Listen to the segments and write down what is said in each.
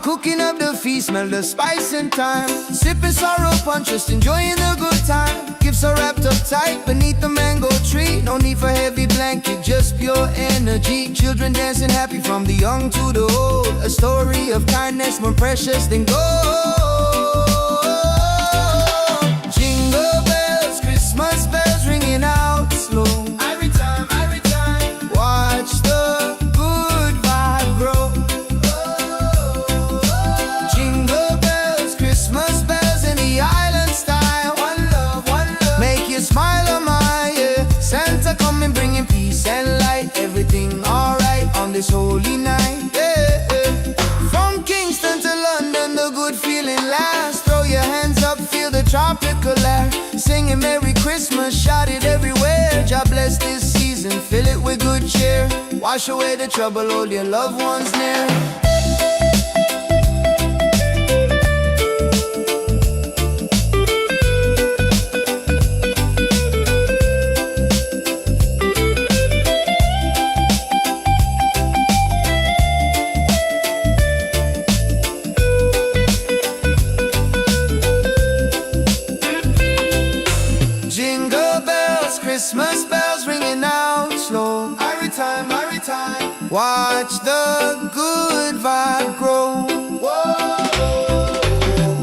cooking up the feast, smell the spice and thyme. Sipping sorrow punch, just enjoying the good time. Gifts are wrapped up tight beneath the mango tree. No need for heavy blanket, just pure energy. Children dancing happy from the young to the old. A story of kindness more precious than gold. Jingle bells, Christmas bells ringing out slow. Every time, watch the good vibe grow. Jingle bells, Christmas bells in the island style. One love, make you smile on my yeah. Santa coming bringing peace and light. Everything alright on this holy night, yeah, yeah. From Kingston to London, the good feeling lasts. Throw your hands up, feel the tropical air. Singing Merry Christmas, shout it everywhere. God bless this season, fill it with good cheer. Wash away the trouble, hold your loved ones near. Christmas bells ringing out slow. Every time, watch the good vibe grow. Whoa.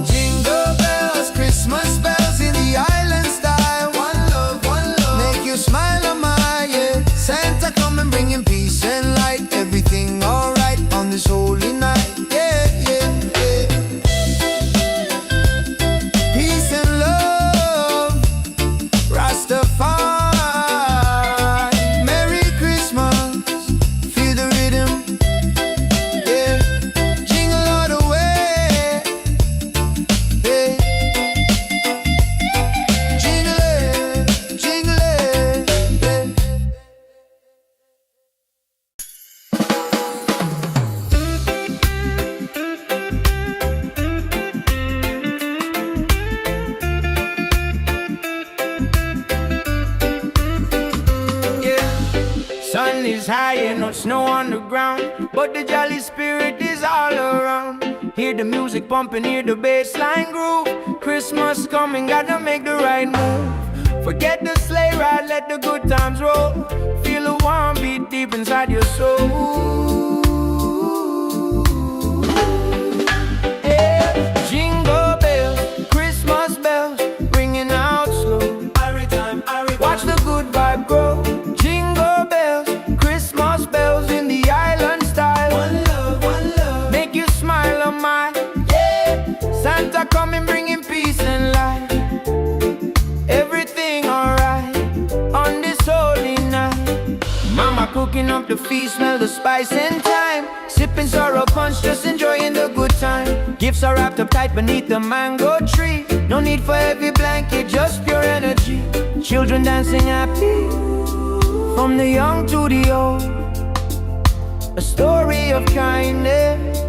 Jingle bells, Christmas bells in the island style. One love, make you smile on my yeah. Santa coming bringing peace and light. Everything alright on this holy night, yeah, yeah, yeah. Peace and love, Rastafari. Sun is high and no snow on the ground, but the jolly spirit is all around. Hear the music pumping, hear the bass line groove. Christmas coming, gotta make the right move. Forget the sleigh ride, let the good times roll. Feel a warm beat deep inside your soul. Yeah. Jingle bells, Christmas bells, ringing out slow. Watch the good vibe grow. Jingle bells, Christmas bells in the island style. One love, make you smile on my yeah. Santa coming bringing peace and light. Everything alright on this holy night. Mama cooking up the feast, smell the spice and thyme. Sipping sorrow punch, just enjoying the good time. Gifts are wrapped up tight beneath the mango tree. No need for heavy blanket, just pure energy. Children dancing happy from the young to the old. A story of kindness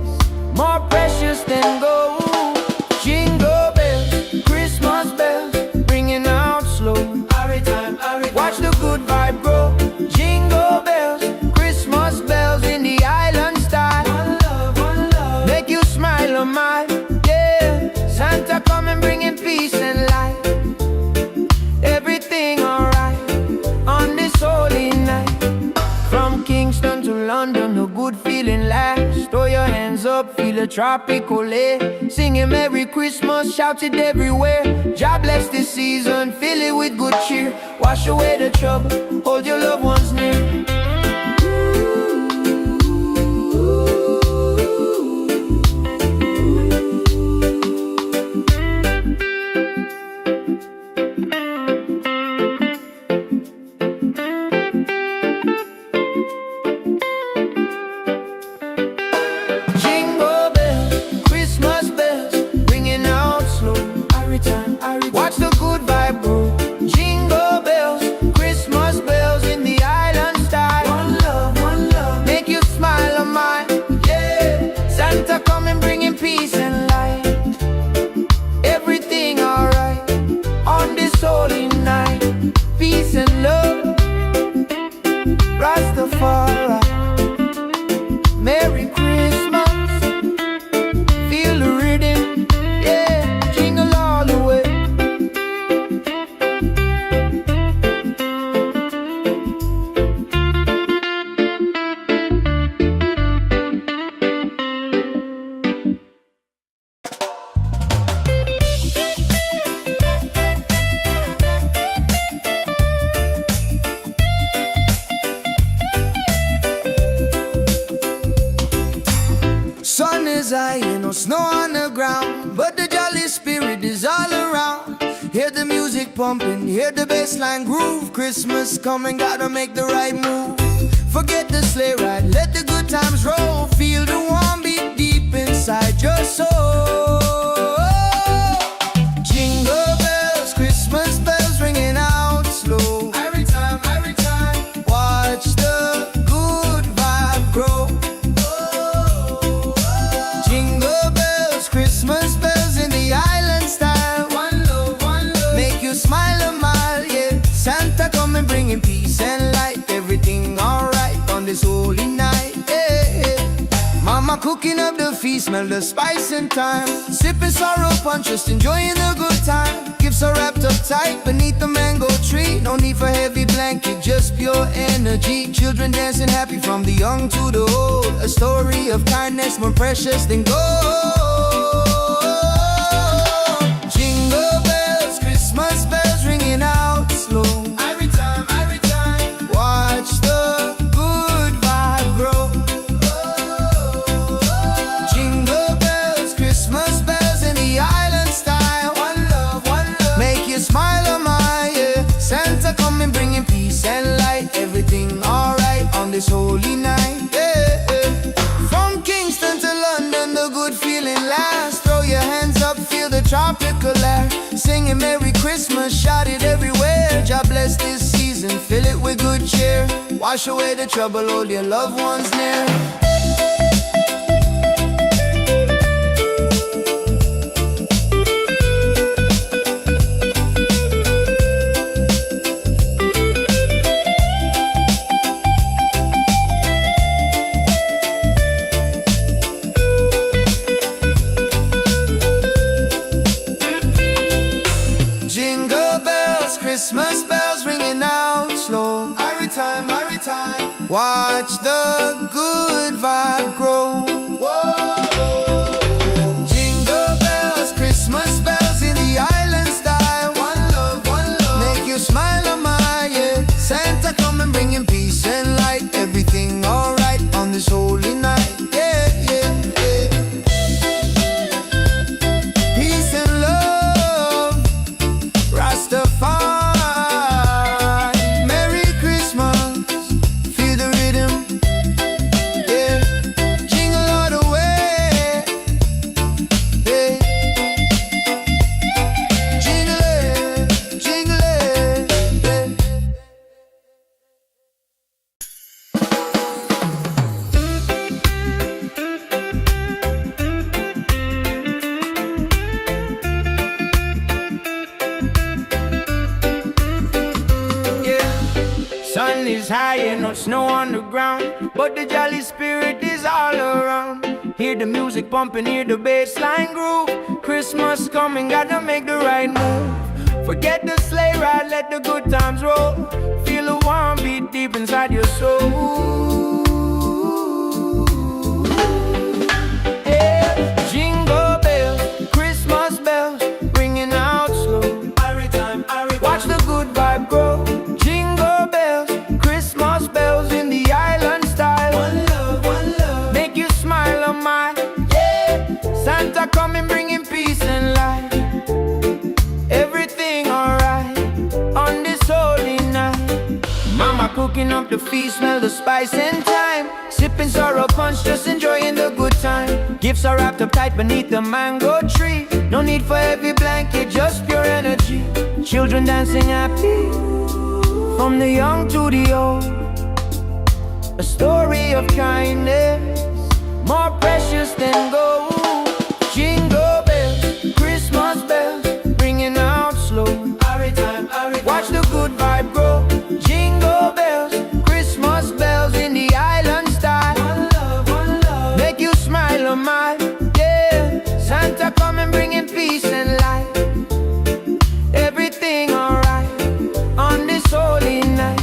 more precious than gold. Jingle bells, Christmas bells, ringing out slow. Watch the good vibe grow. Jingle bells, Christmas bells in the island style. One love, make you smile on my yeah. Santa coming bringing peace and light. Everything alright on this holy night. From Kingston to London, a good feeling lasts. Throw your hands up, feel a tropical air. Singing Merry Christmas, shout it everywhere. God bless this season, fill it with good cheer. Wash away the trouble, hold your loved ones near. Watch the good vibe grow. Jingle bells, Christmas bells in the island style. One love, make you smile on my yeah. Santa coming bringing peace and light. Everything alright on this holy night. Peace and love, Rastafari. Merry Christmas, music pumping, hear the bassline groove. Christmas coming, gotta make the right move. Forget the sleigh ride, let the good times roll. Feel the warm beat deep inside your soul. Jingle bells, Christmas bells ringing out slow. Every time, watch the good vibe grow. Jingle bells, Christmas bells in the island style. One love, make you smile a mile, yeah. Santa coming bringing peace and light. Everything alright on this holy night, yeah. Mama cooking up the feast, smell the spice and thyme. Sipping sorrow punch, just enjoying the good time. Gifts are wrapped up tight beneath the mango tree. No need for heavy blanket, just pure energy. Children dancing happy from the young to the old. A story of kindness more precious than gold. Jingle bells, Christmas bells ringing out slow. Every time, watch the good vibe grow. Jingle bells, Christmas bells in the island style. One love, make you smile a mile, yeah. Santa coming bringing peace and light. Everything alright on this holy night, yeah. From Kingston to London, the good feeling lasts. Throw your hands up, feel the tropical air. Singing Merry Christmas, shout it everywhere. God bless this season, fill it with good cheer. Wash away the trouble, hold your loved ones near. Jingle bells, Christmas bells ringing out slow. Every time, watch the good vibe grow. Jingle bells, Christmas bells in the island style. One love, make you smile a mile, yeah. Santa coming bringing peace and light. Everything alright on this holy night, yeah. Peace and love, Rastafari. Merry Christmas, feel the rhythm, yeah. Jingle all the way, yeah. Jingle it, yeah. Sun is high and no snow on the ground, but the jolly spirit is all around. Hear the music pumping, hear the bassline groove. Christmas coming, gotta make the right move. Forget the sleigh ride, let the good times roll. Feel a warm beat deep inside your soul. Yeah. Jingle bells, Christmas bells, ringing out slow. Watch the good vibe grow. Jingle bells, Christmas bells in the island style. One love, make you smile a mile, yeah. Santa coming bringing peace and light. Everything alright on this holy night. Mama cooking up the feast, smell the spice and thyme. Sipping sorrow punch, just enjoying the good time. Gifts are wrapped up tight beneath the mango tree. No need for heavy blanket, just pure energy. Children dancing happy from the young to the old. A story of kindness more precious than gold. Jingle bells, Christmas bells, ringing out slow. Watch the good vibe grow. Jingle bells, Christmas bells in the island style. One love, make you smile a mile, yeah. Santa coming bringing peace and light. Everything alright on this holy night.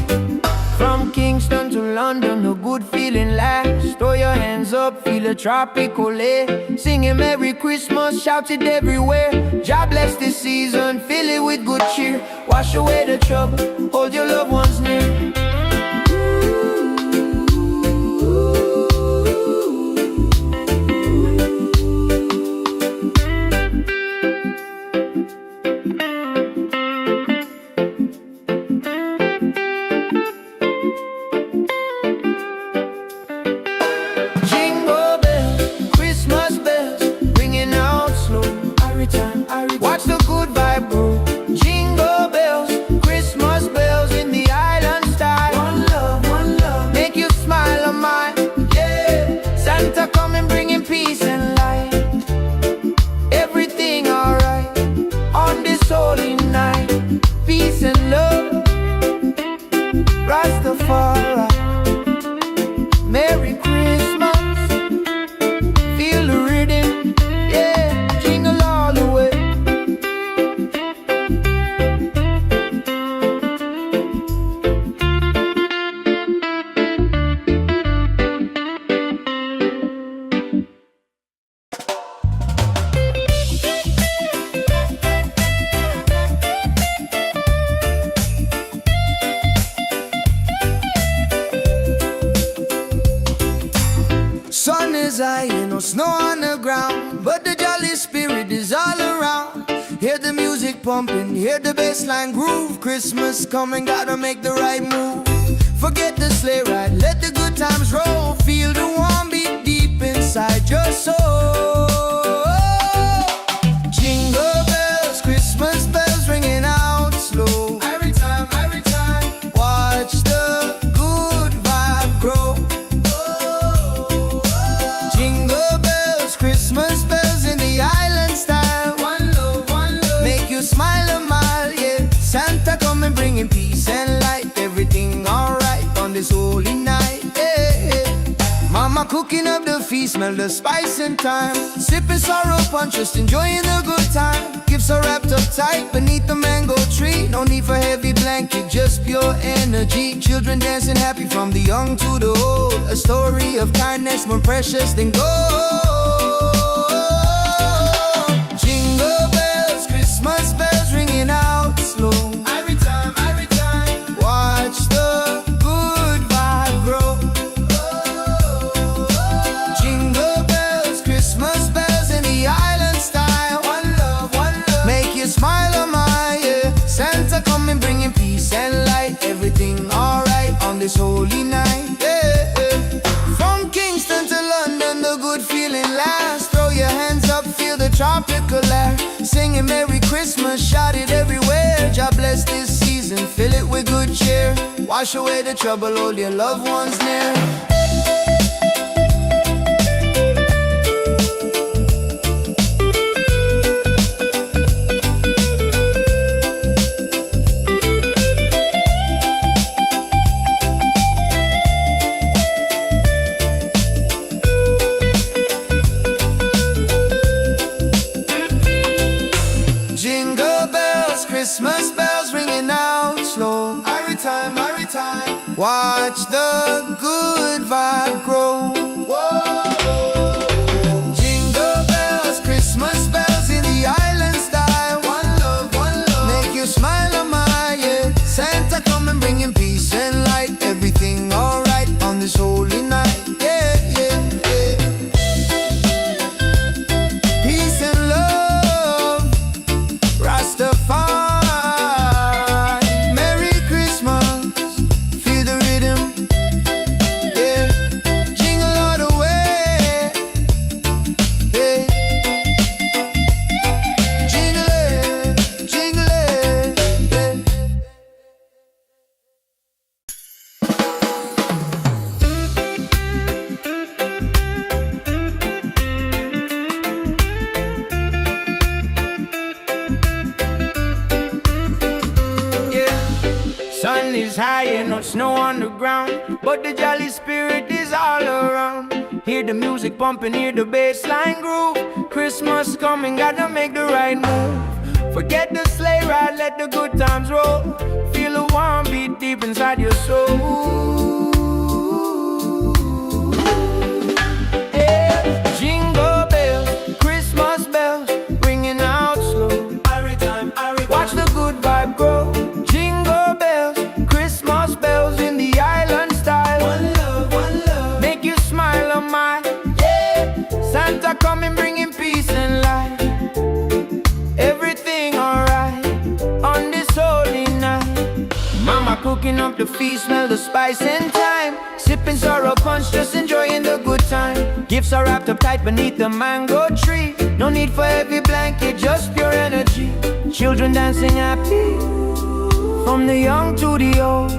From Kingston to London, a good feeling lasts. Throw your hands up, feel a tropical air. Singing Merry Christmas, shout it everywhere. God bless this season, fill it with good cheer. Wash away the trouble, hold your loved ones near. pumping, hear the bassline groove. Christmas coming, gotta make the right move. Forget the sleigh ride, let the good times roll. Feel the warm beat deep inside your soul. Jingle bells, Christmas bells ringing out slow. Every time, watch the good vibe grow. Jingle bells, Christmas bells in the island style. One love, make you smile a mile, yeah. Santa coming bringing peace and light. Everything alright on this holy night, yeah. Mama cooking up the feast, smell the spice and thyme. Sipping sorrow punch, just enjoying the good time. Gifts are wrapped up tight beneath the mango tree. No need for heavy blanket, just pure energy. Children dancing happy from the young to the old. A story of kindness more precious than gold. Jingle bells, Christmas bells ringing out slow. Every time, watch the good vibe grow. Jingle bells, Christmas bells in the island style. One love, make you smile a mile, yeah. Santa coming bringing peace and light. Everything alright on this holy night, yeah. From Kingston to London, the good feeling lasts. Throw your hands up, feel the tropical air. Singing Merry Christmas, shout it everywhere. God bless this season, fill it with good cheer. Wash away the trouble, hold your loved ones near. Jingle bells, Christmas bells ringing out slow. Every time, watch the good vibe grow. Jingle bells, Christmas bells in the island style. One love, make you smile a mile, yeah. Santa coming bringing peace and light. Everything alright on this holy night, yeah. Peace and love, Rastafari. Merry Christmas, feel the rhythm, yeah. Jingle all the way, yeah. Jingle it, yeah. Sun is high and no snow on the ground, but the jolly spirit is all around. Hear the music pumping, hear the bassline groove. Christmas coming, gotta make the right move. Forget the sleigh ride, let the good times roll. Feel a warm beat deep inside your soul. Yeah. Jingle bells, Christmas bells, ringing out slow. Watch the good vibe grow. Jingle bells, Christmas bells in the island style. One love, make you smile a mile, yeah. Santa coming bringing peace and light. Everything alright on this holy night. Mama cooking up the feast, smell the spice and thyme. Sipping sorrow punch, just enjoying the good time. Gifts are wrapped up tight beneath the mango tree. No need for heavy blanket, just pure energy. Children dancing happy from the young to the old.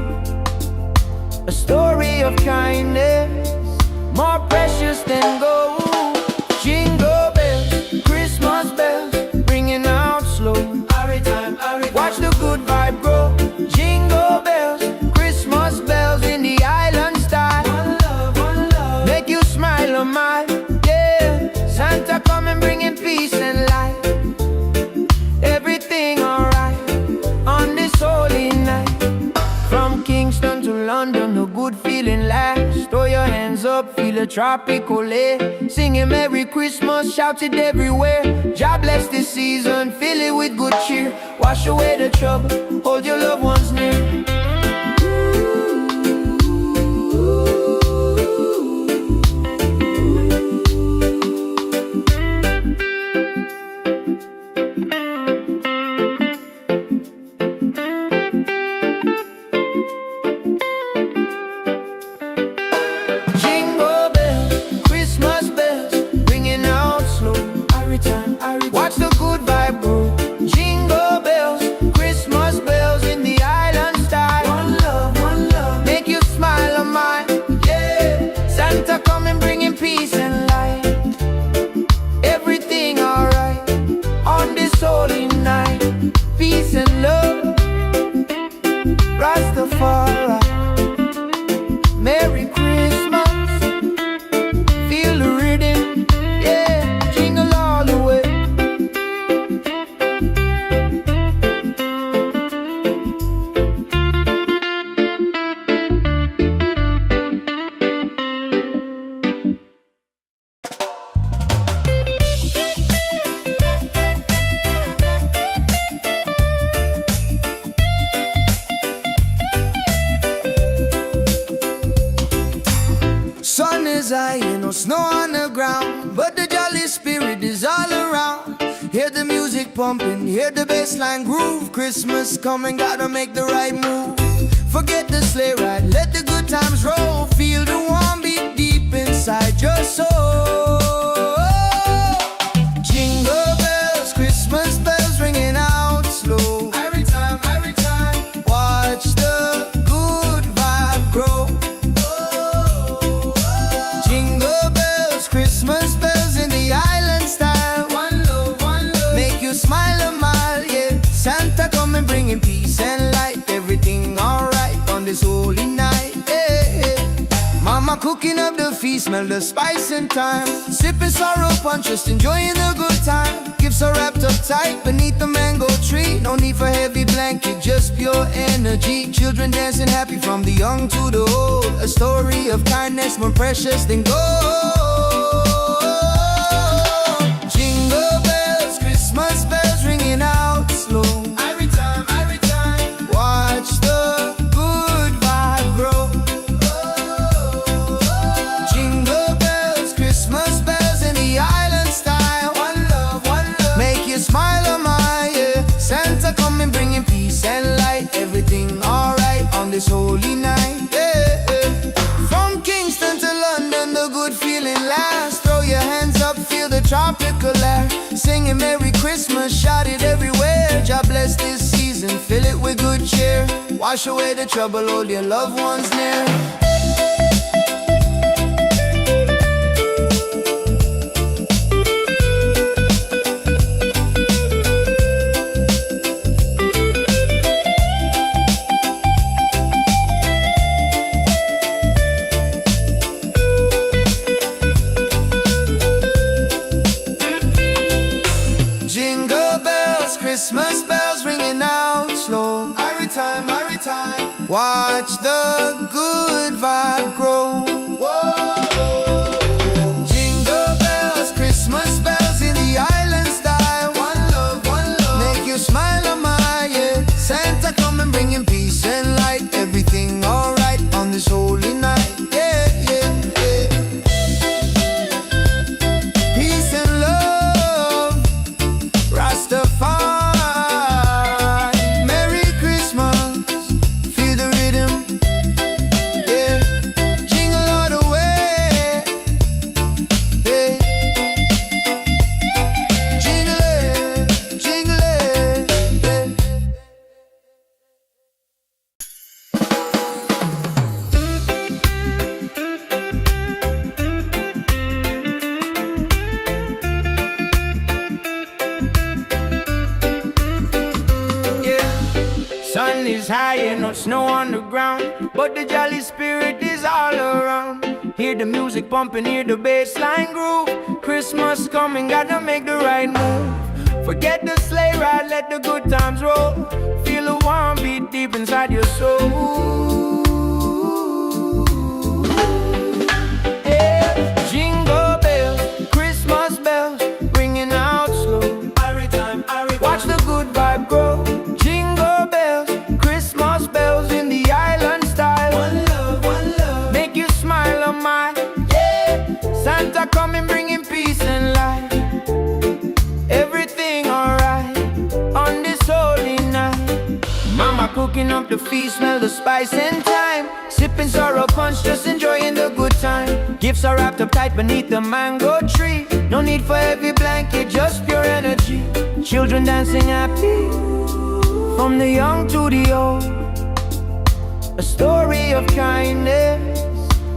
A story of kindness more precious than gold. Jingle bells, Christmas bells, ringing out slow. Watch the good vibe grow. Jingle bells, Christmas bells in the island style. One love, make you smile a mile, yeah. Santa coming bringing peace and light. Everything alright on this holy night. From Kingston to London, the good feeling lasts. Throw your hands up, feel a tropical air. Singing Merry Christmas, shout it everywhere. God bless this season, fill it with good cheer. Wash away the trouble, hold your loved ones near. music pumping, hear the bassline groove. Christmas coming, gotta make the right move. Forget the sleigh ride, let the good times roll. Feel the warm beat deep inside your soul. Jingle bells, Christmas bells ringing out slow. Every time, watch the good vibe grow. Jingle bells, Christmas bells in the island style. One love, make you smile a mile, yeah. Santa coming bringing peace and light. Everything alright on this holy night, yeah. Mama cooking up the feast, smell the spice and thyme. Sipping sorrow punch, just enjoying the good time. Gifts are wrapped up tight beneath the mango tree. No need for heavy blanket, just pure energy. Children dancing happy from the young to the old. A story of kindness more precious than gold. Jingle bells, Christmas bells ringing out slow. Every time, watch the good vibe grow. Jingle bells, Christmas bells in the island style. One love, make you smile a mile, yeah. Santa coming bringing peace and light. Everything alright on this holy night, yeah. From Kingston to London, the good feeling lasts. Throw your hands up, feel the tropical air. Singing Merry Christmas, shout it everywhere. God bless this season, fill it with good cheer. Wash away the trouble, hold your loved ones near. Jingle bells, Christmas bells ringing out slow. Every time, watch the good vibe grow. Jingle bells, Christmas bells in the island style. One love, make you smile a mile, yeah. Santa coming bringing peace and light. Everything alright on this holy night, yeah, yeah, yeah. Peace and love, Rastafari. Merry Christmas, feel the rhythm, yeah. Jingle all the way, yeah. Jingle it, yeah. Sun is high and no snow on the ground, but the jolly spirit is all around. Hear the music pumping, hear the bassline groove. Christmas coming, gotta make the right move. Forget the sleigh ride, let the good times roll. Feel the warm beat deep inside your soul. Yeah. Jingle bells, Christmas bells, ringing out slow. Watch the good vibe grow. Jingle bells, Christmas bells in the island style. One love, make you smile a mile, yeah. Santa coming bringing peace and light. Everything alright on this holy night. Mama cooking up the feast, smell the spice and thyme. Sipping sorrow punch, just enjoying the good time. Gifts are wrapped up tight beneath the mango tree. No need for heavy blanket, just pure energy. Children dancing happy from the young to the old. A story of kindness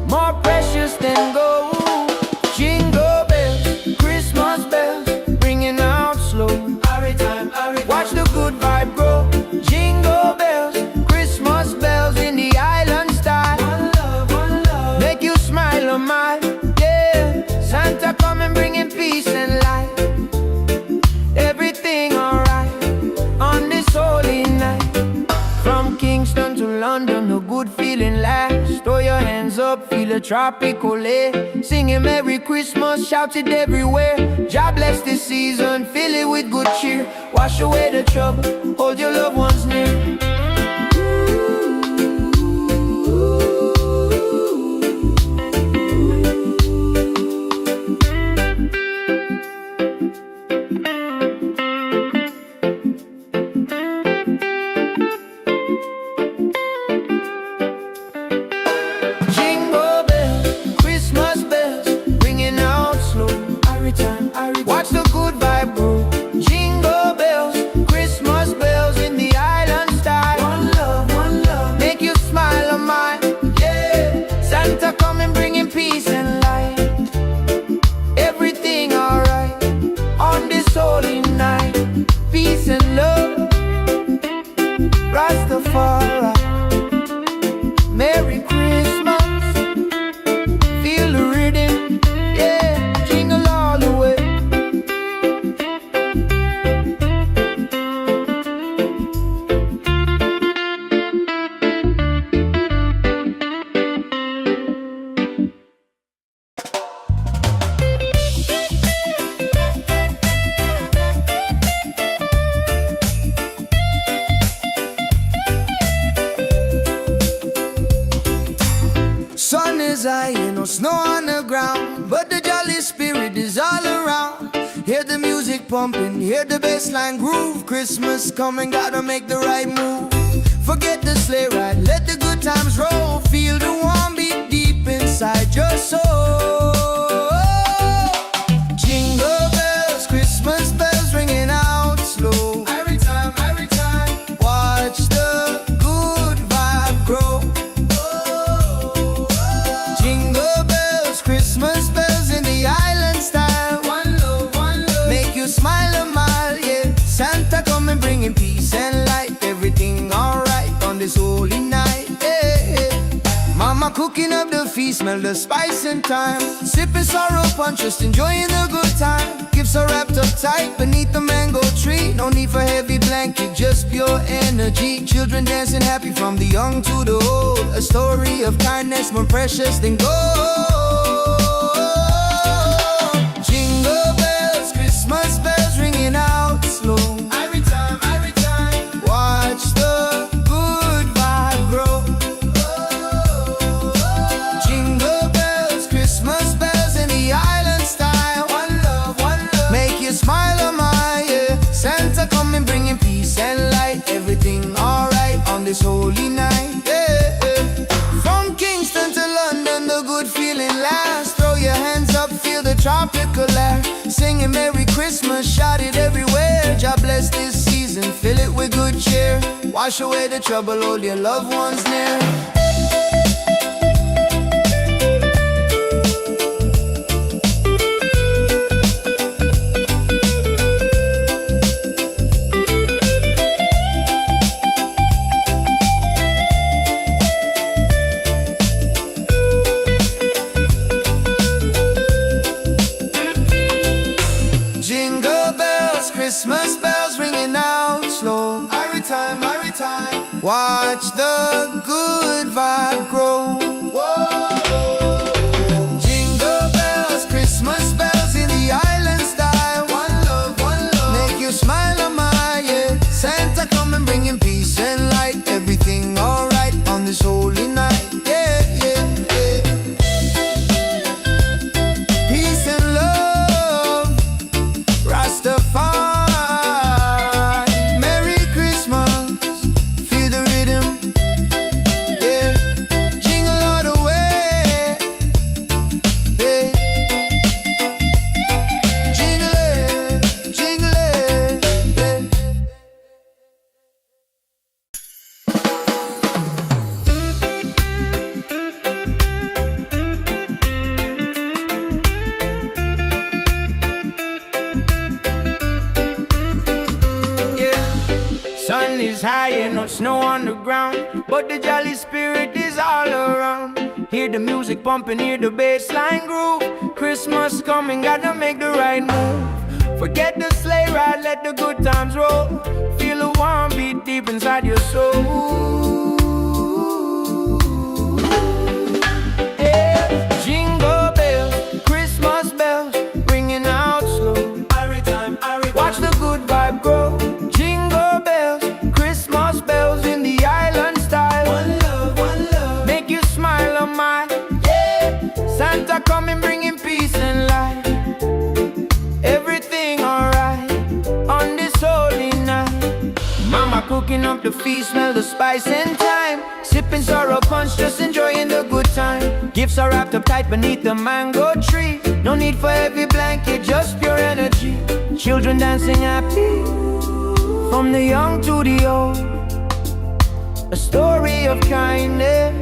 more precious than gold. Jingle bells, Christmas bells, ringing out slow. Watch the good vibe grow. Jingle bells, Christmas bells in the island style. One love, make you smile a mile, yeah. Santa coming bringing peace and light. Everything alright on this holy night. From Kingston to London, the good feeling lasts. Throw your hands up, feel the tropical air. Singing Merry Christmas, shout it everywhere. God bless this season, fill it with good cheer. Wash away the trouble, hold your loved ones near. Rastafari. Merry Christmas, feel the rhythm, yeah, jingle all the way. Sun is high, ain't no snow on the ground, but the jolly spirit is all around. Hear the music pumping, hear the bassline groove. Christmas coming, gotta make the right move. Forget the sleigh ride, let the good times roll. Feel the warm beat deep inside your soul. Jingle bells, Christmas bells ringing out slow. Every time, watch the good vibe grow. Jingle bells, Christmas bells in the island style. One love, make you smile a mile, yeah. Santa coming bringing peace and light. Everything alright on this holy night, yeah. Mama cooking up the feast, smell the spice and thyme. Sipping sorrow punch, just enjoying the good time. Gifts are wrapped up tight beneath the mango tree. No need for heavy blanket, just pure energy. Children dancing happy from the young to the old. A story of kindness more precious than gold. Jingle bells, Christmas bells ringing out slow. Every time, watch the good vibe grow. Jingle bells, Christmas bells in the island style. One love, make you smile a mile, yeah. Santa coming bringing peace and light. Everything alright on this holy night, yeah. From Kingston to London, the good feeling lasts. Throw your hands up, feel the tropical air. Singing Merry Christmas, shout it everywhere. God bless this season, fill it with good cheer. Wash away the trouble, hold your loved ones near. Jingle bells, Christmas bells ringing out slow. Every time, watch the good vibe grow. Jingle bells, Christmas bells in the island style. One love, make you smile a mile, yeah. Santa coming bringing peace and light. Everything alright on this holy night, yeah, yeah, yeah. Peace and love, Rastafari. Merry Christmas, feel the rhythm, yeah. Jingle all the way, yeah. Jingle it, yeah. Sun is high and no snow on the ground, but the jolly spirit is all around. Hear the music pumping, hear the bassline groove. Christmas coming, gotta make the right move. Forget the sleigh ride, let the good times roll. Feel the warm beat deep inside your soul. Yeah. Jingle bells, Christmas bells, ringing out slow. Watch the good vibe grow. Jingle bells, Christmas bells in the island style. One love, make you smile a mile, yeah. Santa coming bringing peace and light. Everything alright on this holy night. Mama cooking up the feast, smell the spice and thyme. Sipping sorrow punch, just enjoying the good time. Gifts are wrapped up tight beneath the mango tree. No need for heavy blanket, just pure energy. Children dancing happy from the young to the old. A story of kindness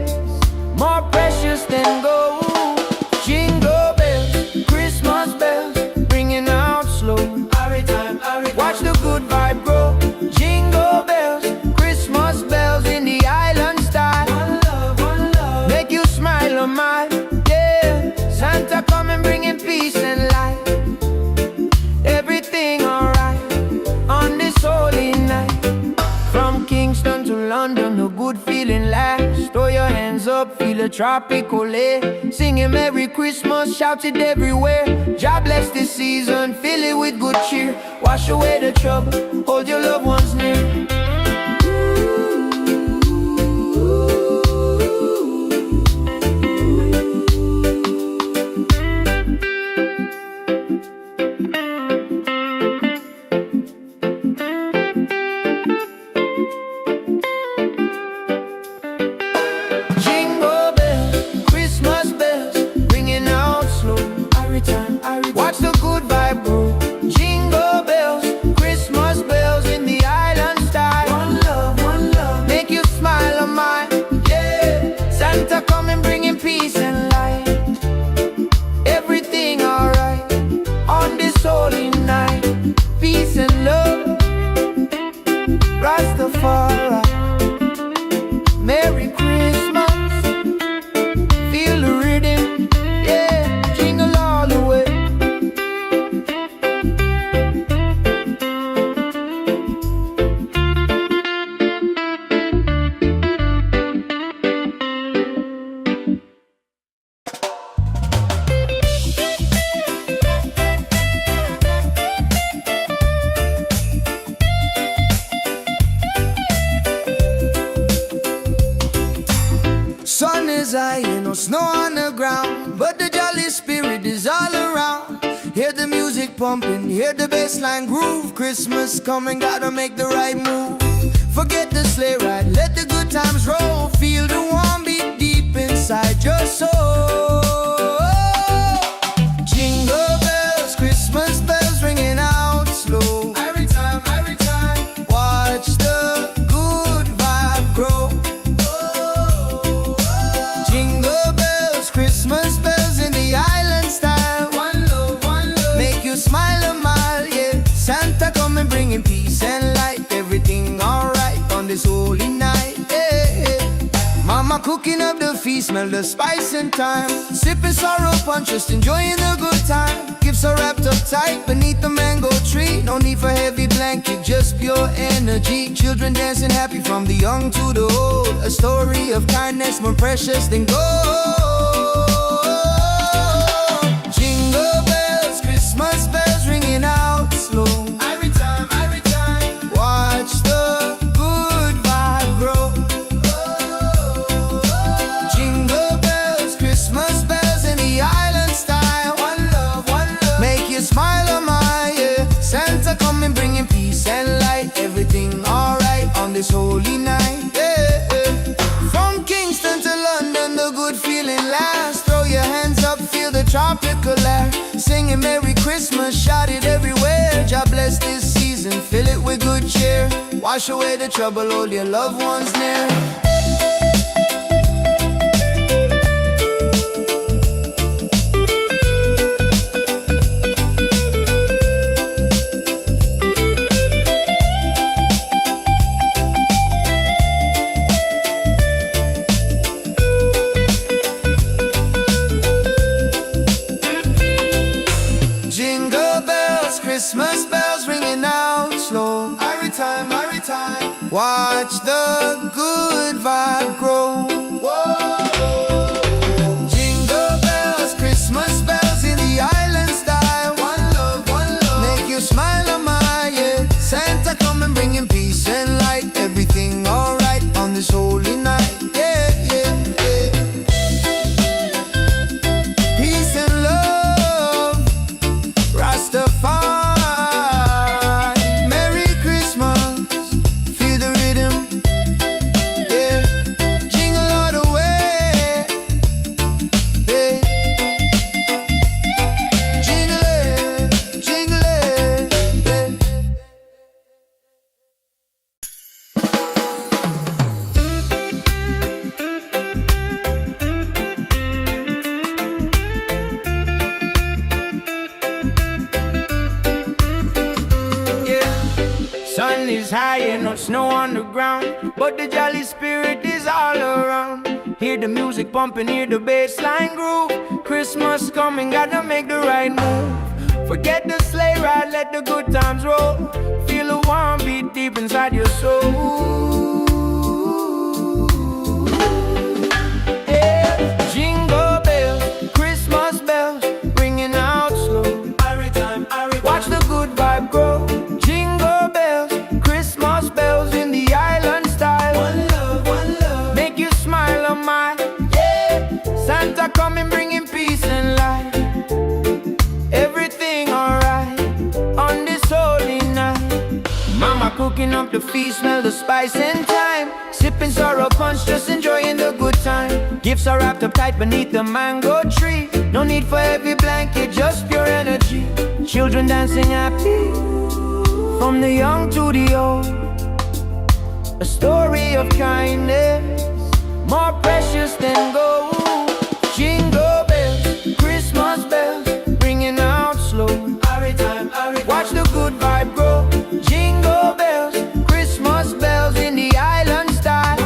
more precious than gold. Jingle bells, Christmas bells, ringing out slow. Watch the good vibe grow. Jingle bells, Christmas bells and the good feeling lasts. Throw your hands up, feel a tropical air. Singing Merry Christmas, shout it everywhere. God bless this season, fill it with good cheer. Wash away the trouble, hold your loved ones near. Watch the good vibe grow. Jingle bells, Christmas bells in the island style. One love, make you smile on mine. Yeah, Santa coming bringing peace and light. Everything alright on this holy night. Peace and love, Rastafari. Merry Christmas, feel the rhythm. Yeah, jingle all the way. Sun is high, no snow on the ground, but the jolly spirit is all around. Hear the music pumping, hear the bassline groove. Christmas coming, gotta make the right move. Forget the sleigh ride, let the good times roll. Feel the warm beat deep inside your soul. Jingle bells, Christmas bells ringing out slow. Every time, watch the good vibe grow. Christmas bells in the island style. One love, make you smile a mile, yeah. Santa coming bringing peace and light. Everything alright on this holy night, yeah. Mama cooking up the feast, smell the spice and thyme. Sipping sorrow punch, just enjoying the good time. Gifts are wrapped up tight beneath the mango tree. No need for heavy blanket, just pure energy. Children dancing happy from the young to the old. A story of kindness more precious than gold. Jingle bells, Christmas bells ringing out slow. Every time, watch the good vibe grow. Jingle bells, Christmas bells in the island style. One love, make you smile a mile, yeah. Santa coming bringing peace and light. Everything alright on this holy night, yeah. From Kingston to London, the good feeling lasts. Throw your hands up, feel the tropical air. Singing Merry Christmas, shout it everywhere. God bless this season, fill it with good cheer. Wash away the trouble, hold your loved ones near. Jingle bells, Christmas bells ringing out slow. Every time, watch the good vibe grow. Whoa. Jingle bells, Christmas bells in the island style. One love, make you smile a mile, yeah. Santa coming bringing peace and light. Everything alright on this holy night, yeah. Peace and love, Rastafari. Merry Christmas, feel the rhythm, yeah. Jingle all the way, yeah. Jingle it, yeah. Sun is high and no snow on the ground, but the jolly spirit is all around. Hear the music pumping, hear the bassline groove. Christmas coming, gotta make the right move. Forget the sleigh ride, let the good times roll. Feel a warm beat deep inside your soul. cooking up the feast, smell the spice and thyme. Sipping sorrow punch, just enjoying the good time. Gifts are wrapped up tight beneath the mango tree. No need for heavy blanket, just pure energy. Children dancing happy, from the young to the old. A story of kindness, more precious than gold. Jingle bells, Christmas bells, ringing out slow. Watch the good vibe grow. Jingle bells, Christmas bells in the island style.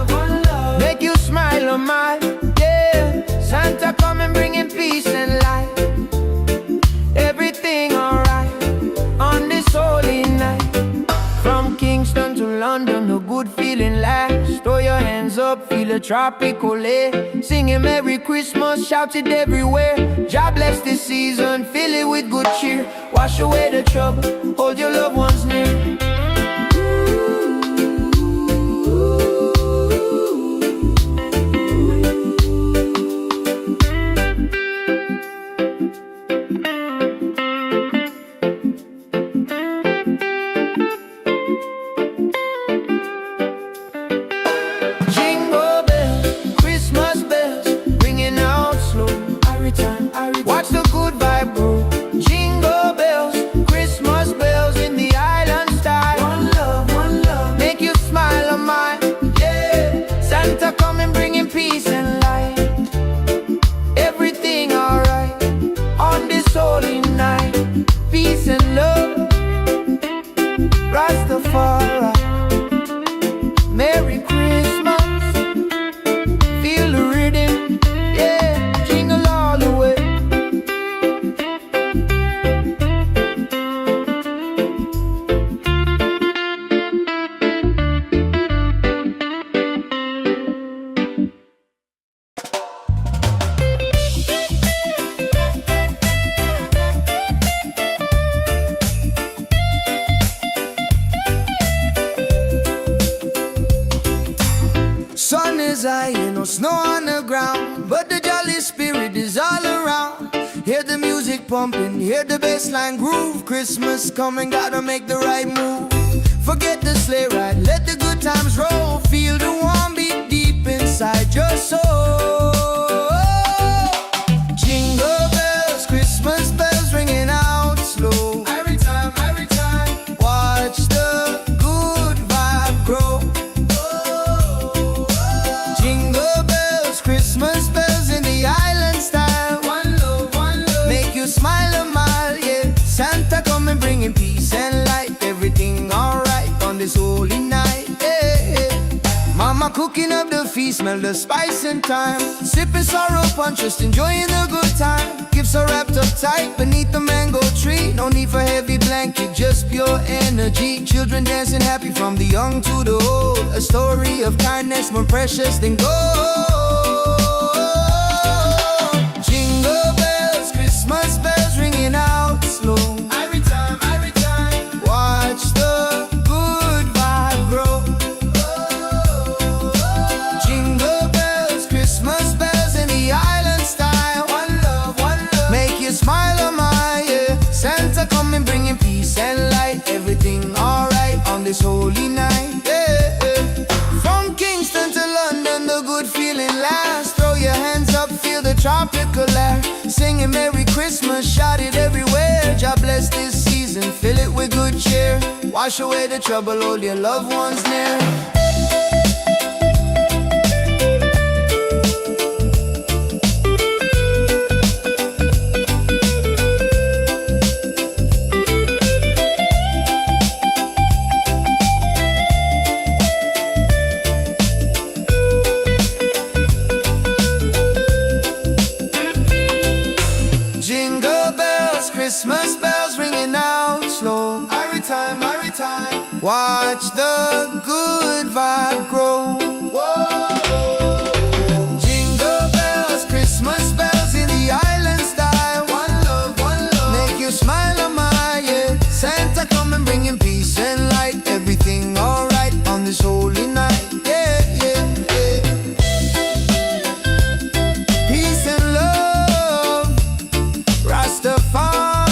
One love, make you smile a mile. Yeah, Santa coming bringing peace and light. Everything alright on this holy night. From Kingston to London, the good feeling lasts. Throw your hands up, feel a tropical air. Singing Merry Christmas, shout it everywhere. God bless this season, fill it with good cheer. Wash away the trouble, hold your loved ones near. Watch the good vibe grow. Jingle bells, Christmas bells in the island style. One love, make you smile a mile. Yeah, Santa coming bringing peace and light. Everything alright on this holy night. Peace and love, Rastafari. Merry Christmas, feel the rhythm. Yeah, jingle all the way. Sun is high, no snow on the ground, but the jolly spirit is all around. Hear the music pumping, hear the bassline groove. Christmas coming, gotta make the right move. Forget the sleigh ride, let the good times roll. Feel the warm beat deep inside your soul. Jingle bells, Christmas bells ringing out slow. Every time, watch the good vibe grow. Jingle bells, Christmas bells in the island style. One love, make you smile a mile. Yeah, Santa coming bringing peace and light. Everything alright on this holy night. Yeah. Mama cooking up the feast, smell the spice and thyme. Sipping sorrow punch, just enjoying the good time. Gifts are wrapped up tight beneath the mango tree. No need for heavy blanket, just pure energy. Children dancing happy from the young to the old. A story of kindness more precious than gold. Jingle bells, Christmas bells ringing out slow. Every time, watch the good vibe grow. Jingle bells, Christmas bells in the island style. One love, make you smile a mile. Yeah, Santa coming bringing peace and light. Everything alright on this holy night. Yeah. From Kingston to London, the good feeling lasts. Throw your hands up, feel the tropical air. Singing Merry Christmas, shout it everywhere. God bless this season, fill it with good cheer. Wash away the trouble, hold your loved ones near. Jingle bells, Christmas bells ringing out slow. Every time, watch the good vibe grow. Whoa. Jingle bells, Christmas bells in the island style. One love, make you smile a mile. Yeah, Santa coming bringing peace and light. Everything alright on this holy night. Yeah. Peace and love, Rastafari.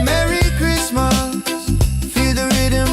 Merry Christmas, feel the rhythm.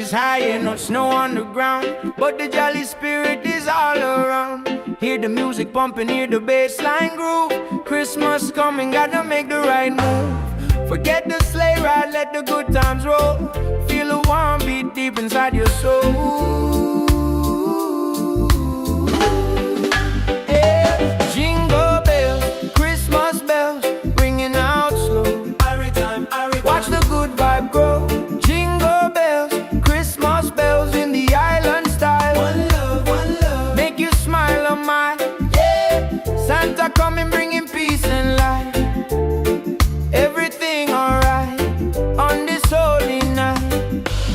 is high and no snow on the ground, but the jolly spirit is all around. Hear the music pumping, hear the bass line groove. Christmas coming, gotta make the right move. Forget the sleigh ride, let the good times roll. Feel a warm beat deep inside your soul. Yeah. Jingle bells, Christmas bells, ringing out slow. Watch the good vibe grow. Jingle bells, Christmas bells in the island style. One love, make you smile on my, yeah. Santa coming bringing peace and light. Everything alright on this holy night.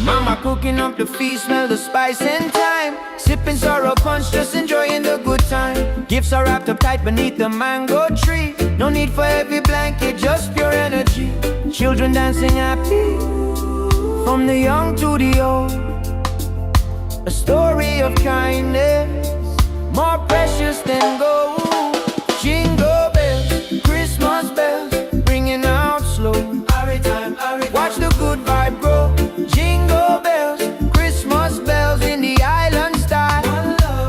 Mama cooking up the feast, smell the spice and thyme. Sipping sorrow punch, just enjoying the good time. Gifts are wrapped up tight beneath the mango tree. No need for heavy blanket, just pure energy. Children dancing happy, from the young to the old. A story of kindness, more precious than gold. Jingle bells, Christmas bells, ringing out slow. Watch the good vibe grow. Jingle bells, Christmas bells in the island style.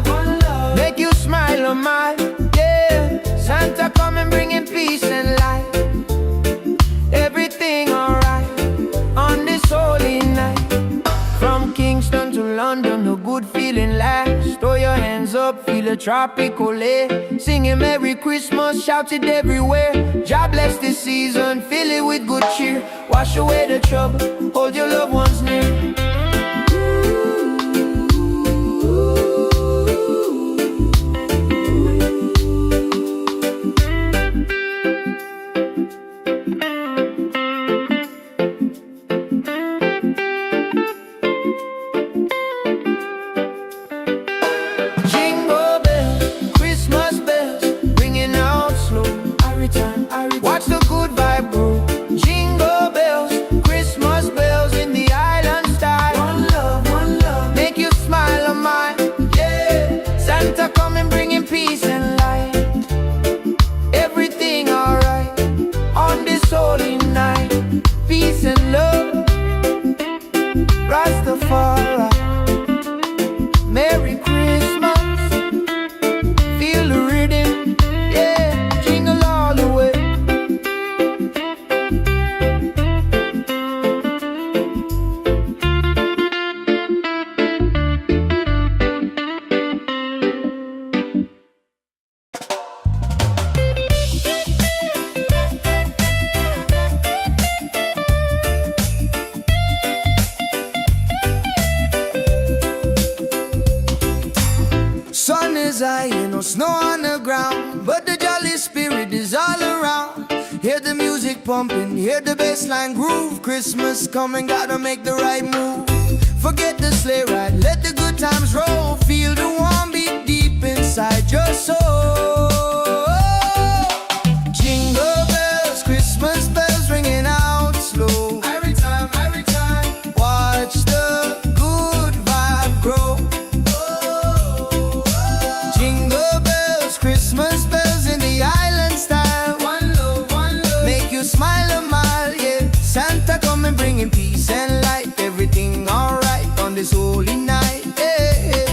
One love, make you smile on my, yeah. Santa coming bringing peace and light. Everything alright on this holy night. From Kingston to London, the good feeling lasts. Throw your hands up, feel a tropical air. Singing Merry Christmas, shout it everywhere. God bless this season, fill it with good cheer. Wash away the trouble, hold your loved ones near. Watch the good vibe grow. Jingle bells, Christmas bells in the island style. One love, make you smile on mine, yeah. Santa coming bringing peace and light. Everything alright on this holy night. Peace and love, Rastafari. Merry Christmas, feel the rhythm, yeah. Jingle all the way. Sun is high and no snow on the ground, but the jolly spirit is all around. Hear the music pumping, hear the bass line groove. Christmas coming, gotta make the right move. Forget the sleigh ride, let the good times roll. Feel the warm beat deep inside your soul. Jingle bells, Christmas bells ringing out slow. Every time, watch the good vibe grow. Jingle bells, Christmas bells in the island style. One love, make you smile a mile, yeah. Santa coming bringing peace and light. Everything alright on this holy night, yeah.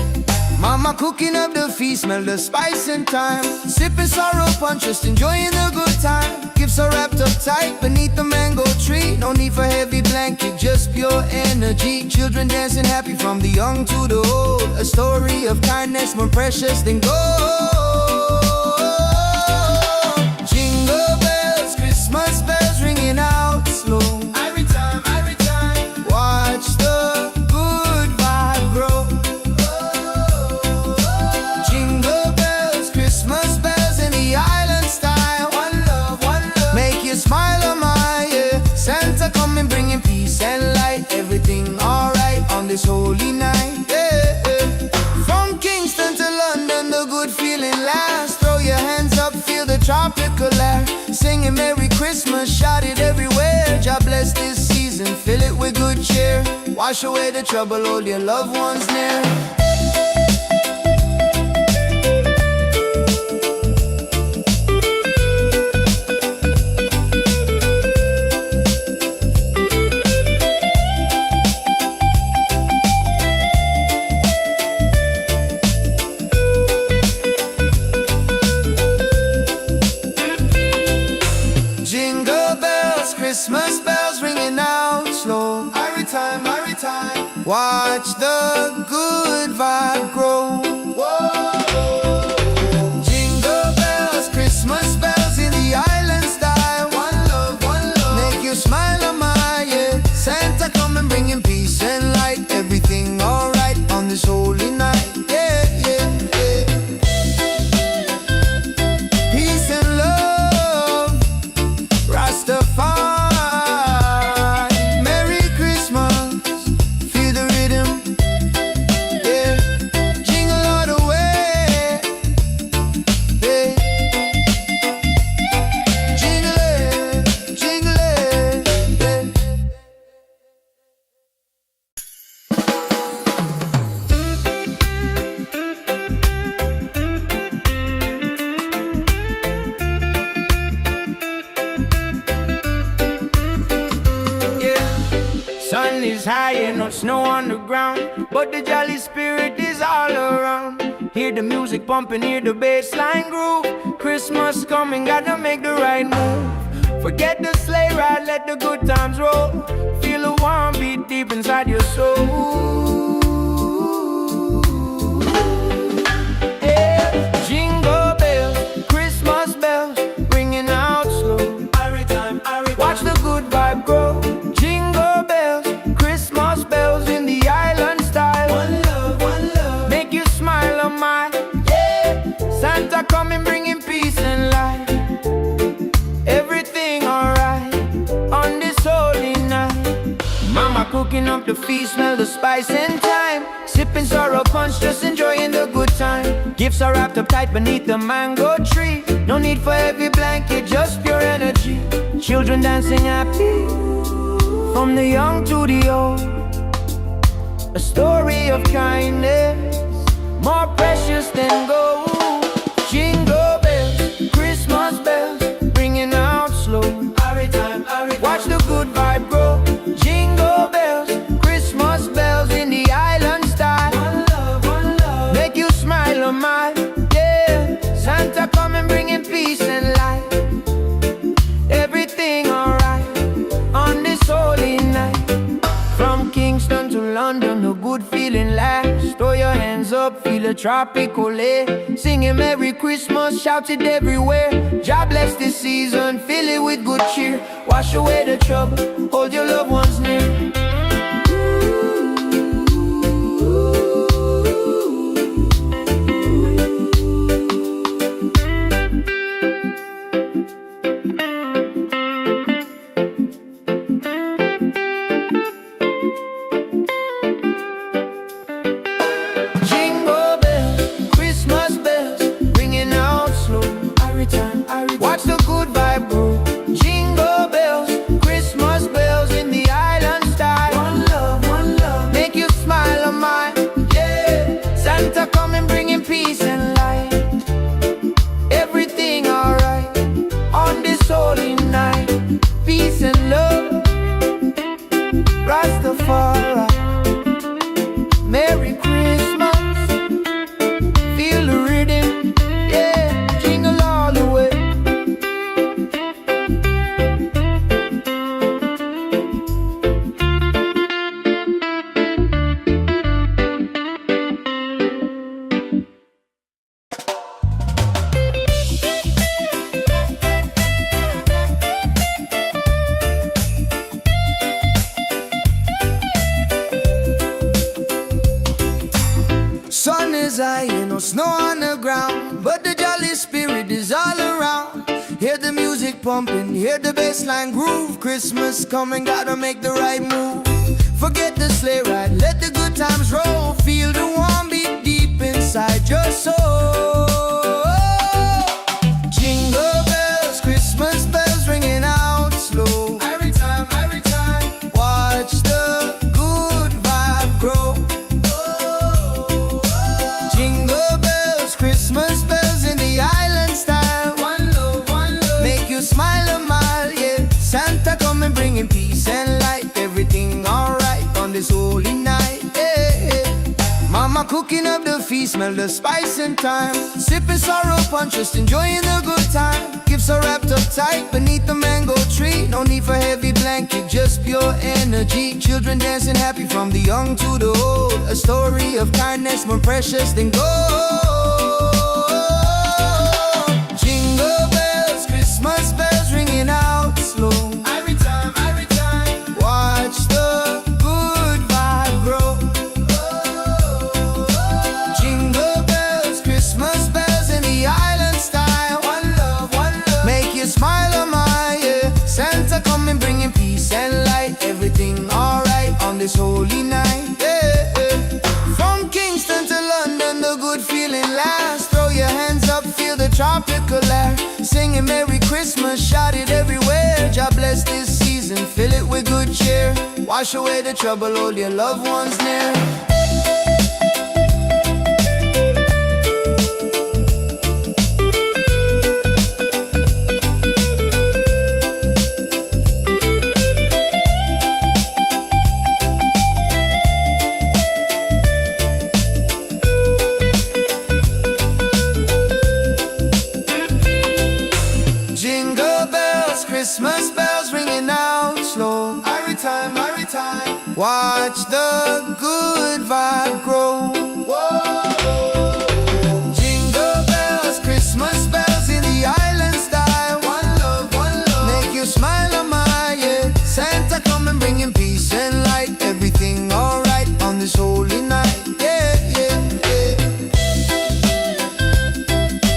Mama cooking up the feast, smell the spice and thyme. Sipping sorrow punch, just enjoying the good time. Gifts are wrapped up tight beneath the mango tree. No need for heavy blanket, just pure energy. Children dancing happy from the young to the old. A story of kindness more precious than gold. Jingle bells, Christmas bells ringing out slow. Every time, watch the good vibe grow. Jingle bells, Christmas bells in the island style. One love, make you smile on my, yeah. Santa coming bringing peace and light. Everything alright on this holy night, yeah. From Kingston to London, the good feeling lasts. Throw your hands up, feel the tropical air. Singing Merry Christmas, shout it everywhere. God bless this season, fill it with good cheer. Wash away the trouble, hold your loved ones near. Watch the good vibe grow. Jingle bells, Christmas bells in the island style. One love, make you smile on my yeah. Santa come and bringing peace and light. Everything alright on this holy night. Yeah, yeah, yeah. Peace and love, Rastafari. Sun is high and no snow on the ground, but the jolly spirit is all around. Hear the music pumping, hear the bass line groove. Christmas coming, gotta make the right move. Forget the sleigh ride, let the good times roll. Feel a warm beat deep inside your soul. Yeah. Jingle bells, Christmas bells, ringing out slow. Watch the good vibe grow. Jingle bells, Christmas bells in the island style. One love, make you smile on my yeah. Santa coming bringing peace and light. Everything alright on this holy night. Mama cooking up the feast, smell the spice and thyme. Sipping sorrow punch, just enjoying the good time. Gifts are wrapped up tight beneath the mango tree. No need for heavy blanket, just pure energy. Children dancing happy, from the young to the old. A story of kindness, more precious than gold. Jingle bells, Christmas bells, ringing out slow. Watch the good vibe grow. Jingle bells, Christmas bells in the island style. One love, make you smile on my yeah. Santa coming bringing peace and light. Everything alright on this holy night. From Kingston to London, a good feeling lasts. Throw your hands up, feel a tropical air. Singing Merry Christmas, shout it everywhere. God bless this season, fill it with good cheer. Wash away the trouble, hold your loved ones near. Watch the good vibe grow. Jingle bells, Christmas bells in the island style. One love, make you smile on mine. Yeah, Santa coming bringing peace and light. Everything alright on this holy night. Peace and love, Rastafari. Merry Christmas, feel the rhythm. Yeah, jingle all the way. Sun is high and no snow on the ground, but the jolly spirit is all around. Hear the music pumping, hear the bass line groove. Christmas coming, gotta make the right move. Forget the sleigh ride, let the good times roll. Feel the warm beat deep inside your soul. Jingle bells, Christmas bells ringing out slow. Every time, watch the good vibe grow. Jingle bells, Christmas bells in the island style. One love, make you smile a mile, yeah. Santa coming bringing peace and light. Everything alright on this holy night, yeah. Mama cooking up the feast, smell the spice and thyme. Sipping sorrow punch, just enjoying the good time. Give Gifts are wrapped up tight beneath the mango tree. No need for heavy blanket, just pure energy. Children dancing happy from the young to the old. A story of kindness more precious than gold. Jingle bells, Christmas bells ringing out slow. Every time, watch the good vibe grow. Jingle bells, Christmas bells in the island style. One love, make you smile on my yeah. Santa coming bringing peace and light. Everything alright on this holy night, yeah, yeah. From Kingston to London, the good feeling lasts. Throw your hands up, feel the tropical air. Singing Merry Christmas, shout it everywhere. God bless this season, fill it with good cheer. Wash away the trouble, hold your loved ones near. Jingle bells, Christmas bells ringing out slow. Every time, watch the good vibe grow. Whoa. Jingle bells, Christmas bells in the island style. One love, make you smile on my yeah. Santa coming bringing peace and light. Everything alright on this holy night, yeah, yeah, yeah.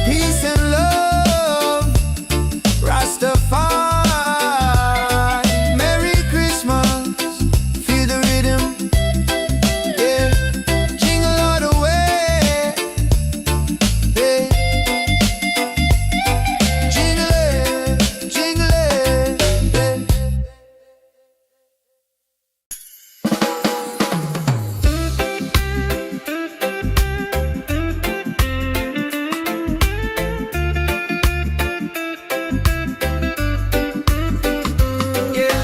Peace and love, Rastafari, Merry Christmas, feel the rhythm, yeah. Jingle all the way, yeah. Jingle it, yeah.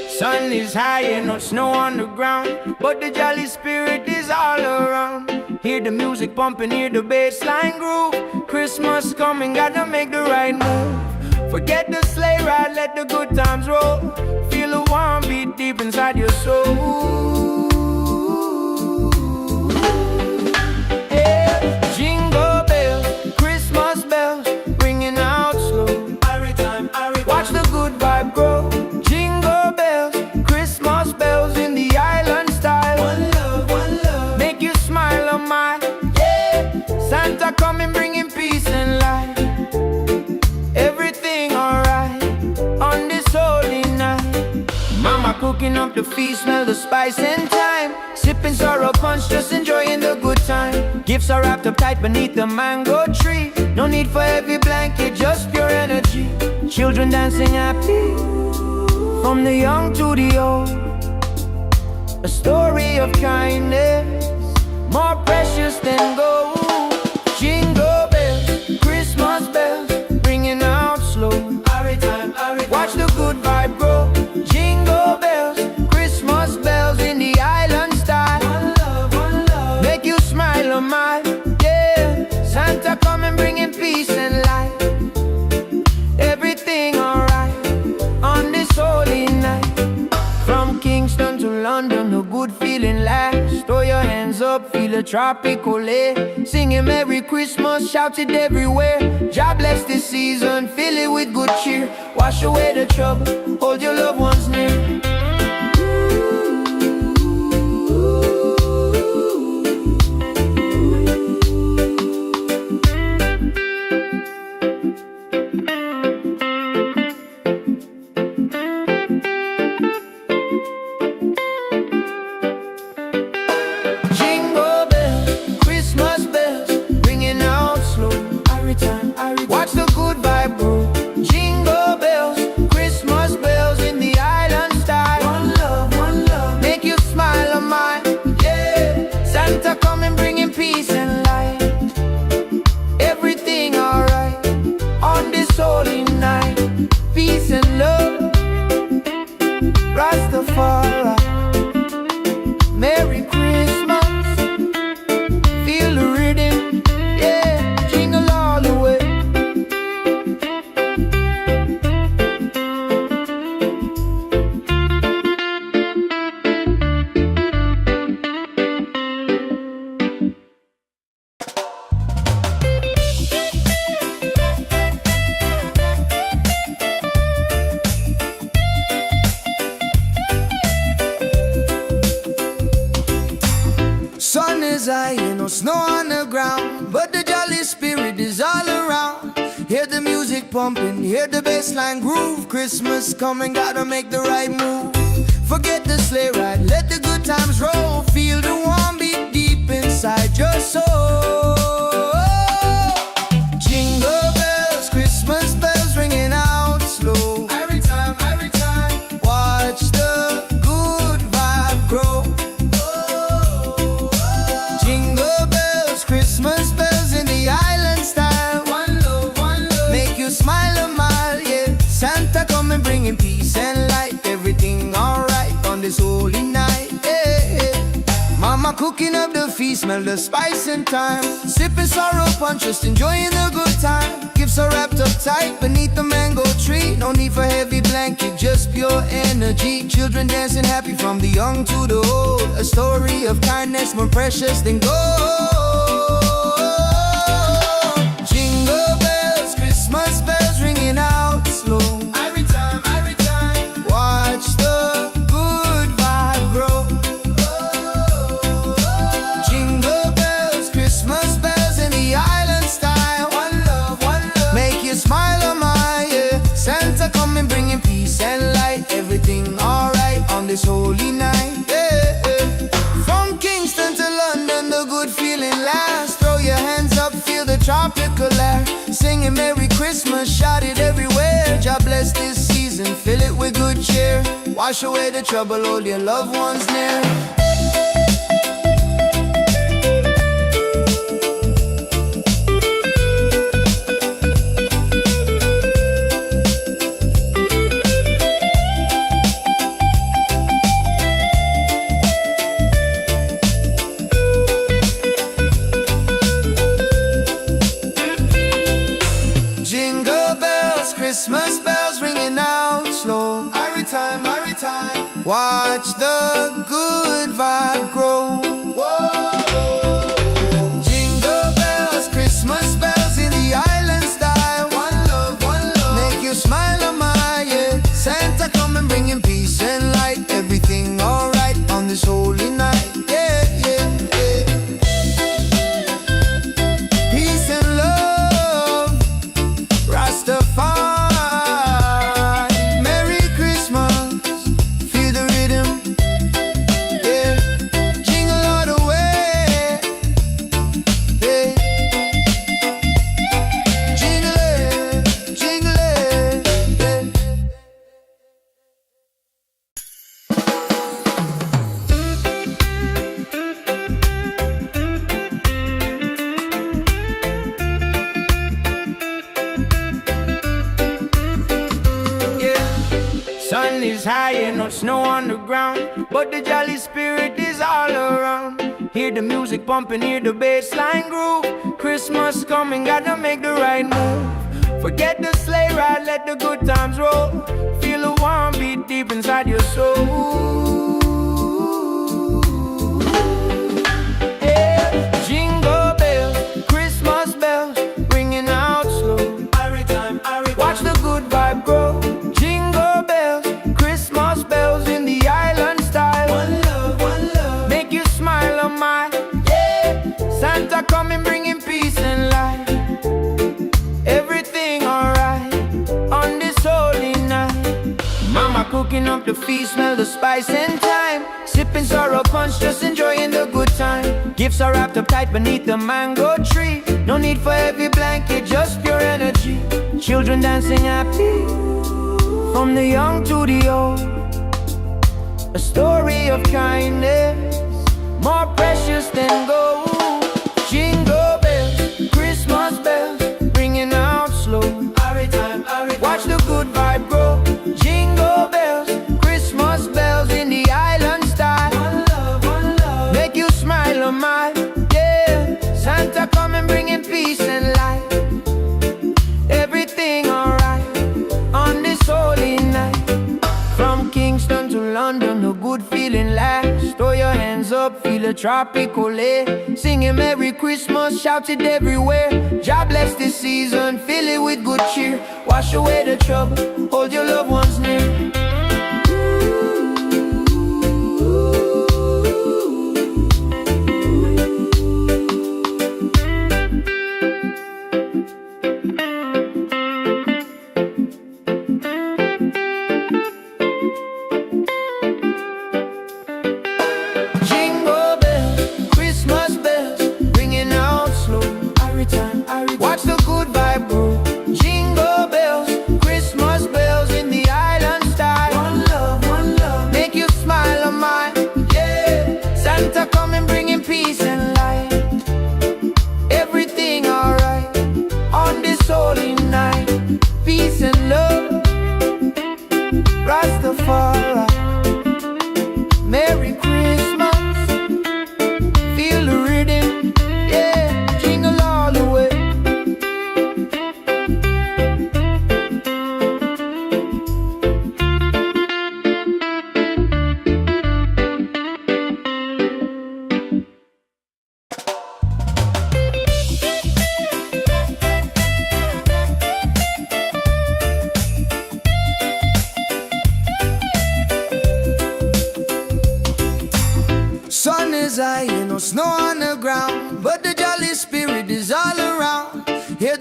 Sun is high and no snow on the ground, but the jolly spirit is all around. Hear the music pumping, hear the bass line groove. Christmas coming, gotta make the right move. Forget the sleigh ride, let the good times roll. Feel the warm beat deep inside your soul. Yeah. Jingle bells, Christmas bells, ringing out slow. Watch the good vibe grow. Jingle bells, Christmas bells in the island style. One love, make you smile on my yeah. Santa coming bringing peace and light. Everything alright on this holy night. Mama cooking up the feast, smell the spice and thyme. Sipping sorrow punch, just enjoying the good time. Gifts are wrapped up tight beneath the mango tree. No need for heavy blanket, just pure energy. Children dancing happy from the young to the old. A story of kindness more precious than gold. Jingle bells, Christmas bells, ringing out slow. Watch the good vibe grow. Jingle bells, Christmas bells in the island style. One love, make you smile on my yeah. Santa coming bringing peace and light. Everything alright on this holy night. From Kingston to London, the good feeling lasts. Throw your hands up, feel the tropical air. Singing Merry Christmas, shout it everywhere. God bless this season, fill it with good cheer. Wash away the trouble, hold your loved ones near. Jingle bells, Christmas bells, ringing out slow. Watch the good vibe grow. Jingle bells, Christmas bells in the island style. music pumping, hear the bassline groove. Christmas coming, gotta make the right move. Forget the sleigh ride, let the good times roll. Feel the warm beat deep inside your soul. Jingle bells, Christmas bells ringing out slow. Every time, watch the good vibe grow. Jingle bells, Christmas bells in the island style. One love, make you smile a mile, yeah. Santa coming bringing peace and light. Everything alright on this holy night, yeah. Mama cooking up the feast, smell the spice and thyme. Sipping sorrow punch, just enjoying the good time. Gifts are wrapped up tight beneath the mango tree. No need for heavy blanket, just pure energy. Children dancing happy from the young to the old. A story of kindness more precious than gold. Jingle bells, Christmas bells ringing out slow. Every time, watch the good vibe grow. Jingle bells, Christmas bells in the island style. One love, make you smile a mile, yeah. Santa coming bringing peace and light. Everything alright on this holy night, yeah. From Kingston to London, the good feeling lasts. Throw your hands up, feel the tropical air. Singing Merry Christmas, shout it everywhere. God bless this season, fill it with good cheer. Wash away the trouble, hold your loved ones near. Jingle bells, Christmas bells ringing out slow. Every time, watch the good vibe grow. Whoa. Jingle bells, Christmas bells in the island style. One love, make you smile a mile, yeah. Santa coming bringing peace and light. Everything alright on this holy night, yeah, yeah, yeah. Peace and love, Rastafari. Merry Christmas, feel the rhythm, yeah. Jingle all the way, yeah. Jingle it, yeah. Sun is high and no snow on the ground, but the jolly spirit is all around. Hear the music pumping, hear the bassline groove. Christmas coming, gotta make the right move. Forget the sleigh ride, let the good times roll. Feel the warm beat deep inside your soul. Yeah. Jingle bells, Christmas bells, ringing out slow. Watch the good vibe grow. Jingle bells, Christmas bells in the island style. One love, make you smile a mile, yeah. Santa coming bringing peace and light. Everything alright on this holy night. Mama cooking up the feast, smell the spice and thyme. Sipping sorrow punch, just enjoying the good time. Gifts are wrapped up tight beneath the mango tree. No need for heavy blanket, just pure energy. Children dancing happy from the young to the old. A story of kindness more precious than gold. Jingle bells, Christmas bells, ringing out slow. Watch the good vibe grow. Jingle bells, Christmas bells in the island style. One love, make you smile a mile, yeah. Santa coming bringing peace and light. Everything alright on this holy night. From Kingston to London, a good feeling lasts. Throw your hands up, feel a tropical air. Singing Merry Christmas, shout it everywhere. God bless this season, fill it with good cheer. Wash away the trouble, hold your loved ones near.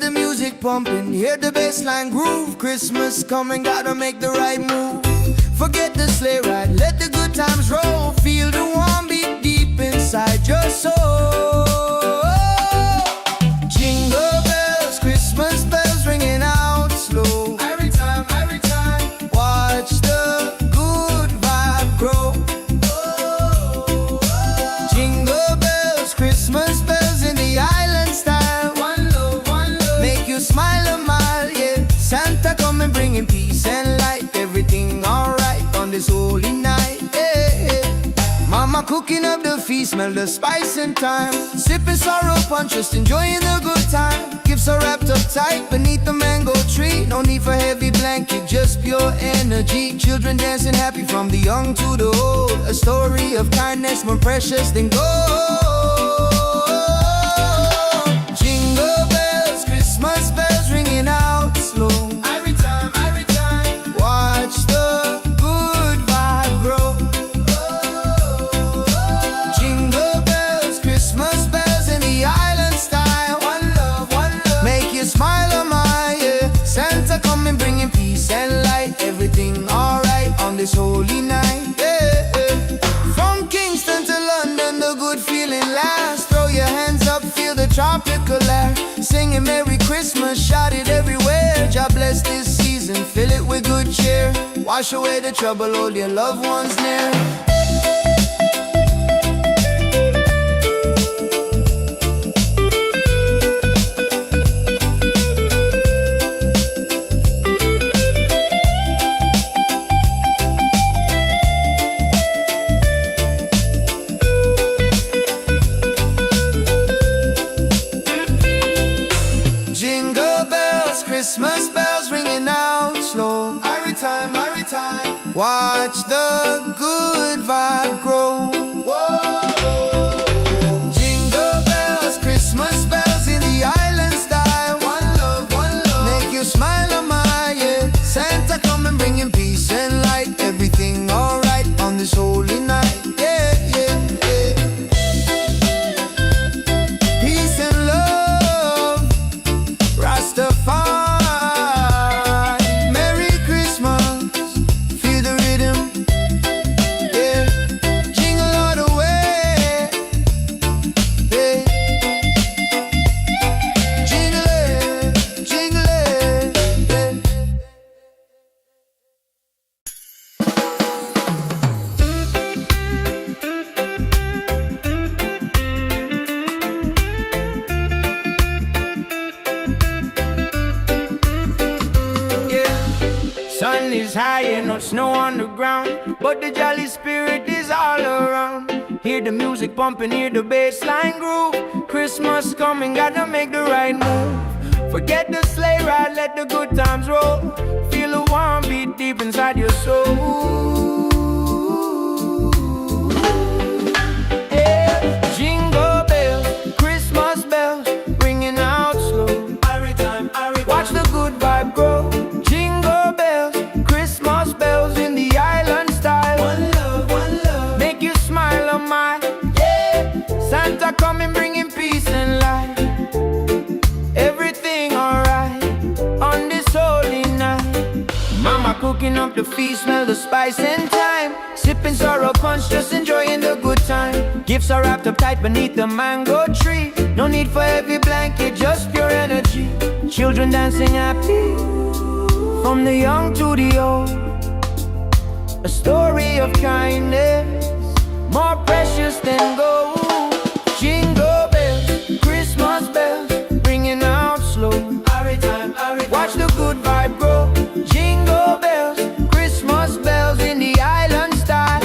the music pumping, hear the bassline groove. Christmas coming, gotta make the right move. Forget the sleigh ride, let the good times roll. Feel the warm beat deep inside your soul. Jingle bells, Christmas bells ringing out slow. Every time, watch the good vibe grow. Jingle bells, Christmas bells in the island style. One love, make you smile a mile, yeah. Santa coming bringing peace and light. Everything alright on this holy night, yeah. Mama cooking up the feast, smell the spice and thyme. Sipping sorrow punch, just enjoying the good time. Gifts are wrapped up tight beneath the mango tree. No need for heavy blanket, just pure energy. Children dancing happy from the young to the old. A story of kindness more precious than gold. Jingle bells, Christmas bells ringing out slow. Every time, watch the good vibe grow. Jingle bells, Christmas bells in the island style. One love, make you smile a mile, yeah. Santa coming bringing peace and light. Everything alright on this holy night, yeah. From Kingston to London, the good feeling lasts. Throw your hands up, feel the tropical air. Singing Merry Christmas, shout it everywhere. God bless this season, fill it with good cheer. Wash away the trouble, hold your loved ones near. Jingle bells, Christmas bells ringing out slow. Every time, watch the good vibe grow. Whoa. Jingle bells, Christmas bells in the island style. One love, make you smile a mile, yeah. Santa coming bringing peace and light. Everything alright on this holy night, yeah, yeah, yeah. Peace and love, Rastafari, Merry Christmas, feel the rhythm, yeah. Jingle all the way, yeah. Jingle it, yeah. Sun is high and no snow on the ground, but the jolly spirit is all around. Hear the music pumping, hear the bassline groove. Christmas coming, gotta make the right move. Forget the sleigh ride, let the good times roll. Feel the warm beat deep inside your soul. Yeah. Jingle bells, Christmas bells, ringing out slow. Watch the good vibe grow. Jingle bells, Christmas bells in the island style. One love, make you smile a mile, yeah. Santa coming bringing peace and light. Everything alright on this holy night. Mama cooking up the feast, smell the spice and thyme. Sipping sorrow punch, just enjoying the good time. Gifts are wrapped up tight beneath the mango tree. No need for heavy blanket, just pure energy. Children dancing happy from the young to the old. A story of kindness more precious than gold. Jingle bells, Christmas bells, ringing out slow. Watch the good vibe grow. Jingle bells, Christmas bells in the island style.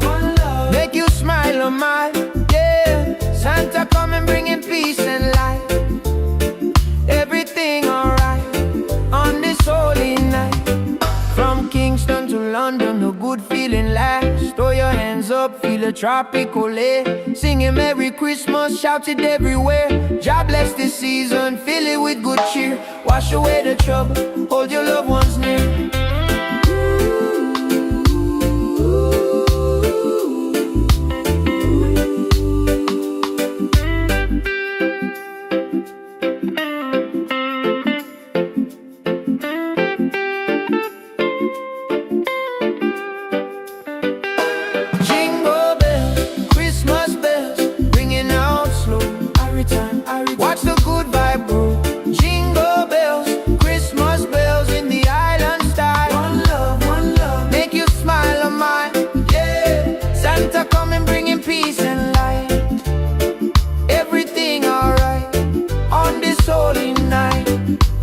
One love, make you smile a mile, yeah. Santa coming bringing peace and light. Everything alright on this holy night. From Kingston to London, a good feeling lasts. Throw your hands up, feel a tropical air. Singing Merry Christmas, shout it everywhere. God bless this season, fill it with good cheer. Wash away the trouble, hold your loved ones near.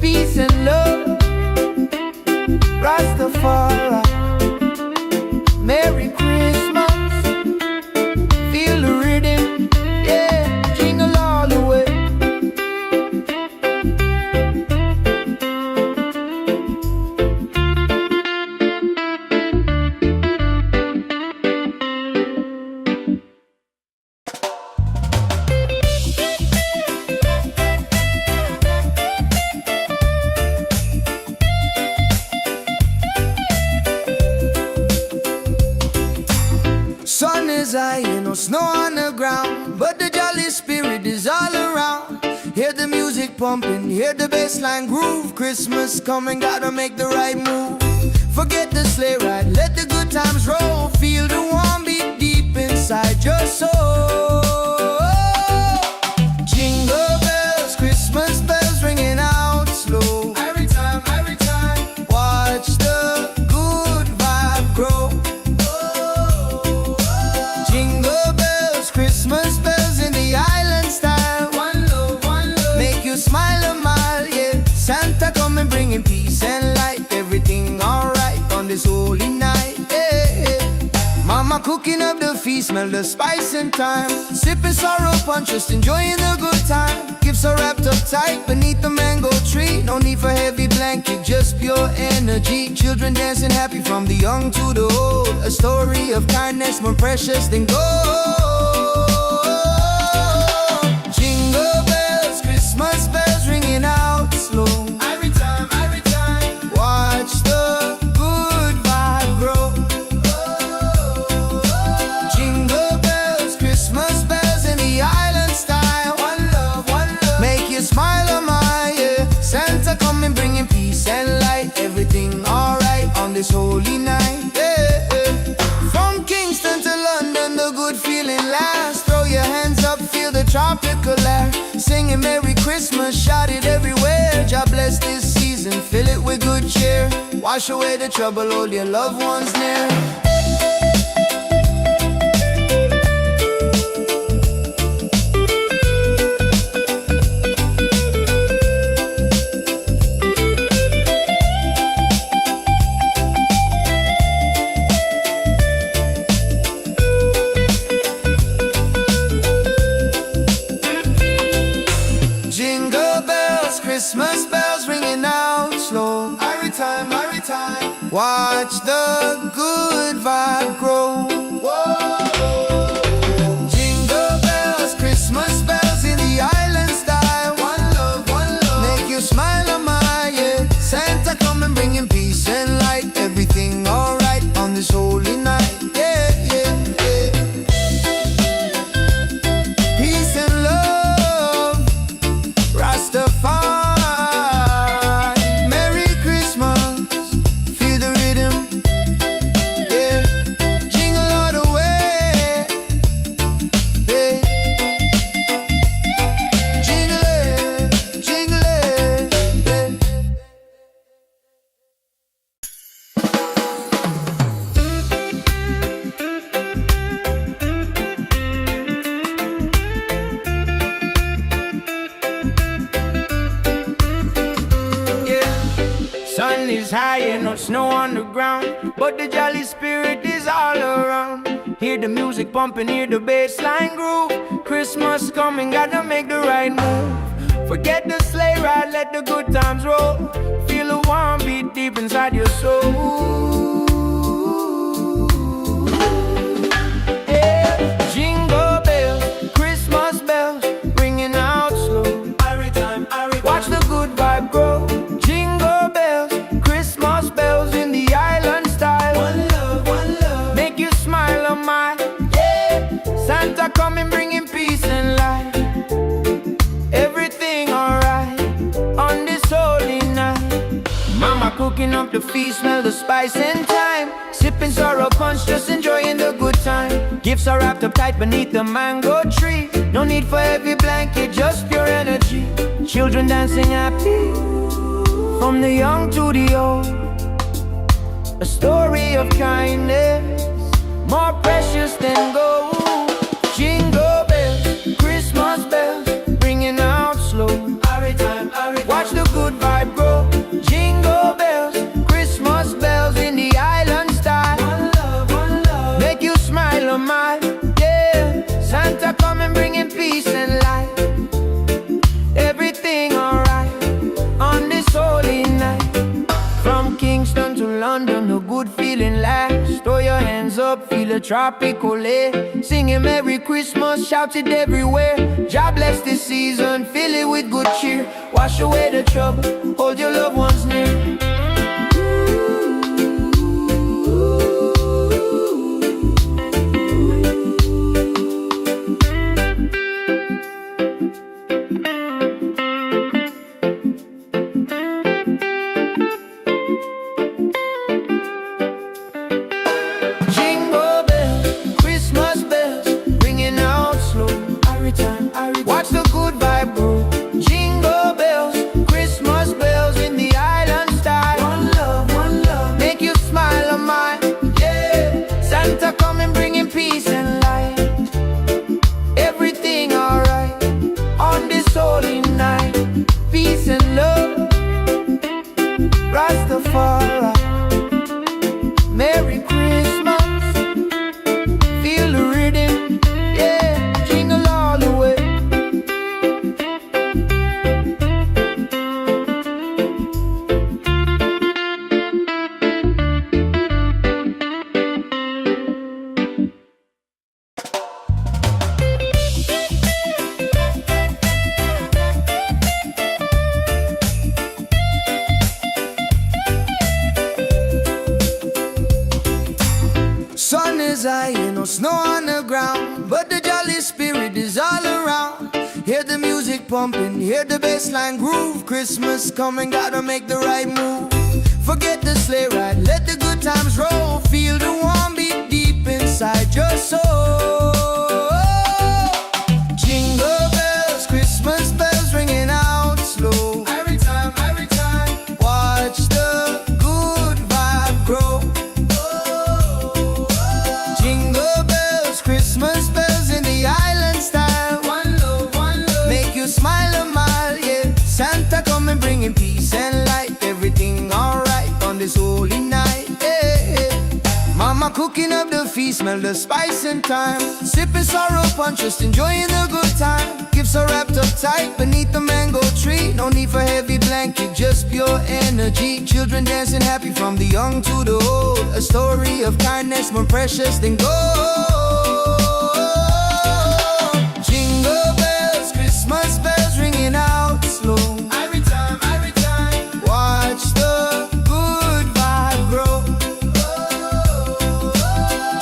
peace and love. Rastafari, Merry Christmas. Feel the rhythm, yeah, jingle all the way. Sun is high, no snow on the ground, but the jolly spirit is all around. Hear the music pumping, hear the bassline groove. Christmas coming, gotta make the right move. Forget the sleigh ride, let the good times roll. Feel the warm beat deep inside your soul. Jingle bells, Christmas bells ringing out slow. Every time, watch the good vibe grow. Jingle bells, Christmas bells in the island style. One love, make you smile a mile, yeah. Santa coming bringing peace and light. Everything alright on this holy night, yeah. Mama cooking up the feast, smell the spice and thyme. Sipping sorrow punch, just enjoying the good time. Gifts are wrapped up tight beneath the mango tree. No need for heavy blanket, just pure energy. Children dancing happy from the young to the old. A story of kindness more precious than gold. Jingle bells, Christmas bells ringing out slow. Every time, watch the good vibe grow. Jingle bells, Christmas bells in the island style. One love, make you smile a mile, yeah. Santa coming bringing peace and light. Everything alright on this holy night, yeah. From Kingston to London, the good feeling lasts. Throw your hands up, feel the tropical air. Singing Merry Christmas, shout it everywhere. God bless this season, fill it with good cheer. Wash away the trouble, hold your loved ones near. Jingle bells, Christmas bells ringing out slow. Every time, watch the good vibe grow. Whoa. Jingle bells, Christmas bells in the island style. One love, make you smile a mile, yeah. Santa coming bringing peace and light. Everything alright on this holy night, yeah, yeah, yeah. Peace and love, Rastafari, Merry Christmas, feel the rhythm, yeah. Jingle all the way, yeah. Jingle it, yeah. Sun is high and no snow on the ground, but the jolly spirit is all around. Hear the music pumping, hear the bassline groove. Christmas coming, gotta make the right move. Forget the sleigh ride, let the good times roll. Feel the warm beat deep inside your soul. Yeah. Jingle bells, Christmas bells, ringing out slow. Watch the good vibe grow. Jingle bells, Christmas bells in the island style. One love, make you smile a mile, yeah. Santa coming bringing peace and light. Everything alright on this holy night. Mama cooking up the feast, smell the spice and thyme. Sipping sorrow punch, just enjoying the good time. Gifts are wrapped up tight beneath the mango tree. No need for heavy blanket, just pure energy. Children dancing happy from the young to the old. A story of kindness more precious than gold. Jingle bells, Christmas bells, ringing out slow. Watch the good vibe grow. Jingle bells, Christmas bells in the island style. One love, make you smile on my, yeah. Santa come and bringing peace and light. Everything alright on this holy night. From Kingston to London, a good feeling lasts. Throw your hands up, feel a tropical air. Singing Merry Christmas, shout it everywhere. God bless this season, fill it with good cheer. Wash away the trouble, hold your loved ones near. Watch the good vibe grow. Jingle bells, Christmas bells in the island style. One love, make you smile on mine, yeah. Santa come and bringing peace and light. Everything alright on this holy night. Peace and love, Rastafari. Merry Christmas, feel the rhythm, yeah. Jingle all the way. Sun is high, no snow on the ground, but the jolly spirit is all around. Hear the music pumping, hear the bassline groove. Christmas coming, gotta make the right move. Forget the sleigh ride, let the good times roll. Feel the warm beat deep inside your soul. Jingle bells, Christmas bells ringing out slow. Every time, watch the good vibe grow. Christmas bells in the island style. One love, make you smile a mile, yeah. Santa come and bringing peace and light. Everything alright on this holy night, yeah. Mama cooking up the feast, smell the spice and thyme. Sipping sorrow punch, just enjoying the good time. Gifts are wrapped up tight beneath the mango tree. No need for heavy blanket, just pure energy. Children dancing happy from the young to the old. A story of kindness more precious than gold. Jingle bells, Christmas bells ringing out slow. Every time, watch the good vibe grow.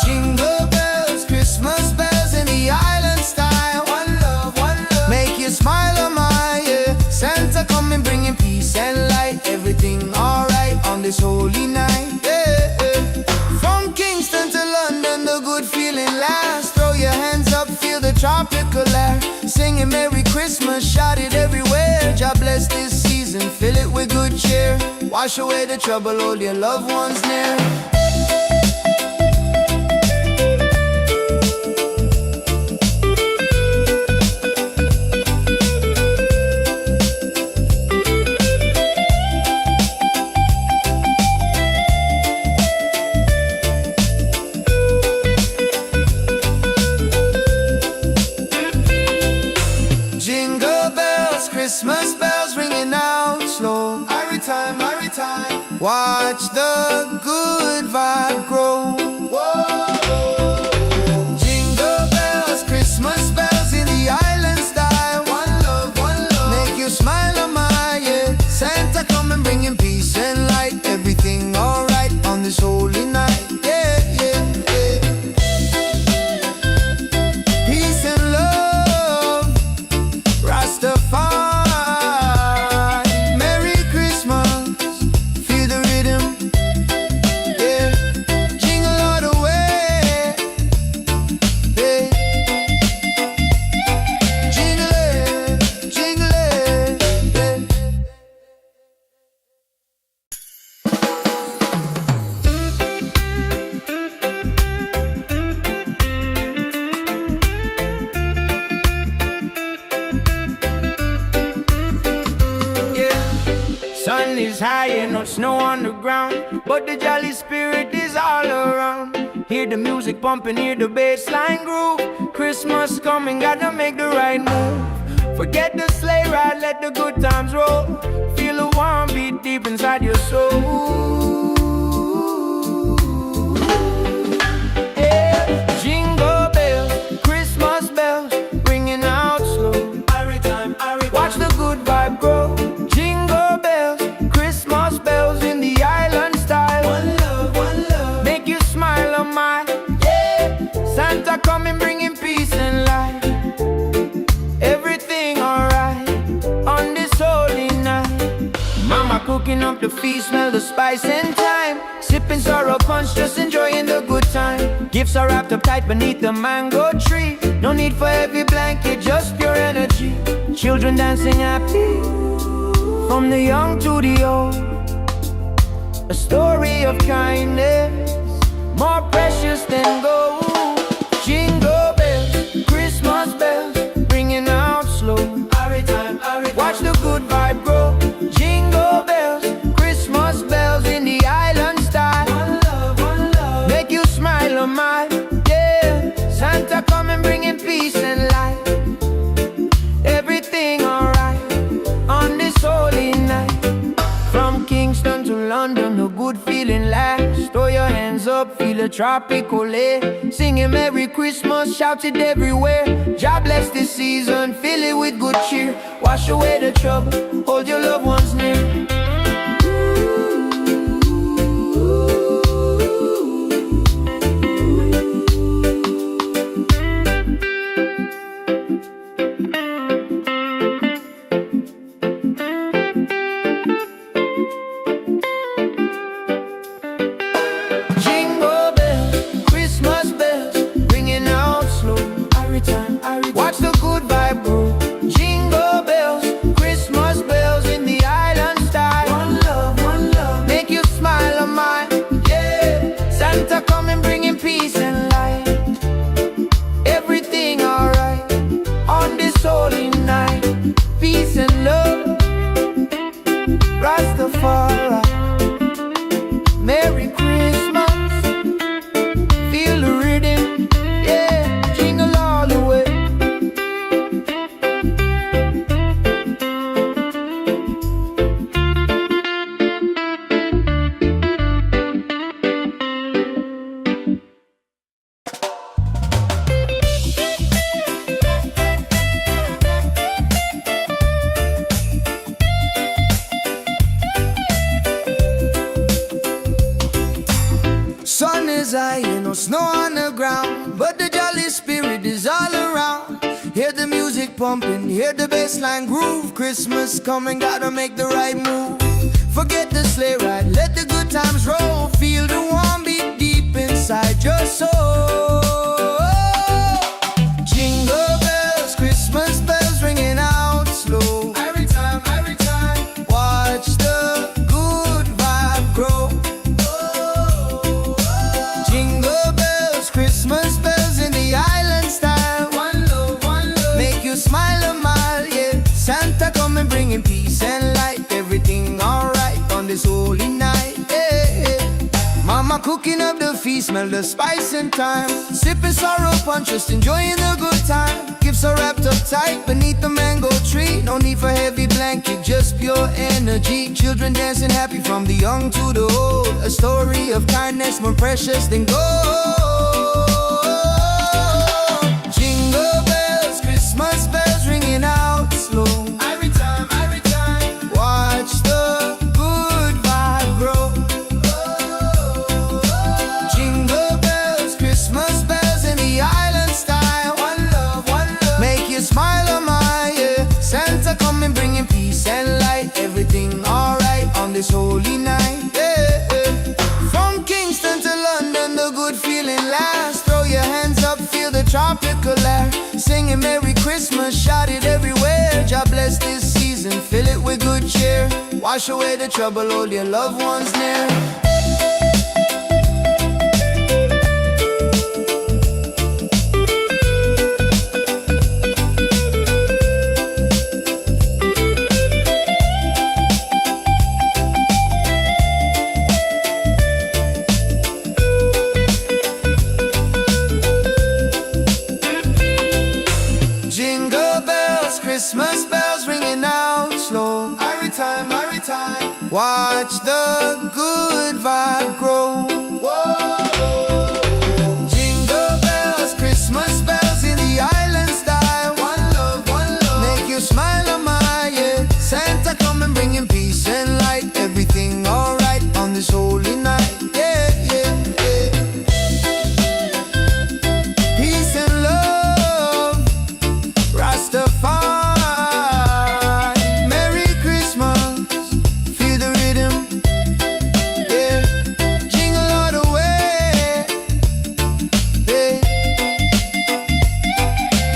Jingle bells, Christmas bells in the island style. One love, make you smile on my, yeah. Santa come and bringing peace and light. Everything alright on this holy night, yeah. From Kingston to London, the good feeling lasts. Throw your hands up, feel the tropical air. Singing Merry Christmas, shout it everywhere. God bless this season, fill it with good cheer. Wash away the trouble, hold your loved ones near. Christmas bells ringing out slow. Every time, watch the good vibe grow. Whoa. Jingle bells, Christmas bells in the island style. One love, make you smile on my, yeah. Santa come and bringing peace and light. Everything alright on this holy night, yeah. Peace and love, Rastafari. Sun is high and no snow on the ground, but the jolly spirit is all around. Hear the music pumping, hear the bass line groove. Christmas coming, gotta make the right move. Forget the sleigh ride, let the good times roll. Feel the warm beat deep inside your soul. Yeah. Jingle bells, Christmas bells, ringing out slow. Watch the good vibe grow. Jingle bells, Christmas bells in the island style. One love, make you smile on mine. Yeah, Santa coming bringing peace and light. Everything alright on this holy night. Mama cooking up the feast, smell the spice and thyme. Sipping sorrow punch, just enjoying the good time. Gifts are wrapped up tight beneath the mango tree. No need for heavy blanket, just pure energy. Children dancing happy, from the young to the old. A story of kindness, more precious than gold. Jingle bells, Christmas bells, ringing out slow. Watch the good vibe grow. Jingle bells, Christmas bells in the island style. One love, make you smile on mine. Yeah, Santa coming bringing peace and light. Everything alright on this holy night. From Kingston to London, a good feeling lasts. Throw your hands up, feel a tropical air. Singing Merry Christmas, shout it everywhere. God bless this season, fill it with good cheer. Wash away the trouble, hold your loved ones near. Watch the good vibe grow. Jingle bells, Christmas bells in the island style. One love, make you smile on mine. Yeah, Santa coming bringing peace and light. Everything alright on this holy night. Peace and love, Rastafari. Merry Christmas, feel the rhythm. Yeah, jingle all the way. Sun is high and no snow on the ground, but the jolly spirit is all around. Hear the music pumping, hear the bass line groove. Christmas coming, gotta make the right move. Forget the sleigh ride, let the good times roll. Feel the warm beat deep inside your soul. Jingle bells, Christmas bells ringing out slow. Every time, watch the good vibe grow. Jingle bells, Christmas bells in the island style. One love, make you smile a mile, yeah. Santa coming bringing peace and light. Everything alright on this holy night, yeah. Mama cooking up the feast, smell the spice and thyme. Sipping sorrow punch, just enjoying the good time. Gifts are wrapped up tight beneath the mango tree. No need for heavy blanket, just pure energy. Children dancing happy from the young to the old. A story of kindness more precious than gold. Jingle bells, Christmas bells ringing out slow. Every time, watch the good vibe grow. Jingle bells, Christmas bells in the island style. One love, make you smile on my, yeah. Santa coming bringing peace and light. Everything alright on this holy night, yeah. From Kingston to London, the good feeling lasts. Throw your hands up, feel the tropical air. Singing Merry Christmas, shout it everywhere. God bless this season, fill it with good cheer. Wash away the trouble, hold your loved ones near. Watch the good vibe grow. Jingle bells, Christmas bells in the island style. One love, make you smile on my, yeah. Santa come and bring him peace and light. Everything alright on this holy night, yeah, yeah, yeah. Peace and love, Rastafari. Merry Christmas, feel the rhythm, yeah. Jingle all the way, yeah.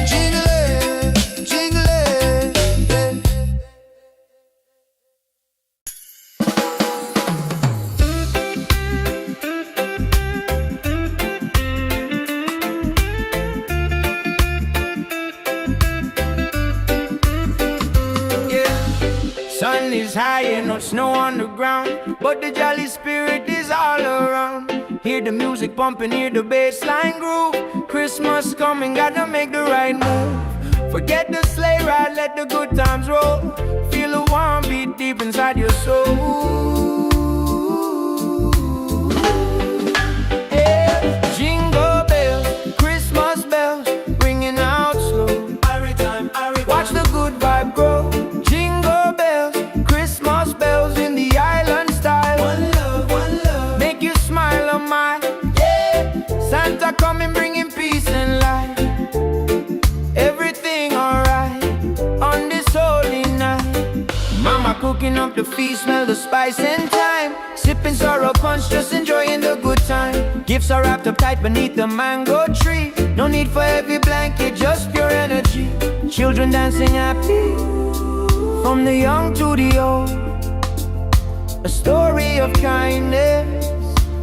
Jingle it, jingle it, yeah. Sun is high and no snow on the ground, but the jolly spirit is all around. Hear the music pumping, hear the bass line groove. Christmas coming, gotta make the right move. Forget the sleigh ride, let the good times roll. Feel a warm beat deep inside your soul. Yeah. Jingle bells, Christmas bells, ringing out slow. Watch the good vibe grow. Jingle bells, Christmas bells in the island style. One love, make you smile on my, yeah. Santa coming bringing peace and light. Everything alright on this holy night. Mama cooking up the feast, smell the spice and thyme. Sipping sorrow punch, just enjoying the good time. Gifts are wrapped up tight beneath the mango tree. No need for heavy blanket, just pure energy. Children dancing happy, from the young to the old. A story of kindness,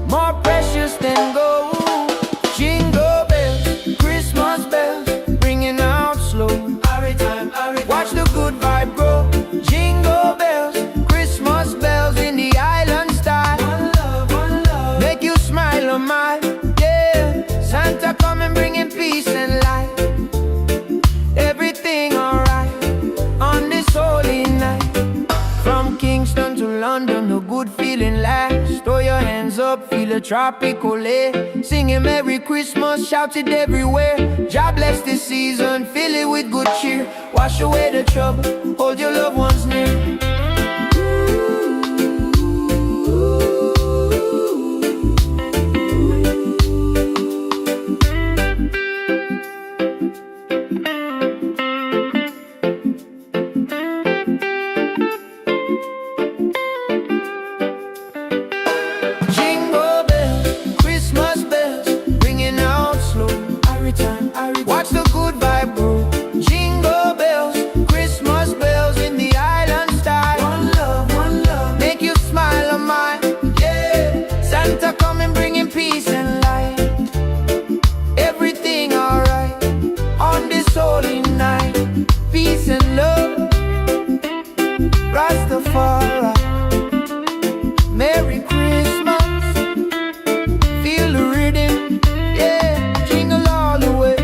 more precious than gold. Jingle bells, Christmas bells, ringing out slow. Watch the good vibe grow. Jingle bells, Christmas bells in the island style. One love, make you smile on my, yeah. Santa come and bringing peace and light. Everything alright on this holy night. From Kingston to London, a good feeling lasts. Throw your hands up, feel a tropical air. Singing Merry Christmas, shout it everywhere. God bless this season, fill it with good cheer. Wash away the trouble, hold your loved ones near. Jingle bells, Christmas bells, ringing out slow. Watch the good vibe grow. Jingle bells, Christmas bells in the island style. One love, make you smile on my, yeah. Santa come and bringing peace and light. Everything alright on this holy night. Peace and love, Rastafari. Merry Christmas, feel the rhythm, yeah. Jingle all the way.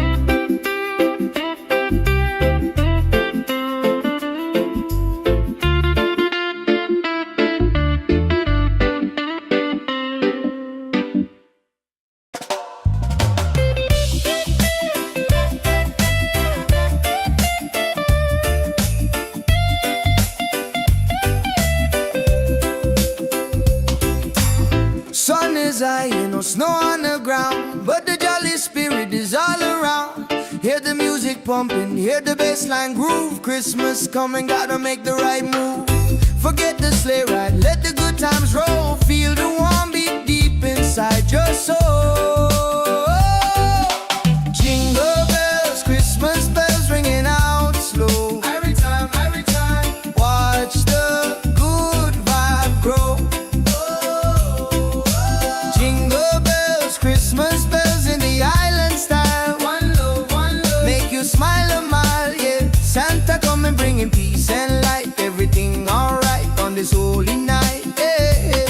Sun is high and no snow on the ground, but the jolly spirit is all around. Hear the music pumping, hear the bass line groove. Christmas coming, gotta make the right move. Forget the sleigh ride, let the good times roll. Feel the warm beat deep inside your soul. Jingle bells, Christmas bells ringing out slow. Every time, watch the good vibe grow. Jingle bells, Christmas bells in the island style. One love, make you smile a mile, yeah. Santa come and bringing peace and light. Everything alright on this holy night, yeah.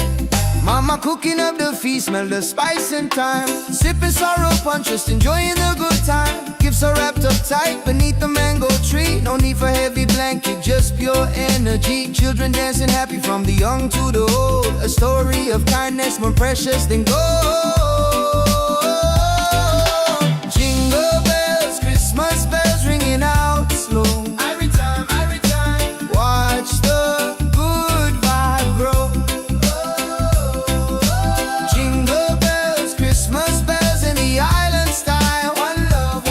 Mama cooking up the feast, smell the spice and thyme. Sipping sorrow punch, just enjoying the good time. Gifts Gifts are wrapped up tight beneath the mango tree. No need for heavy blanket, just pure energy. Children dancing happy from the young to the old. A story of kindness more precious than gold. Jingle bells, Christmas bells ringing out slow. Every time, watch the good vibe grow. Jingle bells, Christmas bells in the island style. One love,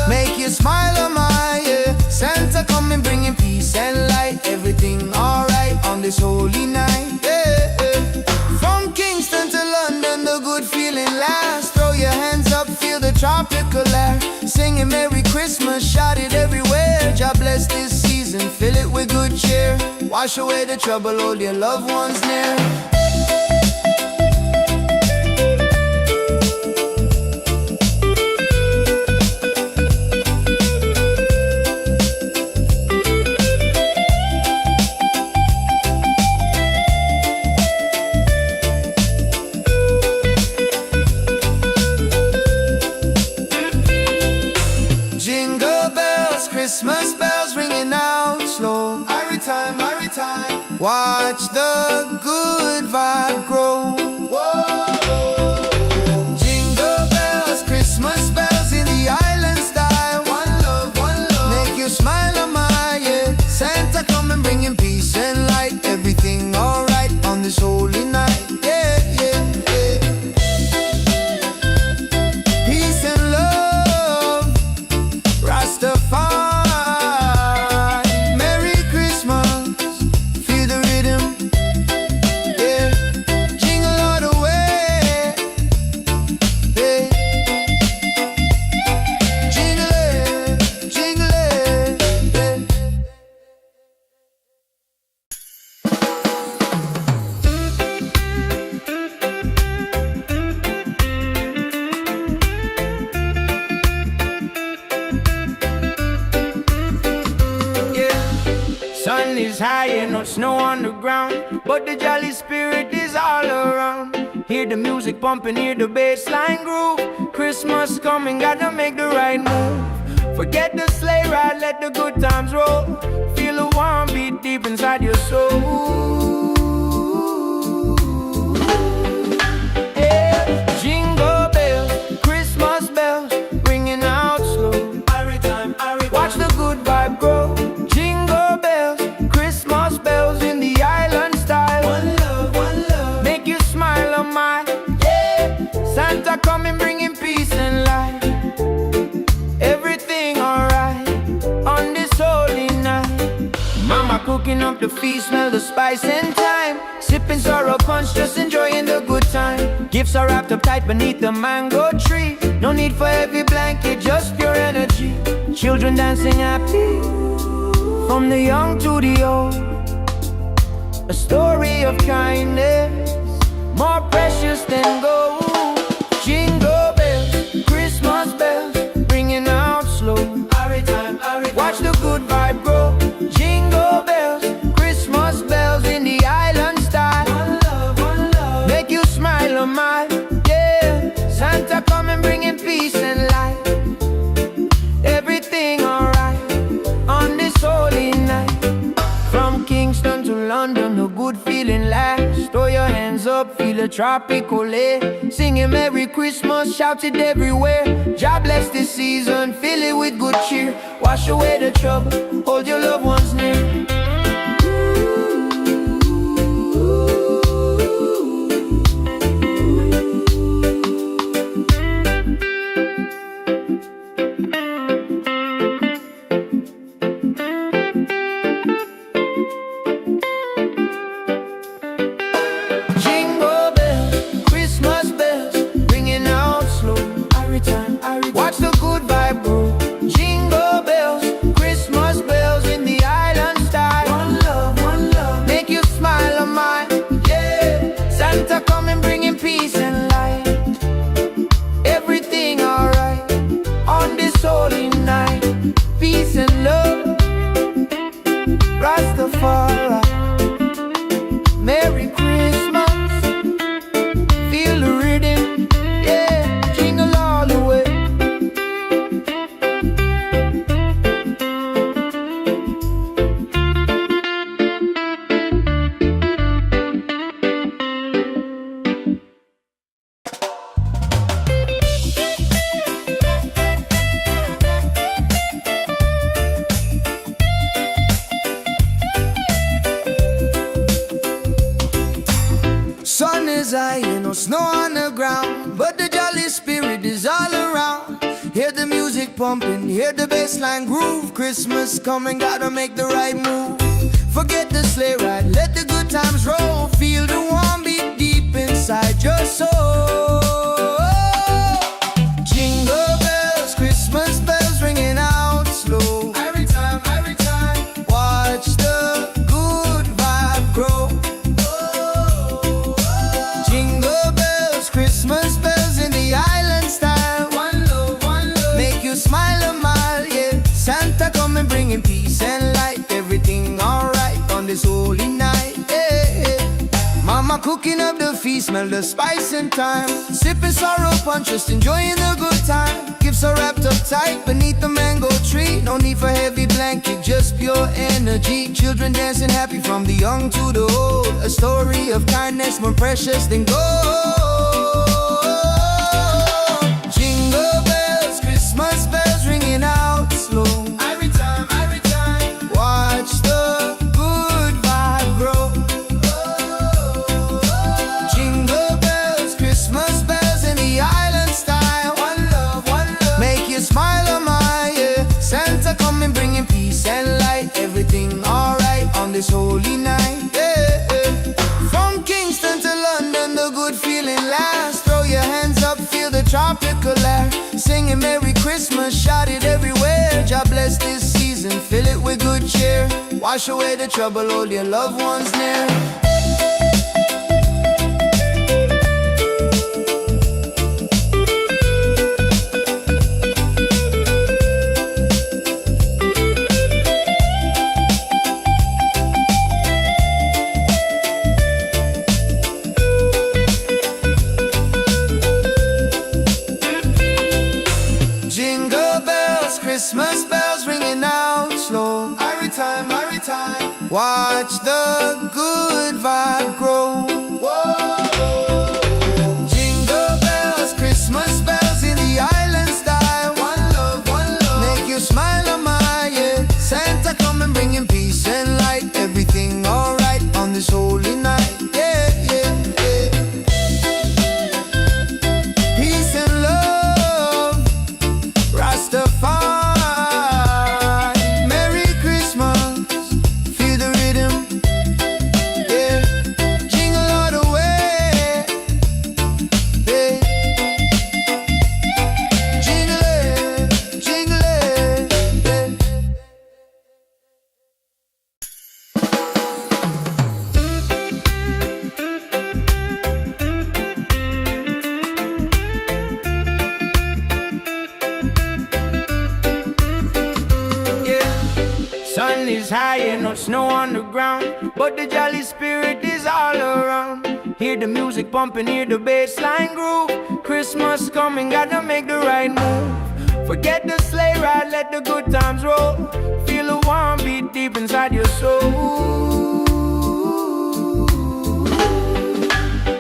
make you smile on my yeah. Santa coming bringing peace and light. Everything alright on this holy night. Yeah, yeah. From Kingston to London, the good feeling lasts. Throw your hands up, feel the tropical air. Singing Merry Christmas, shout it everywhere. God bless this season, fill it with good cheer. Wash away the trouble, hold your loved ones near. Christmas bells ringing out slow. Every time, watch the good vibe grow. Whoa. Jingle bells, Christmas bells in the island style. One love, make you smile on my yeah. Santa coming bringing peace and light. Everything alright on this holy night. Yeah, yeah, yeah. Peace and love, Rastafari. Sun is high and no snow on the ground, but the jolly spirit is all around. Hear the music pumping, hear the bass line groove. Christmas coming, gotta make the right move. Forget the sleigh ride, let the good times roll. Feel a warm beat deep inside your soul. Yeah. Jingle bells, Christmas bells, ringing out slow. Watch the good vibe grow. Jingle bells, Christmas bells in the island style. One love, make you smile on my yeah. Santa coming bringing peace and light. Everything alright on this holy night. Mama cooking up the feast, smell the spice and thyme. Sipping sorrow punch, just enjoying the good time. Gifts are wrapped up tight beneath the mango tree. No need for heavy blanket, just pure energy. Children dancing happy from the young to the old. A story of kindness more precious than gold. Jingle bells, Christmas bells, ringing out slow. Watch the good vibe grow. Jingle bells, Christmas bells in the island style. One love, make you smile on my yeah. Santa coming bringing peace and light. Everything alright on this holy night. From Kingston to London, a good feeling lasts. Throw your hands up, feel a tropical air. Singing Merry Christmas, shout it everywhere. God bless this season, fill it with good cheer. Wash away the trouble, hold your loved ones near. Watch the good vibe grow. Jingle bells, Christmas bells in the island style. Sun is high, no snow on the ground, but the jolly spirit is all around. Hear the music pumping, hear the bassline groove. Christmas coming, gotta make the right move. Forget the sleigh ride, let the good times roll. Feel the warm beat deep inside your soul. Jingle bells, Christmas bells ringing out slow. Every time, watch the good vibe grow. Jingle bells, Christmas bells in the island style. One love, make you smile a mile, yeah. Santa coming bringing peace and light. Everything alright on this holy night, yeah. Mama cooking up the feast, smell the spice and thyme. Sipping sorrow punch, just enjoying the good time. Gifts are wrapped up tight beneath the mango tree. No need for heavy blanket, just pure energy. Children dancing happy from the young to the old. A story of kindness more precious than gold. Jingle bells, Christmas bells ringing out slow. Every time, watch the good vibe grow. Jingle bells, Christmas bells in the island style. One love, make you smile a mile, yeah. Santa coming bringing peace and light. Everything alright on this holy night, yeah. From Kingston to London, the good feeling lasts. Throw your hands up, feel the tropical air. Singing Merry Christmas, shout it everywhere. God bless this season, fill it with good cheer. Wash away the trouble, hold your loved ones near. Jingle bells, Christmas bells ringing out slow. Every time, watch the good vibe grow. Jingle bells, Christmas bells in the island style. One love, make you smile a mile, yeah. Santa coming bringing peace and light. Everything alright on this holy night, yeah. Peace and love, Rastafari. Merry Christmas, feel the rhythm, yeah. Jingle all the way, yeah. Jingle it, yeah. Sun is high and no snow on the ground, but the jolly spirit is all around. Hear the music pumping, hear the bassline groove. Christmas coming, gotta make the right move. Forget the sleigh ride, let the good times roll. Feel a warm beat deep inside your soul.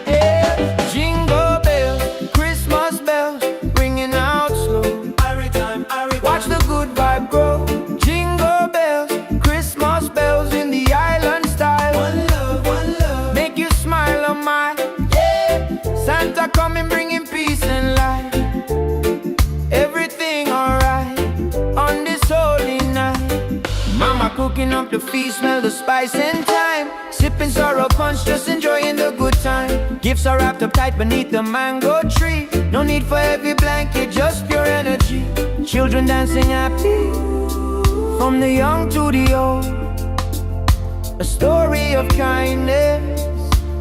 Yeah. Jingle bells, Christmas bells, ringing out slow. Watch the good vibe grow. Jingle bells, Christmas bells in the island style. One love, make you smile a mile, yeah. Santa coming bringing peace and light. Everything alright on this holy night. Mama cooking up the feast, smell the spice and thyme. Sipping sorrow punch, just enjoying the good time. Gifts are wrapped up tight beneath the mango tree. No need for heavy blanket, just pure energy. Children dancing happy from the young to the old. A story of kindness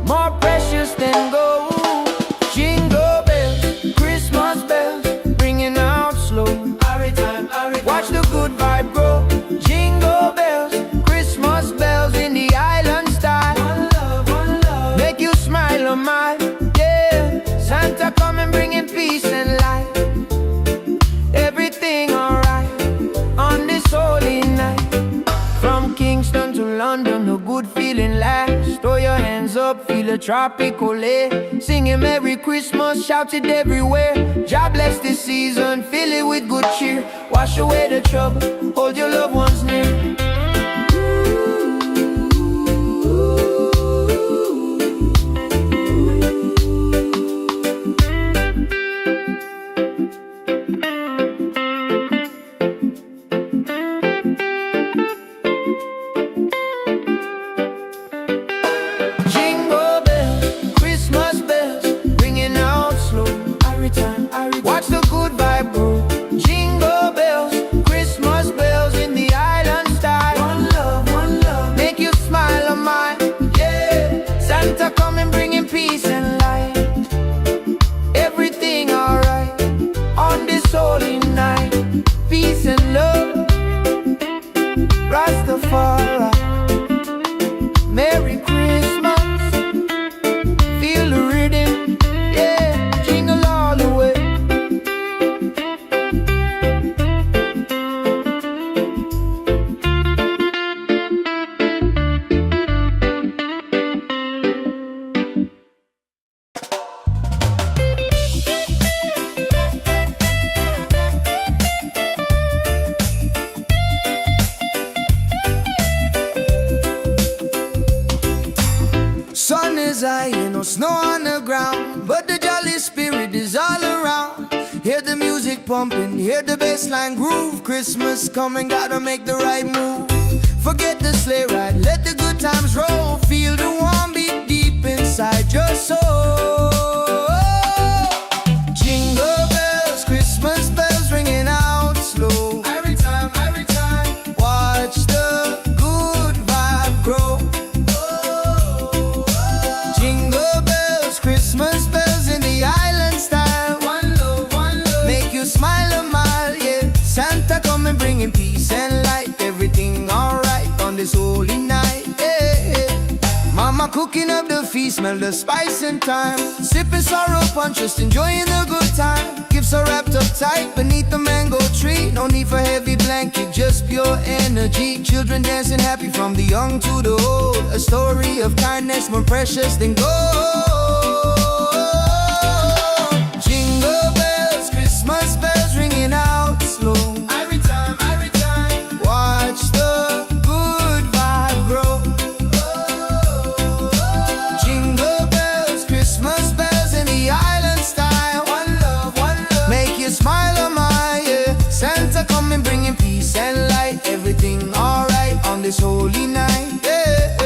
more precious than gold. Jingle bells, Christmas bells, ringing out slow. Watch the good vibe grow. Jingle bells, Christmas bells in the island style. One love, make you smile a mile, yeah. Santa coming bringing peace and light. Everything alright on this holy night. From Kingston to London, a good feeling lasts. Throw your hands up, feel a tropical air. Singing Merry Christmas, shout it everywhere. God bless this season, fill it with good cheer. Wash away the trouble, hold your loved ones near. snow on the ground, but the jolly spirit is all around. Hear the music pumping, hear the bassline groove. Christmas coming, gotta make the right move. Forget the sleigh ride, let the good times roll. Feel the warm beat deep inside your soul. Jingle bells, Christmas bells ringing out slow. Every time, watch the good vibe grow. Jingle bells, Christmas bells in the island style. One love, make you smile a mile, yeah. Santa coming bringing peace and light. Everything alright on this holy night, yeah. Mama cooking up the feast, smell the spice and thyme. Sipping sorrow punch, just enjoying the good time. Gifts are wrapped up tight beneath the mango tree. No need for heavy blanket, just pure energy. Children dancing happy from the young to the old. A story of kindness more precious than gold. Jingle bells, Christmas bells ringing out slow. Every time, watch the good vibe grow. Jingle bells, Christmas bells in the island style. One love, make you smile a mile, yeah. Santa coming bringing peace and light. Everything alright on this holy night, yeah.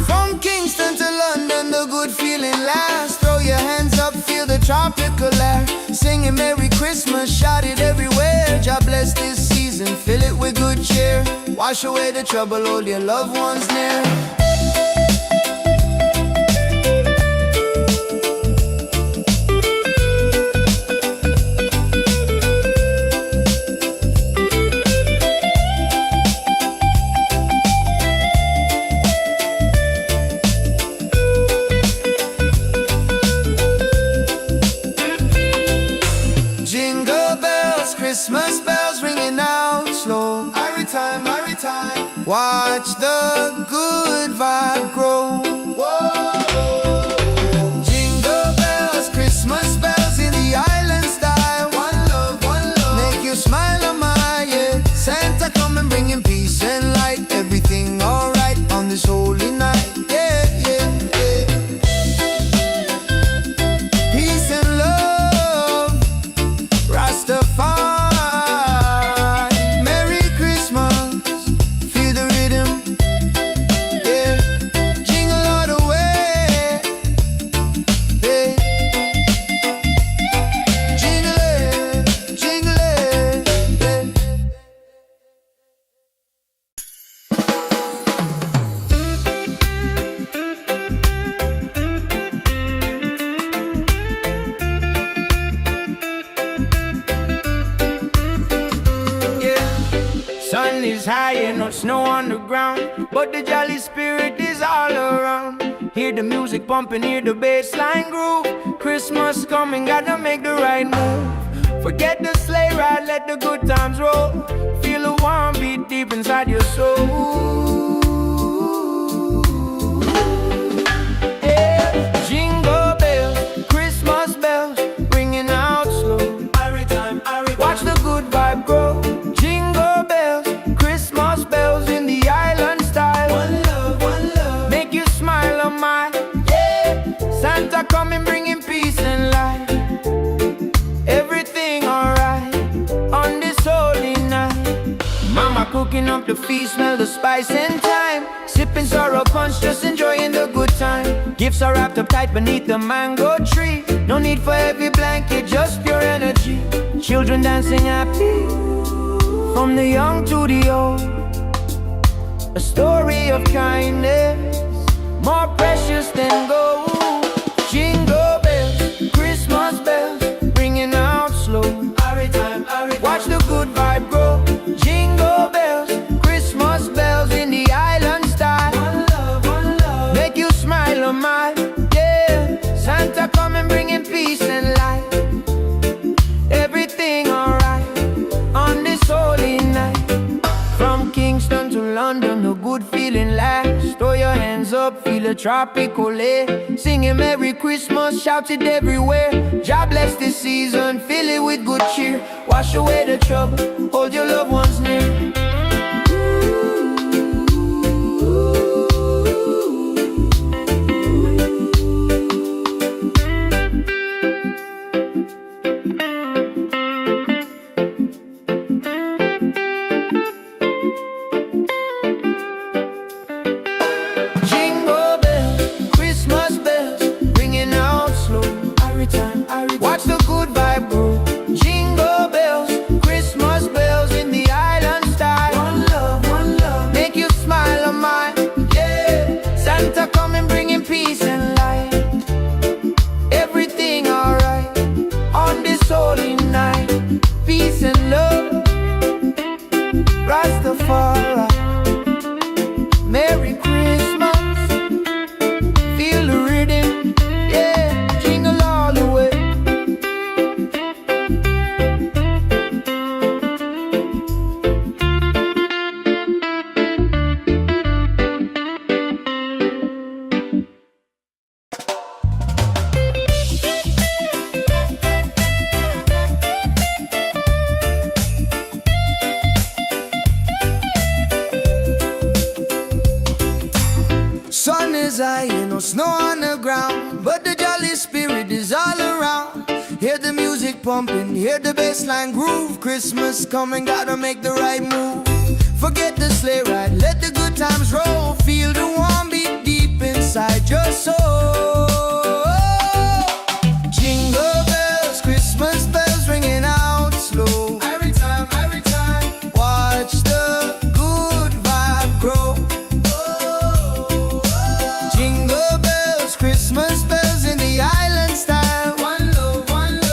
From Kingston to London, the good feeling lasts. Throw your hands up, feel the tropical air. Singing Merry Christmas, shout it everywhere. God bless this season, fill it with good cheer. Wash away the trouble, hold your loved ones near. Jingle bells, Christmas bells ringing out slow. Every time, watch the good vibe grow. Jingle bells, Christmas bells in the island style. One love, make you smile a mile, yeah. Santa coming bringing peace and light. Everything alright on this holy night, yeah. Peace and love, Rastafari. Merry Christmas, feel the rhythm, yeah. Jingle all the way, yeah. Jingle it, yeah. Sun is high and no snow on the ground, but the jolly spirit is all around. Hear the music pumping, hear the bassline groove. Christmas coming, gotta make the right move. Forget the sleigh ride, let the good times roll. Feel a warm beat deep inside your soul. Yeah. Jingle bells, Christmas bells, ringing out slow. Watch the good vibe grow. Jingle bells, Christmas bells in the island style. One love, make you smile a mile, yeah. Santa coming bringing peace and light. Everything alright on this holy night. Mama cooking up the feast, smell the spice and thyme. Sipping sorrow punch, just enjoying the good time. Gifts are wrapped up tight beneath the mango tree. No need for heavy blanket, just pure energy. Children dancing happy from the young to the old. A story of kindness more precious than gold. Jingle bells, Christmas bells, ringing out slow. Watch the good vibe grow. Jingle bells, Christmas bells in the island style. One love, make you smile a mile, yeah. Santa coming bringing peace and light. Everything alright on this holy night. From Kingston to London, the good feeling lasts. Throw your hands up, feel a tropical air. Singing Merry Christmas, shout it everywhere. God bless this season, fill it with good cheer. Wash away the trouble, hold your loved ones near. snow on the ground, but the jolly spirit is all around. Hear the music pumping, hear the bassline groove. Christmas coming, gotta make the right move. Forget the sleigh ride, let the good times roll. Feel the warm beat deep inside your soul. Jingle bells, Christmas bells ringing out slow. Every time, watch the good vibe grow. Jingle bells, Christmas bells in the island style. One love,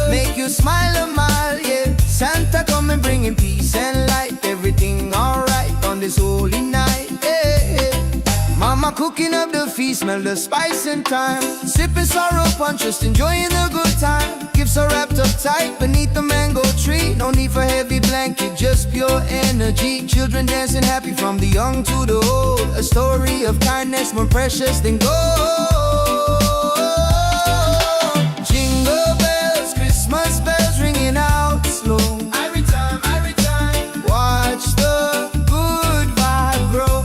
make you smile a mile, yeah. Santa coming bringing peace and light. Everything alright on this holy night, yeah. Mama cooking up the feast, smell the spice and thyme. Sipping sorrow punch, just enjoying the good time. Gifts are wrapped up tight beneath the mango tree. No need for heavy blanket, just pure energy. Children dancing happy from the young to the old. A story of kindness more precious than gold. Jingle bells, Christmas bells ringing out slow. Every time, watch the good vibe grow.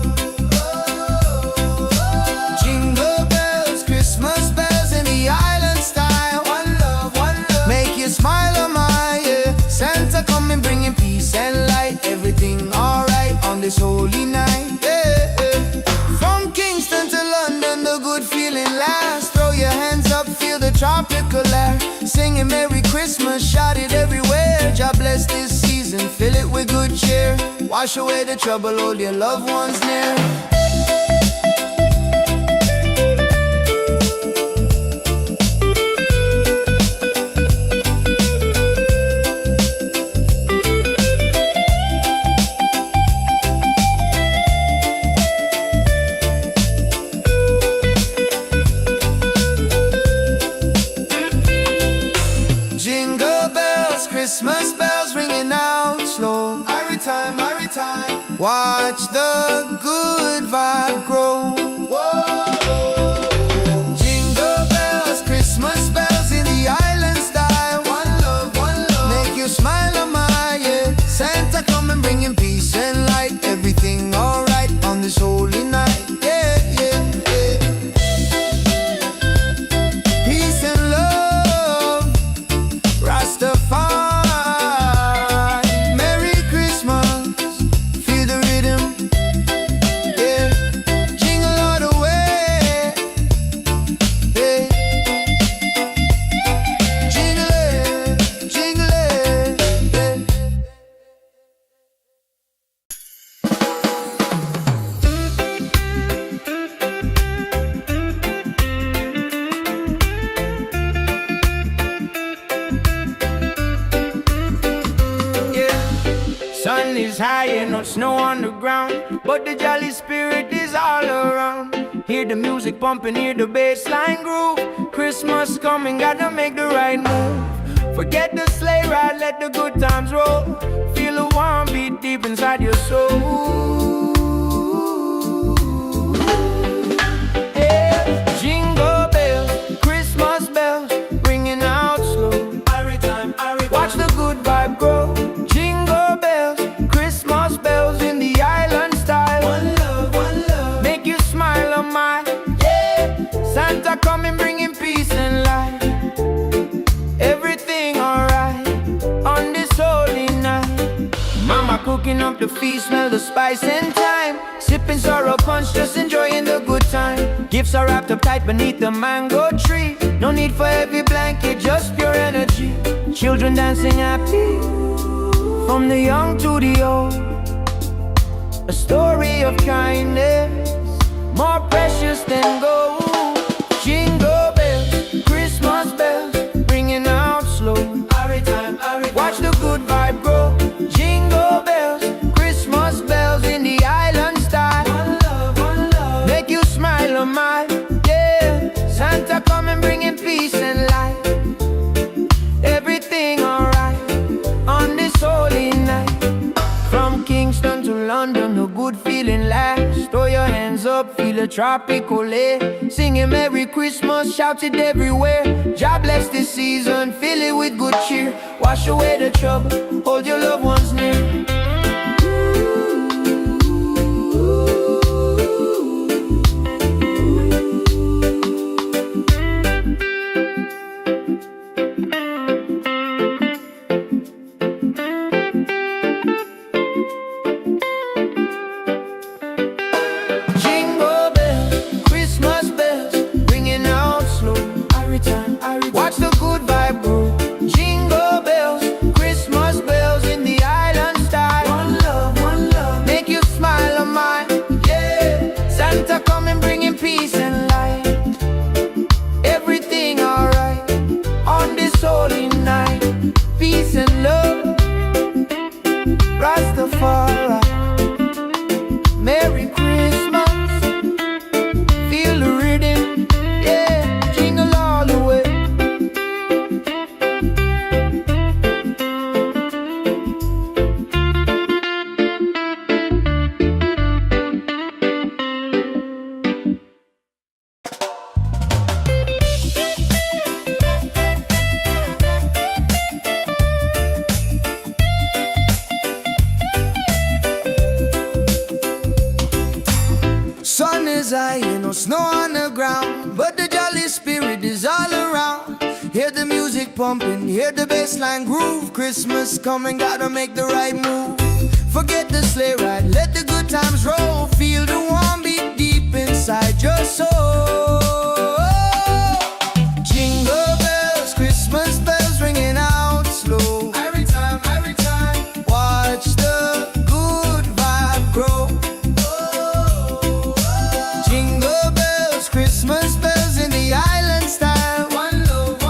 Jingle bells, Christmas bells in the island style. One love, make you smile a mile, yeah. Santa coming bringing peace and light. Everything alright on this holy night, yeah. From Kingston to London, the good feeling lasts. Throw your hands up, feel the tropical air. Singing Merry Christmas, shout it everywhere. God bless this season, fill it with good cheer. Wash away the trouble, hold your loved ones near. Jingle bells, Christmas bells ringing out slow. Every time, watch the good vibe grow. Jingle bells, Christmas bells in the island style. One love, make you smile a mile, yeah. Santa coming bringing peace and light. Everything alright on this holy night, yeah, yeah, yeah. Peace and love, Rastafari. Merry Christmas, feel the rhythm, yeah. Jingle all the way, yeah. Jingle it, yeah. Sun is high and no snow on the ground, but the jolly spirit is all around. Hear the music pumping, hear the bassline groove. Christmas coming, gotta make the right move. Forget the sleigh ride, let the good times roll. Feel the warm beat deep inside your soul. Yeah. Jingle bells, Christmas bells, ringing out slow. Watch the good vibe grow. Jingle bells, Christmas bells in the island style. One love, make you smile a mile, yeah. Santa coming bringing peace and light. Everything alright on this holy night. Mama cooking up the feast, smell the spice and thyme. Sipping sorrow punch, just enjoying the good time. Gifts are wrapped up tight beneath the mango tree. No need for heavy blanket, just pure energy. Children dancing happy from the young to the old. A story of kindness more precious than gold. Jingle bells, Christmas bells, ringing out slow. Watch the good vibe grow. Jingle bells, Christmas bells in the island style. One love, make you smile a mile, yeah. Santa coming bringing peace and light. Everything alright on this holy night. From Kingston to London, the good feeling lasts. Throw your hands up, feel the tropical air. Singing Merry Christmas, shout it everywhere. God bless this season, fill it with good cheer. Wash away the trouble, hold your loved ones near. bells high, ain't no snow on the ground, but the jolly spirit is all around. Hear the music pumping, hear the bassline groove. Christmas coming, gotta make the right move. Forget the sleigh ride, let the good times roll. Feel the warm beat deep inside your soul. Jingle bells, Christmas bells ringing out slow. Every time, watch the good vibe grow. Jingle bells, Christmas bells in the island style. One love,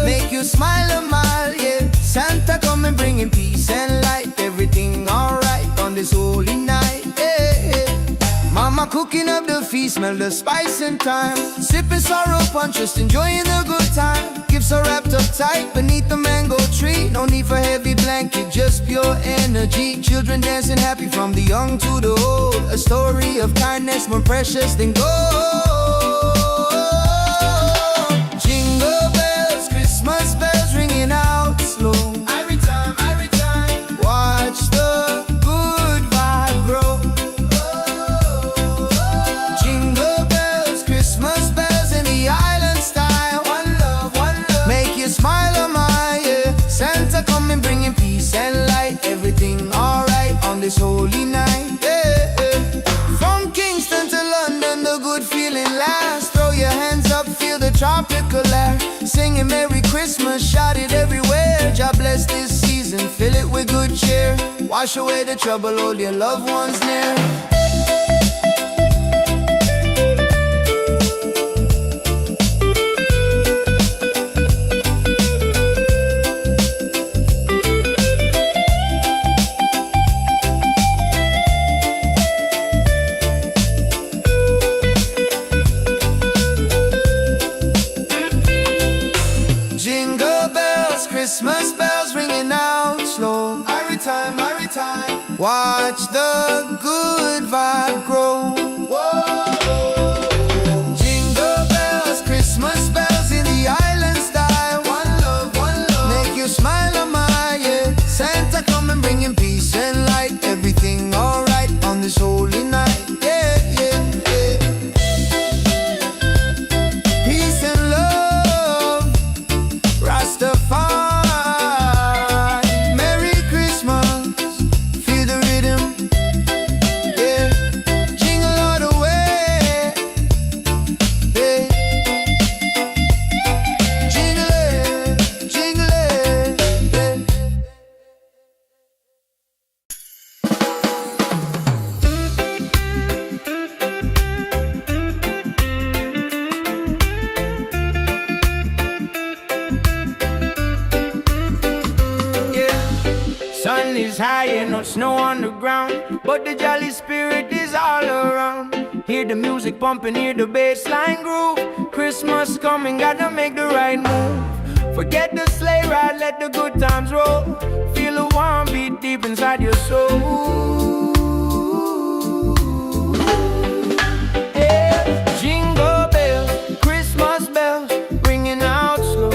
make you smile a mile, yeah. Santa coming bringing peace and light. Everything alright on this holy night, yeah. Mama cooking up the feast, smell the spice and thyme. Sipping sorrow punch, just enjoying the good time. Gifts are wrapped up tight beneath the mango tree. No need for heavy blanket, just pure energy. Children dancing happy from the young to the old. A story of kindness more precious than gold. Jingle bells, Christmas bells ringing out slow. Every time, watch the good vibe grow. Jingle bells, Christmas bells in the island style. One love, make you smile a mile, yeah. Santa coming bringing peace and light. Everything alright on this holy night, yeah. From Kingston to London, the good feeling lasts. Throw your hands up, feel the tropical air. Singing Merry Christmas, shout it everywhere. God bless this season, fill it with good cheer. Wash away the trouble, hold your loved ones near. Jingle bells, Christmas bells ringing out slow. Every time, watch the good vibe grow. Jingle bells, Christmas bells in the island style. One love, make you smile a mile, yeah. Santa coming bringing peace and light. Everything alright on this holy night, yeah, yeah, yeah. Peace and love, Rastafari. Merry Christmas, feel the rhythm, yeah. Jingle all the way, yeah. Jingle it, yeah. Sun is high and no snow on the ground, but the jolly spirit is all around. Hear the music pumping, hear the bassline groove. Christmas coming, gotta make the right move. Forget the sleigh ride, let the good times roll. Feel the warm beat deep inside your soul. Yeah. Jingle bells, Christmas bells, ringing out slow.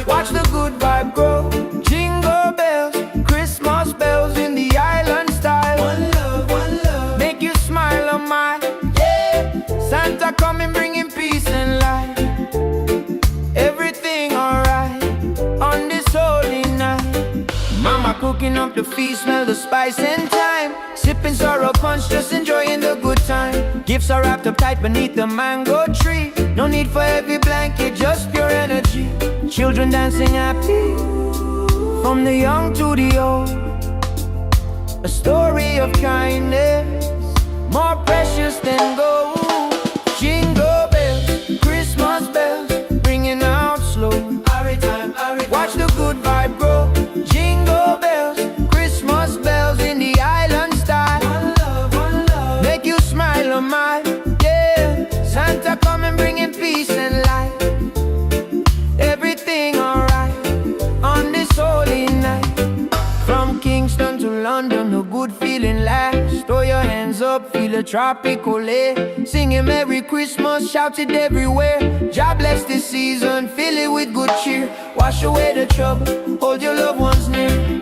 Watch the good vibe grow. Jingle bells, Christmas bells in the island style. One love, make you smile a mile, yeah. Santa coming bringing peace and light. Everything alright on this holy night. Mama cooking up the feast, smell the spice and thyme. Sipping sorrow punch, just enjoying the good time. Gifts are wrapped up tight beneath the mango tree. No need for heavy blanket, just pure energy. Children dancing happy from the young to the old. A story of kindness more precious than gold. Jingle bells, Christmas bells, ringing out slow. Watch the good vibe grow. Jingle bells, Christmas bells in the island style. One love, make you smile a mile, yeah. Santa coming bringing peace and light. Everything alright on this holy night. From Kingston to London, the good feeling lasts. Throw your hands up, feel the tropical air. Singing Merry Christmas, shout it everywhere. God bless this season, fill it with good cheer. Wash away the trouble, hold your loved ones near.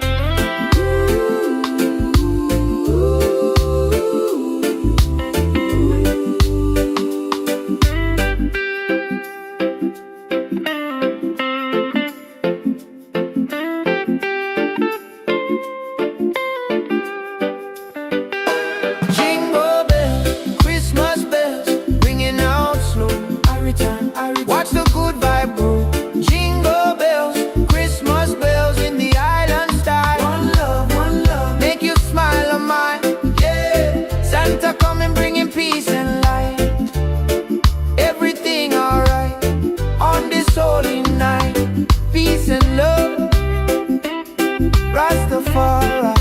holy night. Peace and love, Rastafari.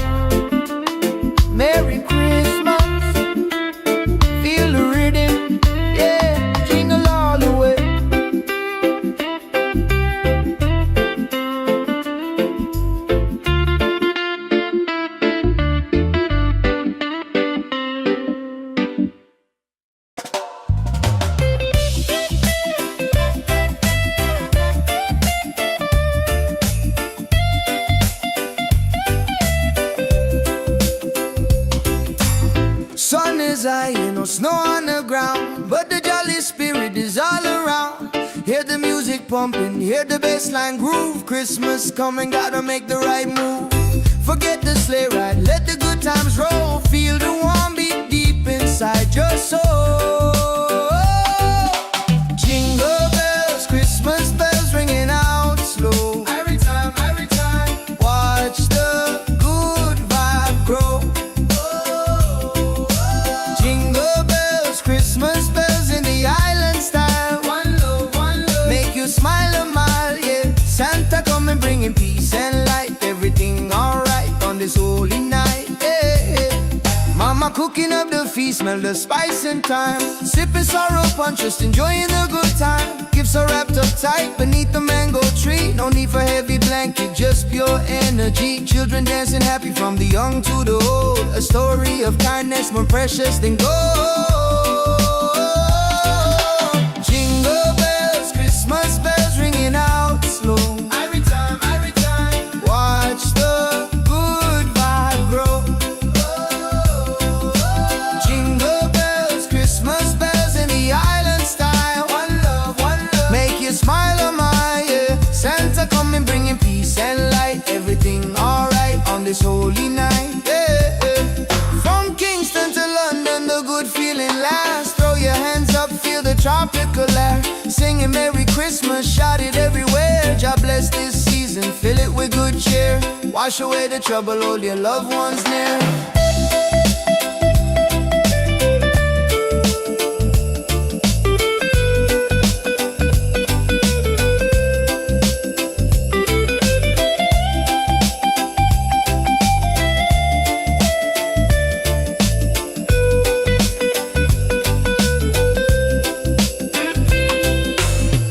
Merry Christmas, feel the rhythm, yeah, jingle all the way. Sun is high, no snow on the ground, but the jolly spirit is all around. Hear the music pumping, hear the bassline groove. Christmas coming, gotta make the right move. Forget the sleigh ride, let the good times roll. Feel the warm beat deep inside your soul. Jingle bells, Christmas bells ringing out slow. Every time, watch the good vibe grow. Christmas bells in the island style. One love, make you smile a mile, yeah. Santa coming bringing peace and light. Everything alright on this holy night, yeah. Mama cooking up the feast, smell the spice and thyme. Sipping sorrow punch, just enjoying the good time. Gifts are wrapped up tight beneath the mango tree. No need for heavy blanket, just pure energy. Children dancing happy from the young to the old. A story of kindness more precious than gold. Jingle bells, Christmas bells ringing out slow. Every time, watch the good vibe grow. Jingle bells, Christmas bells in the island style. One love, make you smile a mile, yeah. Santa coming bringing peace and light. Everything alright on this holy night, yeah. From Kingston to London, the good feeling lasts. Throw your hands up, feel the tropical air. Singing Merry Christmas, shout it everywhere. God bless this season, fill it with good cheer. Wash away the trouble, hold your loved ones near.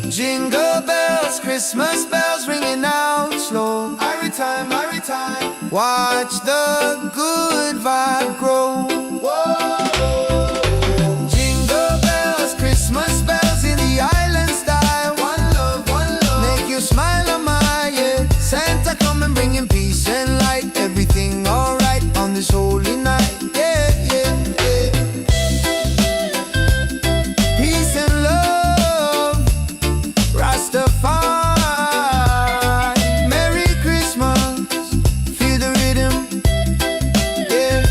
Jingle bells, Christmas bells ringing out slow. Every time, watch the good vibe grow. Whoa. Jingle bells, Christmas bells in the island style. One love, make you smile a mile, yeah. Santa coming bringing peace and light. Everything alright on this holy night, yeah, yeah, yeah. Peace and love, Rastafari. Merry Christmas, feel the rhythm, yeah.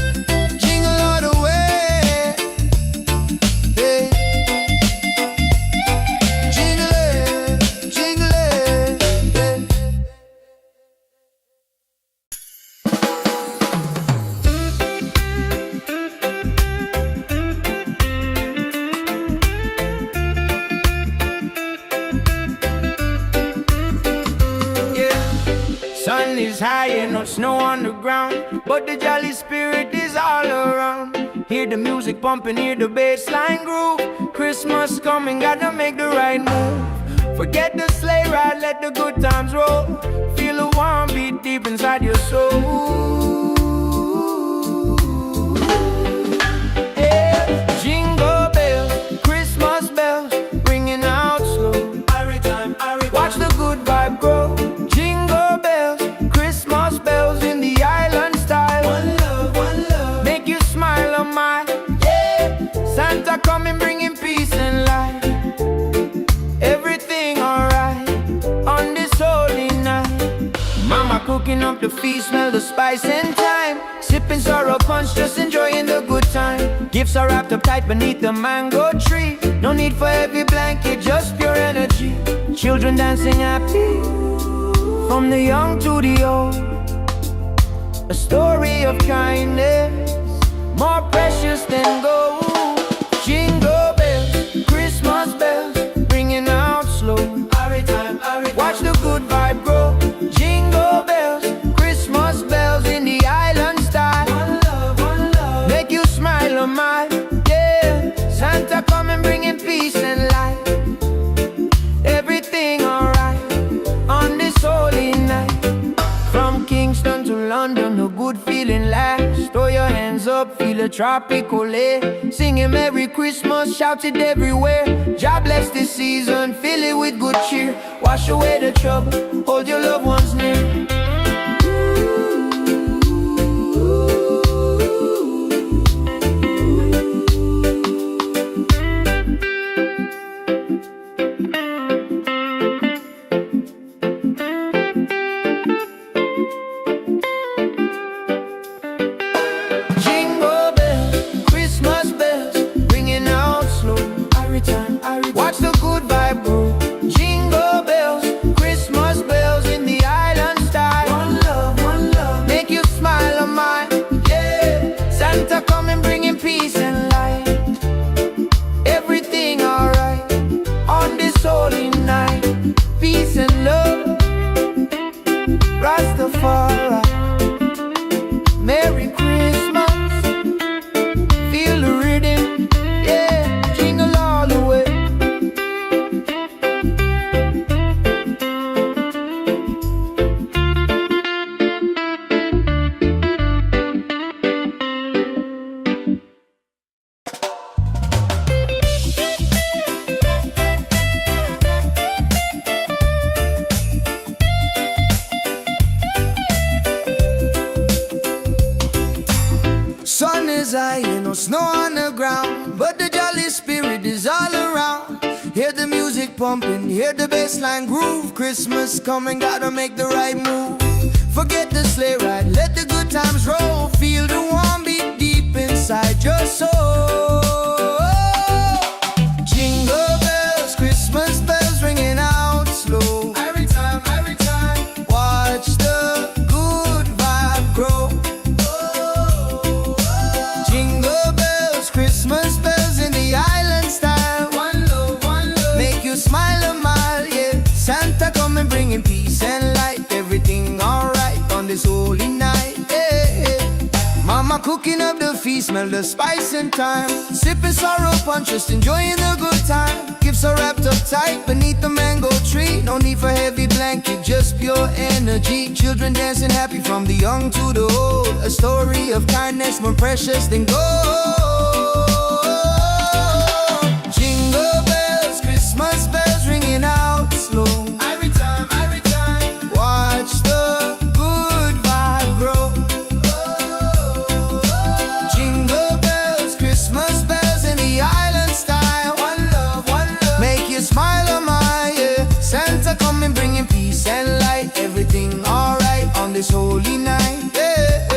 Jingle all the way, yeah. Jingle it, yeah. Sun is high and no snow on the ground, but the jolly spirit is all around. Hear the music pumping, hear the bassline groove. Christmas coming, gotta make the right move. Forget the sleigh ride, let the good times roll. Feel the warm beat deep inside your soul. Yeah. Jingle bells, Christmas bells, ringing out slow. Watch the good vibe grow. Jingle bells, Christmas bells in the island style. One love, make you smile a mile, yeah. Santa coming bringing peace and light. Everything alright on this holy night. Mama cooking up the feast, smell the spice and thyme. Sipping sorrow punch, just enjoying the good time. Gifts are wrapped up tight beneath the mango tree. No need for heavy blanket, just pure energy. Children dancing happy, from the young to the old. A story of kindness, more precious than gold. Jingle bells, Christmas bells, ringing out slow. Every time, feel a tropical air. Singing Merry Christmas, shout it everywhere. God bless this season, fill it with good cheer. Wash away the trouble, hold your loved ones near. Watch the good vibe grow. Jingle bells, Christmas bells in the island style. One love, make you smile on mine. Yeah, Santa coming bringing peace and light. Everything alright on this holy night. Peace and love, Rastafari. Merry Christmas, feel the rhythm. Yeah, jingle all the way. Sun is high, no snow on the ground, but the jolly spirit is all around. Hear the music pumping, hear the bassline groove. Christmas coming, gotta make the right move. Forget the sleigh ride, let the good times roll. Feel the warm beat deep inside your soul. Jingle bells, Christmas bells ringing out slow. Every time, watch the good vibe grow. Christmas bells in the island style. One love, make you smile a mile, yeah. Santa coming bringing peace and light. Everything alright on this holy night, yeah. Mama cooking up the feast, smell the spice and thyme. Sipping sorrow punch, just enjoying the good time. Gifts are wrapped up tight beneath the mango tree. No need for heavy blanket, just pure energy. Children dancing happy from the young to the old. A story of kindness more precious than gold. Jingle bells, Christmas bells ringing out slow. Every time, watch the good vibe grow. Jingle bells, Christmas bells in the island style. One love, make you smile a mile, yeah. Santa coming bringing peace and light. Everything alright on this holy night, yeah.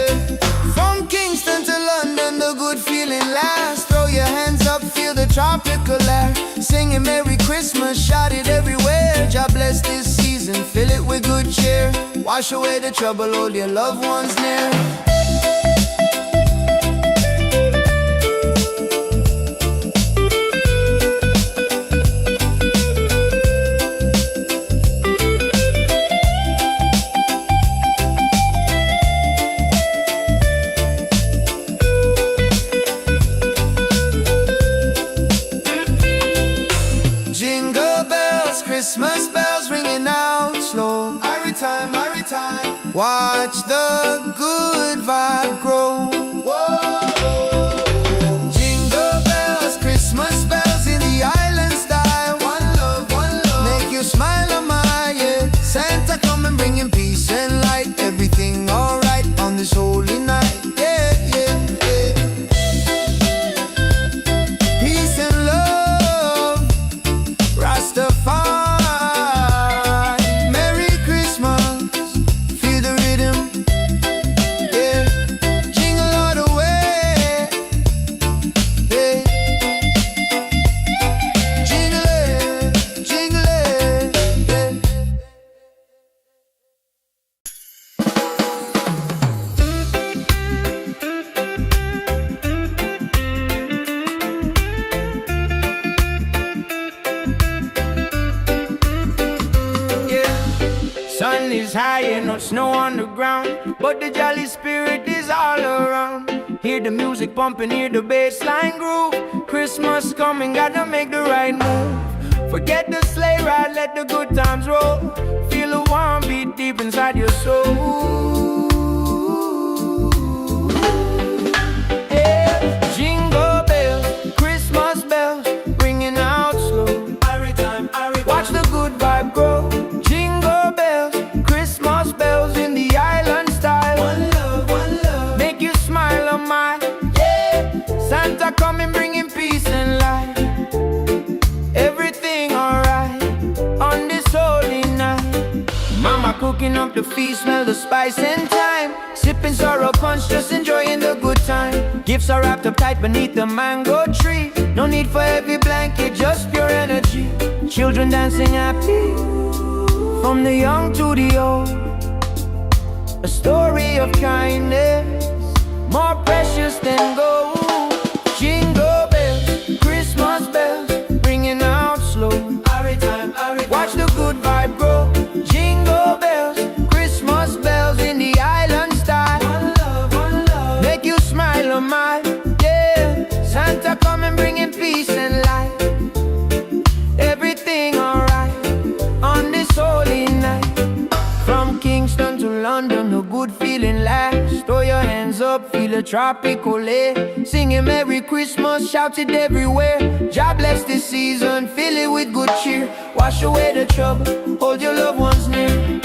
From Kingston to London, the good feeling lasts. Throw your hands up, feel the tropical air. Singing Merry Christmas, shout it everywhere. God bless this season, fill it with good cheer. Wash away the trouble, hold your loved ones near. Jingle bells, Christmas bells ringing out slow. Every time, watch the good vibe grow. Whoa. Jingle bells, Christmas bells in the island style. One love, make you smile a mile, yeah. Santa coming bringing peace and light. Everything alright on this holy night, yeah, yeah, yeah. Peace and love, Rastafari. Merry Christmas, feel the rhythm, yeah. Jingle all the way, yeah. Jingle it, yeah. Sun is high and no snow on the ground, but the jolly spirit is all around. Hear the music pumping, hear the bassline groove. Christmas coming, gotta make the right move. Forget the sleigh ride, let the good times roll. Feel a warm beat deep inside your soul. Yeah. cooking up the feast, smell the spice and thyme. Sipping sorrow punch, just enjoying the good time. Gifts are wrapped up tight beneath the mango tree. No need for heavy blanket, just pure energy. Children dancing happy, from the young to the old. A story of kindness, more precious than gold. Jingle bells, Christmas bells, ringing out slow. Watch the good vibe grow. Jingle bells, Christmas bells in the island style. One love, make you smile on my, yeah. Santa coming bringing peace and light. Everything alright on this holy night. From Kingston to London, the good feeling lasts. Throw your hands up, feel a tropical air. Singing Merry Christmas, shout it everywhere. God bless this season, fill it with good cheer. Wash away the trouble, hold your loved ones near.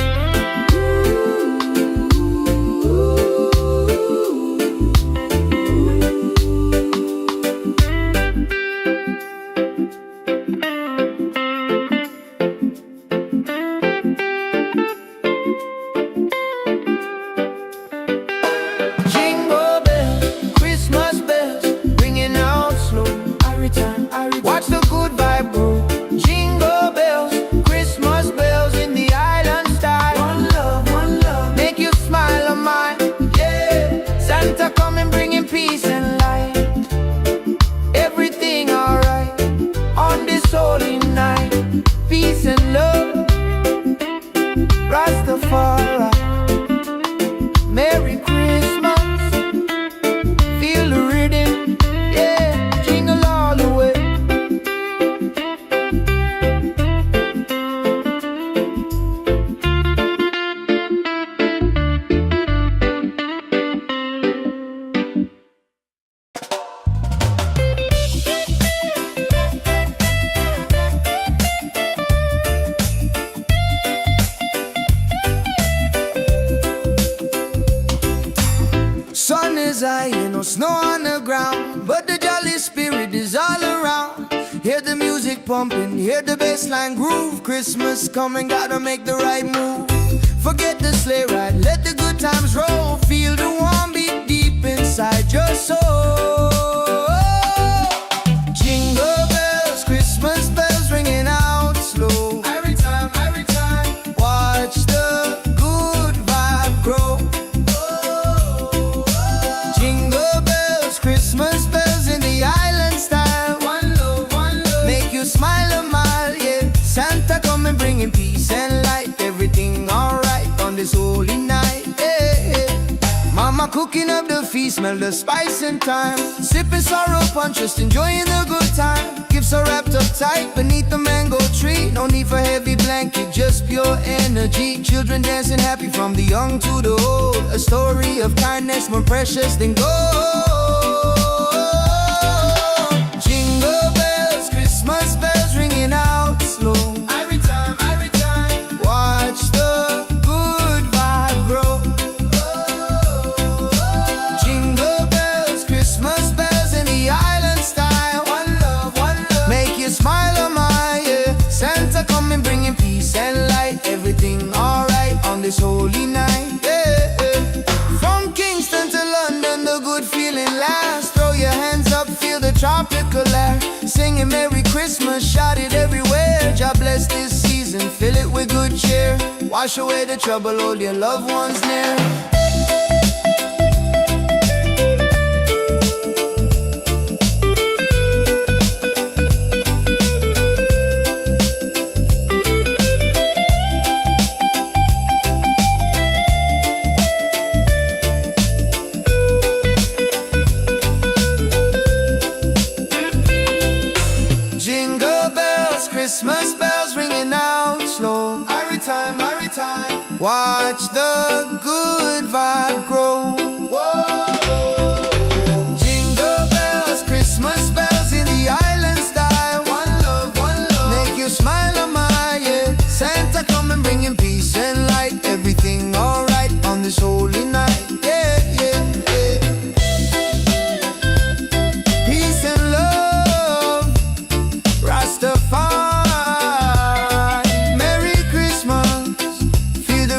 Watch the good vibe grow. Jingle bells, Christmas bells in the island style. One love, make you smile on mine, yeah. Santa coming bringing peace and light. Everything alright on this holy night. Peace and love, Rastafari. Merry Christmas, feel the rhythm, yeah. Jingle all the way. Sun is high, no snow on the ground, but the jolly spirit is all around. Hear the music pumping, hear the bassline groove. Christmas coming, gotta make the right move. Forget the sleigh ride, let the good times roll. Feel the warm beat deep inside your soul. Jingle bells, Christmas bells ringing out slow. Every time, watch the good vibe grow. Christmas bells in the island style. One love, make you smile a mile, yeah. Santa coming bringing peace and light. Everything alright on this holy night, yeah. Mama cooking up the feast, smell the spice and thyme. Sipping sorrow punch, just enjoying the good time. Gifts are wrapped up tight beneath the mango tree. No need for heavy blanket, just pure energy. Children dancing happy from the young to the old. A story of kindness more precious than gold. Jingle bells, Christmas bells ringing out slow. Every time, watch the good vibe grow. Jingle bells, Christmas bells in the island style. One love, make you smile on my, yeah. Santa coming bringing peace and light. Everything alright on this holy night, yeah. From Kingston to London, the good feeling lasts. Throw your hands up, feel the tropical air. Singing Merry Christmas, shout it everywhere. God bless this season, fill it with good cheer. Wash away the trouble, hold your loved ones near. Christmas bells ringing out slow. Every time, watch the good vibe grow. Whoa. Jingle bells, Christmas bells in the island style. One love, make you smile on my, yeah. Santa coming bringing peace and light. Everything alright on this holy night, yeah. Peace and love, Rastafari. Merry Christmas, feel the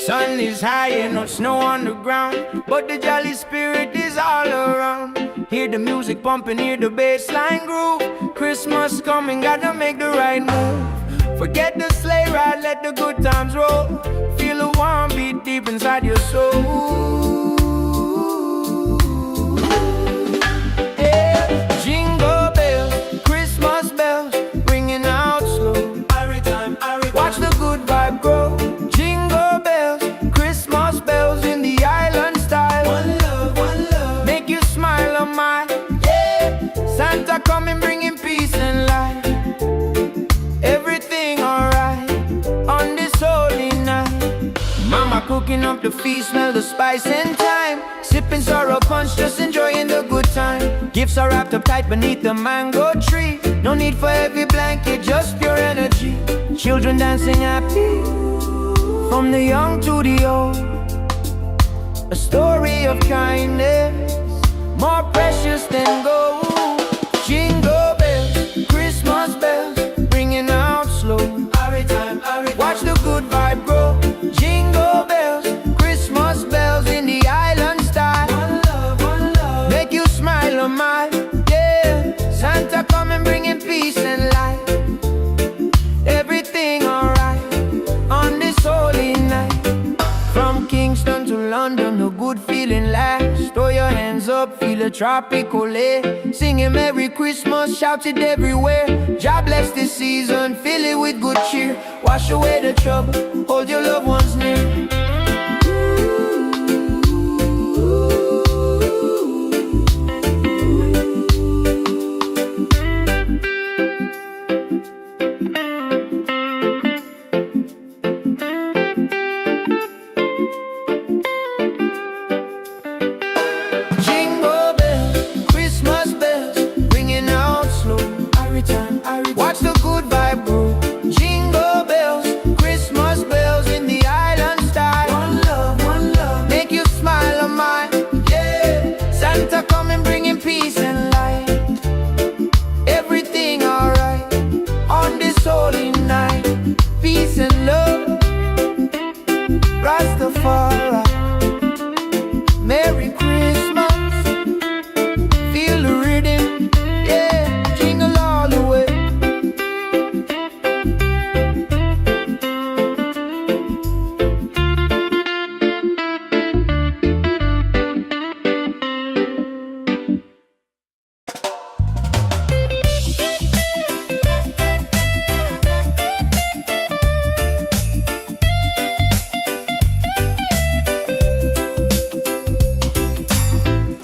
Sun is high and no snow on the ground, but the jolly spirit is all around. Hear the music pumping, hear the bass line groove. Christmas coming, gotta make the right move. Forget the sleigh ride, let the good times roll. Feel the warm beat deep inside your soul. Yeah. Jingle bells, Christmas bells, ringing out slow. Every time, watch the good vibe grow. Jingle bells, Christmas bells in the island style. One love, make you smile on my, yeah. Santa coming, bringing peace and light. Everything alright on this holy night. Mama cooking up the feast, smell the spice and thyme. Sipping sorrow punch, just enjoying the good time. Gifts are wrapped up tight beneath the mango tree. No need for heavy blanket, just pure energy. Children dancing happy, from the young to the old. A story of kindness, more precious than gold. Jingle bells, Christmas bells, ringing out slow. Watch the good vibe grow. Jingle bells, Christmas bells in the island style. One love, make you smile on my, yeah. Santa coming, bringing peace and light. Everything alright on this holy night. From Kingston to London, a good feeling lasts. Throw your hands up, feel a tropical air. Singing Merry Christmas, shout it everywhere. God bless this season, fill it with good cheer. Wash away the trouble, hold your loved ones near. Jingle bells, Christmas bells, ringing out slow. Watch the good vibe grow. Jingle bells, Christmas bells in the island style. One love, make you smile on mine, yeah. Santa coming, bringing peace and light. Everything alright on this holy night. Peace and love, Rastafari. Merry Christmas, feel the rhythm, yeah. Jingle all the way.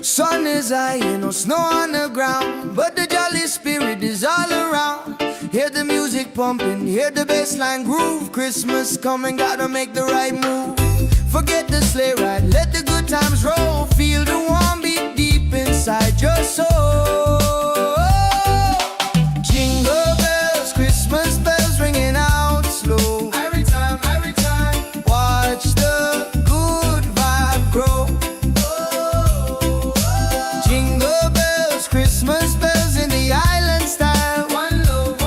Sun is high and no snow on the ground, but the jolly spirit is all around. Hear the music pumping, hear the bass line groove. Christmas coming, gotta make the right move. Forget the sleigh ride, let the good times roll. Feel the warm beat deep inside your soul. Jingle bells, Christmas bells ringing out slow. Every time, watch the good vibe grow. Jingle bells, Christmas bells in the island style. One love,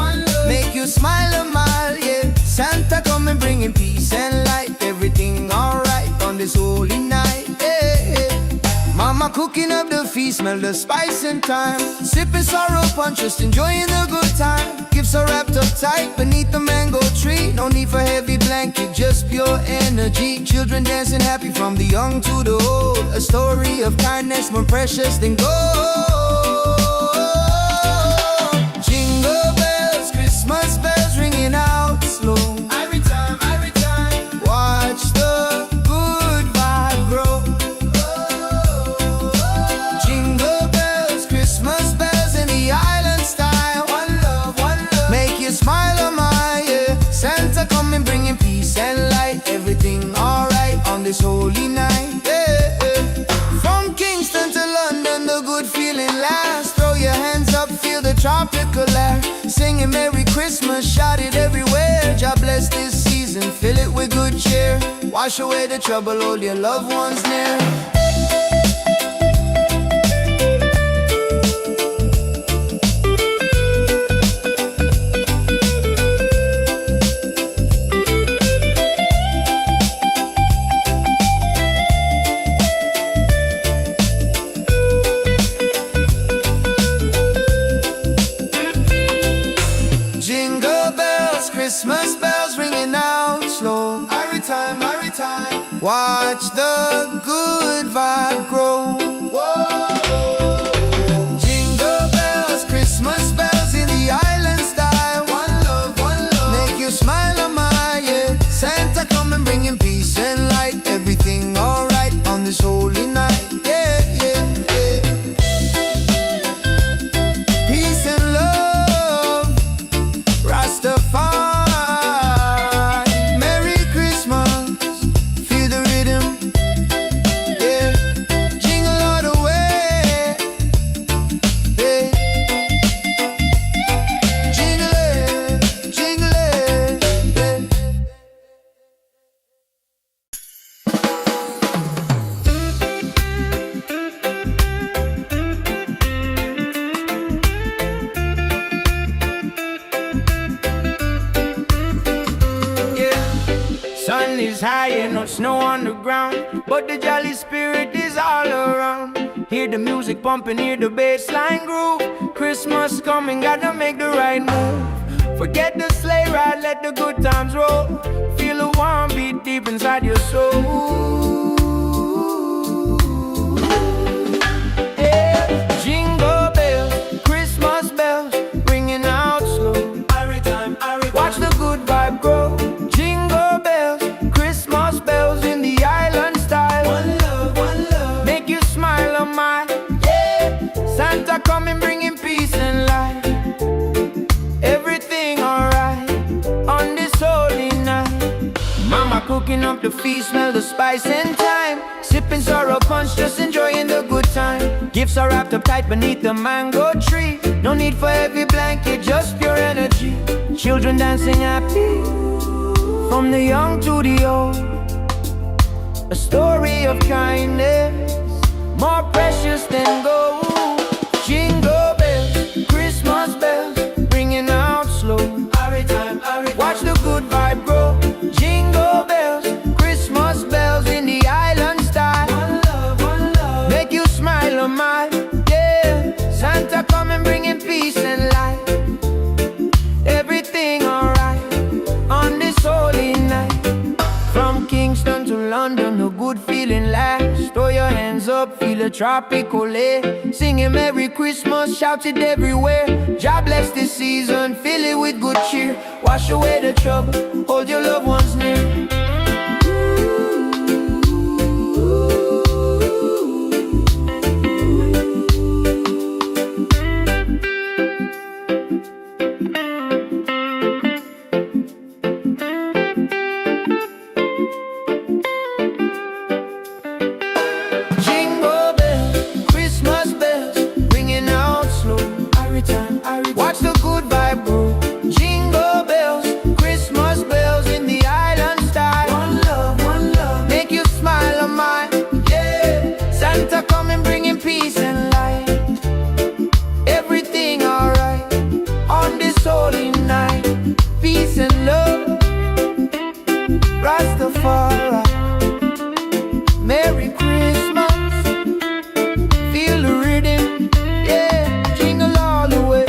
make you smile a mile, yeah. Santa coming, bringing peace and light. Everything alright on this holy night, yeah. Mama cooking up the feast, smell the spice and thyme. Sipping sorrow punch, just enjoying the good time. Gifts are wrapped up tight beneath the mango tree. No need for heavy blanket, just pure energy. Children dancing happy, from the young to the old. A story of kindness, more precious than gold. Jingle bells, Christmas bells ringing out slow. Every time, watch the good vibe grow. Jingle bells, Christmas bells in the island style. One love, make you smile on my, yeah. Santa coming, bringing peace and light. Everything alright on this holy night, yeah. From Kingston to London, the good feeling lasts. Throw your hands up, feel the tropical air. Singing Merry Christmas, shout it everywhere. God bless this season, fill it with good cheer. Wash away the trouble, hold your loved ones near. Watch the good vibe grow. Jingle bells, Christmas bells in the island style. One love, make you smile on my, yeah. Santa come and bringing peace and light. Everything alright on this holy night, yeah, yeah, yeah. Peace and love, Rastafari. Merry Christmas, feel the rhythm, yeah. Jingle all the way, yeah. Jingle it, jingle it, yeah. Sun is high and no snow on the ground, but the jolly spirit is all around. Hear the music pumping, hear the bass line groove. Christmas coming, gotta make the right move. Forget the sleigh ride, let the good times roll. Feel the warm beat deep inside your soul. Yeah. Jingle bells, Christmas bells, ringing out slow. Watch the good vibe grow. Jingle bells, Christmas bells in the island style. One love, make you smile on my, yeah. Santa coming bringing peace and light. Everything alright on this holy night. Mama cooking up the feast, smell the spice and thyme. Sipping sorrow punch, just enjoying the good time. Gifts are wrapped up tight beneath the mango tree. No need for heavy blanket, just pure energy. Children dancing happy, from the young to the old. A story of kindness, more precious than gold. Jingle bells, Christmas bells, ringing out slow. Watch the good vibe grow. Jingle bells, Christmas bells in the island style. One love, make you smile on my, yeah. Santa coming bringing peace and light. Everything alright on this holy night. From Kingston to London, a good feeling lasts. Throw your hands up, feel a tropical air. Singing Merry Christmas, shout it everywhere. God bless this season, fill it with good cheer. Wash away the trouble, hold your loved ones near. Jingle bells, Christmas bells, ringing out slow. Watch the good vibe grow. Jingle bells, Christmas bells in the island style. One love, make you smile on mine, yeah. Santa coming bringing peace and light. Everything alright on this holy night. Peace and love, Rastafari. Merry Christmas, feel the rhythm, yeah. Jingle all the way.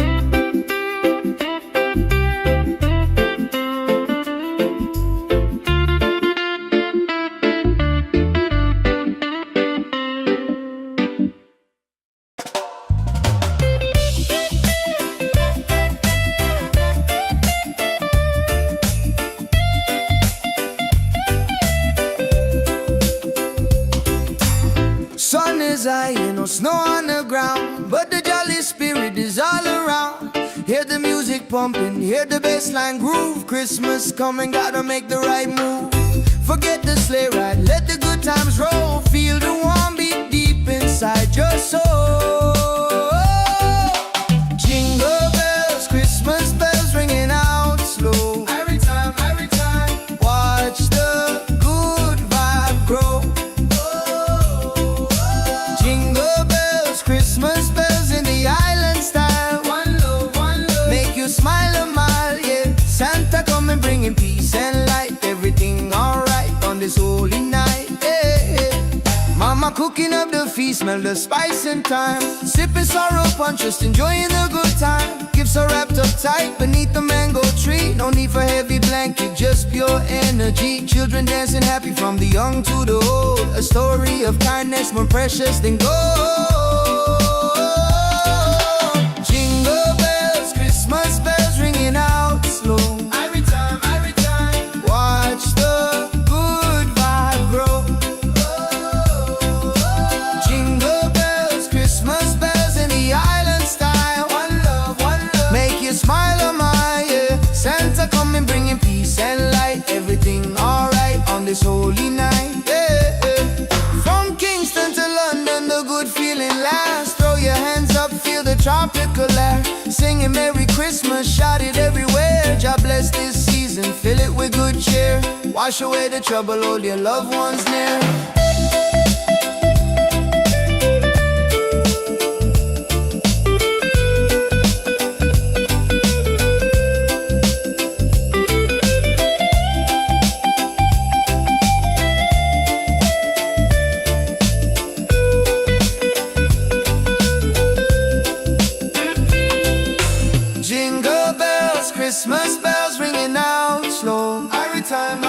Sun is high and no snow on the ground, but the jolly spirit is all around. Hear the music pumping, hear the bass line groove. Christmas coming, gotta make the right move. Forget the sleigh ride, let the good times roll. Feel the warm beat deep inside your soul. Jingle bells, Christmas bells ringing out slow. Every time, watch the good vibe grow. Jingle bells, Christmas bells in the island style. One love, make you smile a mile, yeah. Santa come and bringing peace and light. Everything alright on this holy night, yeah. cooking up the feast, smell the spice and thyme. Sipping sorrow punch, just enjoying the good time. Gifts are wrapped up tight beneath the mango tree. No need for heavy blanket, just pure energy. Children dancing happy from the young to the old. A story of kindness more precious than gold. Jingle bells, Christmas bells ringing out slow. Every time, watch the good vibe grow. Jingle bells, Christmas bells in the island style. One love, make you smile, oh my, yeah. Santa coming bringing peace and light. Everything alright on this holy night, yeah, yeah. From Kingston to London, the good feeling lasts. Throw your hands up, feel the tropical air. Singing Merry Christmas, shout it everywhere. God bless this season, fill it with good cheer. Wash away the trouble, hold your loved ones near. Jingle bells, Christmas bells ringing out slow. Every time,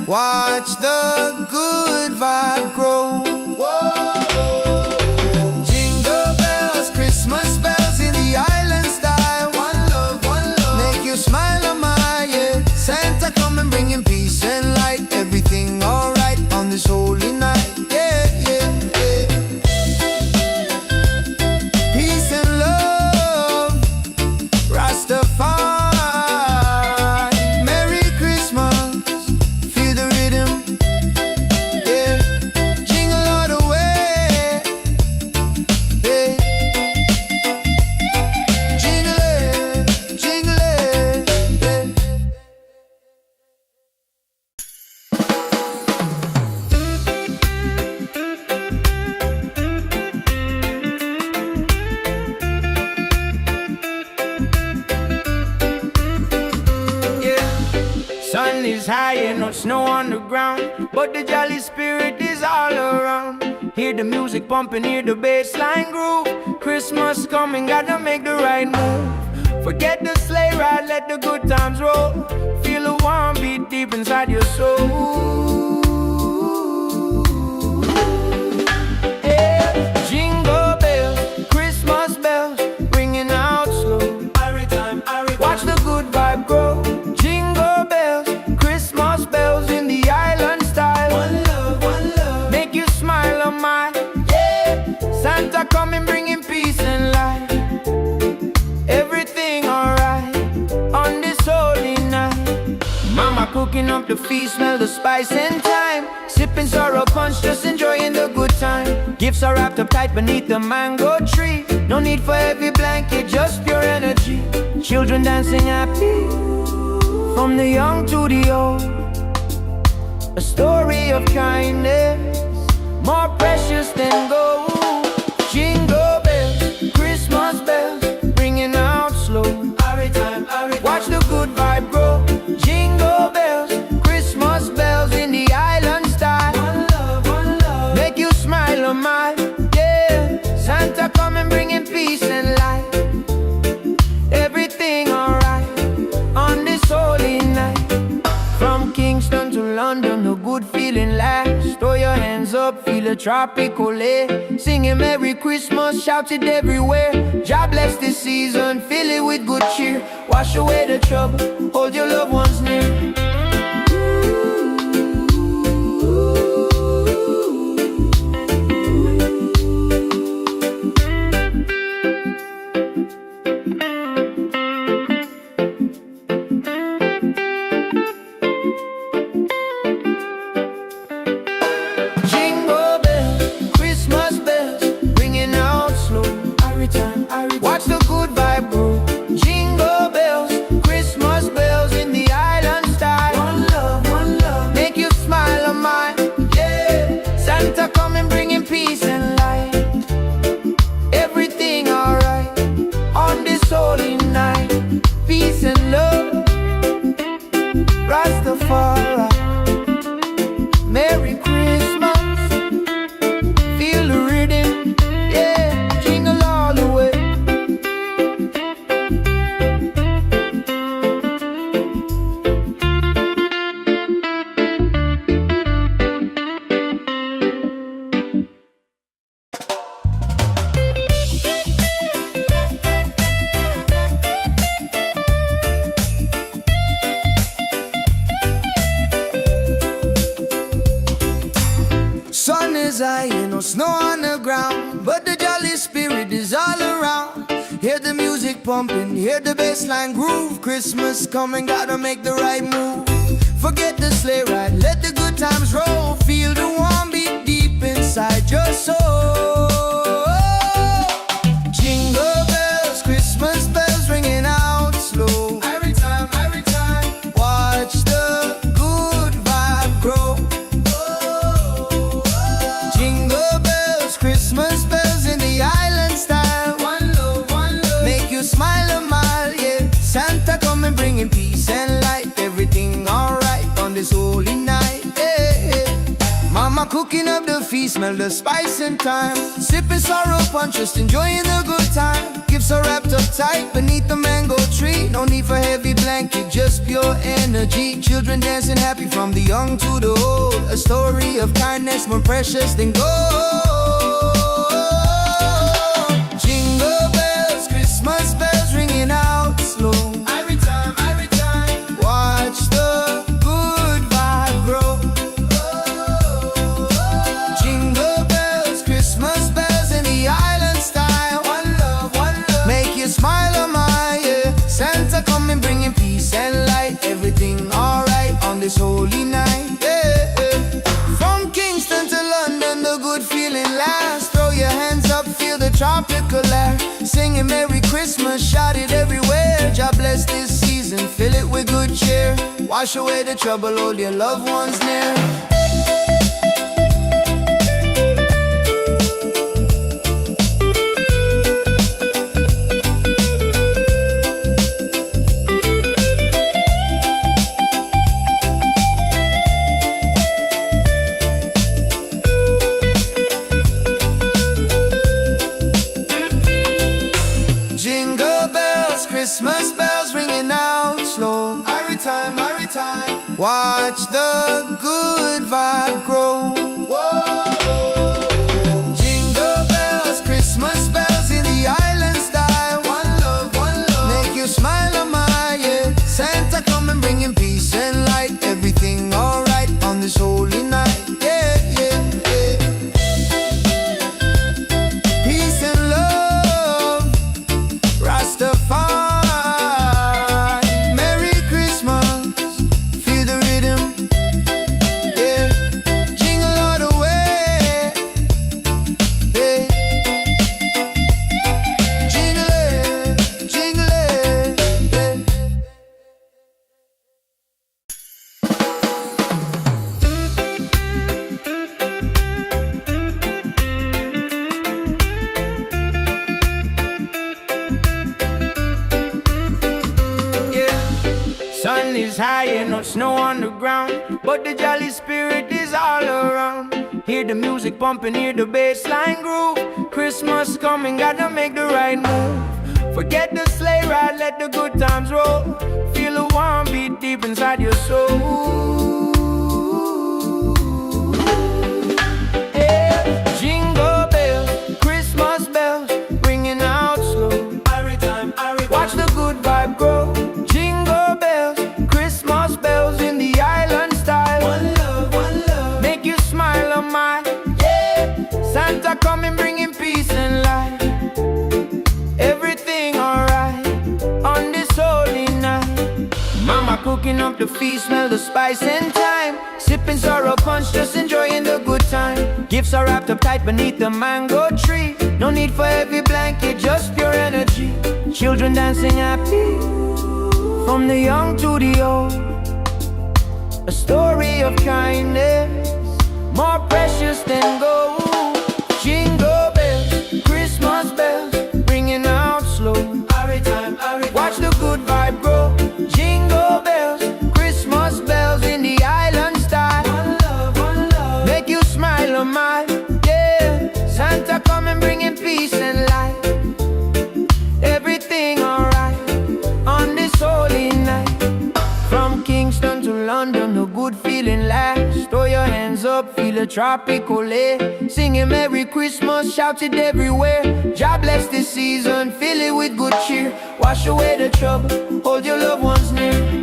watch the good vibe grow. Whoa. Jingle bells, Christmas bells in the island style. One love, make you smile, oh my, yeah. Santa coming bringing peace and light. Everything alright on this holy night, yeah, yeah, yeah. Peace and love, Rastafari, Merry Christmas, feel the rhythm, yeah. Jingle all the way, yeah. Jingle it, yeah. Sun is high and no snow on the ground, but the jolly spirit is all around. Hear the music pumping, hear the bass line groove. Christmas coming, gotta make the right move. Forget the sleigh ride, let the good times roll. Feel the warm beat deep inside your soul. Yeah. Jingle bells, Christmas bells, ringing out slow. Watch the good vibe grow. Jingle bells, Christmas bells in the island style. One love, make you smile, oh my, yeah. Santa coming bringing peace and light. Everything alright on this holy night. Mama cooking up the feast, smell the spice and thyme. Sipping sorrow punch, just enjoying the good time. Gifts are wrapped up tight beneath the mango tree. No need for heavy blanket, just pure energy. Children dancing happy from the young to the old. A story of kindness more precious than gold. Jingle bells, Christmas bells, ringing out slow. Watch the good vibe grow. Jingle bells, Christmas bells in the island style. One love, make you smile, oh my, yeah. Santa coming bringing peace and light. Everything alright on this holy night. From Kingston to London, the good feeling lasts. Throw your hands up, feel a tropical air. Singing Merry Christmas, shout it everywhere. God bless this season, fill it with good cheer. Wash away the trouble, hold your loved ones near. Jingle bells, Christmas bells, ringing out slow. Watch the good vibe grow. Jingle bells, Christmas bells in the island style. One love, make you smile, oh my, yeah. Santa coming bringing peace and light. Everything alright on this holy night. Peace and love, Rastafari, Merry Christmas, is high, ain't no snow on the ground, but the jolly spirit is all around. Hear the music pumping, hear the bassline groove. Christmas coming, gotta make the right move. Forget the sleigh ride, let the good times roll. Feel the warm beat deep inside your soul. Jingle bells, Christmas bells ringing out slow. Every time, watch the good vibe grow. Jingle bells, Christmas bells in the island style. One love, make you smile a mile, yeah. Santa coming bringing peace and light. Everything alright on this holy night, yeah. Mama cooking up the feast, smell the spice and thyme. Sipping sorrow punch, just enjoying the good time. Gifts are wrapped up tight beneath the mango tree. No need for heavy blanket, just pure energy. Children dancing happy from the young to the old. A story of kindness more precious than gold. Jingle bells, Christmas bells ringing out slow. Every time, watch the good vibe grow. Jingle bells, Christmas bells in the island style. One love, make you smile a mile, yeah. Santa coming bringing peace and light. Everything alright on this holy night, yeah. From Kingston to London, the good feeling lasts. Throw your hands up, feel the tropical air. Singing Merry Christmas, shout it everywhere. God bless this season, fill it with good cheer. Wash away the trouble, hold your loved ones near. Jingle bells, Christmas bells ringing out slow. Every time, watch the good vibe grow. Whoa. Jingle bells, Christmas bells in the island style. One love, make you smile a mile, yeah. Santa coming bringing peace and light. Everything alright on this holy night, yeah, yeah, yeah. Peace and love, Rastafari, Merry Christmas, feel the rhythm, yeah. Jingle all the way, yeah. Jingle it, yeah. Sun is high and no snow on the ground, but the jolly spirit is all around. Hear the music pumping, hear the bassline groove. Christmas coming, gotta make the right move. Forget the sleigh ride, let the good times roll. Feel the warm beat deep inside your soul. Yeah. Jingle bells, Christmas bells, ringing out slow. Watch the good vibe grow. Jingle bells, Christmas bells in the island style. One love, make you smile a mile, yeah. Santa coming bringing peace and light. Everything alright on this holy night. Mama cooking up the feast, smell the spice and thyme. Sipping sorrow punch, just enjoying the good time. Gifts are wrapped up tight beneath the mango tree. No need for heavy blanket, just pure energy. Children dancing happy from the young to the old. A story of kindness more precious than gold. Jingle bells, Christmas bells, ringing out slow. Watch the good vibe grow. Jingle bells, Christmas bells in the island style. One love, make you smile a mile, yeah. Santa coming bringing peace and light. Everything alright on this holy night. From Kingston to London, a good feeling lasts. Throw your hands up, feel a tropical air. Singing Merry Christmas, shout it everywhere. God bless this season, fill it with good cheer. Wash away the trouble, hold your loved ones near.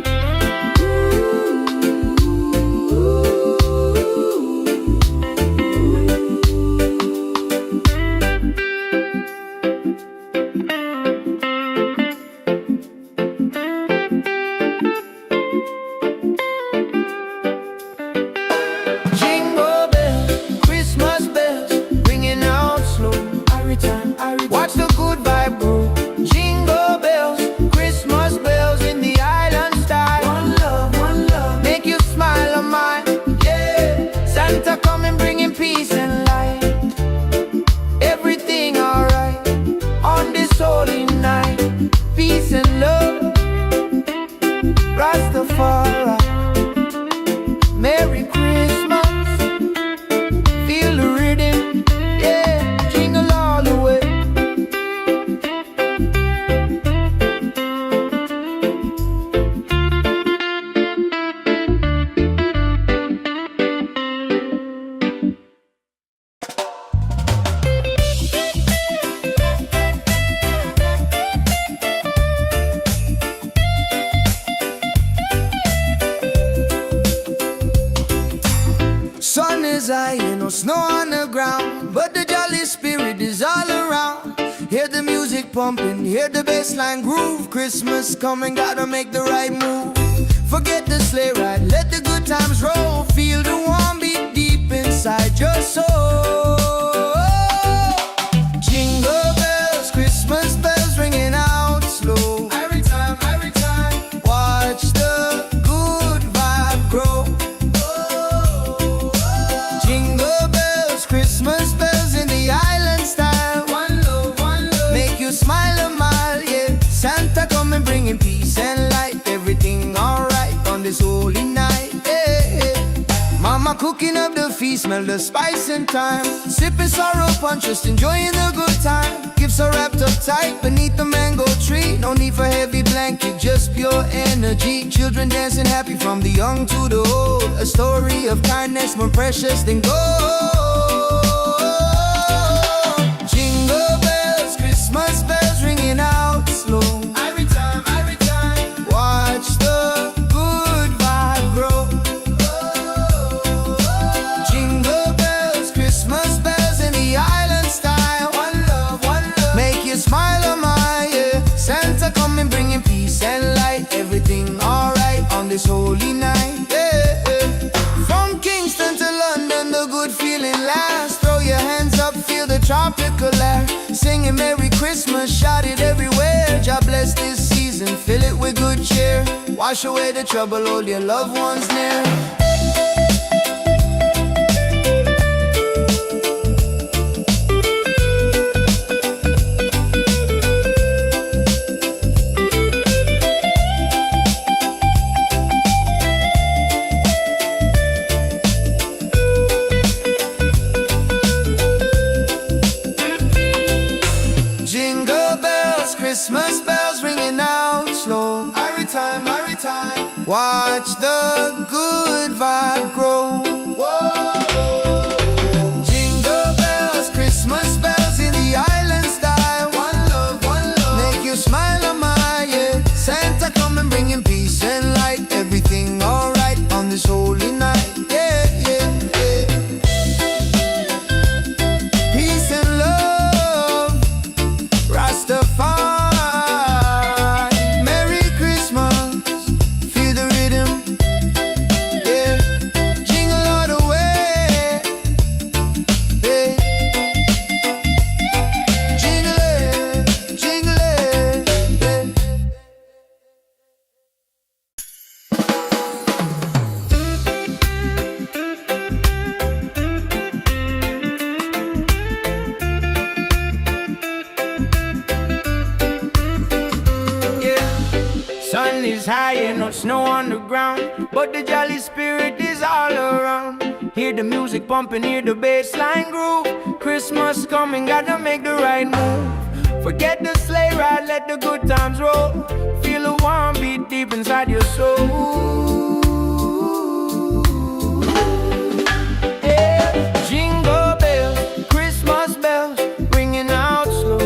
coming bringing peace and light. Everything alright on this holy night. Peace and love, Rastafari. Merry Christmas, feel the rhythm, yeah, jingle all the way. Sun is high, no snow on the ground, but the jolly spirit is all around. Hear the music pumping, hear the bassline groove. Christmas coming, gotta make the right move. Forget the sleigh ride, let the good times roll. Feel the warm beat deep inside your soul. Jingle bells, Christmas bells ringing out slow. Every time, watch the good vibe grow. Jingle bells, Christmas bells in the island style. One love, make you smile a mile, yeah. Santa coming bringing peace and light. Everything alright on this holy night, yeah. Mama cooking up the feast, smell the spice and thyme. Sipping sorrow punch, just enjoying the good time. Gifts are wrapped up tight beneath the mango tree. No need for heavy blanket, just pure energy. Children dancing happy from the young to the old. A story of kindness more precious than gold. Jingle bells, Christmas bells ringing out slow. Every time, watch the good vibe grow. Jingle bells, Christmas bells in the island style. One love, make you smile a mile, yeah. Santa coming bringing peace and light. Everything alright on this holy night, yeah. From Kingston to London, the good feeling lasts. Throw your hands up, feel the tropical air. Singing Merry Christmas, shout it everywhere. God bless this season, fill it with good cheer. Wash away the trouble, hold your loved ones near. Jingle bells, Christmas bells ringing out slow. Every time, watch the good vibe grow. Whoa. Jingle bells, Christmas bells in the island style. One love, make you smile a mile, yeah. Santa coming bringing peace and light. Everything alright on this holy night, yeah, yeah, yeah. Peace and love, Rastafari. Merry Christmas, feel the rhythm, yeah. Jingle all the way, yeah. Jingle it, yeah. Sun is high and no snow on the ground, but the jolly spirit is all around. Hear the music pumping, hear the bassline groove. Christmas coming, gotta make the right move. Forget the sleigh ride, let the good times roll. Feel the warm beat deep inside your soul. Yeah. Jingle bells, Christmas bells, ringing out slow.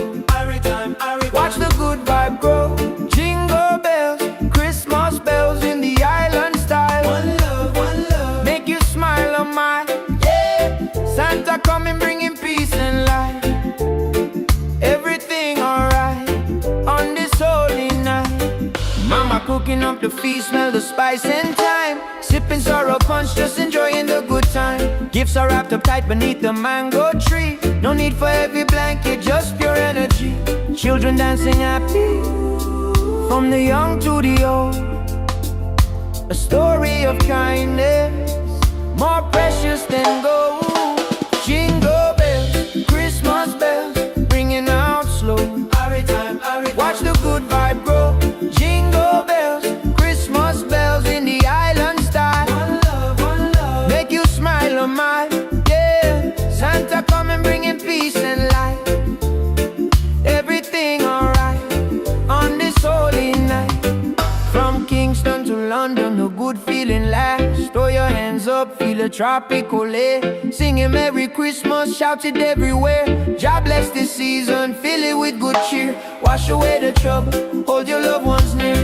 Watch the good vibe grow. Jingle bells, Christmas bells in the island style. One love, make you smile a mile, yeah. Santa coming bringing peace and light. Everything alright on this holy night. Mama cooking up the feast, smell the spice and thyme. Sipping sorrow punch, just enjoying the good time. Gifts are wrapped up tight beneath the mango tree. No need for heavy blanket, just pure energy. Children dancing happy from the young to the old. A story of kindness more precious than gold. Jingle bells, Christmas bells, ringing out slow. Every time, watch the good vibe grow. Jingle bells, Christmas bells in the island style. One love, make you smile on my, yeah. Santa coming bringing peace and light. Everything alright on this holy night. From Kingston to London, a good feeling lasts. Throw your hands up, feel a tropical air. Singing Merry Christmas, shout it everywhere. God bless this season, fill it with good cheer. Wash away the trouble, hold your loved ones near.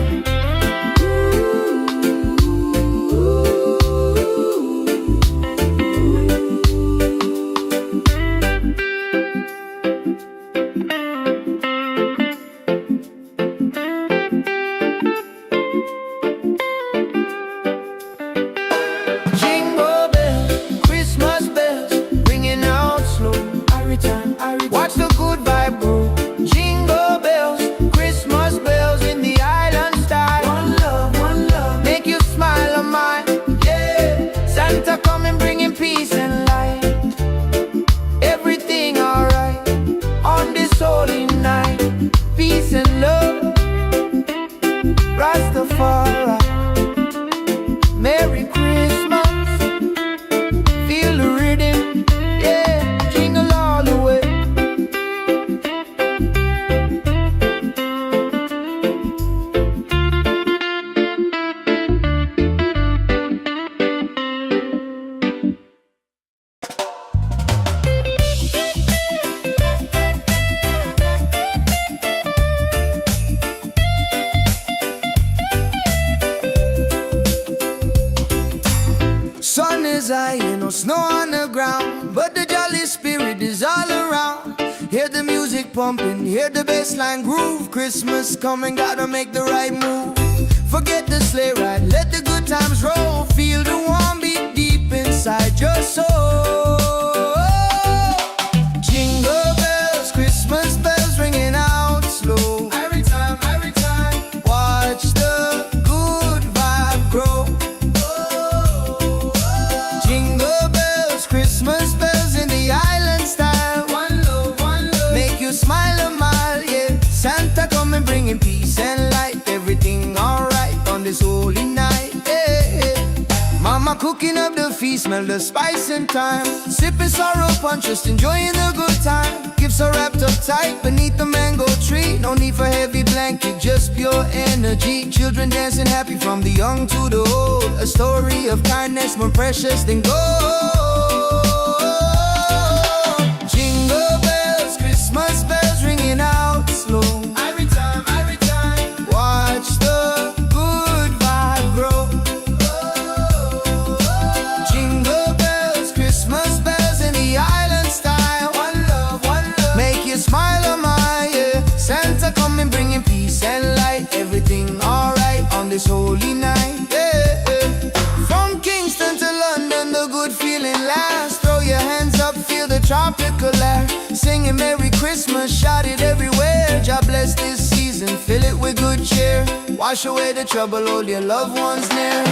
Watch the good vibe grow. Jingle bells, Christmas bells in the island style. One love, make you smile on mine, yeah. Santa coming bringing peace and light. Everything alright on this holy night. Peace and love, Rastafari. Merry Christmas, feel the rhythm, yeah. Jingle all the way. Sun is high, no snow on the ground, but the jolly spirit is all around. Hear the music pumping, hear the bassline groove. Christmas coming, gotta make the right move. Forget the sleigh ride, let the good times roll. Feel the warm beat deep inside your soul. Jingle bells, Christmas bells ringing out slow. Every time, watch the good vibe grow. Christmas bells in the island style. One love, make you smile a mile, yeah. Santa coming bringing peace and light. Everything alright on this holy night, yeah. Mama cooking up the feast, smell the spice and thyme. Sipping sorrow punch, just enjoying the good time. Gifts are wrapped up tight beneath the mango tree. No need for heavy blanket, just pure energy. Children dancing happy from the young to the old. A story of kindness more precious than gold. Jingle bells, Christmas bells ringing out slow. Every time, watch the good vibe grow. Jingle bells, Christmas bells in the island style. One love, make you smile on my, yeah. Santa coming bringing peace and light. Everything alright on this holy night, yeah. From Kingston to London, the good feeling lasts. Throw your hands up, feel the tropical air. Singing Merry Christmas, shout it everywhere. God bless this season, fill it with good cheer. Wash away the trouble, hold your loved ones near.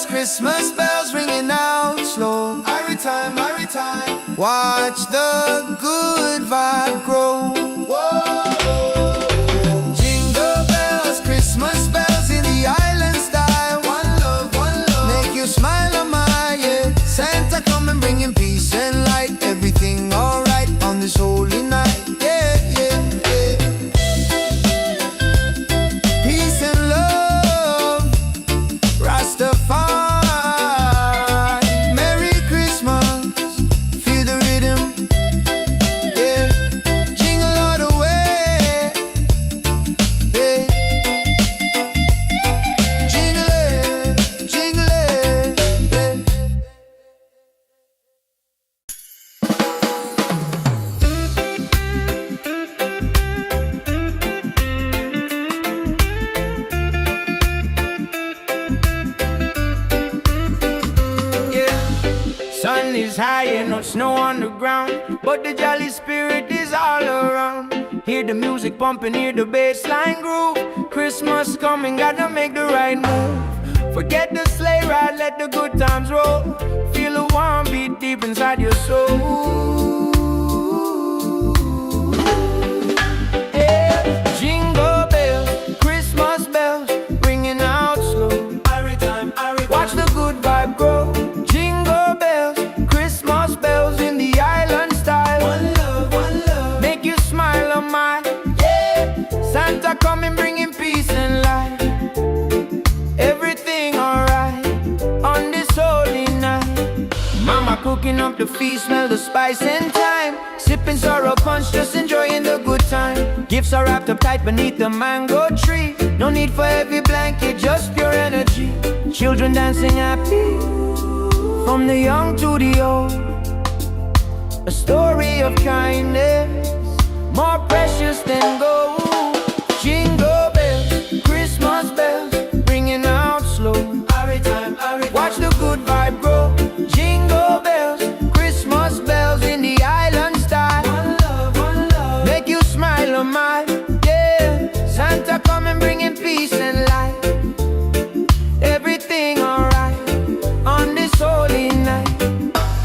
Christmas bells ringing out slow. Every time, watch the good vibe grow. Whoa. Jingle bells, Christmas bells in the island style. One love, make you smile on my, yeah. Santa coming bringing peace and light. Everything alright on this holy night, yeah. Peace and love, Rastafari. Feel the rhythm, yeah. Jingle is high and no snow on the ground, but the jolly spirit is all around. Hear the music pumping, hear the bass line groove. Christmas coming, gotta make the right move. Forget the sleigh ride, let the good times roll. Feel the warm beat deep inside your soul. Yeah. Jingle bells, Christmas bells, ringing out slow. Watch the good vibe grow. Jingle bells, Christmas bells in the island style. One love, make you smile on mine. Yeah, Santa coming bringing peace and light. Everything alright on this holy night. Mama cooking up the feast, smell the spice and thyme. Sipping sorrow punch, just enjoying the good time. Gifts are wrapped up tight beneath the mango tree. No need for heavy blanket, just pure energy. Children dancing happy, from the young to the old. A story of kindness, more precious than gold. Jingle bells, Christmas bells, ringing out slow. Watch the good vibe grow. Jingle bells, Christmas bells in the island style. One love, make you smile on mine. Yeah, Santa coming bringing peace and light. Everything alright on this holy night.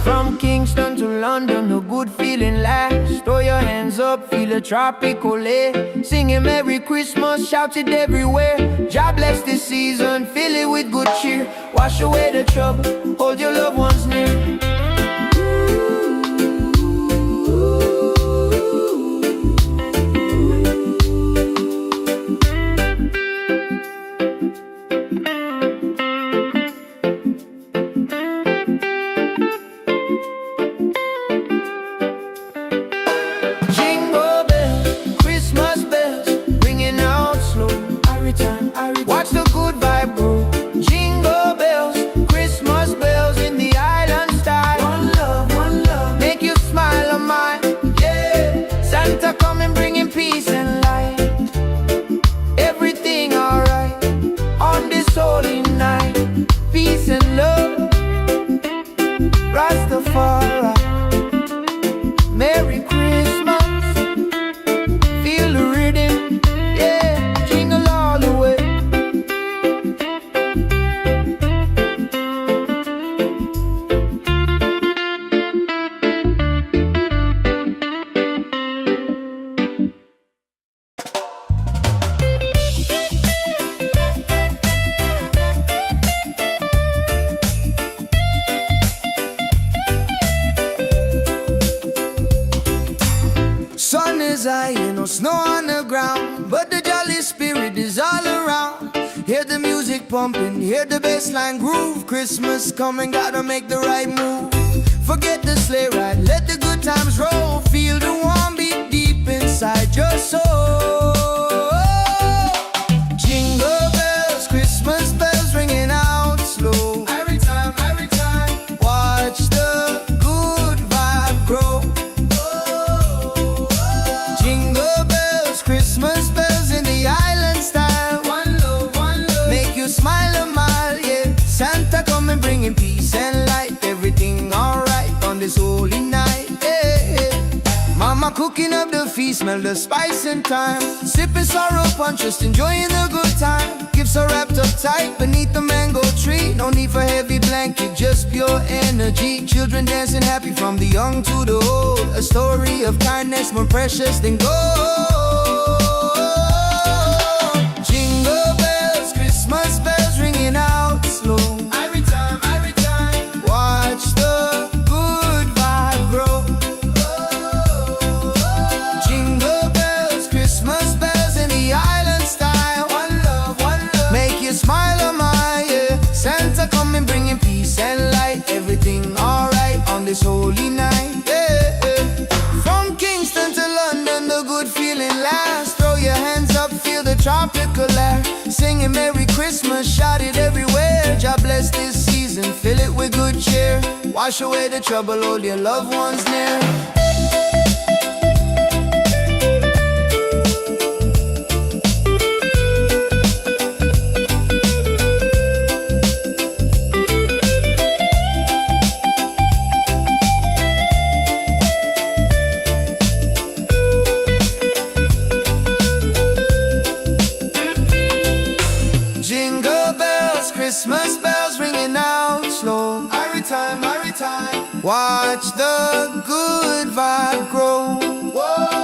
From Kingston to London, a good feeling lasts. Throw your hands up, feel a tropical air. Singing Merry Christmas, shout it everywhere. God bless this season, fill it with good cheer. Wash away the trouble, hold your loved ones near. Watch the good vibe grow. Jingle bells, Christmas bells in the island style. One love, make you smile on mine. Yeah, Santa coming bringing peace and light. Everything alright on this holy night. Peace and love, Rastafari. Merry Christmas, feel the rhythm. Yeah, jingle all the way. Sun is high and no snow on the ground, but the jolly spirit is all around. Hear the music pumping, hear the bass line groove. Christmas coming, gotta make the right move. Forget the sleigh ride, let the good times roll. Feel the warm beat deep inside your soul. Jingle bells, Christmas bells ringing out slow. Every time, watch the good vibe grow. Christmas bells in the island style. One love, make you smile a mile. Yeah, Santa coming bringing peace and light. Everything alright on this holy night. Yeah, Mama cooking up the feast, smell the spice and thyme. Sipping sorrow punch, just enjoying the good time. Gifts are wrapped up tight beneath the mango tree. No need for heavy blanket, just pure energy. Children dancing happy from the young to the old. A story of kindness more precious than gold. Jingle bells, Christmas bells ringing out slow. Every time, watch the good vibe grow. Jingle bells, Christmas bells in the island style. One love, make you smile on my. Yeah, Santa coming bringing peace and light. Everything alright on this holy night. Yeah, from Kingston to London, the good feeling lasts. Throw your hands up, feel the tropical air. Singing Merry Christmas, shout it everywhere. God bless this season, fill it with good cheer. Wash away the trouble, hold your loved ones near. Christmas bells ringing out slow. Every time, watch the good vibe grow. Whoa.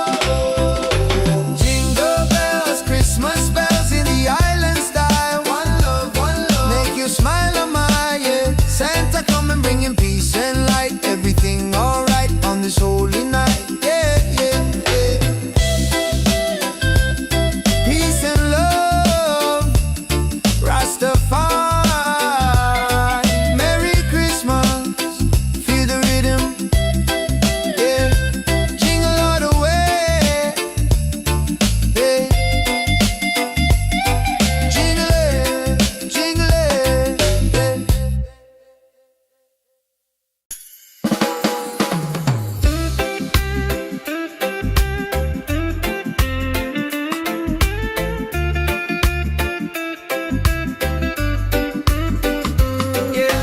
Jingle bells, Christmas bells in the island style. One love, make you smile on my yeah. Santa come and bringing peace and light. Everything alright on this holy night. Yeah, yeah, yeah. Peace and love, Rastafari. Merry Christmas, feel the rhythm. Yeah, jingle all the way. Yeah, jingle it, jingle it. Yeah.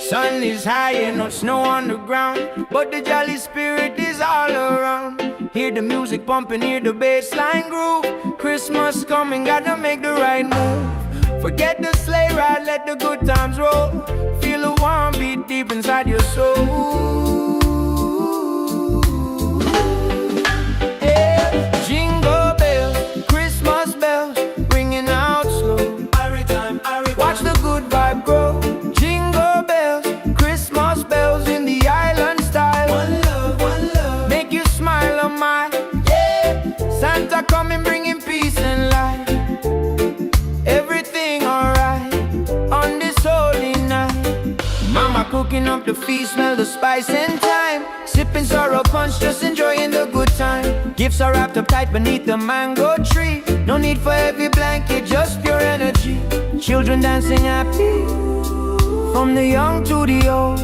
Sun is high and no snow on the ground, but the jolly spirit is all around. Hear the music pumping, hear the bass line groove. Christmas coming, gotta make the right move. Forget the sleigh ride, let the good times roll. Feel a warm beat deep inside your soul. Yeah. Jingle bells, Christmas bells, ringing out slow. Watch the good vibe grow. Jingle bells, Christmas bells in the island style. One love, make you smile on my yeah. Santa coming bringing peace and light. Everything alright on this holy night. Mama cooking up the feast, smell the spice and thyme. Sipping sorrow punch, just enjoying the good time. Gifts are wrapped up tight beneath the mango tree. No need for heavy blanket, just pure energy. Children dancing happy, from the young to the old.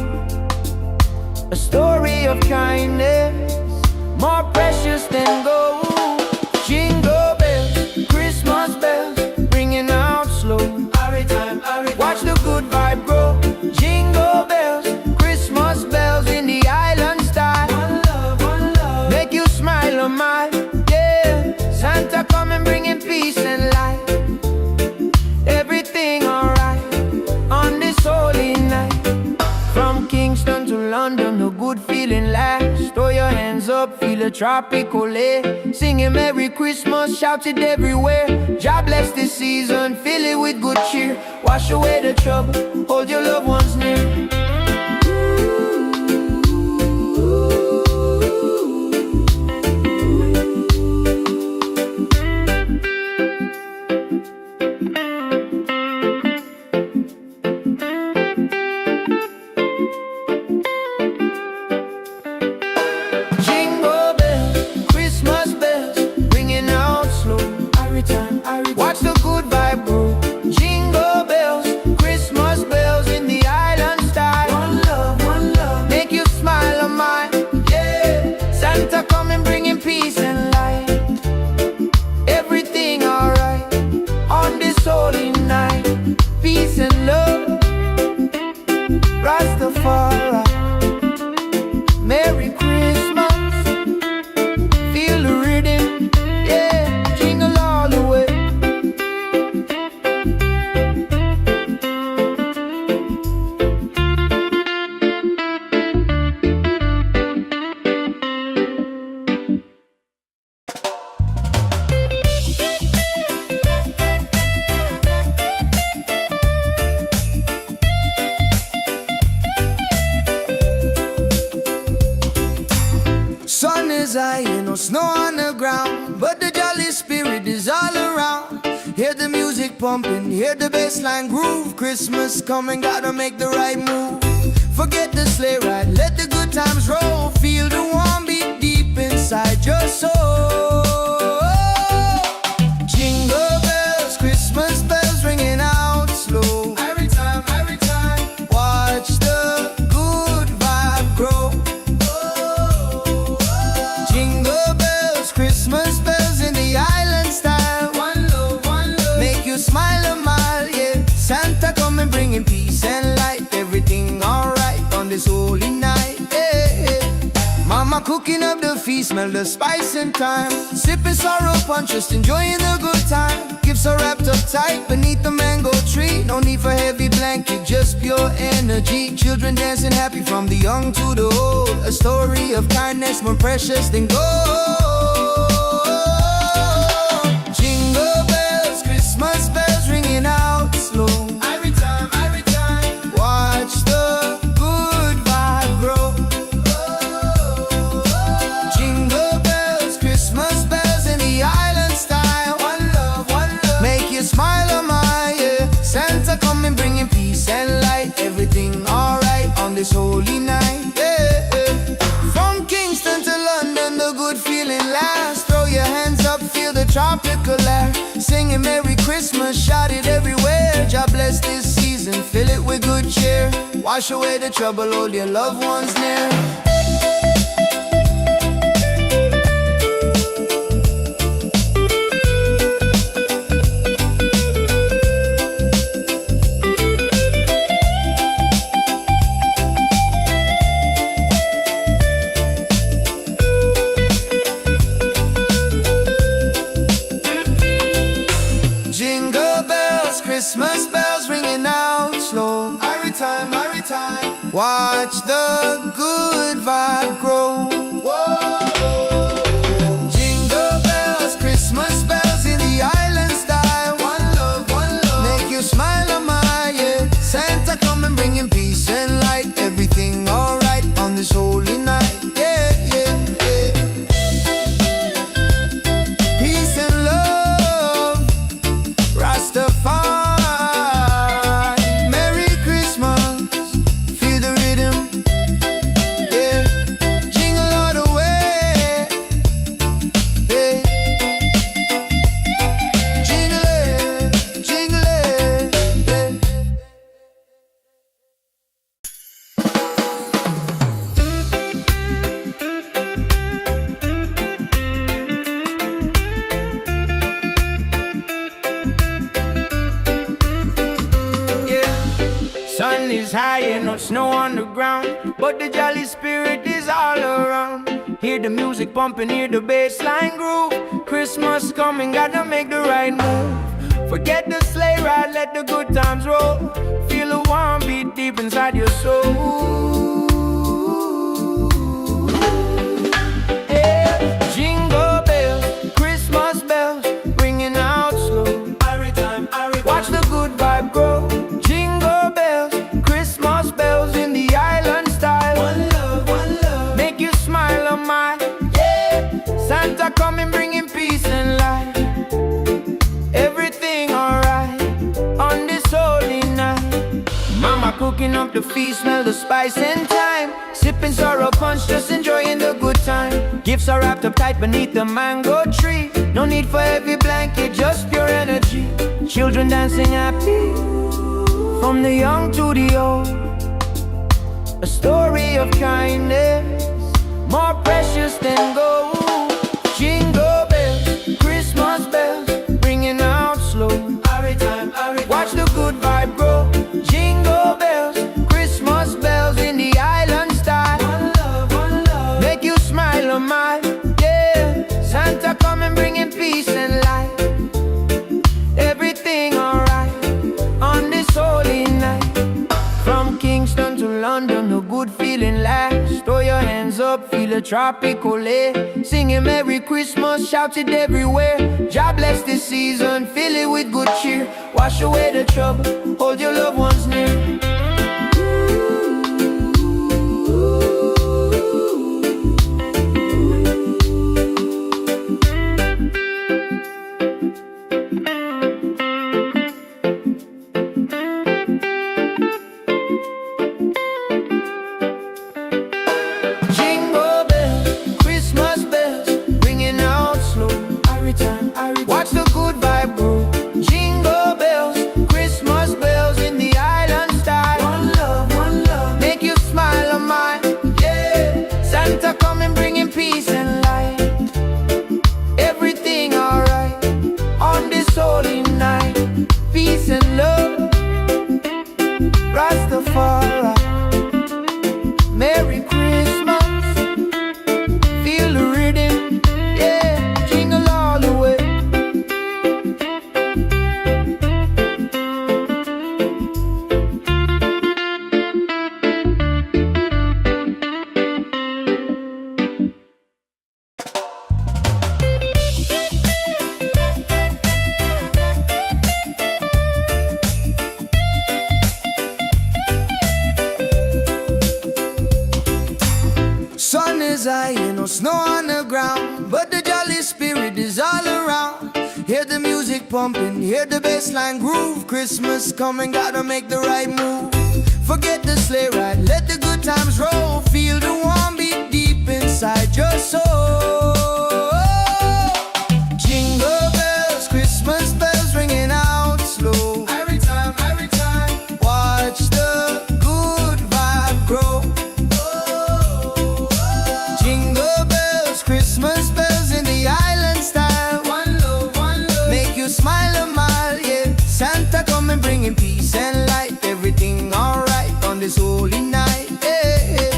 A story of kindness, more precious than gold. Jingle bells, Christmas bells, ringing out slow. Watch the good vibe grow. Jingle bells, Christmas bells in the island style. One love, make you smile on my yeah. Santa come and bringing peace and light. Everything alright on this holy night. From Kingston to London, a good feeling lasts. Throw your hands up, feel a tropical air. Singing Merry Christmas, shout it everywhere. God bless this season, fill it with good cheer. Wash away the trouble, hold your loved ones near. Jingle bells, Christmas bells, ringing out slow. Watch the good vibe grow. Jingle bells, Christmas bells in the island style. One love, make you smile on my yeah. Santa coming bringing peace and light. Everything alright on this holy night. Peace and love, Rastafari. Merry Christmas, feel the rhythm, yeah, jingle all the way. Sun is high and no snow on the ground, but the jolly spirit is all around. Hear the music pumping, hear the bass line groove. Christmas coming, gotta make the right move. Forget the sleigh ride, let the good times roll. Feel the warm beat deep inside your soul. Jingle bells, Christmas bells ringing out slow. Every time, watch the good vibe grow. Jingle bells, Christmas bells in the island style. One love, make you smile a mile, yeah. Santa come and bringing peace and light. Everything alright on this holy night, yeah. Mama cooking up the feast, smell the spice and thyme. Sipping sorrow punch, just enjoying the good time. Gifts are wrapped up tight beneath the mango tree. No need for heavy blanket, just pure energy. Children dancing happy from the young to the old. A story of kindness more precious than gold. Jingle bells, Christmas bells ringing out slow. Every time, watch the good vibe grow. Jingle bells, Christmas bells in the island style. One love, make you smile on my yeah. Santa coming bringing peace and light. Everything alright on this holy night, yeah, yeah. From Kingston to London, the good feeling lasts. Throw your hands up, feel the tropical air. Singing Merry Christmas, shout it everywhere. God bless this season, fill it with good cheer. Wash away the trouble, hold your loved ones near. Christmas bells ringing out slow. Every time, watch the good vibe grow. Whoa. Jingle bells, Christmas bells in the island style. One love, make you smile on my yeah. Santa coming bringing peace and light. Everything alright on this holy night, yeah, yeah, yeah. Peace and love, Rastafari. Sun is high and no snow on the ground, but the jolly spirit is all around. Hear the music pumping, hear the bass line groove. Christmas coming, gotta make the right move. Forget the sleigh ride, let the good times roll. Feel a warm beat deep inside your soul. Yeah. Jingle bells, Christmas bells, ringing out slow. Watch the good vibe grow. Jingle bells, Christmas bells in the island style. One love, make you smile on my yeah. Santa coming bringing peace and light. Everything alright on this holy night. Mama cooking up the feast, smell the spice and thyme. Sipping sorrow punch, just enjoying the good time. Gifts are wrapped up tight beneath the mango tree. No need for heavy blanket, just pure energy. Children dancing happy, from the young to the old. A story of kindness, more precious than gold. Jingle bells, Christmas bells, ringing out slow. Watch the good vibe grow. Jingle bells, Christmas bells in the island style. One love, make you smile on my yeah. Santa coming bringing peace and light. Everything alright on this holy night. From Kingston to London, a good feeling lasts. Throw your hands up, feel a tropical air. Singing Merry Christmas, shout it everywhere. God bless this season, fill it with good cheer. Wash away the trouble, hold your loved ones near. Watch the good vibe grow. Jingle bells, Christmas bells in the island style. pumping, hear the bassline groove. Christmas coming, gotta make the right move. Forget the sleigh ride, let the good times roll. Feel the warm beat deep inside your soul. Jingle bells, Christmas bells ringing out slow. Every time, watch the good vibe grow. Jingle bells, Christmas bells in the island style. One love, make you smile a mile, yeah. Santa coming bringing peace and light. Everything alright on this holy night, yeah.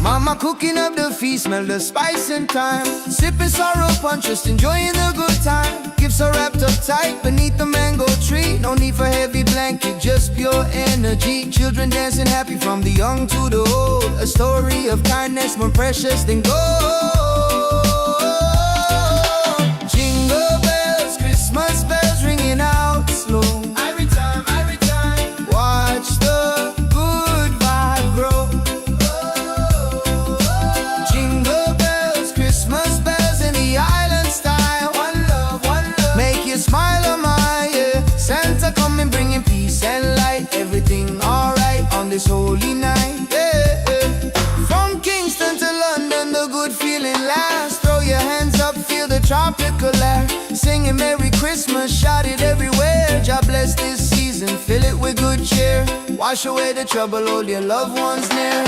Mama cooking up the feast, smell the spice and thyme. Sipping sorrow punch, just enjoying the good time. Gifts are wrapped up tight beneath the mango tree. No need for heavy blanket, just pure energy. Children dancing happy from the young to the old. A story of kindness more precious than gold. Jingle bells, Christmas bells ringing out slow. Every time, watch the good vibe grow. Jingle bells, Christmas bells in the island style. One love, make you smile a mile, yeah. Santa coming bringing peace and light. Everything alright on this holy night, yeah. From Kingston to London, the good feeling lasts. Throw your hands up, feel the tropical air. Singing Merry Christmas, shout it everywhere. God bless this season, fill it with good cheer. Wash away the trouble, hold your loved ones near.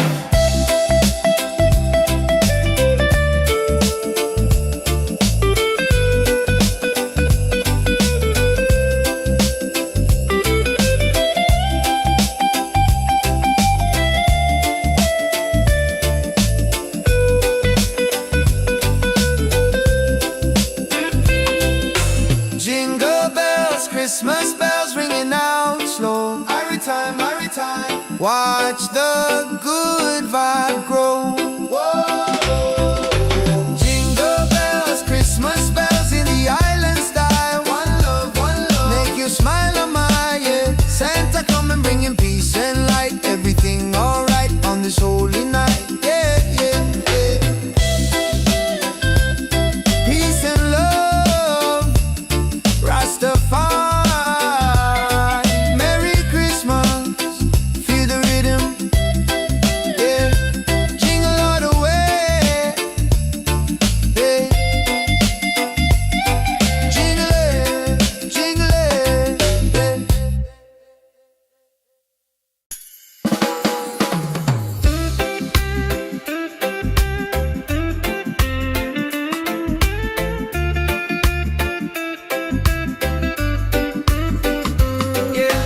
Jingle bells, Christmas bells ringing out slow. Every time, watch the good vibe grow. Jingle bells, Christmas bells in the island style. One love, make you smile a mile, yeah. Santa coming bringing peace and light. Everything alright on this holy night, yeah. Peace and love, Rastafari. Merry Christmas, feel the rhythm, yeah. Jingle all the way, yeah. Jingle it, yeah.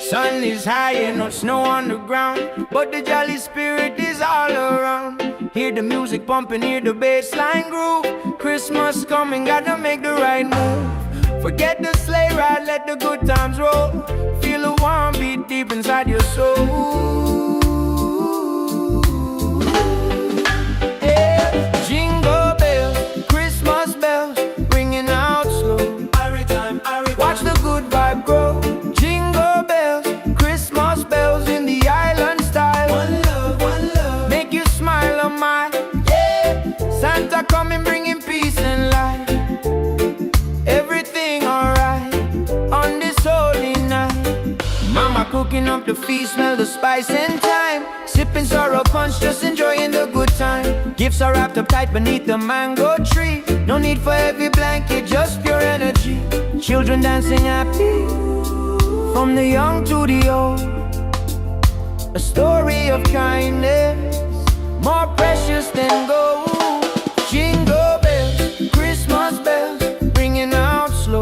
Sun is high and no snow on the ground, but the jolly spirit is all around. Hear the music pumping, hear the bassline groove. Christmas coming, gotta make the right move. Forget the sleigh ride, let the good times roll. Feel a warm beat deep inside your soul. Yeah. Jingle bells, Christmas bells, ringing out slow. Watch the good vibe grow. Jingle bells, Christmas bells in the island style. One love, make you smile a mile, yeah. Santa coming bringing peace and light. Everything alright on this holy night. Mama cooking up the feast, smell the spice and thyme. Sipping sorrow punch, just enjoying the good time. Gifts are wrapped up tight beneath the mango tree. No need for heavy blanket, just pure energy. Children dancing happy from the young to the old. A story of kindness more precious than gold. Jingle bells, Christmas bells, ringing out slow.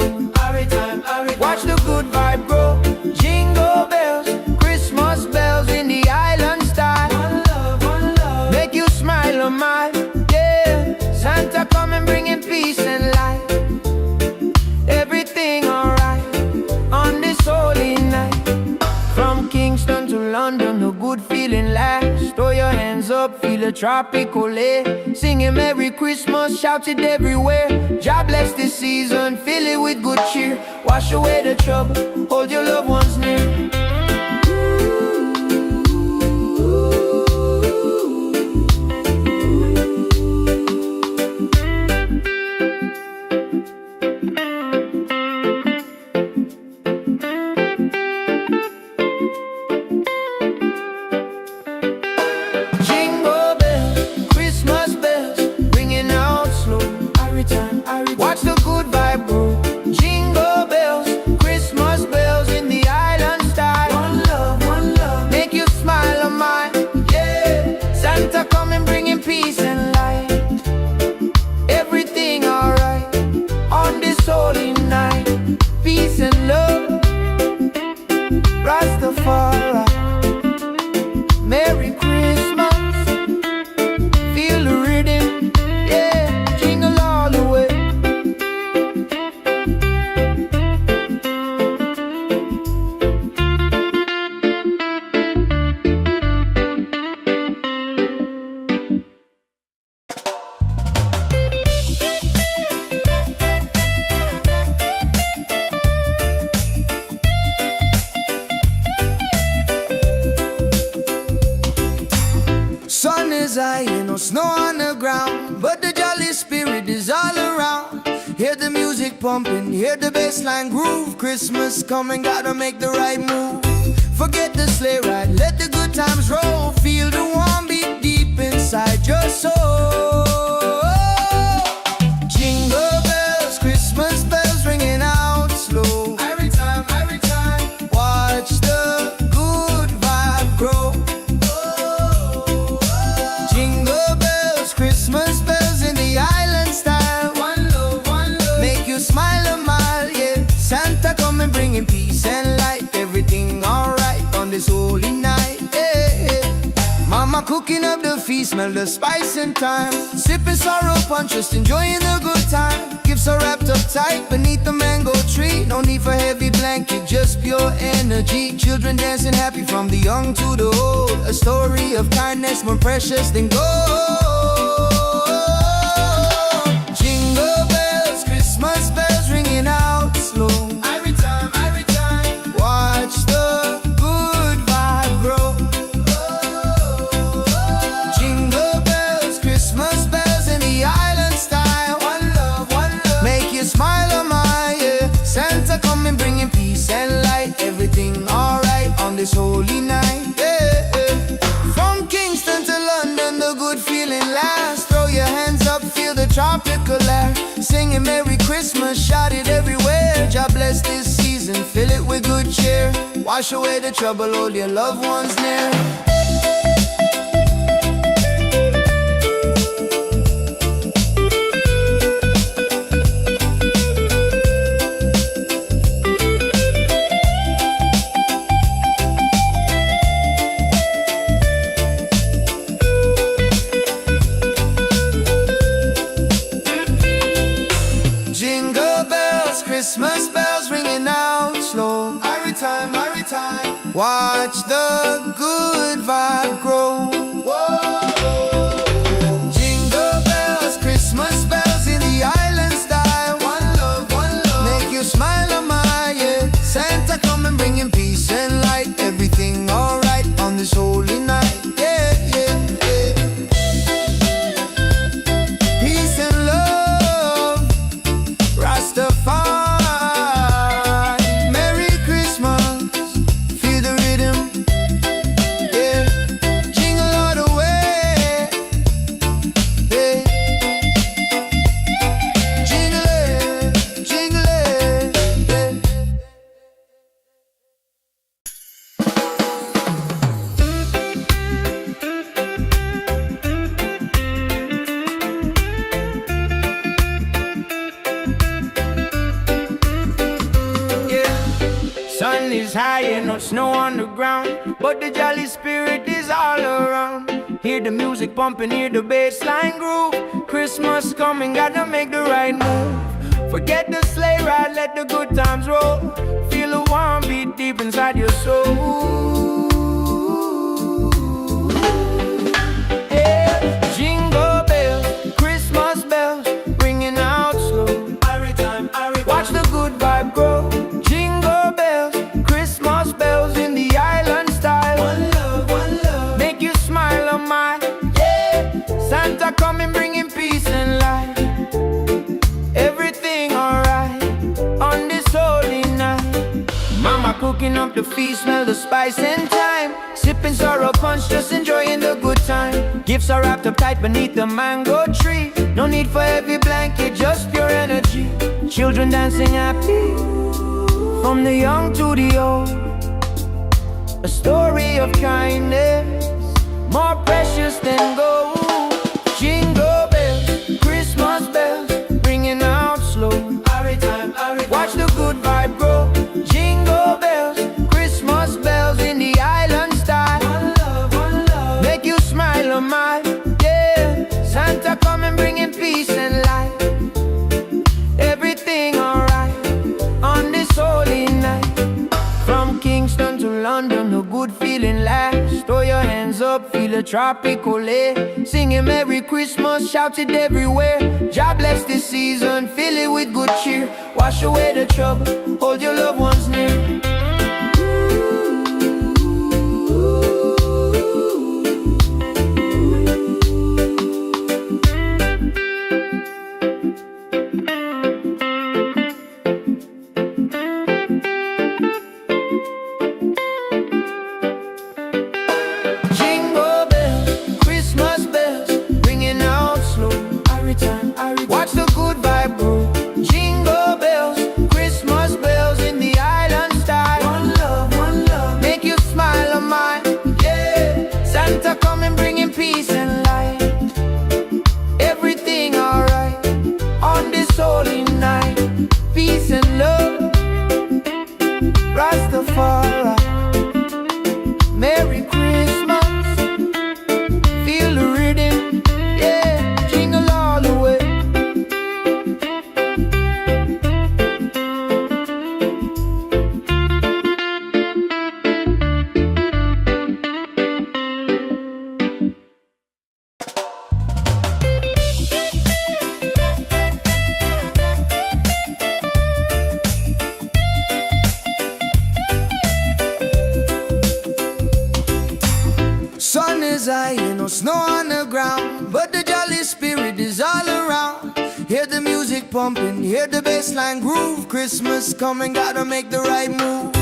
Watch the good vibe grow. Jingle bells, Christmas bells in the island style. One love, make you smile a mile, yeah. Santa coming bringing peace and light. Everything alright on this holy night. From Kingston to London, a good feeling lasts. Throw your hands up, feel a tropical air. Singing Merry Christmas, shout it everywhere. God bless this season, fill it with good cheer. Wash away the trouble, hold your loved ones near. bells high, ain't no snow on the ground, but the jolly spirit is all around. Hear the music pumping, hear the bassline groove. Christmas coming, gotta make the right move. Forget the sleigh ride, let the good times roll. Feel the warm beat deep inside your soul. Jingle bells, Christmas bells ringing out slow. Every time, watch the good vibe grow. Jingle bells, Christmas bells in the island style. One love, make you smile a mile, yeah. Santa coming bringing peace and light. Everything alright on this holy night, yeah. Mama cooking up the feast, smell the spice and thyme. Sipping sorrow punch, just enjoying the good time. Gifts are wrapped up tight beneath the mango tree. No need for heavy blanket, just pure energy. Children dancing happy from the young to the old. A story of kindness more precious than gold. Jingle bells, Christmas bells ringing out slow. Every time, watch the good vibe grow. Jingle bells, Christmas bells in the island style. One love, make you smile a mile, yeah. Santa coming bringing peace and light. Everything alright on this holy night, yeah. From Kingston to London, the good feeling lasts. Throw your hands up, feel the tropical air. Singing Merry Christmas, shout it everywhere. God bless this season, fill it with good cheer. Wash away the trouble, hold your loved ones near. Jingle bells, Christmas bells ringing out slow. Every time, watch the good vibe grow. Jingle bells, Christmas bells in the island style. One love, make you smile a mile, yeah. Santa coming bringing peace and light. Everything alright on this holy night, yeah. Peace and love, Rastafari. Merry Christmas, feel the rhythm, yeah. Jingle all the way, yeah. Jingle it, yeah. Sun is high and no snow on the ground, but the jolly spirit is all around. Hear the music pumping, hear the bassline groove. Christmas coming, gotta make the right move. Forget the sleigh ride, let the good times roll. Feel the warm beat deep inside your soul. Yeah. Jingle bells, Christmas bells, ringing out slow. Watch the good vibe grow. Jingle bells, Christmas bells in the island style. One love, make you smile a mile, yeah. Santa coming bringing peace and light. Everything alright on this holy night. Mama cooking up the feast, smell the spice and thyme. Sipping sorrow punch, just enjoying the good time. Gifts are wrapped up tight beneath the mango tree. No need for heavy blanket, just pure energy. Children dancing happy from the young to the old. A story of kindness more precious than gold. Jingle bells, Christmas bells, ringing out slow. Watch the good vibe grow. Jingle bells, Christmas bells in the island style. One love, make you smile a mile, yeah. Santa coming bringing peace and light. Everything alright on this holy night. From Kingston to London, the good feeling lasts. Throw your hands up, feel the tropical air. Singing Merry Christmas, shout it everywhere. God bless this season, fill it with good cheer. Wash away the trouble, hold your loved ones near. alright. Merry Christmas, feel the rhythm, yeah, jingle all the way. Sun is high, ain't no snow on the ground, but the jolly spirit is all around. Hear the music pumping, hear the bassline groove. Christmas coming, gotta make the right move.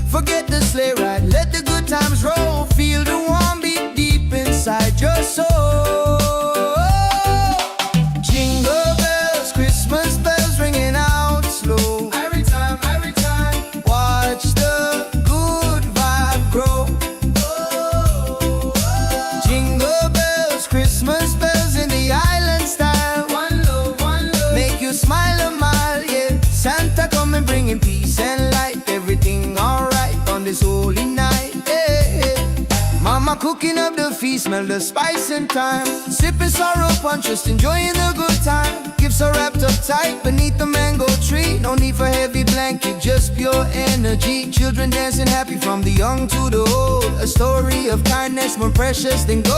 Forget the sleigh ride, let the good times roll. Feel the warm beat deep inside your soul. Jingle bells, Christmas bells ringing out slow. Every time, watch the good vibe grow. Jingle bells, Christmas bells in the island style. One love, make you smile a mile, yeah. Santa coming bringing peace and light. Everything alright on this holy night, yeah. Mama cooking up the feast, smell the spice and thyme. Sipping sorrow punch, just enjoying the good time. Gifts are wrapped up tight beneath the mango tree. No need for heavy blanket, just pure energy. Children dancing happy from the young to the old. A story of kindness more precious than gold.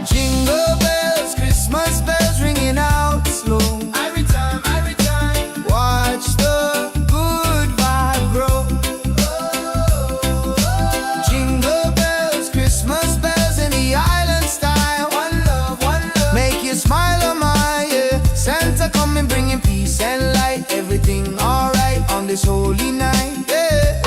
Jingle bells, Christmas bells ringing out slow. Every time, watch the good vibe grow. Jingle bells, Christmas bells in the island style. One love, make you smile a mile, yeah. Santa coming bringing peace and light. Everything alright on this holy night, yeah.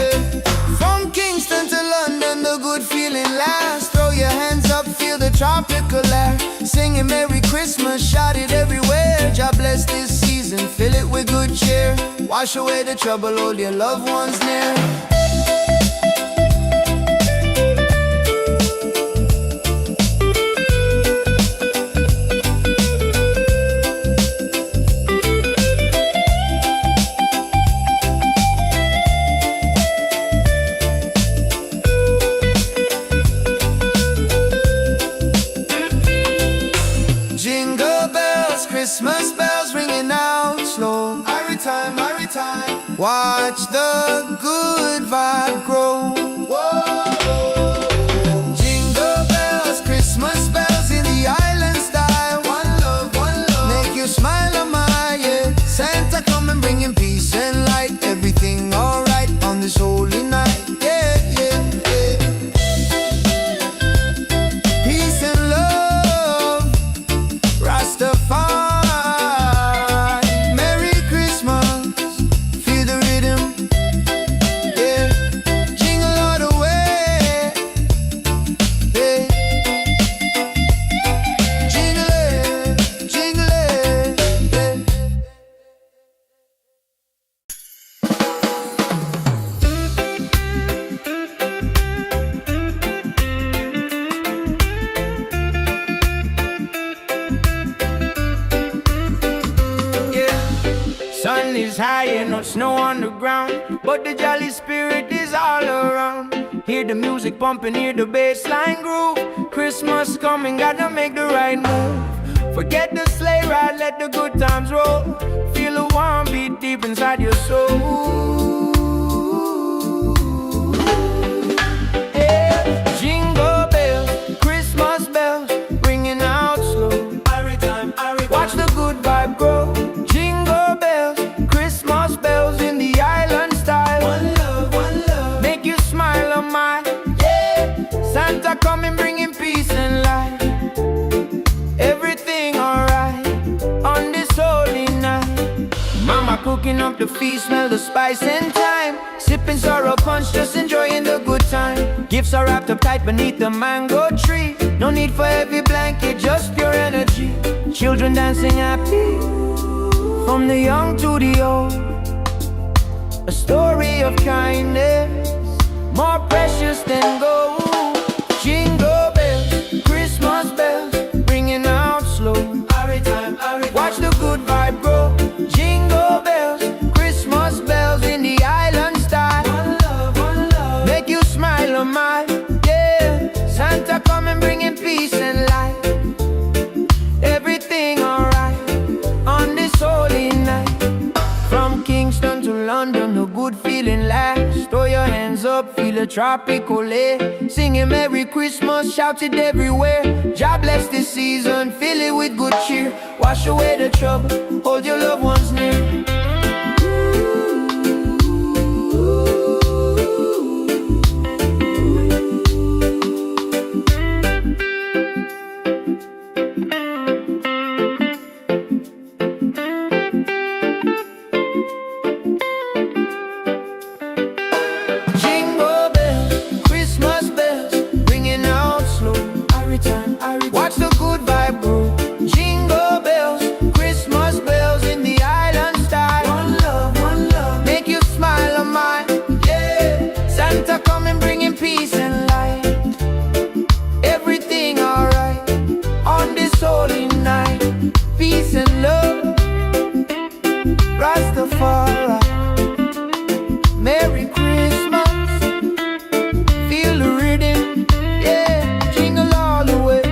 From Kingston to London, the good feeling lasts. Throw your hands up, feel the tropical air. Singing Merry Christmas, shout it everywhere. God bless this season, fill it with good cheer. Wash away the trouble, hold your loved ones near. Jingle bells, Christmas bells ringing out slow. Every time, watch the good vibe grow. Jingle bells, Christmas bells in the island style. One love, make you smile a mile, yeah. Santa coming bringing peace and light. Everything alright on this holy night, yeah. Peace and love, Rastafari. Merry Christmas, feel the rhythm, yeah. Jingle all the way, yeah. Jingle it, yeah. Sun is high and no snow on the ground, but the jolly spirit is all around. Hear the music pumping, hear the bassline groove. Christmas coming, gotta make the right move. Forget the sleigh ride, let the good times roll. Feel the warm beat deep inside your soul. Yeah. Jingle bells, Christmas bells ringing out slow. Watch the good vibe grow. Jingle bells, Christmas bells in the island style. One love, make you smile a mile, yeah. Santa coming bringing peace and light. Everything alright on this holy night. Mama cooking up the feast, smell the spice and thyme. Sipping sorrow punch, just enjoying the good time. Gifts are wrapped up tight beneath the mango tree. No need for heavy blanket, just pure energy. Children dancing happy from the young to the old. A story of kindness more precious than gold. Jingle bells, Christmas bells ringing out slow. Watch the good vibe grow. Jingle bells, Christmas bells in the feeling lasts. Throw your hands up, feel a tropical air. Singing Merry Christmas, shout it everywhere. God bless this season, fill it with good cheer. Wash away the trouble, hold your loved ones near. Watch the good vibe grow. Jingle bells, Christmas bells in the island style. One love, make you smile on mine. Yeah, Santa coming bringing peace and light. Everything alright on this holy night. Peace and love, Rastafari. Merry Christmas, feel the rhythm. Yeah, jingle all the way.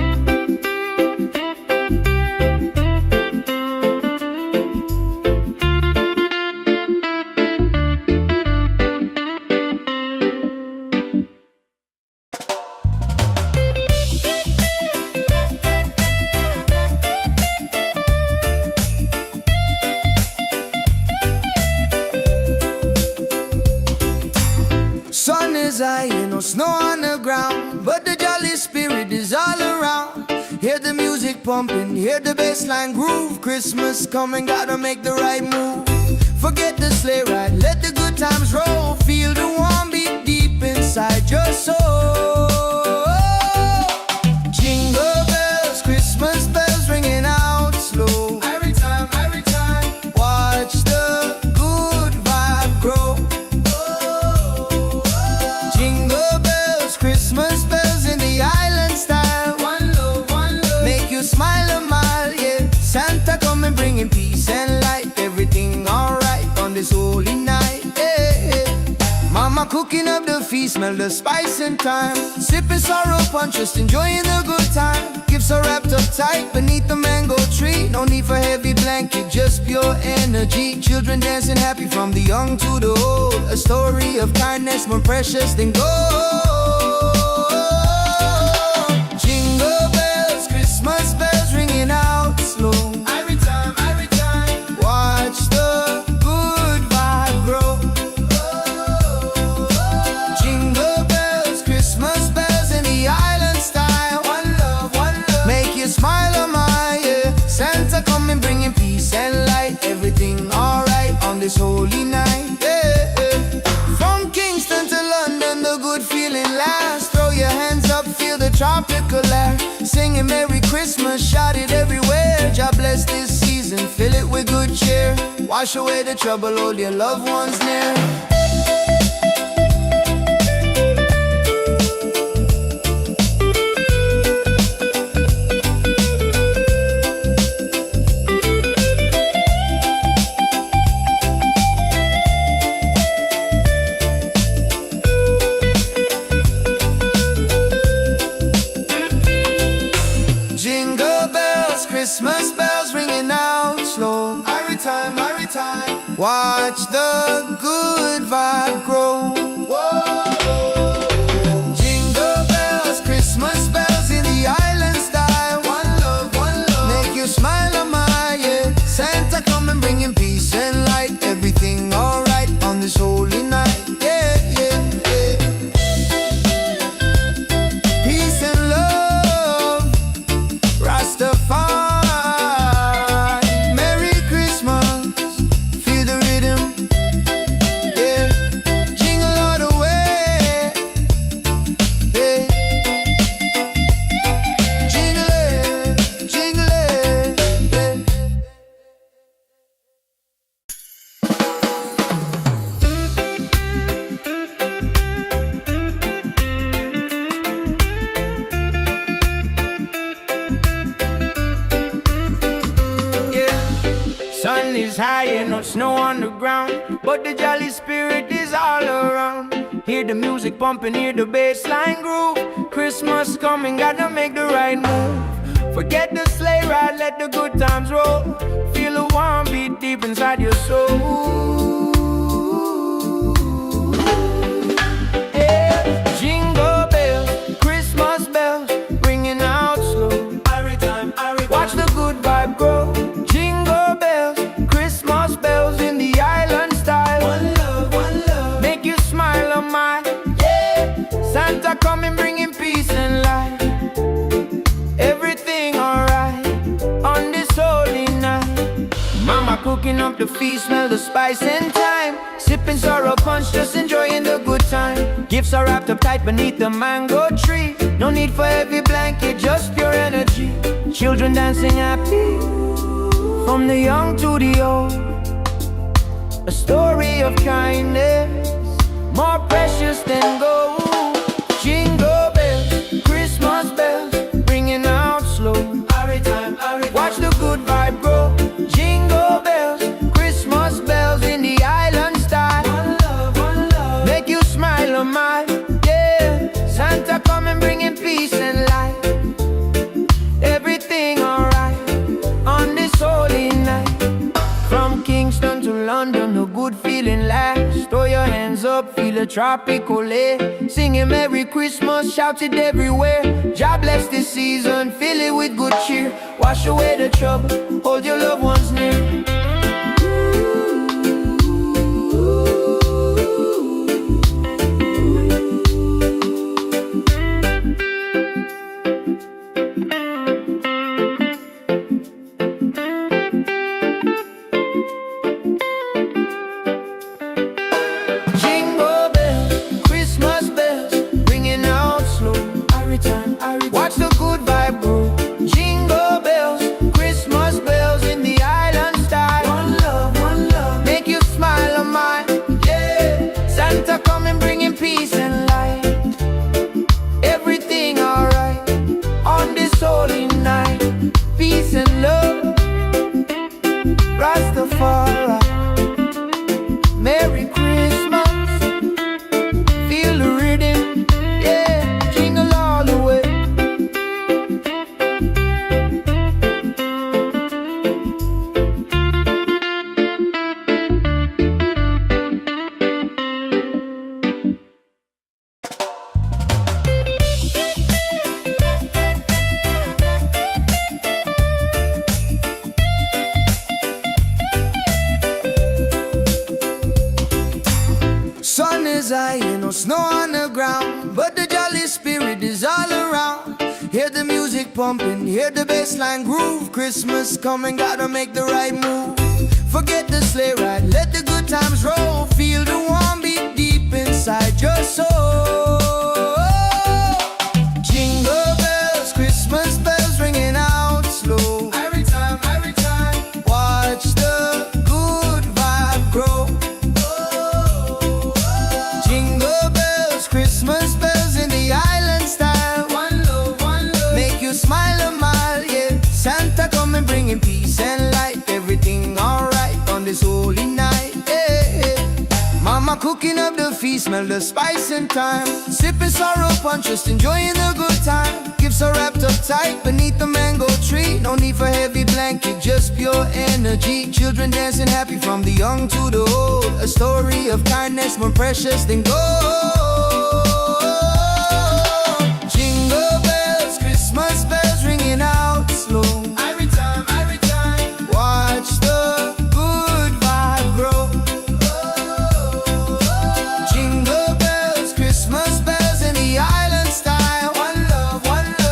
Sun is high, no snow on the ground, but the jolly spirit is all around. Hear the music pumping, hear the bassline groove. Christmas coming, gotta make the right move. Forget the sleigh ride, let the good times roll. Feel the warm beat deep inside your soul. Jingle bells, Christmas bells ringing out slow. Every time, watch the good vibe grow. Christmas bells in the island style. One love, make you smile a mile, yeah. Santa coming bringing peace and light. Everything alright on this holy night, yeah. Mama cooking up the feast, smell the spice and thyme. Sipping sorrow punch, just enjoying the good time. Gifts are wrapped up tight beneath the mango tree. No need for heavy blanket, just pure energy. Children dancing happy from the young to the old. A story of kindness more precious than gold. Jingle bells, Christmas bells ringing out slow. Every time, watch the good vibe grow. Jingle bells, Christmas bells in the island style. One love, make you smile a mile, yeah. Santa coming bringing peace and light. Everything alright on this holy night, yeah. From Kingston to London, the good feeling lasts. Throw your hands up, feel the tropical air. Singing Merry Christmas, shout it everywhere. God bless this season, fill it with good cheer. Wash away the trouble, hold your loved ones near. Jingle bells, Christmas bells ringing out slow. Every time, watch the good vibe grow. Whoa. Jingle bells, Christmas bells in the island style. One love, make you smile a mile, yeah. Santa coming bringing peace and light. Everything alright on this holy night, yeah, yeah, yeah. Peace and love, Rastafari. Merry Christmas, feel the rhythm, yeah. Jingle all the way, yeah. Jingle it, yeah. Sun is high and no snow on the ground, but the jolly spirit is all around. Hear the music pumping, hear the bassline groove. Christmas coming, gotta make the right move. Forget the sleigh ride, let the good times roll. Feel the warm beat deep inside your soul. cooking up the feast, smell the spice and thyme. Sipping sorrow punch, just enjoying the good time. Gifts are wrapped up tight beneath the mango tree. No need for heavy blanket, just pure energy. Children dancing happy, from the young to the old. A story of kindness, more precious than gold. Jingle bells, Christmas bells, ringing out slow. Watch the good vibe grow. Jingle bells, Christmas bells in the island style. One love, make you smile a mile. Yeah, Santa coming bringing peace and light. Everything alright on this holy night. From Kingston to London, the good feeling lasts. Throw your hands up, feel a tropical air. Singing Merry Christmas, shout it everywhere. God bless this season, fill it with good cheer. Wash away the trouble, hold your loved ones near. Watch the good vibe grow. Jingle bells, Christmas bells in the island style. One love, make you smile a mile. Yeah, Santa coming bringing peace and light. Everything alright on this holy night. Peace and love, Rastafari. Merry Christmas, feel the rhythm. Yeah, jingle all the way. Sun is high, no snow on the ground, but the jolly spirit is all around. Hear the music pumping, hear the bassline groove. Christmas coming, gotta make the right move. Forget the sleigh ride, let the good times roll. Feel the warm beat deep inside your soul. Jingle bells, Christmas bells ringing out slow. Every time, watch the good vibe grow. Christmas bells in the island style. One love, make you smile a mile. Yeah, Santa coming bringing peace and light. Everything alright on this holy night. Yeah, Mama cooking up the feast, smell the spice and thyme. Sipping sorrow punch, just enjoying the good time. Gifts are wrapped up tight beneath the mango tree. No need for heavy blanket, just pure energy. Children dancing happy from the young to the old. A story of kindness more precious than gold. Jingle bells, Christmas bells ringing out slow. Every time, watch the good vibe grow. Jingle bells, Christmas bells in the island style. One love,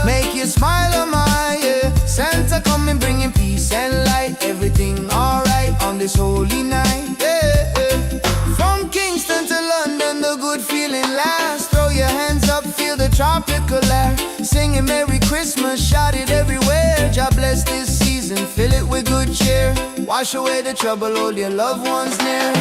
make you smile a mile. Yeah, Santa coming bringing peace and light. Everything alright on this holy night. Yeah, from Kingston to London, the good feeling lasts. Throw your hands up, feel the tropical air. Singing Merry Christmas, shout it everywhere. God bless this season, fill it with good cheer. Wash away the trouble, hold your loved ones near.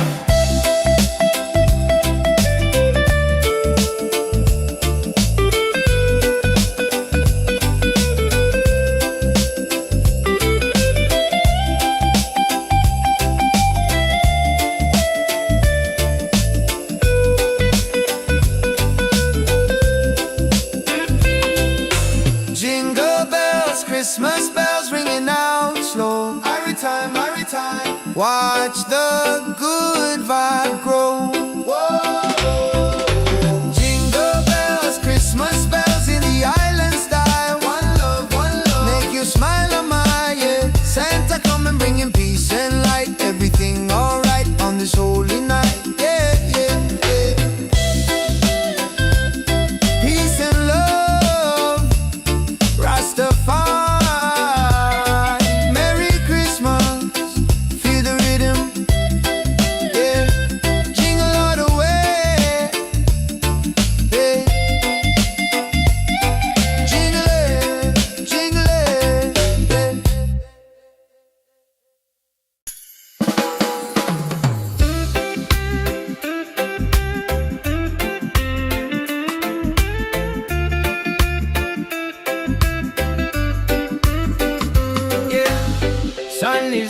Jingle bells, Christmas bells ringing out slow. Every time, watch the good vibe grow. Whoa. Jingle bells, Christmas bells in the island style. One love, make you smile a mile. Yeah, Santa coming bringing peace and light. Everything alright on this holy night. Yeah, peace and love, Rastafari. Merry Christmas, feel the rhythm.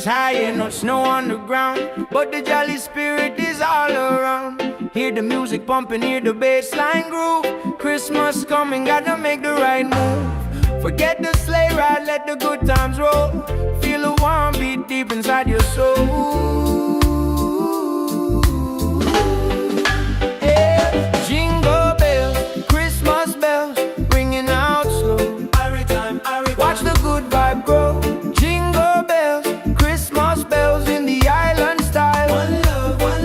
is high and no snow on the ground, but the jolly spirit is all around. Hear the music pumping, hear the bass line groove. Christmas coming, gotta make the right move. Forget the sleigh ride, let the good times roll. Feel the warm beat deep inside your soul. Yeah. Jingle bells, Christmas bells, ringing out slow. Every time, watch the good vibe grow. Jingle bells, Christmas bells in the island style. One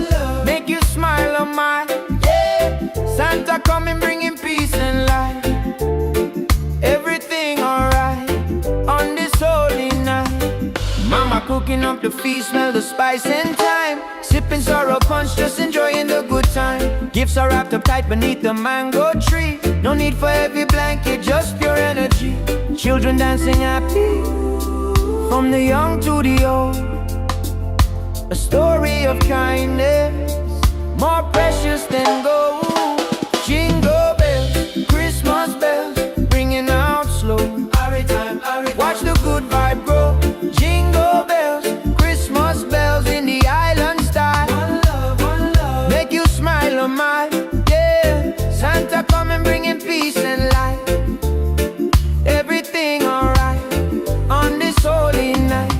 love, make you smile on my, yeah. Santa coming, bringing peace and light. Everything alright on this holy night. Mama cooking up the feast, smell the spice and thyme. Sipping sorrow punch, just enjoying the good time. Gifts are wrapped up tight beneath the mango tree. No need for heavy blanket, just pure energy. Children dancing happy, from the young to the old. A story of kindness, more precious than gold. Jingle bells, Christmas bells, ringing out slow. Watch the good vibe grow. Jingle bells, Christmas bells in the island style. One love, make you smile on my, yeah. Santa coming, bringing peace and light. Everything alright on this holy night.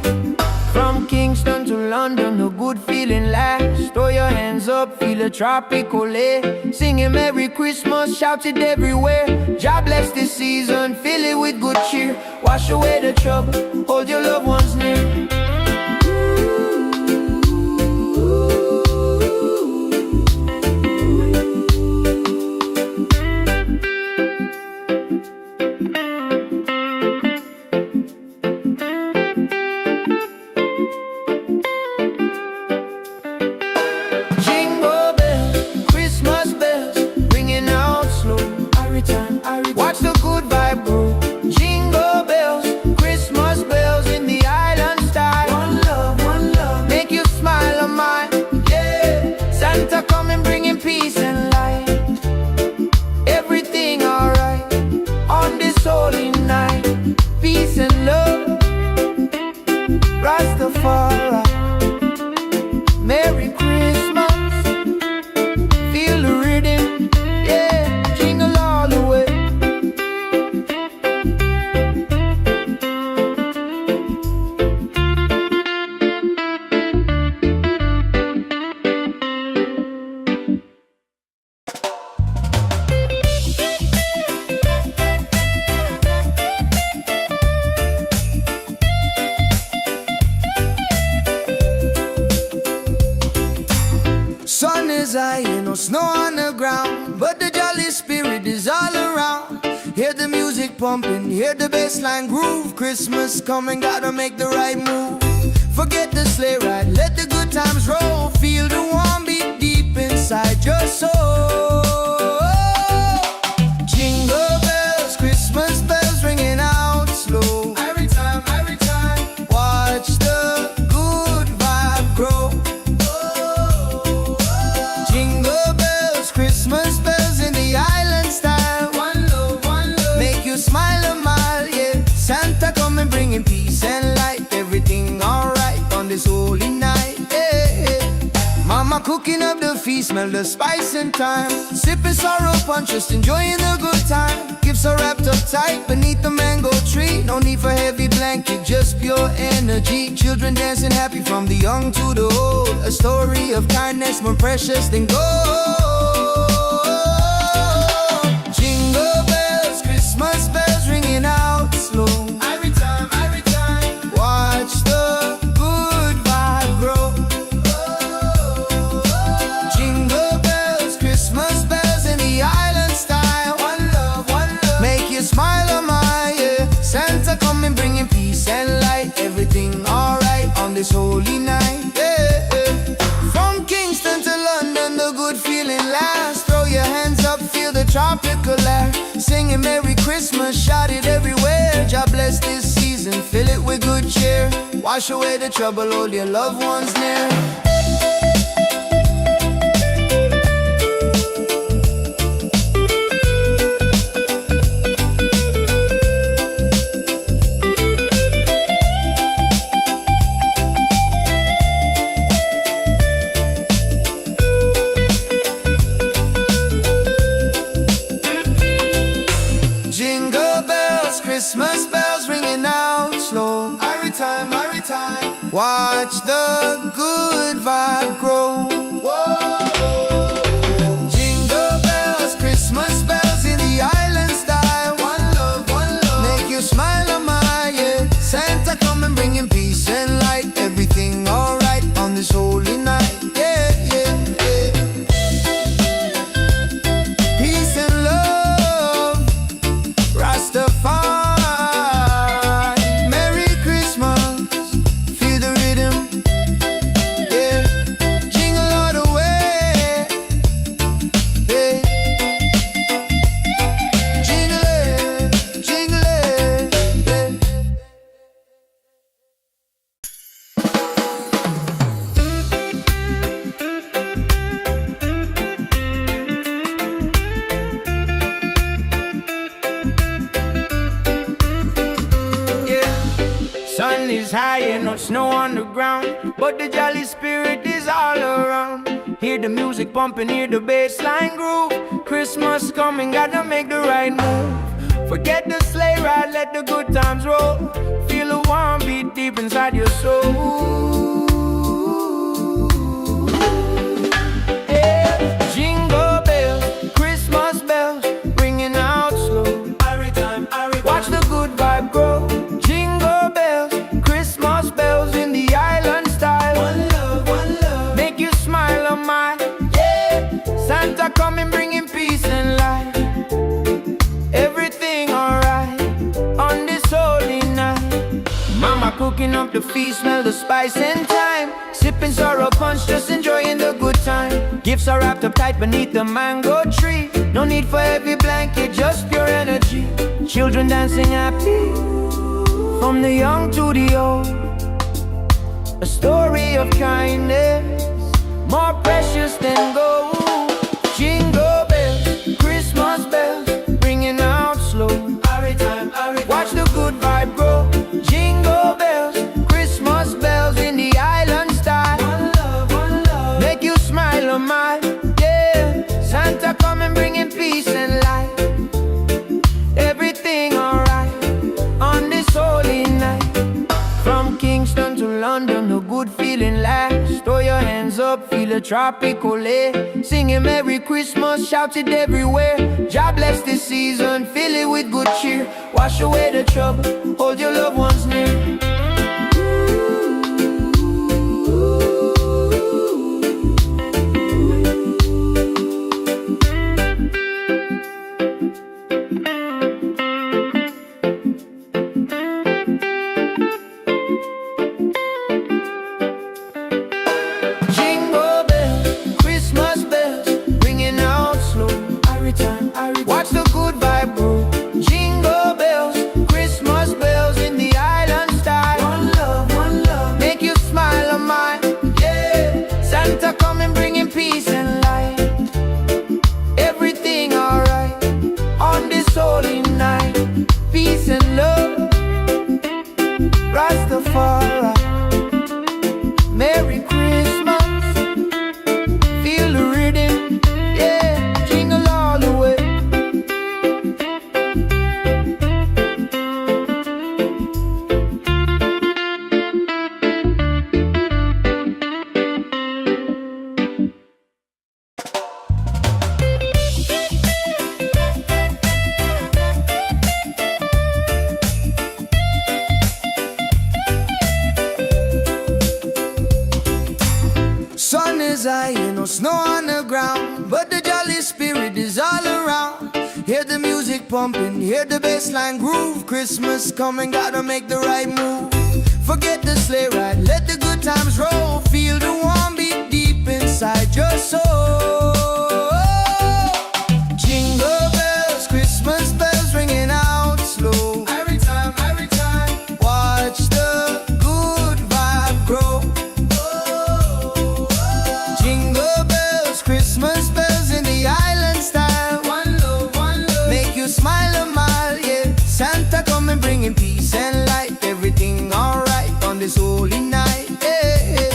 From Kingston to London, the good feeling lasts. Throw your hands up, feel a tropical air. Singing Merry Christmas, shout it everywhere. God bless this season, fill it with good cheer. Wash away the trouble, hold your loved ones near. Jingle bells, Christmas bells, ringing out slow. Watch the good vibe grow. Jingle bells, Christmas bells in the island style. One love, make you smile on mine, yeah. Santa coming, bringing peace and light. Everything alright on this holy night. Peace and love, Rastafari. Merry Christmas, feel the rhythm, yeah. Jingle all the way. Sun is high, ain't no snow on the ground, but the jolly spirit is all around. Hear the music pumping, hear the bass line groove. Christmas coming, gotta make the right move. Forget the sleigh ride, let the good times roll. Feel the warm beat deep inside your soul. Jingle bells, Christmas bells ringing out slow. Every time, watch the good vibe grow. Jingle bells, Christmas bells in the island style. One love, make you smile a mile, yeah. Santa coming, bringing peace and light. Everything alright on this holy night, yeah. Mama cooking up the feast, smell the spice and thyme. Sipping sorrow punch, just enjoying the good time. Gifts are wrapped up tight beneath the mango tree. No need for heavy blanket, just pure energy. Children dancing happy, from the young to the old. A story of kindness, more precious than gold. Jingle bells, Christmas bells ringing out slow. Every time, watch the good vibe grow. Jingle bells, Christmas bells in the island style. One love, make you smile on my, yeah. Santa coming, bringing peace and light. Everything alright on this holy night, yeah. From Kingston to London, the good feeling lasts. Throw your hands up, feel the tropical air. Singing Merry Christmas, shout it everywhere. God bless this season, fill it with good cheer. Wash away the trouble, hold your loved ones near. Christmas bells ringing out slow. Every time, watch the good vibe grow. Whoa. Jingle bells, Christmas bells in the island style. One love, make you smile on my yeah. Santa coming bringing peace and light. Everything alright on this holy night. Yeah, yeah, yeah. Peace and love, Rastafari. Merry Christmas, feel the rhythm. Yeah, jingle all the way. Yeah, jingle it, jingle it. Yeah. Sun is high and no snow on the ground, but the jolly spirit is all around. Hear the music pumping, hear the bass line groove. Christmas coming, gotta make the right move. Forget the sleigh ride, let the good times roll. Feel a warm beat deep inside your soul. Yeah. Jingle bells, Christmas bells, ringing out slow. Watch the good vibe grow. Jingle bells, Christmas bells in the island style. One love, make you smile on my yeah. Santa coming bringing peace and light. Everything alright on this holy night. Mama cooking up the feast, smell the spice and thyme. Sipping sorrow punch, just enjoying the good time. Gifts are wrapped up tight beneath the mango tree. No need for heavy blanket, just pure energy. Children dancing happy, from the young to the old. A story of kindness, more precious than gold. Jingle bells, Christmas bells, ringing out slow. Watch the good vibe grow. Jingle bells, Christmas bells in the island style. One love, make you smile on my yeah. Santa coming bringing peace and light. Everything alright on this holy night. From Kingston to London, the good feeling lasts. Throw your hands up, feel a tropical air. Singing Merry Christmas, shout it everywhere. God bless this season, fill it with good cheer. Wash away the trouble, hold your loved ones near. Jingle bells, Christmas bells, ringing out slow. Watch the good vibe grow. Jingle bells, Christmas bells in the island style. One love, make you smile on mine. Yeah, Santa coming bringing peace and light. Everything alright on this holy night. Peace and love, Rastafari. Merry Christmas, feel the rhythm, yeah, jingle all the way. Sun is high and no snow on the ground, but the jolly spirit is all around. Hear the music pumping, hear the bass line groove. Christmas coming, gotta make the right move. Forget the sleigh ride, let the good times roll. Feel the warm beat deep inside your soul. Jingle bells, Christmas bells ringing out slow. Every time, watch the good vibe grow. Jingle bells, Christmas bells in the island style. One love, make you smile a mile, yeah. Santa coming bringing peace and light. Everything alright on this holy night, yeah.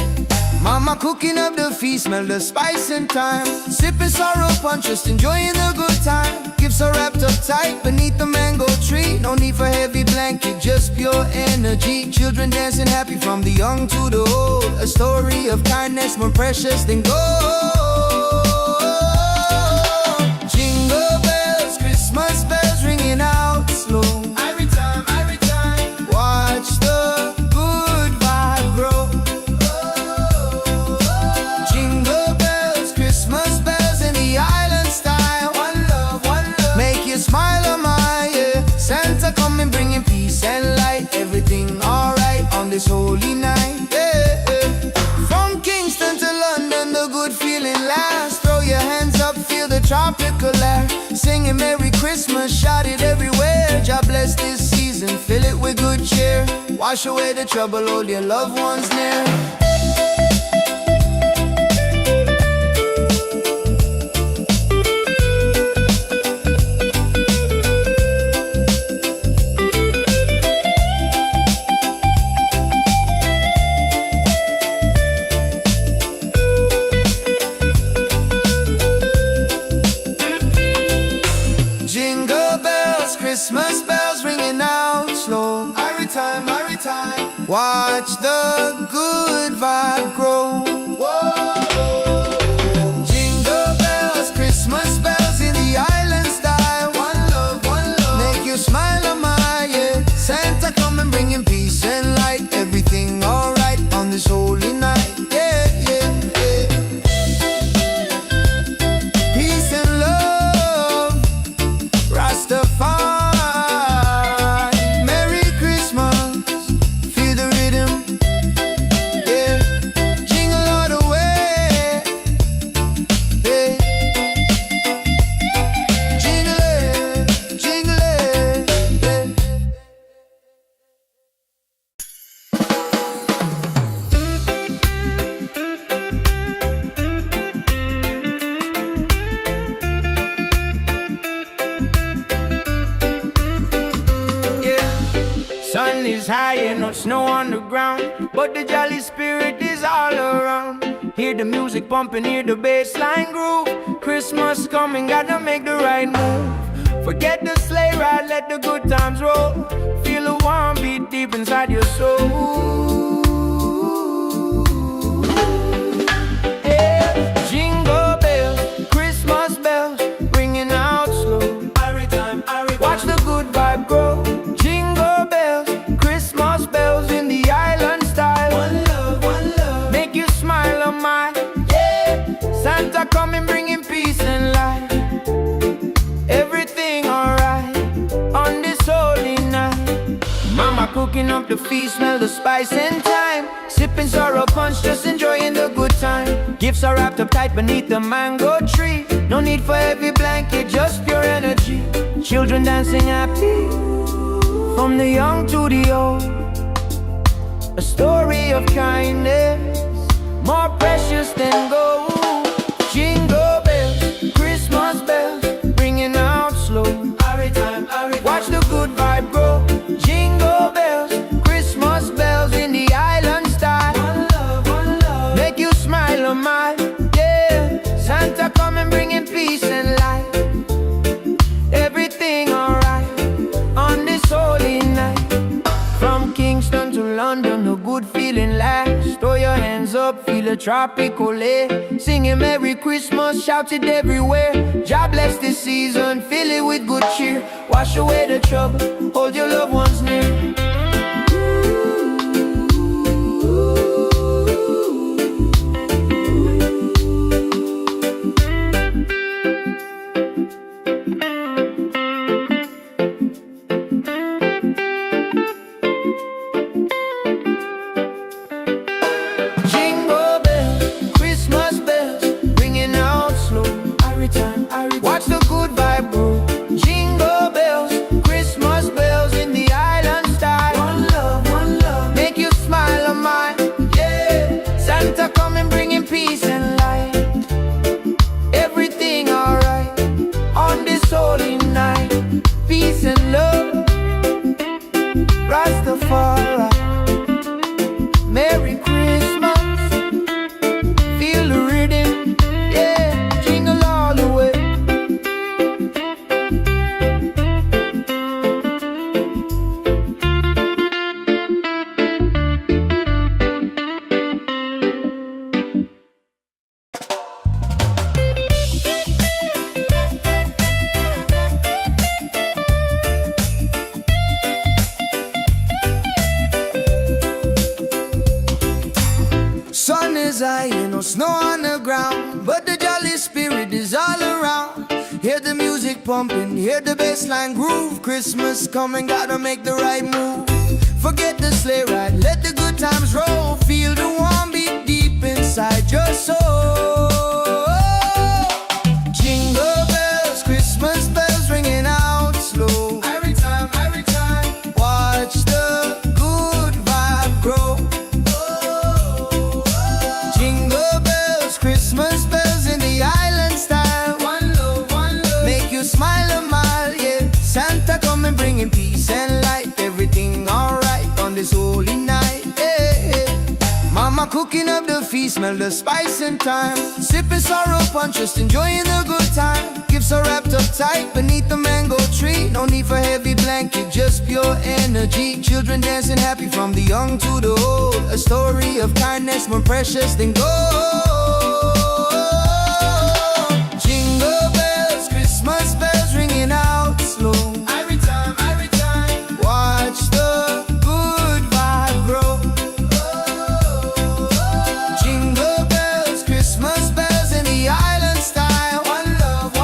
Mama cooking up the feast, smell the spice and thyme. Sipping sorrow punch, just enjoying the good time. Give Gifts are wrapped up tight beneath the mango tree. No need for heavy blanket, just pure energy. Children dancing happy from the young to the old. A story of kindness more precious than gold. Jingle bells, Christmas bells ringing out slow. Every time, watch the good vibe grow. Jingle bells, Christmas bells in the island style. One love, make you smile, oh my, yeah. Santa coming bringing peace and light. Everything alright on this holy night, yeah, yeah. From Kingston to London, the good feeling lasts. Throw your hands up, feel the tropical air. Singing Merry Christmas, shout it everywhere. God bless this season, fill it with good cheer. Wash away the trouble, hold your loved ones near. Jingle bells, Christmas bells ringing out slow. Every time, watch the good vibe grow. Whoa. Jingle bells, Christmas bells in the island style. One love, make you smile, oh my, yeah. Santa coming bringing peace and light. Everything alright on this holy night, yeah, yeah, yeah. Peace and love, Rastafari. Merry Christmas, feel the rhythm, yeah. Jingle all the way, yeah. Jingle it, yeah. Sun is high and no snow on the ground, but the jolly spirit is all around. Hear the music pumping, hear the bass line groove. Christmas coming, gotta make the right move. Forget the sleigh ride, let the good times roll. Feel the warm beat deep inside your soul. Yeah. Jingle bells, Christmas bells, ringing out slow. Watch the good vibe grow. Jingle bells, Christmas bells in the island style. One love, make you smile, oh my, yeah. Santa coming bringing peace and light. Everything alright on this holy night. Mama cooking up the feast, smell the spice and thyme. Sipping sorrow punch, just enjoying the good time. Gifts are wrapped up tight beneath the mango tree. No need for heavy blanket, just pure energy. Children dancing happy, from the young to the old. A story of kindness, more precious than gold. Jingle bells, Christmas bells, ringing out slow. Watch the good vibe grow. Jingle bells, Christmas bells in the island style. One love, make you smile, oh my, yeah. Santa coming bringing peace and light. Everything alright on this holy night. From Kingston to London, a good feeling lasts. Throw your hands up, feel a tropical air. Singing Merry Christmas, shout it everywhere. God bless this season, fill it with good cheer. Wash away the trouble, hold your loved ones near. Jingle bells, Christmas bells, ringing out slow. Watch the good vibe grow. Jingle bells, Christmas bells in the pumping, hear the bassline groove. Christmas coming, gotta make the right move. Forget the sleigh ride, let the good times roll. Feel the warm beat deep inside your soul. Jingle bells, Christmas bells ringing out slow. Every time, watch the good vibe grow. Jingle bells, Christmas bells in the island style. One love, make you smile a mile, yeah. Santa coming bringing peace and light. Everything alright on this holy night, yeah. Mama cooking up the feast, smell the spice and thyme. Sipping sorrow punch, just enjoying the good time. Gifts are wrapped up tight beneath the mango tree. No need for heavy blanket, just pure energy. Children dancing happy from the young to the old. A story of kindness more precious than gold. Jingle bells, Christmas bells ringing out slow. Every time, watch the good vibe grow. Jingle bells, Christmas bells in the island style. One love,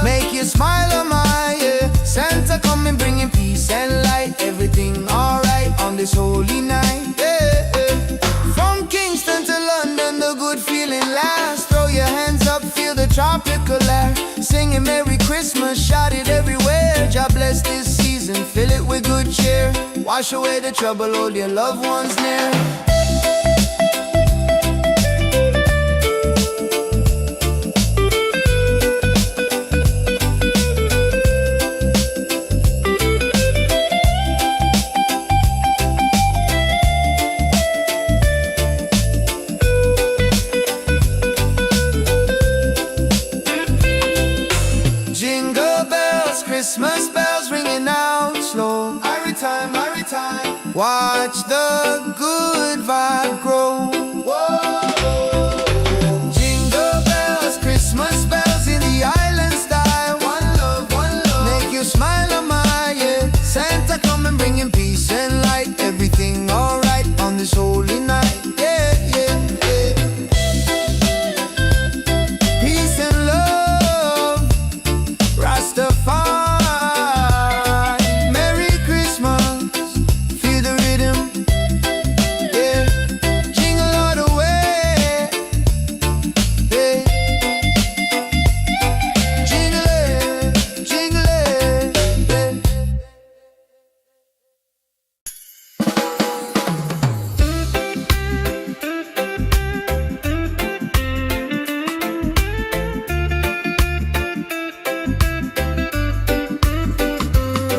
make you smile a mile, yeah. Santa coming bringing peace and light. Everything alright on this holy night, yeah. From Kingston to London, the good feeling lasts. Throw your hands up, feel the tropical air. Singing Merry Christmas, shout it everywhere. God bless this season, fill it with good cheer. Wash away the trouble, hold your loved ones near. Jingle bells, Christmas bells ringing out slow. Every time, watch the good vibe grow. Whoa. Jingle bells, Christmas bells in the island style. One love, make you smile a mile, yeah. Santa coming bringing peace and light. Everything alright on this holy night, yeah, yeah, yeah. Peace and love, Rastafari. Merry Christmas, feel the rhythm, yeah. Jingle all the way, yeah. Jingle it,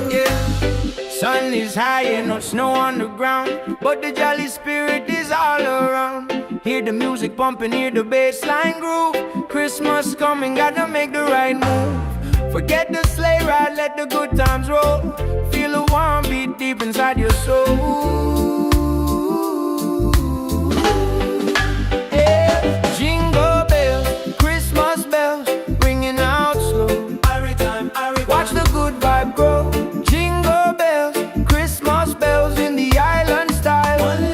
yeah. Sun is high and no snow on the ground, but the jolly spirit is all around. Hear the music pumping, hear the bassline groove. Christmas coming, gotta make the right move. Forget the sleigh ride, let the good times roll. Feel the warm beat deep inside your soul. Yeah. Jingle bells, Christmas bells, ringing out slow. Watch the good vibe grow. Jingle bells, Christmas bells in the island style. One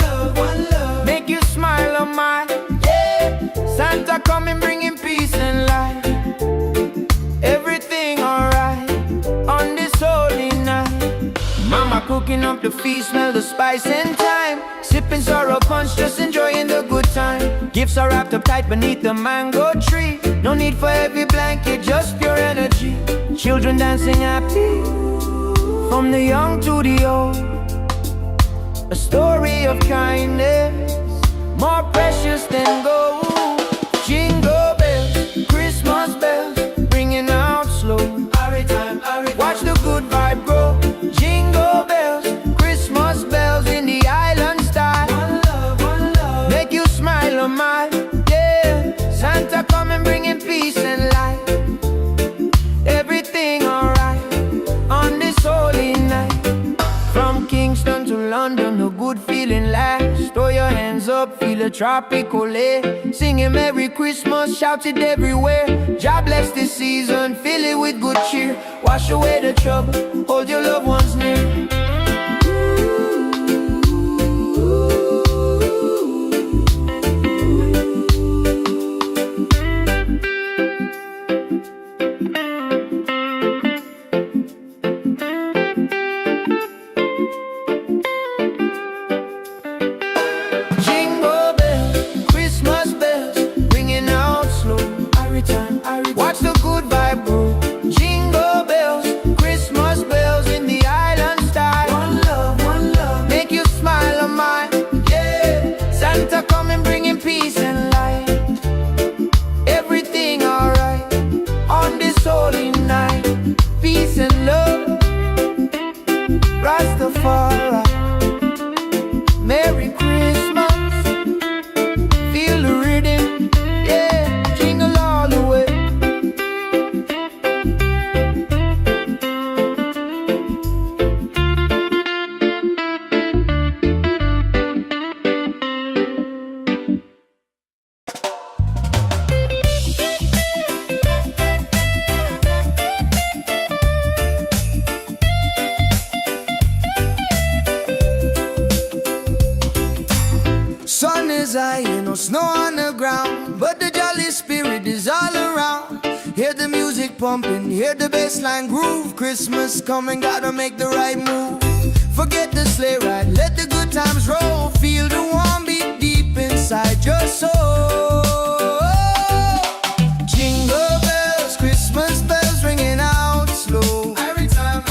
love, make you smile a mile, yeah. Santa coming bringing peace and light. Everything alright on this holy night. Mama cooking up the feast, smell the spice and thyme. Sipping sorrow punch, just enjoying the good time. Gifts are wrapped up tight beneath the mango tree. No need for heavy blanket, just pure energy. Children dancing happy from the young to the old. A story of kindness more precious than gold. Jingle bells, Christmas bells, ringing out slow. Watch the good vibe grow. Jingle bells, Christmas bells in the island style. One love, make you smile a mile, yeah. Santa coming bringing peace and light. Everything alright on this holy night. From Kingston to London, the good feeling lasts. Throw your hands up, feel a tropical air. Singing Merry Christmas, shout it everywhere. God bless this season, fill it with good cheer. Wash away the trouble, hold your loved ones near. peace and love. Rastafari, Merry Christmas. Feel the rhythm, yeah, jingle all the way. Sun is high, no snow on the ground, but the jolly spirit is all around. Hear the music pumping, hear the bassline groove. Christmas coming, gotta make the right move. Forget the sleigh ride, let the good times roll. Feel the warm beat deep inside your soul. Jingle bells, Christmas bells ringing out slow. Every time,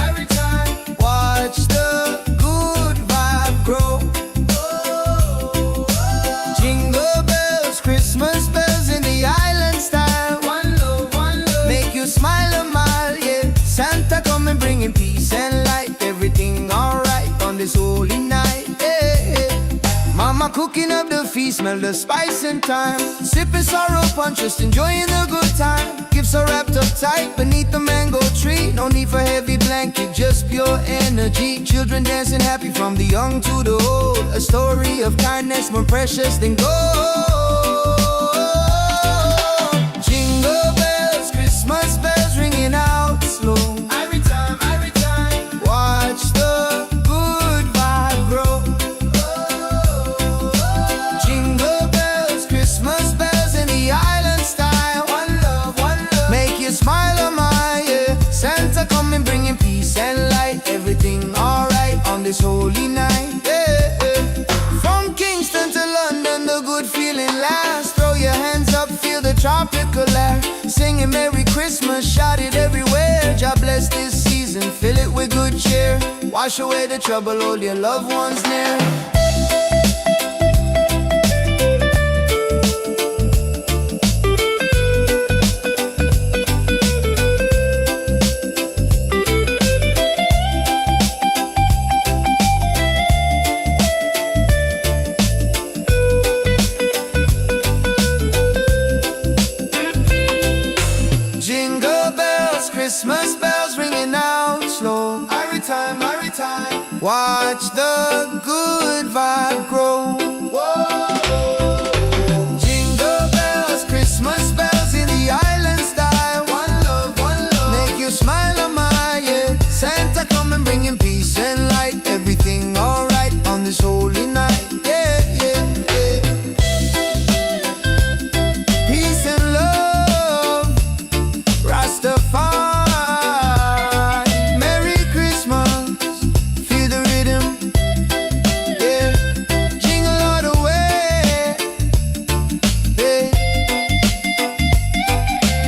watch the good vibe grow. Jingle bells, Christmas bells in the island style. One love, make you smile a mile, yeah. Santa coming bringing peace and light. Everything alright on this holy night, yeah. Mama cooking up the feast, smell the spice and thyme. Sipping sorrow punch, just enjoying the good time. Gifts are wrapped up tight beneath the mango tree. No need for heavy blanket, just pure energy. Children dancing happy from the young to the old. A story of kindness more precious than gold. Jingle bells, Christmas bells ringing out slow. Every time, watch the good vibe grow. Jingle bells, Christmas bells in the island style. One love, make you smile a mile, yeah. Santa coming bringing peace and light. Everything alright on this holy night, yeah. From Kingston to London, the good feeling lasts. Throw your hands up, feel the tropical air. Singing Merry Christmas, shout it everywhere. God bless this season, fill it with good cheer. Wash away the trouble, hold your loved ones near. Jingle bells, Christmas bells ringing out slow. Every time, watch the good vibe grow. Whoa. Jingle bells, Christmas bells in the island style. One love, make you smile a mile, yeah. Santa coming bringing peace and light. Everything alright on this holy night, yeah, yeah, yeah. Peace and love, Rastafari, Merry Christmas, feel the rhythm, yeah. Jingle all the way, yeah.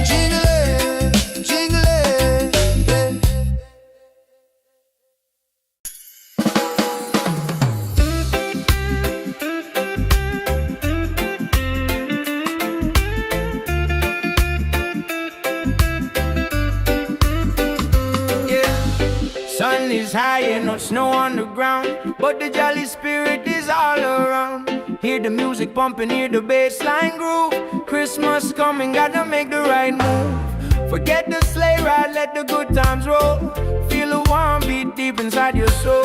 Jingle it, yeah. Sun is high and no snow on the ground, but the jolly spirit is all around. Hear the music pumping, hear the bassline groove. Christmas coming, gotta make the right move. Forget the sleigh ride, let the good times roll. Feel the warm beat deep inside your soul.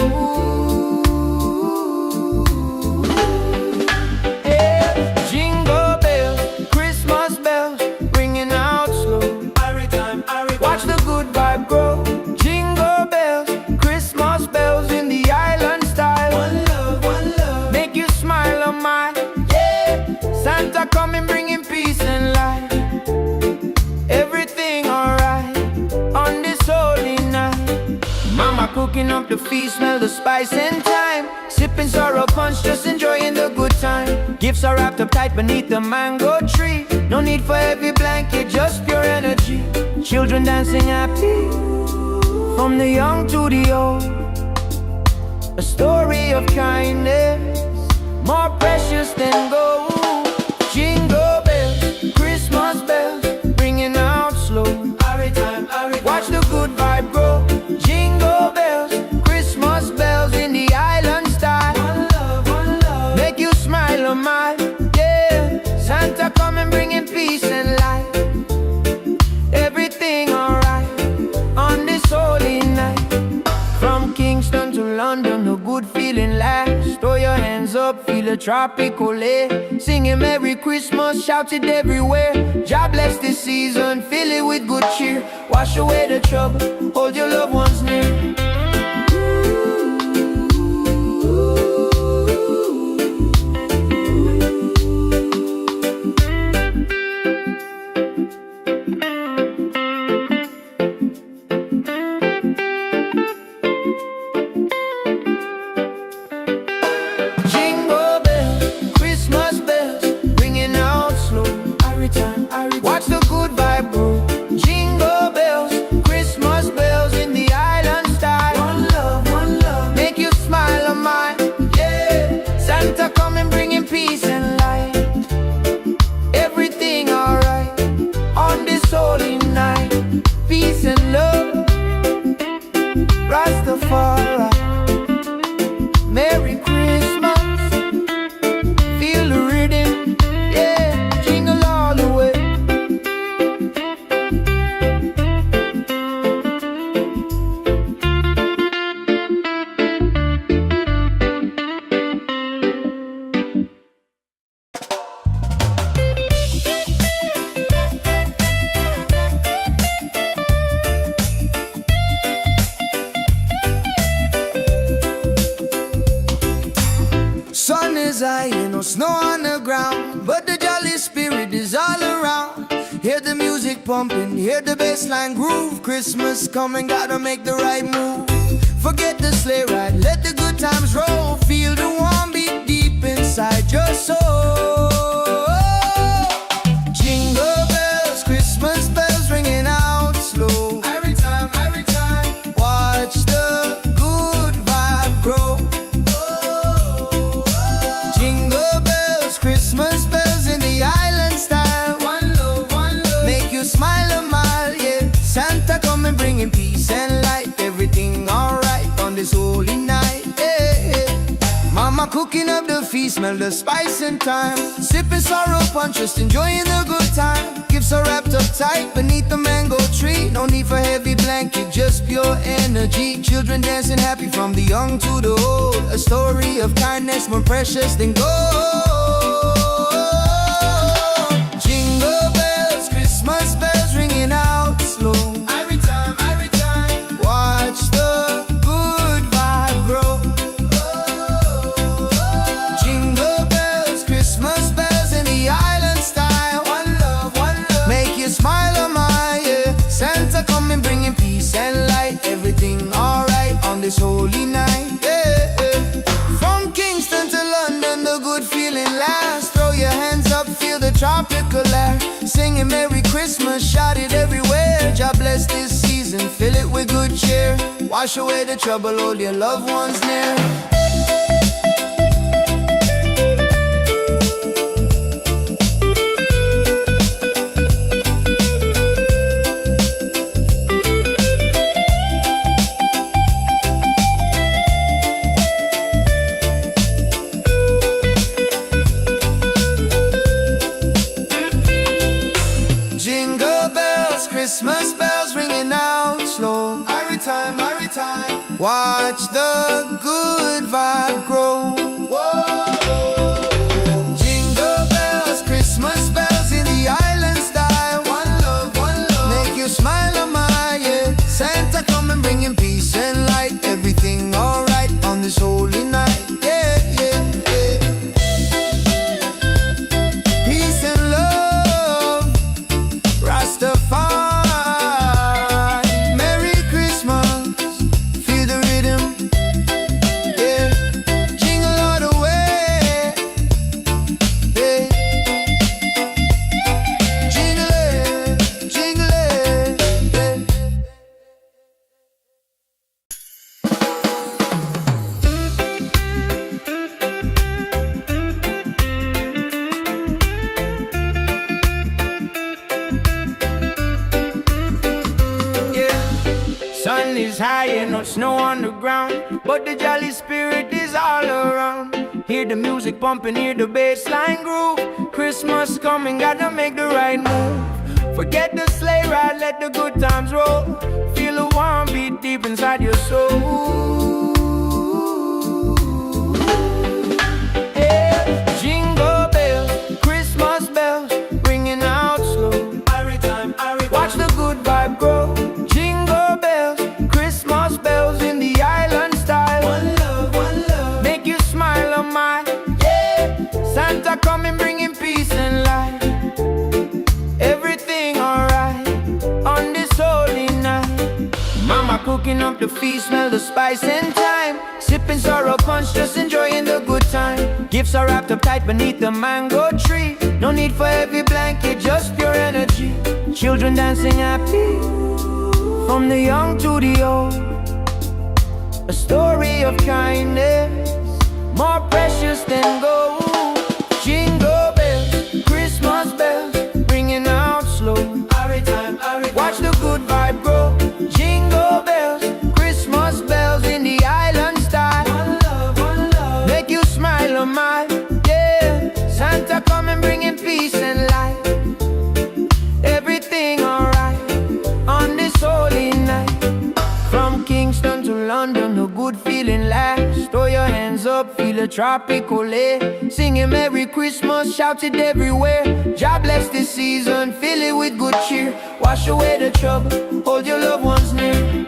Yeah. Jingle bells, Christmas bells, ringing out slow. Watch the good vibe grow. Jingle bells, Christmas bells in the island style. One love, make you smile a mile, yeah. Santa coming bringing peace and light. Everything alright on this holy night. Mama cooking up the feast, smell the spice and thyme. Sipping sorrow punch, just enjoying the good time. Gifts are wrapped up tight beneath the mango tree. No need for heavy blanket, just pure energy. Children dancing happy, from the young to the old. A story of kindness, more precious than gold. Jingle bells, Christmas bells, ringing out slow. Watch the good the tropical air. Singing Merry Christmas, shout it everywhere. God bless this season, fill it with good cheer. Wash away the trouble, hold your loved ones near. Watch the good vibe grow. Jingle bells, Christmas bells in the island style. One love, make you smile on mine. Yeah, Santa coming bringing peace and light. Everything alright on this holy night. Peace and love, Rastafari. Merry Christmas, feel the rhythm. Yeah, jingle all the way. Sun is high, no snow on the ground, but the jolly spirit is all around. Hear the music pumping, hear the bassline groove. Christmas coming, gotta make the right move. Forget the sleigh ride, let the good times roll. Feel the warm beat deep inside your soul. Jingle bells, Christmas bells ringing out slow. Every time, watch the good vibe grow. Jingle bells, Christmas bells in the island style. One love, make you smile a mile, yeah. Santa coming bringing peace and light. Everything alright on this holy night, yeah. Mama cooking up the feast, smell the spice and thyme. Sipping sorrow punch, just enjoying the good time. Gifts are wrapped up tight beneath the mango tree. No need for heavy blanket, just pure energy. Children dancing happy from the young to the old. A story of kindness more precious than gold. Jingle bells, Christmas bells ringing out slow. Every time, watch the good vibe grow. Jingle bells, Christmas bells in the island style. One love, make you smile on my, yeah. Santa coming bringing peace and light. Everything alright on this holy night, yeah. From Kingston to London, the good feeling lasts. Throw your hands up, feel the tropical air. Singing Merry Christmas, shout it everywhere. God bless this season, fill it with good cheer. Wash away the trouble, hold your loved ones near. Jingle bells, Christmas bells ringing out slow. Every time, watch the good vibe grow. Whoa. Jingle bells, Christmas bells in the island style. One love, make you smile on my, yeah. Santa coming bringing peace and light. Everything alright on this holy night, yeah, yeah, yeah. Peace and love, Rastafari. Merry Christmas, feel the rhythm, yeah. Jingle all the way, yeah. Jingle it, yeah. Sun is high and no snow on the ground, but the jolly spirit is all around. Hear the music pumping, hear the bassline groove. Christmas coming, gotta make the right move. Forget the sleigh ride, let the good times roll. Feel the warm beat deep inside your soul. Yeah. cooking up the feast, smell the spice and thyme. Sipping sorrow punch, just enjoying the good time. Gifts are wrapped up tight beneath the mango tree. No need for heavy blanket, just pure energy. Children dancing happy, from the young to the old. A story of kindness, more precious than gold. Jingle bells, Christmas bells, ringing out slow. Watch the good vibe grow. Jingle bells, Christmas bells in the island style. One love, make you smile on my, yeah. Santa coming bringing peace and light. Everything alright on this holy night. From Kingston to London, a good feeling lasts. Throw your hands up, feel a tropical air. Singing Merry Christmas, shout it everywhere. God bless this season, fill it with good cheer. Wash away the trouble, hold your loved ones near.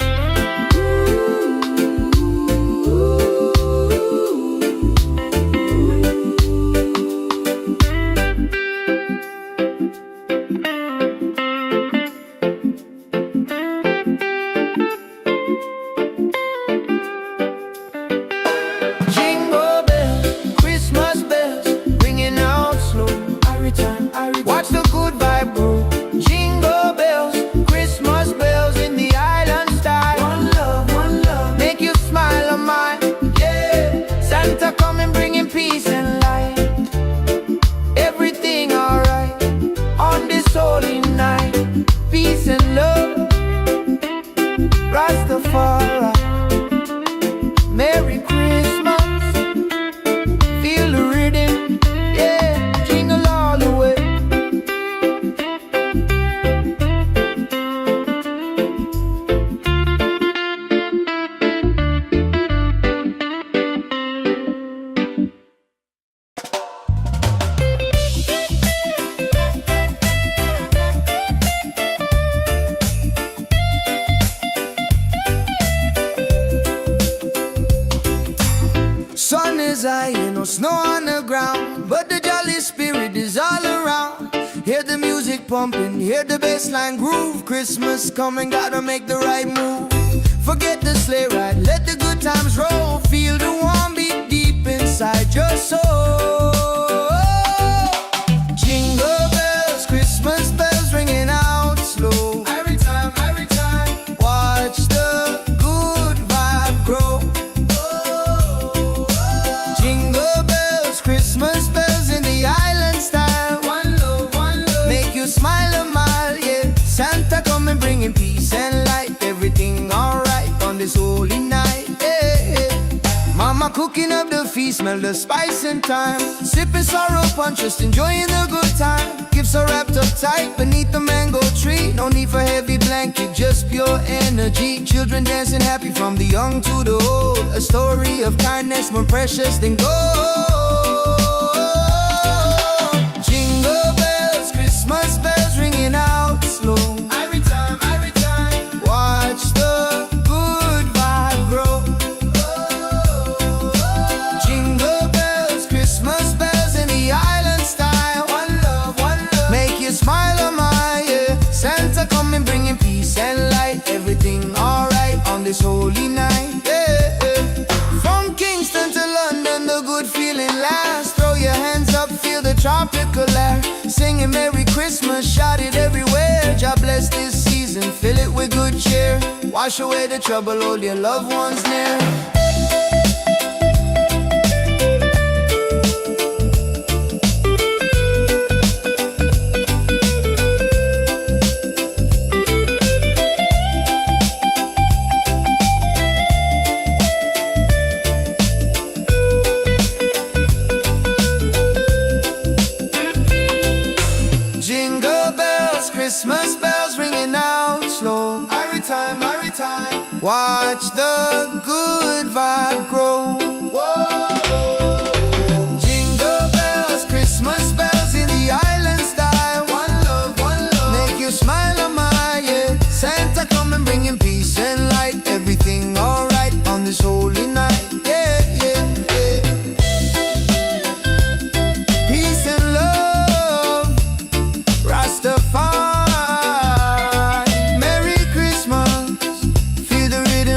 Watch the good vibe grow. Jingle bells, Christmas bells in the island style. One love, make you smile on mine, yeah. Santa coming bringing peace and light. Everything alright on this holy night. Peace and love, Rastafari. Merry Christmas, feel the rhythm, yeah. Jingle all the way. Sun is high, no snow on the ground, but the jolly spirit is all around. Hear the music pumping, hear the bassline groove. Christmas coming, gotta make the right move. Forget the sleigh ride, let the good times roll. Feel the warm beat deep inside your soul. Jingle bells, Christmas bells ringing out slow. Every time, watch the good vibe grow. Jingle bells, Christmas bells in the island style. One love, make you smile a mile, yeah. Santa coming bringing peace and light. Everything alright on this holy night, yeah. Mama cooking up the feast, smell the spice and thyme. Sipping sorrow punch, just enjoying the good time. Gifts are wrapped up tight beneath the mango tree. No need for heavy blanket, just pure energy. Children dancing happy from the young to the old. A story of kindness more precious than gold. Jingle bells, Christmas bells ringing out slow. Every time, watch the good vibe grow. Jingle bells, Christmas bells in the island style. One love, make you smile on my, yeah. Santa coming bringing peace and light. Everything alright on this holy night, yeah. From Kingston to London, the good feeling lasts. Throw your hands up, feel the tropical air. Singing Merry Christmas, shout it everywhere. God bless this season, fill it with good cheer. Wash away the trouble, hold your loved ones near. Jingle bells, Christmas bells ringing out slow. Every time, watch the good vibe grow. Whoa. Jingle bells, Christmas bells in the island style. One love, make you smile on my, yeah. Santa coming bringing peace and light. Everything alright on this holy night, yeah. Peace and love, Rastafari. Merry Christmas, feel the rhythm.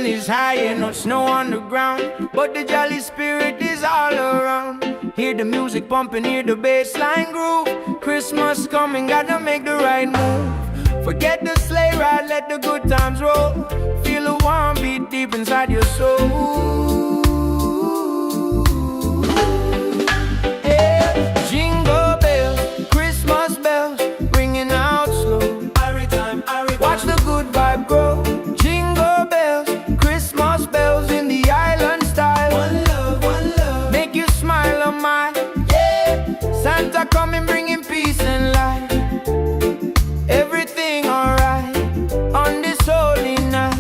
heaven is high and no snow on the ground, but the jolly spirit is all around. Hear the music pumping, hear the bass line groove. Christmas coming, gotta make the right move. Forget the sleigh ride, let the good times roll. Feel the warm beat deep inside your soul. Yeah. Jingle bells, Christmas bells, ringing out slow. Watch the good vibe grow. Jingle bells, Christmas bells in the island style. One love, make you smile on my, yeah. Santa coming bringing peace and light. Everything alright on this holy night.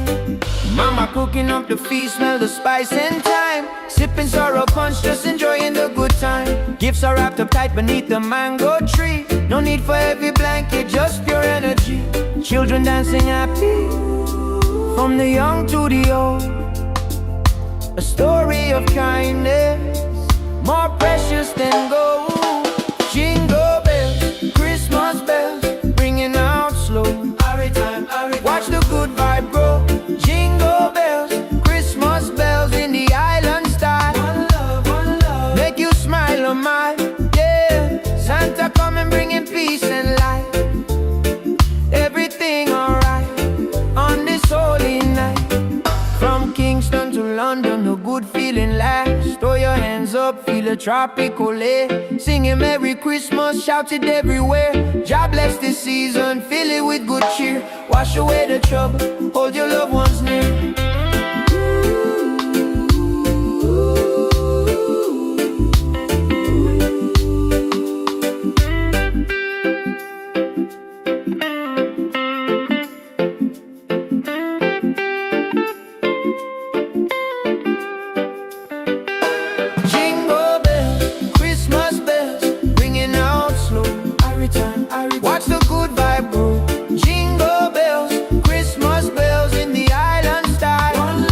Mama cooking up the feast, smell the spice and thyme. Sipping sorrow punch, just enjoying the good time. Gifts are wrapped up tight beneath the mango tree. No need for heavy blanket, just pure energy. Children dancing happy, from the young to the old. A story of kindness, more precious than gold. Jingle bells, Christmas bells, ringing out slow. Watch the good vibe grow. Jingle bells, Christmas bells in the island style. One love, make you smile on my, yeah. Santa coming bringing peace and light. Everything alright on this holy night. From Kingston to London, a good feeling lasts. Throw your hands up, feel a tropical air. Singing Merry Christmas, shout it everywhere. God bless this season, fill it with good cheer. Wash away the trouble, hold your loved ones near. Watch the good vibe grow. Jingle bells, Christmas bells in the island style. One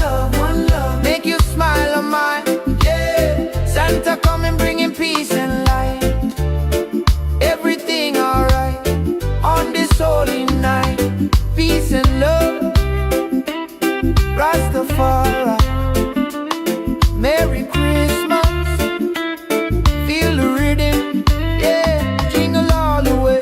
love, make you smile on my, yeah. Santa coming bringing peace and light. Everything alright on this holy night. Peace and love, Rastafari. Merry Christmas, feel the rhythm, yeah. Jingle all the way.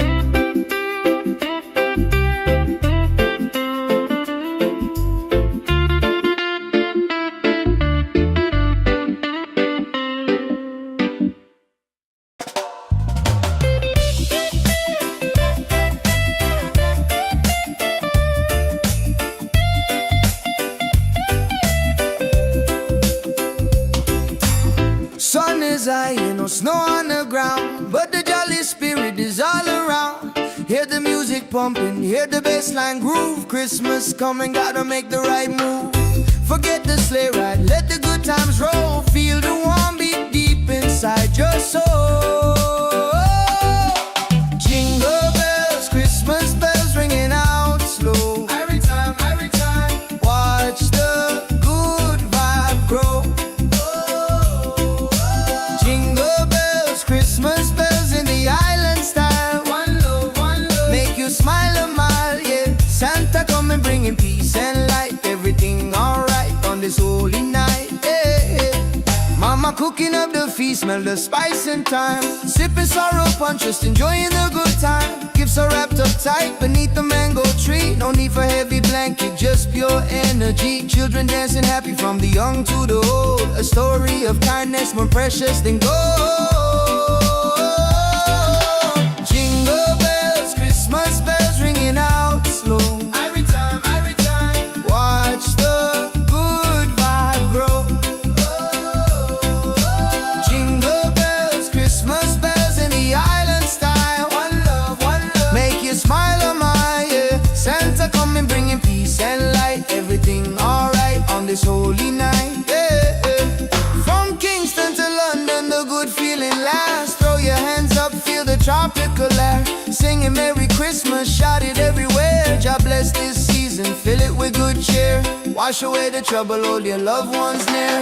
Sun is high and no snow on the ground, but the jolly spirit is all around. Hear the music pumping, hear the bass line groove. Christmas coming, gotta make the right move. Forget the sleigh ride, let the good times roll. Feel the warm beat deep inside your soul. Jingle bells, Christmas bells ringing out slow. Every time, watch the good vibe grow. Jingle bells, Christmas bells in the island style. One love, make you smile a mile, yeah. Santa coming bringing peace and light. Everything alright on this holy night, yeah. Mama cooking up the feast, smell the spice and thyme. Sipping sorrow punch, just enjoying the good time. Gifts are wrapped up tight beneath the mango tree. No need for heavy blanket, just pure energy. Children dancing happy from the young to the old. A story of kindness more precious than gold. Jingle bells, Christmas bells ringing out slow. Every time, watch the good vibe grow. Jingle bells, Christmas bells in the island style. One love, make you smile on my, yeah. Santa coming bringing peace and light. Everything alright on this holy night, yeah. From Kingston to London, the good feeling lasts. Throw your hands up, feel the tropical air. Singing Merry Christmas, shout it everywhere. God bless this season, fill it with good cheer. Wash away the trouble, hold your loved ones near.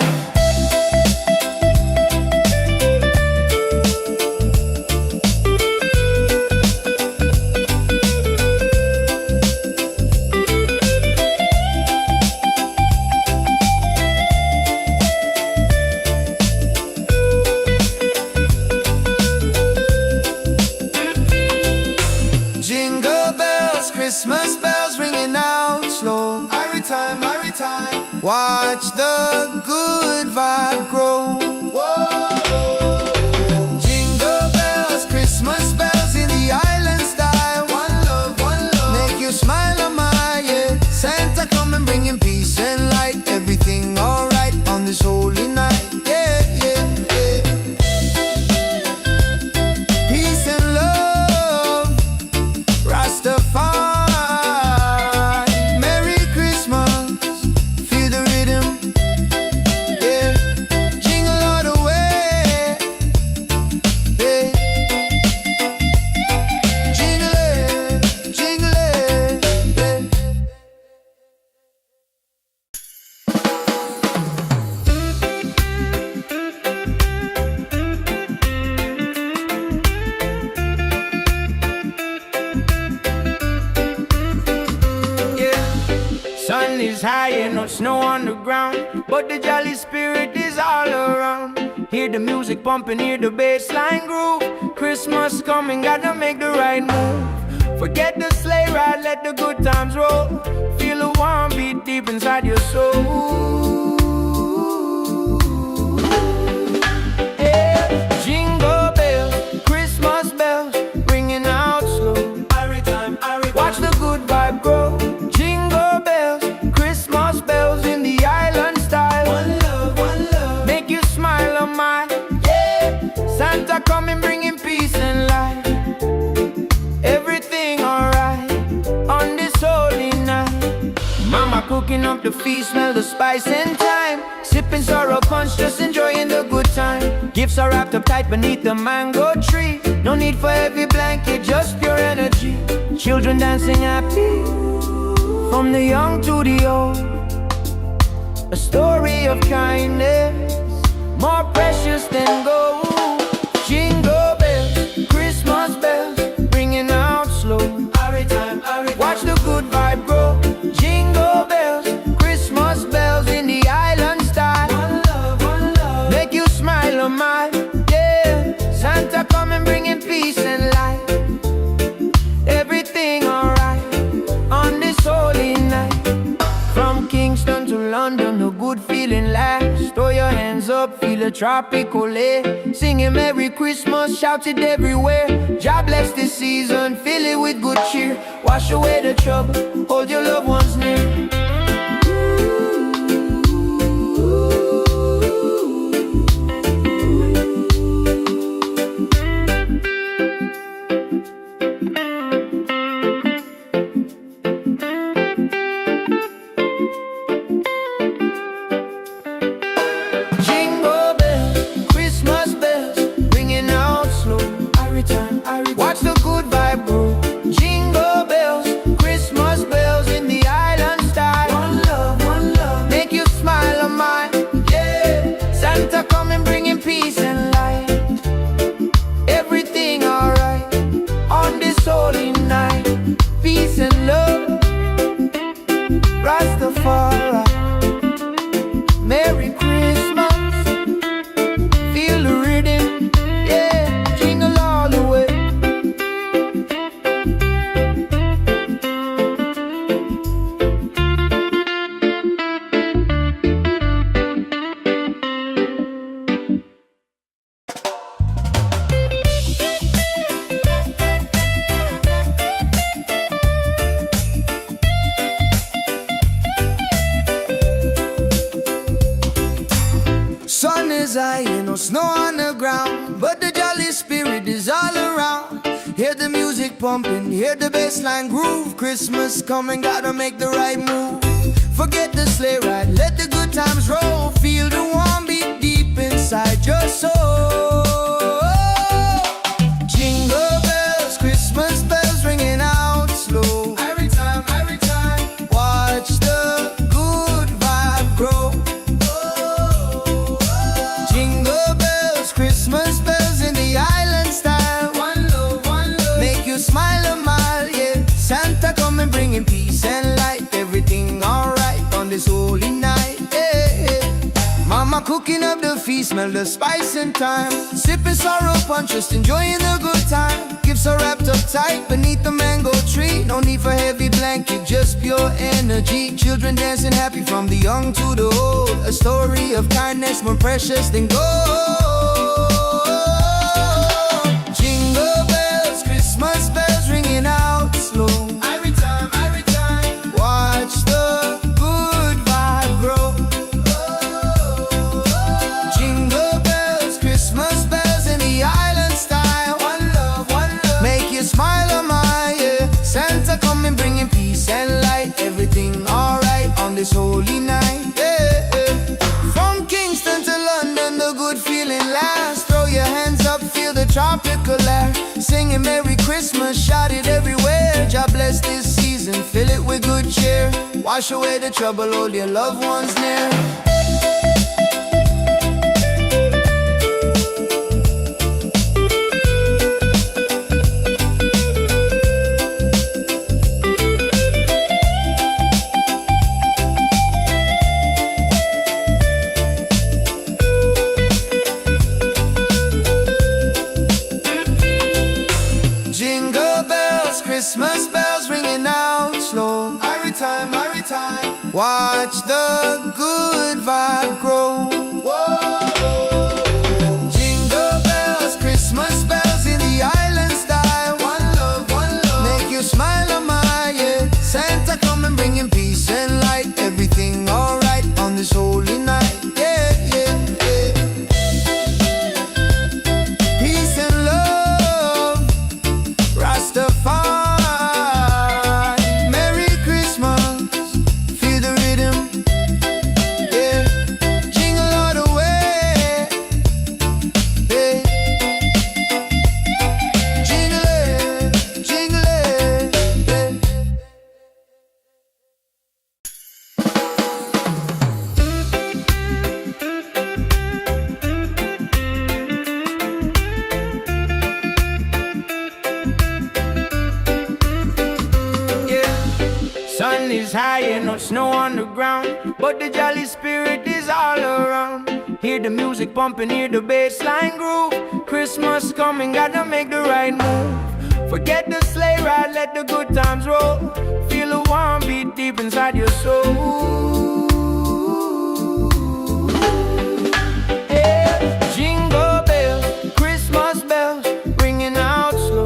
Watch the good vibe grow. Jingle bells, Christmas bells in the island style. One love, make you smile on my, yeah. Santa come and bring him peace and light. Everything alright on this holy night, yeah, yeah, yeah. Peace and love, Rastafari. Merry Christmas, feel the rhythm, yeah. Jingle all the way, yeah. Jingle it, jingle it, yeah. Sun is high and no snow on the ground, but the jolly spirit is all around. Hear the music pumping, hear the bass line groove. Christmas coming, gotta make the right move. Forget the sleigh ride, let the good times roll. Feel a warm beat deep inside your soul. Yeah. Jingle bells, Christmas bells, ringing out slow. Watch the good vibe grow. Jingle bells, Christmas bells in the island style. One love, make you smile on my, yeah. Santa coming bringing peace and light. Everything alright on this holy night. Mama cooking up the feast, smell the spice and thyme. Sipping sorrow punch, just enjoying the good time. Gifts are wrapped up tight beneath the mango tree. No need for heavy blanket, just pure energy. Children dancing happy, from the young to the old. A story of kindness, more precious than gold. Jingle bells, Christmas bells, ringing out slow. Watch the good vibe grow. Jingle bells, Christmas bells in the island style. One love, make you smile on my, yeah. Santa come and bringing peace and light. Everything alright on this holy night. From Kingston to London, a good feeling lasts. Throw your hands up, feel a tropical air. Singing Merry Christmas, shout it everywhere. God bless this season, fill it with good cheer. Wash away the trouble, hold your loved ones near. Watch the good vibe grow. Jingle bells, Christmas bells in the island style. One love, make you smile on mine, yeah. Santa come and bringing peace and light. Everything alright on this holy night. Peace and love, Rastafari. Merry Christmas, feel the rhythm, yeah. Jingle all the way. Sun is high and no snow on the ground, but the jolly spirit is all around. Hear the music pumping, hear the bass line groove. Christmas coming, gotta make the right move. Forget the sleigh ride, let the good times roll. Feel the warm beat deep inside your soul. Jingle bells, Christmas bells ringing out slow. Every time, watch the good vibe grow. Jingle bells, Christmas bells in the island style. One love, make you smile a mile, yeah. Santa come and bringing peace and light. Everything alright on this holy night, yeah. Mama cooking up the feast, smell the spice and thyme. Sipping sorrow punch, just enjoying the good time. Gifts Gifts are wrapped up tight beneath the mango tree. No need for heavy blanket, just pure energy. Children dancing happy from the young to the old. A story of kindness more precious than gold. Jingle bells, Christmas bells ringing out slow. Every time, watch the good vibe grow. Jingle bells, Christmas bells in the island style. One love, make you smile on my yeah. Santa coming bringing peace and light. Everything alright on this holy night, yeah, yeah. From Kingston to London, the good feeling lasts. Throw your hands up, feel the tropical air. Singing Merry Christmas, shout it everywhere. God bless this season, fill it with good cheer. Wash away the trouble, hold your loved ones near. Christmas bells ringing out slow. Every time, watch the good vibe grow. Whoa. Jingle bells, Christmas bells in the island style. One love, make you smile on my yeah. Santa coming bringing peace and light. Everything alright on this holy night, yeah, yeah, yeah. Peace and love, Rastafari. Sun is high and no snow on the ground, but the jolly spirit is all around. Hear the music pumping, hear the bass line groove. Christmas coming, gotta make the right move. Forget the sleigh ride, let the good times roll. Feel a warm beat deep inside your soul. Yeah. Jingle bells, Christmas bells, ringing out slow.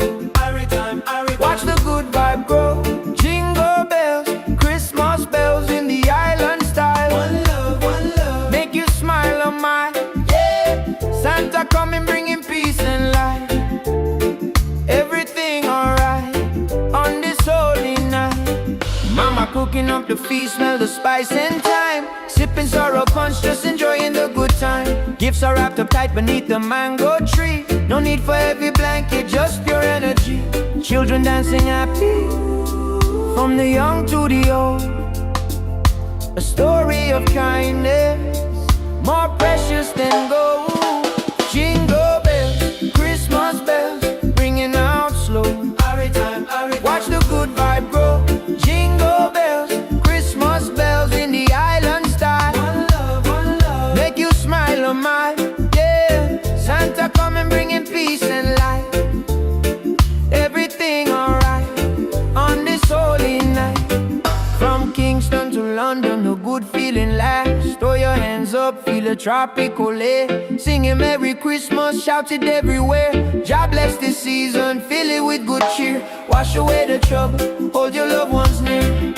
Watch the good vibe grow. Jingle bells, Christmas bells in the island style. One love, make you smile on my yeah. Santa coming bringing peace and light. Everything alright on this holy night. Mama cooking up the feast, smell the spice and thyme. Sipping sorrow punch, just enjoying the good time. Gifts are wrapped up tight beneath the mango tree. No need for heavy blanket, just pure energy. Children dancing happy from the young to the old. A story of kindness more precious than gold. Jingle bells, Christmas bells, ringing out slow. Watch the good vibe grow. Jingle bells, Christmas bells in the island style. One love, make you smile on my yeah. Santa coming bringing peace and light. Everything alright on this holy night. From Kingston to London, a good feeling lasts. Throw your hands up, feel a tropical air. Singing Merry Christmas, shout it everywhere. God bless this season, fill it with good cheer. Wash away the trouble, hold your loved ones near.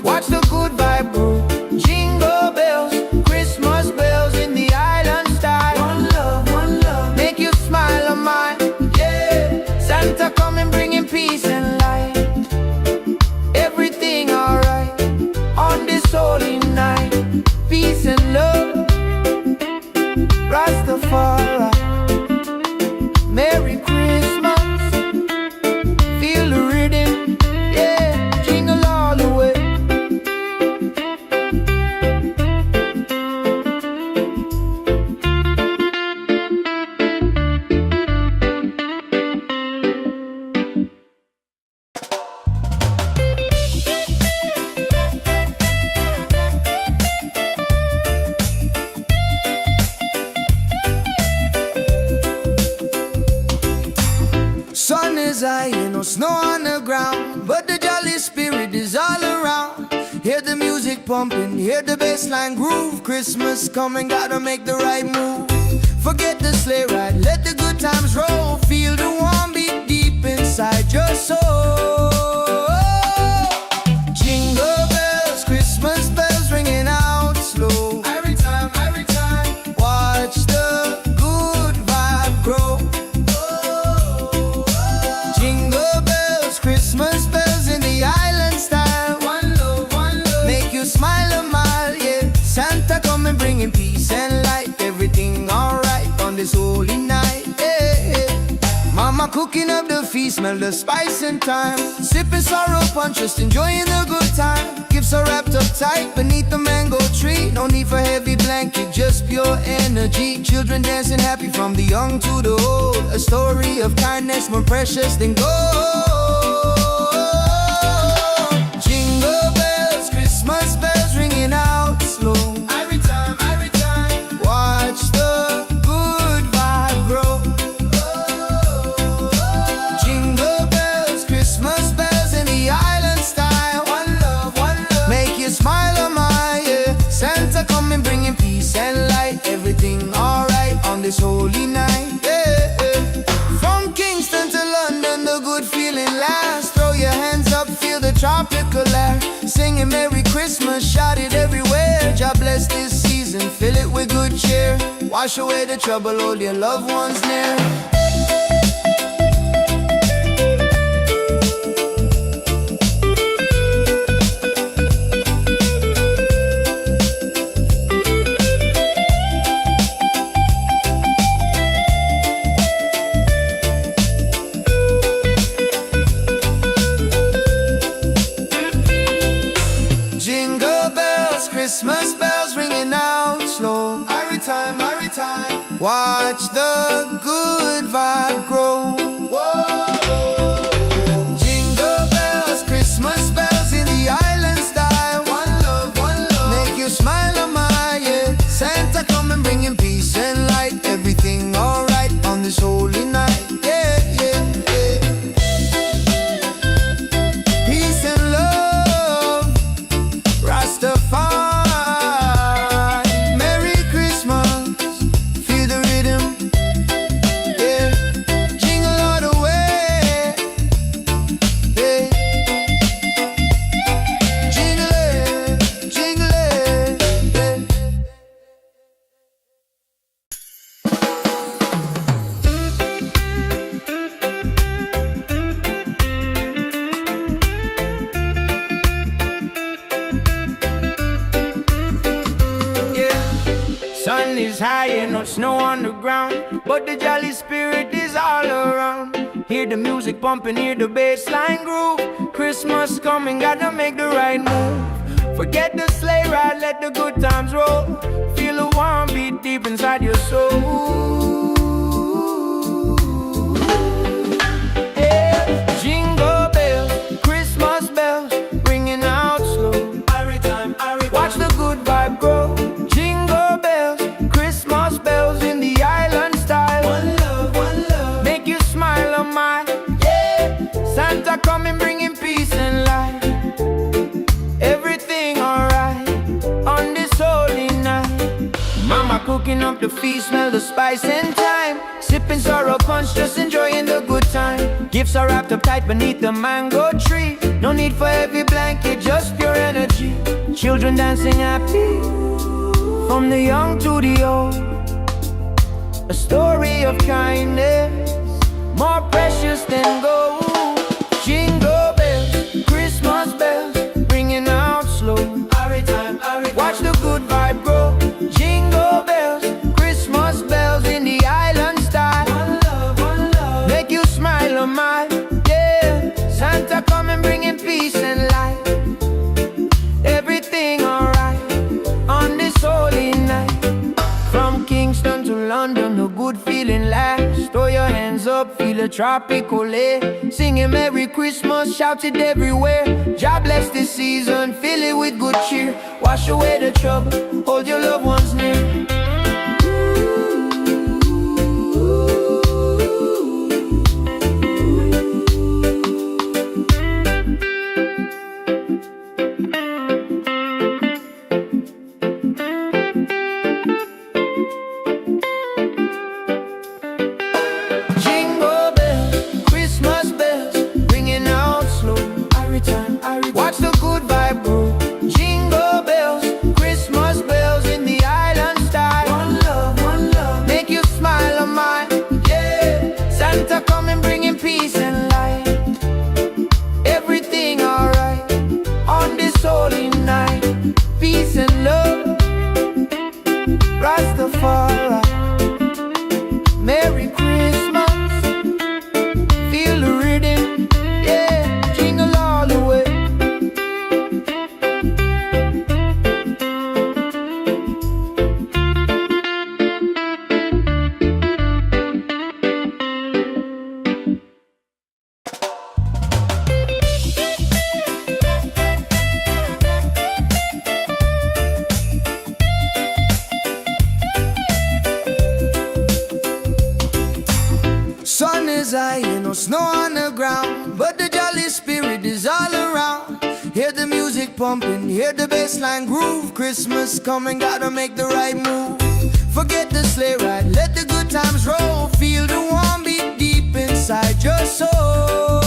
Watch the good vibe grow. Jingle bells, Christmas bells in the island style. sun is high and no snow on the ground, but the jolly spirit is all around. Hear the music pumping, hear the bassline groove. Christmas coming, gotta make the right move. Forget the sleigh ride, let the good times roll. Feel the warm beat deep inside your soul. Jingle bells, Christmas bells ringing out slow. Every time, watch the good vibe grow. Jingle bells, Christmas bells in the island style. One love, make you smile a mile, yeah. Santa coming bringing peace and light. Everything alright on this holy night, yeah. Mama cooking up the feast, smell the spice and thyme. Sipping sorrow punch, just enjoying the good time. Gifts are wrapped up tight beneath the mango tree. No need for heavy blanket, just pure energy. Children dancing happy from the young to the old. A story of kindness more precious than gold. Jingle bells, Christmas bells ringing out slow. Every time, watch the good vibe grow. Jingle bells, Christmas bells in the island style. One love, make you smile a mile, yeah. Santa coming bringing peace and light. Everything alright on this holy night, yeah. From Kingston to London, the good feeling lasts. Throw your hands up, feel the tropical air. Singing Merry Christmas, shout it everywhere. God bless this season, fill it with good cheer. Wash away the trouble, hold your loved ones near. Jingle bells, Christmas bells ringing out slow. Every time, watch the good vibe grow. Whoa. Jingle bells, Christmas bells in the island style. One love, make you smile a mile, yeah. Santa coming bringing peace and light. Everything alright on this holy night, yeah. Peace and love, Rastafari. Merry Christmas, feel the rhythm, yeah. Jingle all the way, yeah. Jingle it, yeah. Sun is high and no snow on the ground, but the jolly spirit is all around. Hear the music pumping, hear the bassline groove. Christmas coming, gotta make the right move. Forget the sleigh ride, let the good times roll. Feel a warm beat deep inside your soul. Yeah. Jingle bells, Christmas bells, ringing out slow. Watch the good vibe grow. Jingle bells, Christmas bells in the island style. One love, make you smile a mile, yeah. Santa coming bringing peace and light. Everything alright on this holy night. Mama cooking up the feast, smell the spice and thyme. Sipping sorrow punch, just enjoying the good time. Gifts are wrapped up tight beneath the mango tree. No need for heavy blanket, just pure energy. Children dancing happy from the young to the old. A story of kindness more precious than gold. Jingle bells, Christmas bells, ringing out slow. Watch the good vibe grow. Jingle bells, Christmas bells in the island style. One love, make you smile a mile, yeah. Santa coming bringing peace and light. Everything alright on this holy night. From Kingston to London, a good feeling lasts. Throw your hands up, feel a tropical air. Singing Merry Christmas, shout it everywhere. God bless this season, fill it with good cheer. Wash away the trouble, hold your loved ones near. time, watch the good vibe grow. Jingle bells, Christmas bells in the island style. One love, make you smile on mine. Yeah, Santa coming bringing peace and light. Everything alright on this holy night. Peace and love, Rastafari. Merry Christmas, feel the rhythm, yeah, jingle all the way. Sun is high, no snow on the ground, but the jolly spirit is all around. Hear the music pumping, hear the bassline groove. Christmas coming, gotta make the right move. Forget the sleigh ride, let the good times roll. Feel the warm beat deep inside your soul.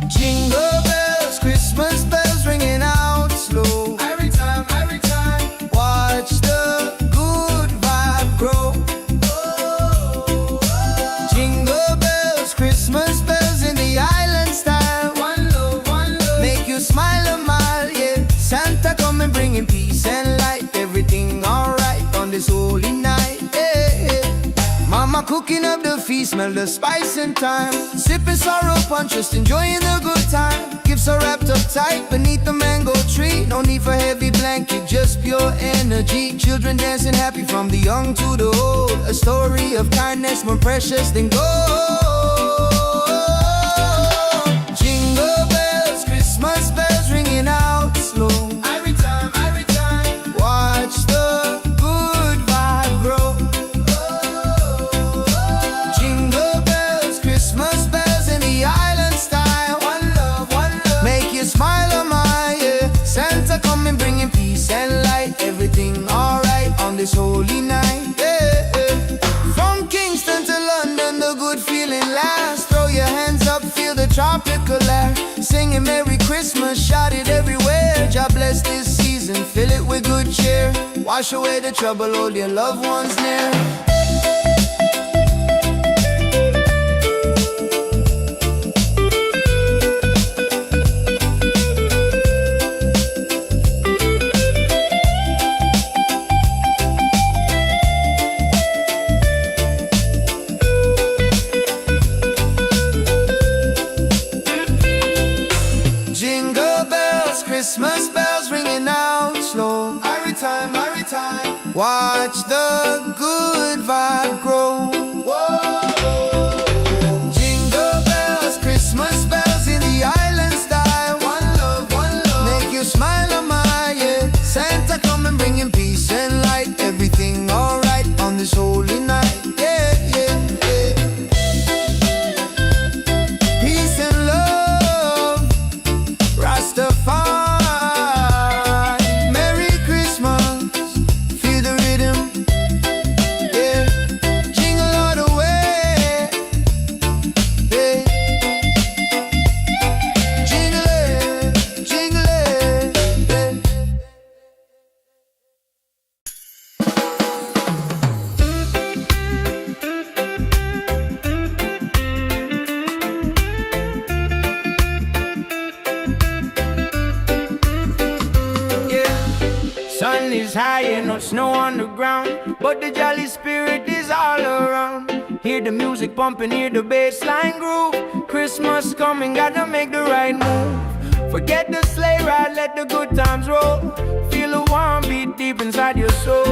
Jingle bells, Christmas bells ringing out slow. Every time, watch the good vibe grow. Jingle bells, Christmas bells in the island style. One love, make you smile a mile, yeah. Santa coming bringing peace and light. Everything alright on this holy night, yeah. Mama cooking up the feast, smell the spice and thyme. Sipping sorrow punch, just enjoying the good time. Gifts are wrapped up tight beneath the mango tree. No need for heavy blanket, just pure energy. Children dancing happy from the young to the old. A story of kindness more precious than gold. Jingle bells, Christmas bells ringing out slow. Every time, watch the good vibe grow. Jingle bells, Christmas bells in the island style. One love, make you smile a mile, yeah. Santa coming bringing peace and light. Everything alright on this holy night, yeah. From Kingston to London, the good feeling lasts. Throw your hands up, feel the tropical air. Singing Merry Christmas, shout it everywhere. God bless this season, fill it with good cheer. Wash away the trouble, hold your loved ones near. Jingle bells, Christmas bells ringing out slow. Every time, watch the good vibe grow. Jingle bells, Christmas bells in the island style. One love, make you smile a mile, yeah. Santa coming bringing peace and light. Everything alright on this holy night, yeah. Peace and love, Rastafari. Merry Christmas, feel the rhythm, yeah. Jingle all the way, yeah. Jingle it, yeah. Sun is high and no snow on the ground, but the jolly spirit is all around. Hear the music pumping, hear the bassline groove. Christmas coming, gotta make the right move. Forget the sleigh ride, let the good times roll. Feel a warm beat deep inside your soul.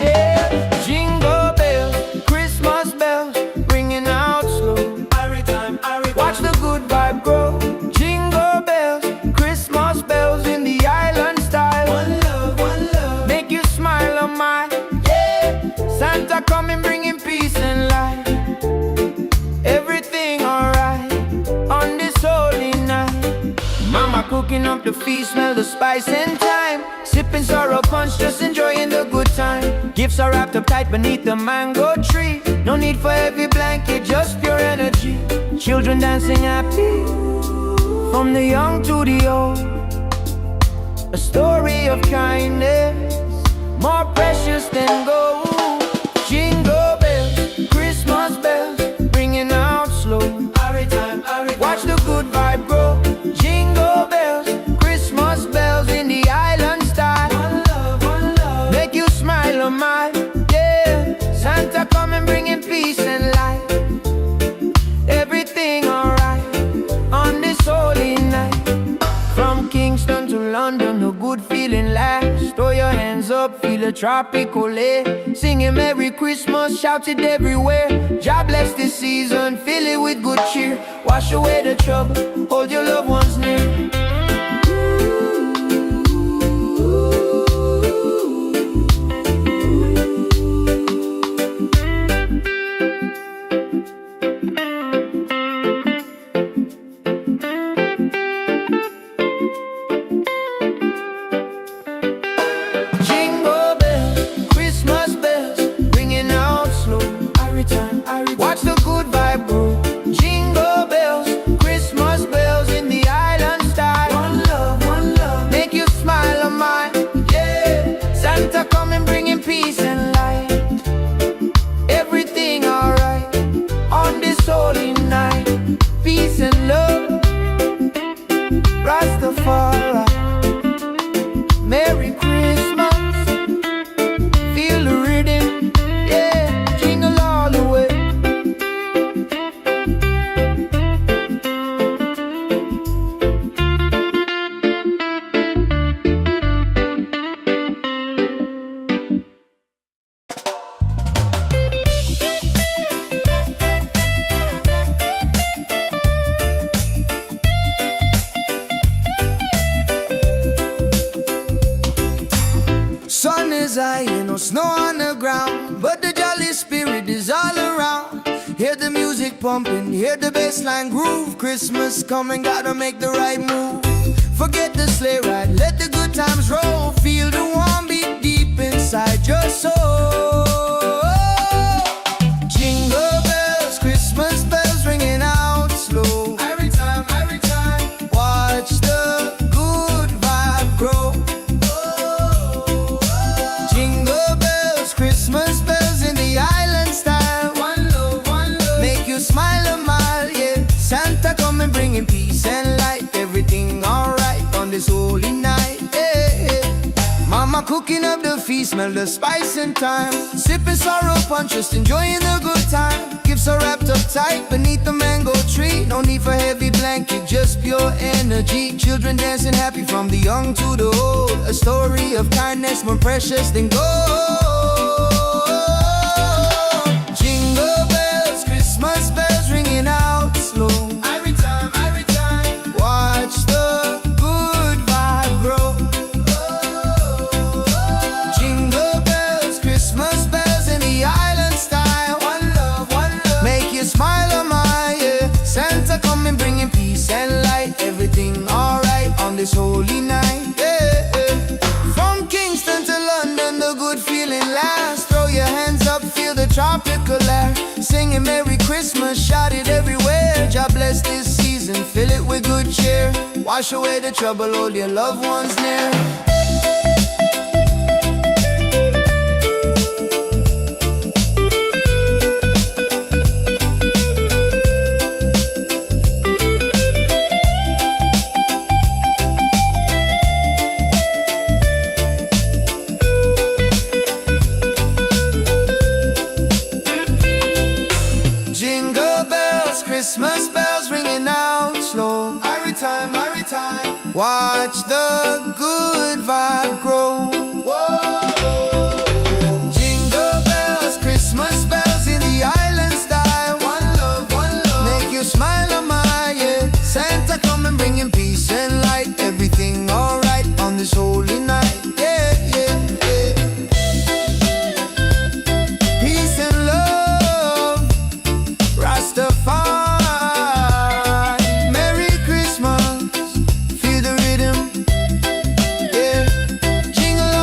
Yeah. Jingle bells, Christmas bells, ringing out slow. Watch the good vibe grow. Jingle bells, Christmas bells in the island style. One love, make you smile a mile, yeah. Santa coming bringing peace and light. Everything alright on this holy night. Mama cooking up the feast, smell the spice and thyme. Sipping sorrow punch, just enjoying the good time. Gifts are wrapped up tight beneath the mango tree. No need for heavy blanket, just pure energy. Children dancing happy, from the young to the old. A story of kindness, more precious than gold. Jingle bells, Christmas bells, ringing out slow. Watch the good vibe grow. Jingle bells, Christmas bells in the island style. One love, make you smile a mile. Yeah, Santa coming bringing peace and light. Everything alright on this holy night. From Kingston to London, a good feeling lasts. Throw your hands up, feel a tropical air. Singing Merry Christmas, shout it everywhere. God bless this season, fill it with good cheer. Wash away the trouble, hold your loved ones near. Watch the good vibe grow. Jingle bells, Christmas bells in the island style. One love, make you smile a mile. Yeah, Santa coming bringing peace and light. Everything alright on this holy night. Peace and love, Rastafari. Merry Christmas, feel the rhythm. Yeah, jingle all the way. Sun is high, ain't no snow on the ground, but the jolly spirit is all around. Hear the music pumping, hear the bassline groove. Christmas coming, gotta make the right move. Forget the sleigh ride, let the good times roll. Feel the warm beat deep inside your soul. Jingle bells, Christmas bells ringing out slow. Every time, watch the good vibe grow. Jingle bells, Christmas bells in the island style. One love, make you smile a mile, yeah. Santa coming bringing peace and light. Everything alright on this holy night, yeah. Mama cooking up the feast, smell the spice and thyme. Sipping sorrow punch, just enjoying the good time. Gifts are wrapped up tight beneath the mango tree. No need for heavy blanket, just pure energy. Children dancing happy from the young to the old. A story of kindness more precious than gold. Jingle bells, Christmas bells ringing out slow. Every time, watch the good vibe grow. Jingle bells, Christmas bells in the island style. One love, make you smile a mile, yeah. Santa coming bringing peace and light. Everything alright on this holy night, yeah. From Kingston to London, the good feeling lasts. Throw your hands up, feel the tropical air. Singing Merry Christmas, shout it everywhere. God bless this season, fill it with good cheer. Wash away the trouble, hold your loved ones near. Jingle bells, Christmas bells ringing out slow. Every time, watch the good vibe grow. Jingle bells, Christmas bells in the island style. One love, make you smile a mile, yeah. Santa coming bringing peace and light. Everything alright on this holy night, yeah. Peace and love, Rastafari. Merry Christmas, feel the rhythm, yeah. Jingle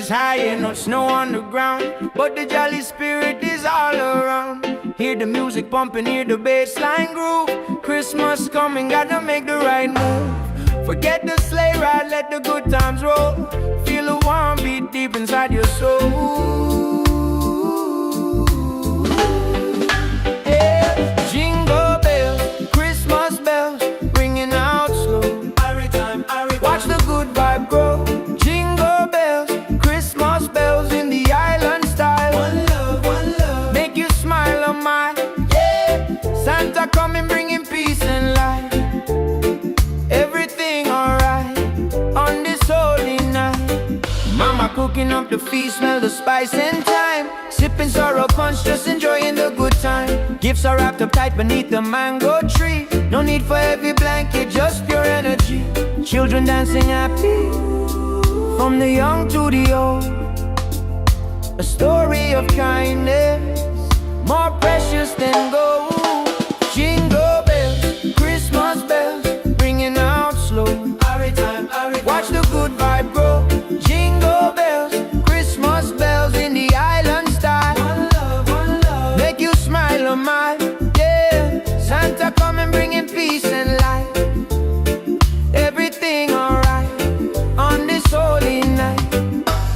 high and no snow on the ground, but the jolly spirit is all around. Hear the music pumping, hear the bass line groove. Christmas coming, gotta make the right move. Forget the sleigh ride, let the good times roll. Feel the warm beat deep inside your soul. Yeah. Jingle bells, Christmas bells, ringing out slow. Watch the good vibe grow. Jingle bells, Christmas bells in the island style. One love, make you smile on mine. Yeah. Santa coming, bringing peace and light. Everything alright on this holy night. Mama cooking up the feast, smell the spice and thyme. Sipping sorrow punch, just enjoying the good time. Gifts are wrapped up tight beneath the mango tree. No need for heavy blanket, just pure energy. Children dancing happy, from the young to the old. A story of kindness, more precious than gold. Jingle bells, Christmas bells, ringing out slow. Watch the good vibe grow. Jingle bells, Christmas bells in the island style. One love, make you smile on mine. Yeah, Santa coming, bringing peace and light. Everything alright on this holy night.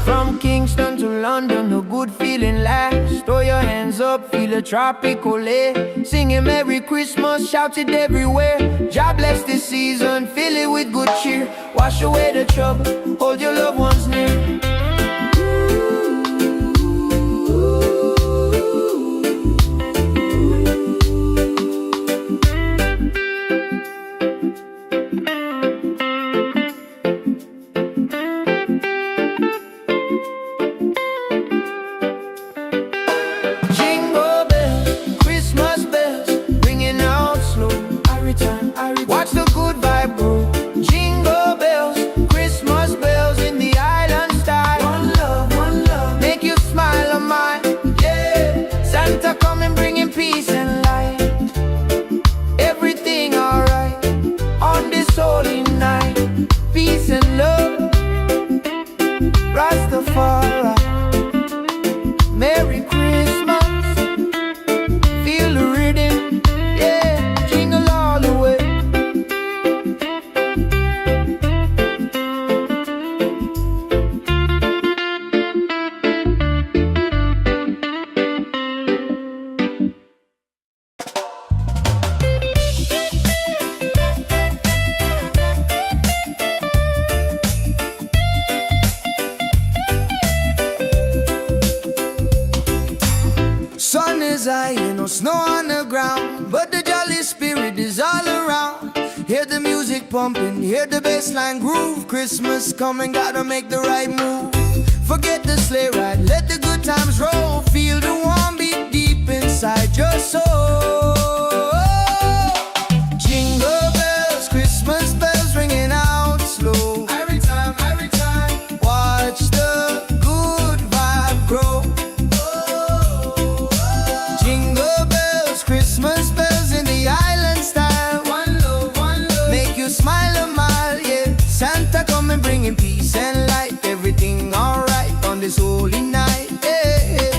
From Kingston to London, the good feeling lasts. Throw your hands up, feel a tropical air. Singing Merry Christmas, shout it everywhere. God bless this season, fill it with good cheer. Wash away the trouble, hold your loved ones near. Watch the good vibe grow. Jingle bells, Christmas bells in the island style. One love, make you smile on mine. Yeah, Santa coming, bringing peace and light. Everything alright on this holy night. Peace and love, Rastafari. Merry Christmas, feel the rhythm. Yeah, jingle all the way. Sun is high and no snow on the ground, but the jolly spirit is all around. Hear the music pumping, hear the bass line groove. Christmas coming, gotta make the right move. Forget the sleigh ride, let the good times roll. Feel the warm beat deep inside your soul. Jingle bells, Christmas bells ringing out slow. Every time, watch the good vibe grow. Jingle bells, Christmas bells in the island style. One love, make you smile a mile, yeah. Santa coming, bringing peace and light. Everything alright on this holy night, yeah.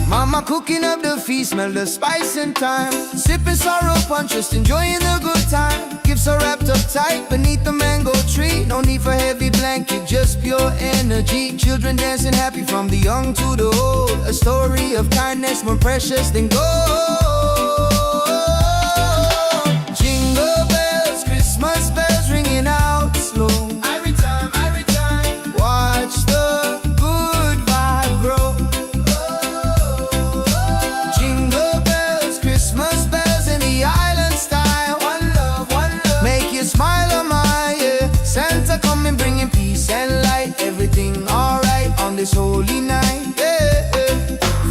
Mama cooking up the feast, smell the spice and thyme. Sipping sorrow punch, just enjoying the good time. Gifts are wrapped up tight beneath the mango tree. No need for heavy blanket, just pure energy. Children dancing happy from the young to the old. A story of kindness more precious than gold. Jingle bells, Christmas bells ringing out slow. Every time, watch the good vibe grow. Jingle bells, Christmas bells in the island style. One love, make you smile on my, yeah. Santa coming, bringing peace and light. Everything alright on this holy night, yeah.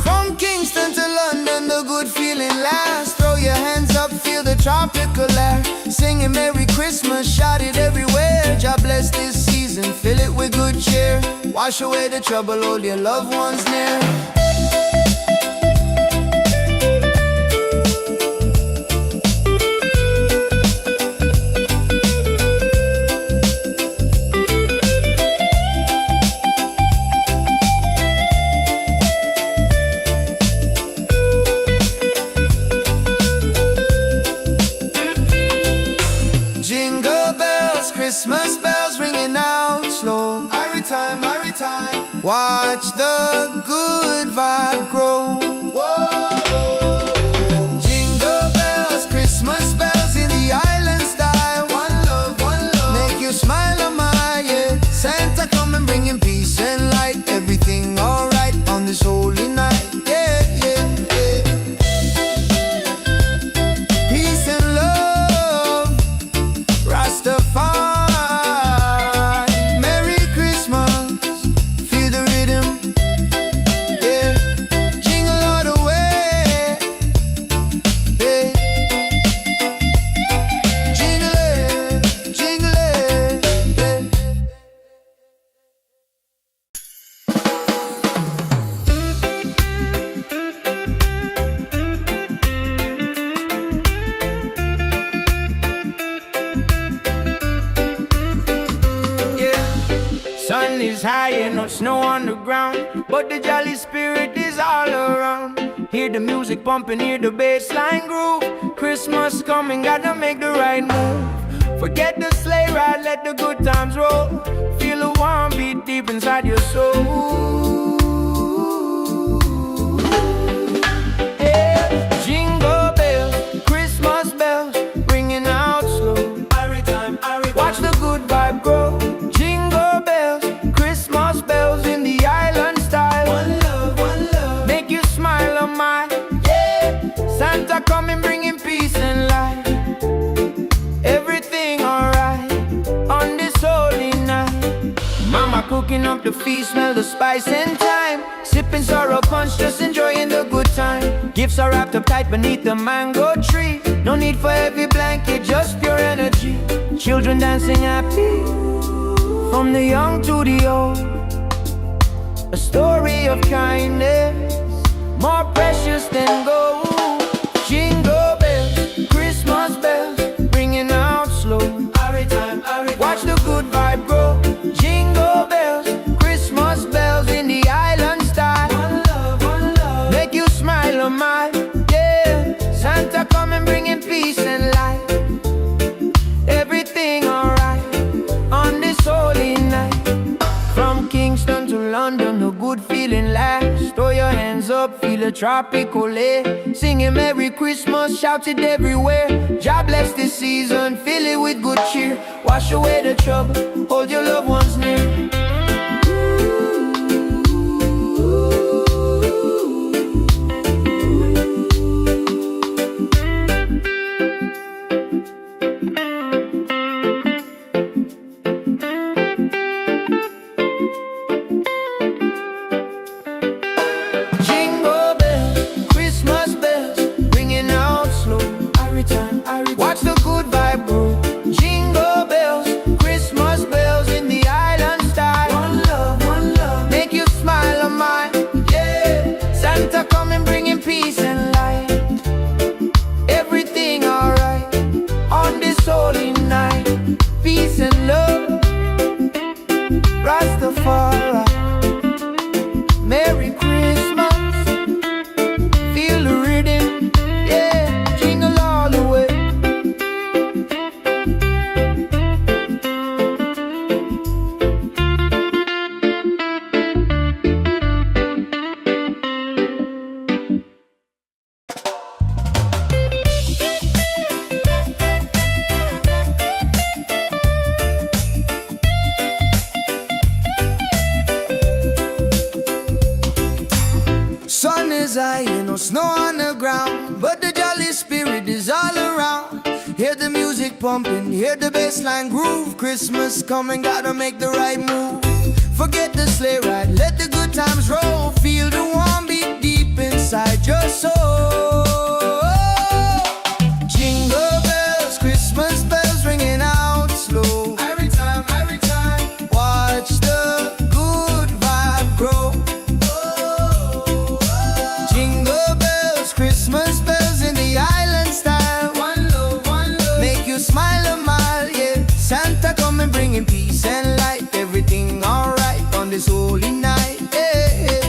From Kingston to London, the good feeling lasts. Throw your hands up, feel the tropical air. Singing Merry Christmas, shout it everywhere. God bless this season, fill it with good cheer. Wash away the trouble, hold your loved ones near. Christmas bells ringing out slow. Every time, watch the good vibe grow. Whoa. Jingle bells, Christmas bells in the island style. One love, make you smile on my, yeah. Santa come and bringing peace and light. Everything alright on this holy night, yeah, yeah, yeah. Peace and love, Rastafari. Merry Christmas, feel the rhythm, yeah. Jingle all the way, yeah. Jingle it, yeah. Sun is high and no snow on the ground, but the jolly spirit is all around. Hear the music pumping, hear the bass line groove. Christmas coming, gotta make the right move. Forget the sleigh ride, let the good times roll. Feel a warm beat deep inside your soul. Yeah. Jingle bells, Christmas bells, ringing out slow. Watch the good vibe grow. Jingle bells, Christmas bells in the island style. One love, make you smile on my, yeah. Santa coming bringing peace and light. Everything alright on this holy night. Mama cooking up the feast, smell the spice and thyme. Sipping sorrow punch, just enjoying the good time. Gifts are wrapped up tight beneath the mango tree. No need for heavy blanket, just pure energy. Children dancing happy, from the young to the old. A story of kindness, more precious than gold. Jingle bells, Christmas bells, ringing out slow. Watch the good vibe grow. Jingle bells, Christmas bells in the island style. One love, make you smile on my, yeah. Santa come and bringing peace and light. Everything alright on this holy night. From Kingston to London, the good feeling lasts. Throw your hands up, feel a tropical air. Singing Merry Christmas, shout it everywhere. God bless this season, fill it with good cheer. Wash away the trouble, hold your loved ones near. Jingle bells, Christmas bells, ringing out slow. Watch the good vibe grow. Jingle bells, Christmas bells in the island style. One love, make you smile on my, yeah. Santa coming bringing peace and light. Everything alright on this holy night. Peace and love, Rastafari. Merry Christmas, feel the rhythm, yeah. Jingle all the way. Sun is high and no snow on the ground, but the jolly spirit is all around. Hear the music pumping, hear the bass line groove. Christmas coming, gotta make the right move. Forget the sleigh ride, let the good times roll. Feel the warm beat deep inside your soul. Jingle bells, Christmas bells ringing out slow. Every time, watch the good vibe grow. Jingle bells, Christmas bells in the island style. One love, make you smile a mile, yeah. Santa come and bringing peace and light. Everything alright on this holy night, yeah.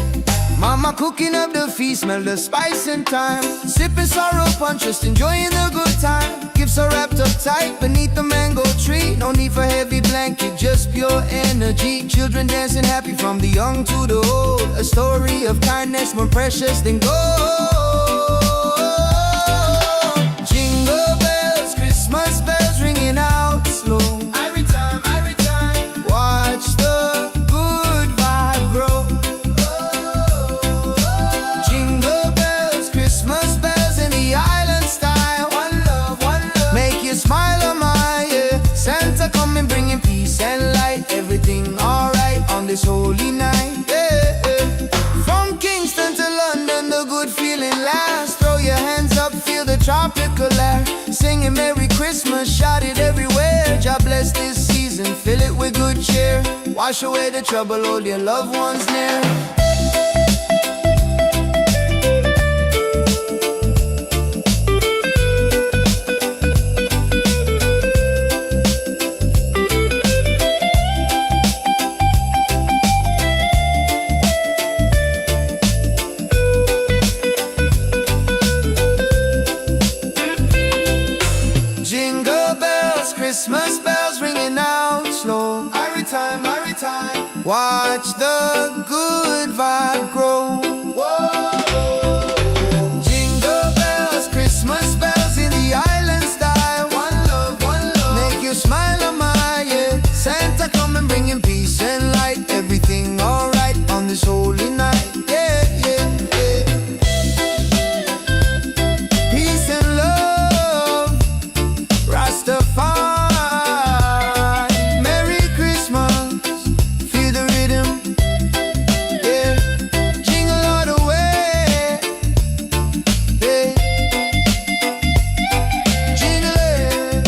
Mama cooking up the feast, smell the spice and thyme. Sipping sorrow punch, just enjoying the good time. Gifts are wrapped up tight beneath the mango tree. No need for heavy blanket, just pure energy. Children dancing happy from the young to the old. A story of kindness more precious than gold. Jingle bells, Christmas bells ringing out slow. Every time, watch the good vibe grow. Jingle bells, Christmas bells in the island style. One love, make you smile on my yeah. Santa coming bringing peace and light. Everything alright on this holy night, yeah, yeah. From Kingston to London, the good feeling lasts. Throw your hands up, feel the tropical air. Singing Merry Christmas, shout it everywhere. God bless this season, fill it with good cheer. Wash away the trouble, hold your loved ones near. Jingle bells, Christmas bells ringing out slow. Every time, watch the good vibe grow. Whoa. Jingle bells, Christmas bells in the island style. One love, make you smile on my yeah. Santa coming bringing peace and light. Everything alright on this holy night, yeah, yeah, yeah. Peace and love, Rastafari. Merry Christmas, feel the rhythm, yeah. Jingle all the way, yeah. Jingle it,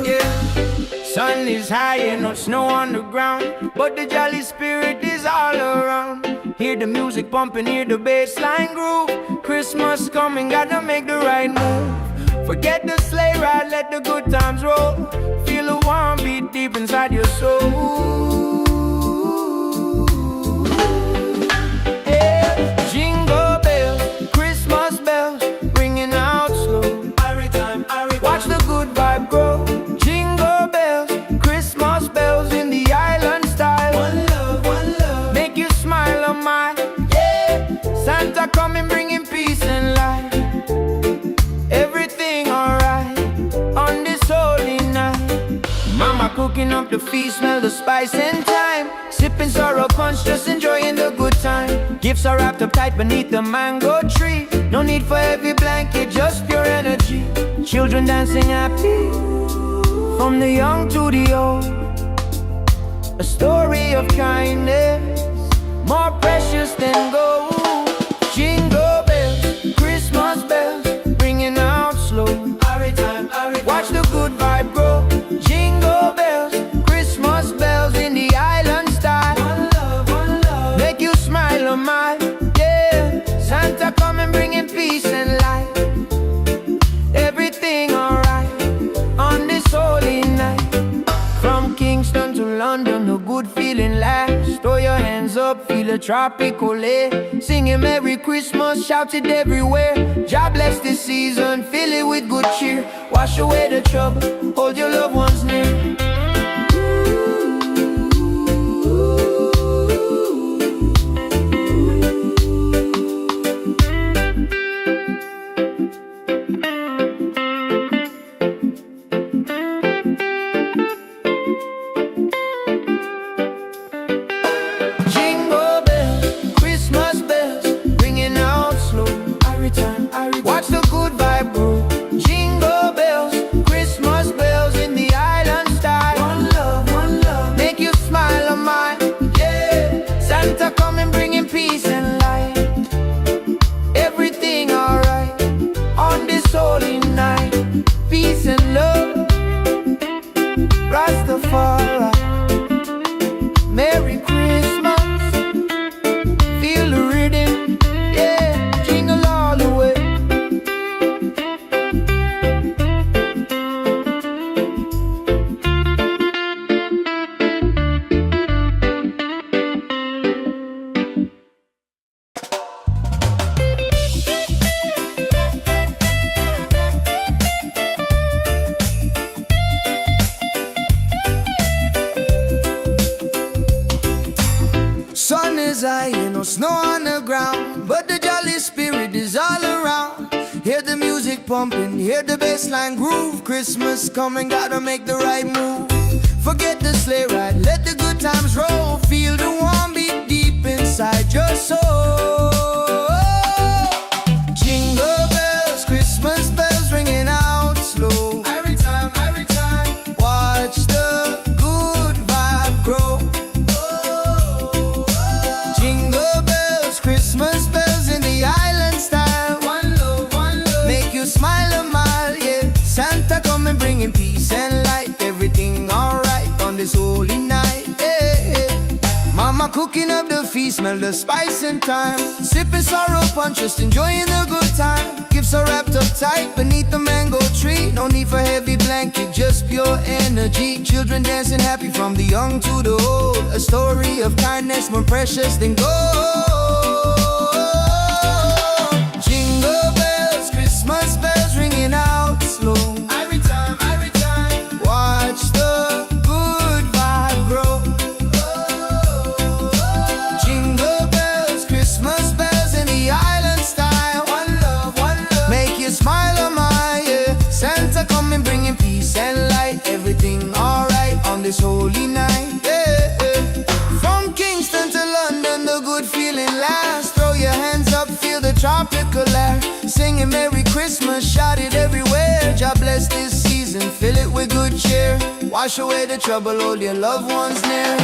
yeah. Sun is high and no snow on the ground, but the jolly spirit is all around. Hear the music pumping, hear the bass line groove. Christmas coming, gotta make the right move. Forget the sleigh ride, let the good times roll. Feel a warm beat deep inside your soul. Yeah. Jingle bells, Christmas bells, ringing out slow. Watch the good vibe grow. Jingle bells, Christmas bells in the island style. One love, make you smile on my yeah. Santa coming bringing peace and light. Everything alright on this holy night. Mama cooking up the feast, smell the spice and thyme. Sipping sorrow punch, just enjoying the good time. Gifts are wrapped up tight beneath the mango tree. No need for heavy blanket, just pure energy. Children dancing happy, from the young to the old. A story of kindness, more precious than gold. Jingle bells, Christmas bells, ringing out slow. Watch the good vibe grow. Jingle bells, Christmas bells in the island style. One love, make you smile on my yeah. Santa coming bringing peace and light. Everything alright on this holy night. From Kingston to London, the good feeling lasts. Throw your hands up, feel a tropical air. Singing Merry Christmas, shout it everywhere. God bless this season, fill it with good cheer. Wash away the trouble, hold your loved ones near. Jingle bells, Christmas bells, ringing out slow. Watch the good vibe grow. Jingle bells, Christmas bells in the island style. pumping, hear the bassline groove. Christmas coming, gotta make the right move. Forget the sleigh ride, let the good times roll. Feel the warm beat deep inside your soul. Jingle bells, Christmas bells ringing out slow. Every time, watch the good vibe grow. Jingle bells, Christmas bells in the island style. One love, make you smile a mile, yeah. Santa coming bringing peace and light. Everything alright on this holy night, yeah. Mama cooking up the feast, smell the spice and thyme. Sipping sorrow punch, just enjoying the good time. Gifts are wrapped up tight beneath the mango tree. No need for heavy blanket, just pure energy. Children dancing happy from the young to the old. A story of kindness more precious than gold. Jingle bells, Christmas bells ringing out slow. Every time, watch the good vibe grow. Jingle bells, Christmas bells in the island style. One love, make you smile a mile, yeah. Santa coming bringing peace and light. Everything alright on this holy night, yeah. From Kingston to London, the good feeling lasts. Throw your hands up, feel the tropical air. Singing Merry Christmas, shout it everywhere. God bless this season, fill it with good cheer. Wash away the trouble, hold your loved ones near.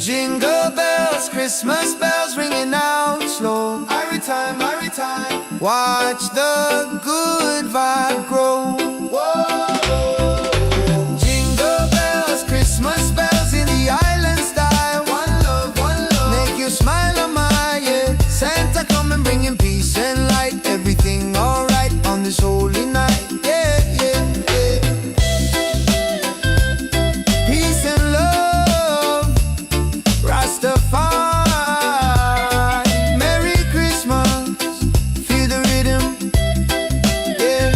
Jingle bells, Christmas bells ringing out slow. Every time, watch the good vibe grow. Jingle bells, Christmas bells in the island style. One love, make you smile a mile, yeah. Santa coming bringing peace and light. Everything alright on this holy night, yeah, yeah, yeah. Peace and love, Rastafari. Merry Christmas, feel the rhythm, yeah.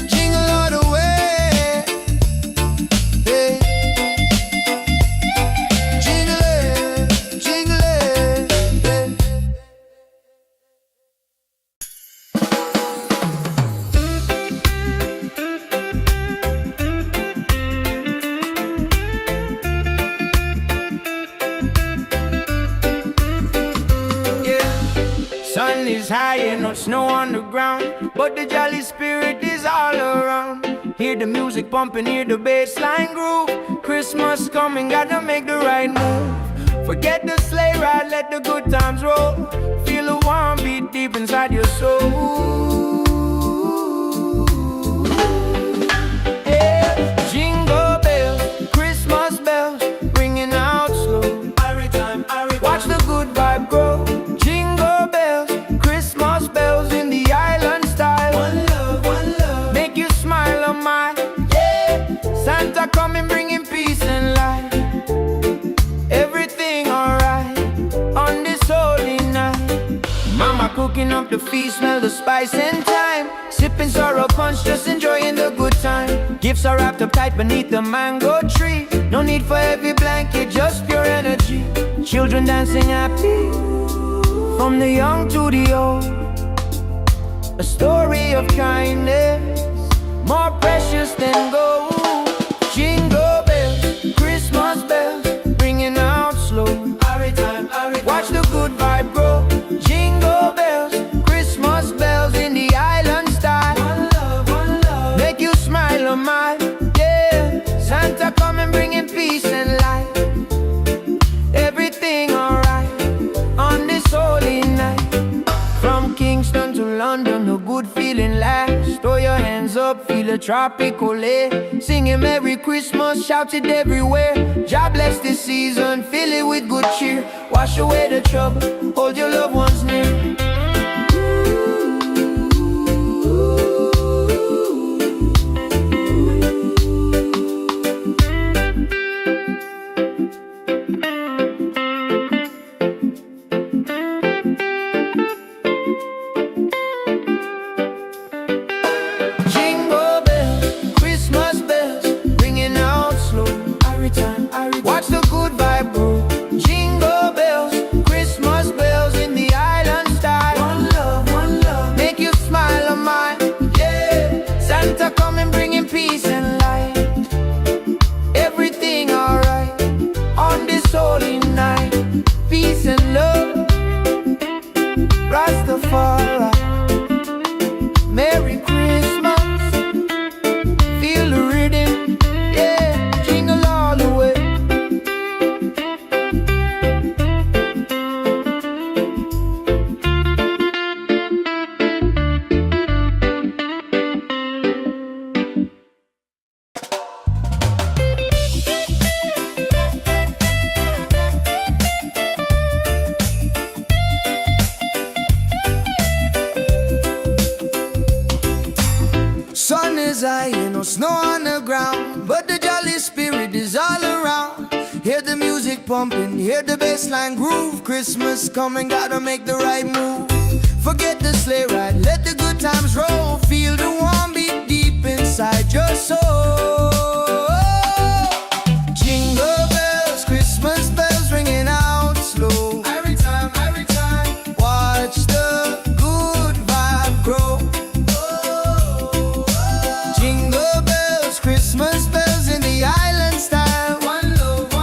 Jingle all the way, yeah. Jingle it, yeah. Sun is high and no snow on the ground, but the jolly spirit is all around. Hear the music pumping, hear the bassline groove. Christmas coming, gotta make the right move. Forget the sleigh ride, let the good times roll. Feel the warm beat deep inside your soul. Yeah. Jingle bells, Christmas bells, ringing out slow. Watch the good vibe grow. Jingle bells, Christmas bells in the island style. One love, make you smile a mile, yeah. Santa coming bringing peace and light. Everything alright on this holy night. Mama cooking up the feast, smell the spice and thyme. Sipping sorrow punch, just enjoying the good time. Gifts are wrapped up tight beneath the mango tree. No need for heavy blanket, just pure energy. Children dancing happy from the young to the old. A story of kindness more precious than gold. Jingle bells, Christmas bells, ringing out slow. Watch the good vibe grow. Jingle bells, Christmas bells in the island style. One love, make you smile a mile, yeah. Santa coming bringing peace and light. Everything alright on this holy night. From Kingston to London, the good feeling lasts. Throw your hands up, feel a tropical air. Singing Merry Christmas, shout it everywhere. God bless this season, fill it with good cheer. Wash away the trouble, hold your loved ones near. high, ain't no snow on the ground, but the jolly spirit is all around. Hear the music pumping, hear the bassline groove. Christmas coming, gotta make the right move. Forget the sleigh ride, let the good times roll. Feel the warm beat deep inside your soul. Jingle bells, Christmas bells ringing out slow. Every time, watch the good vibe grow. Jingle bells, Christmas bells in the island style. One love,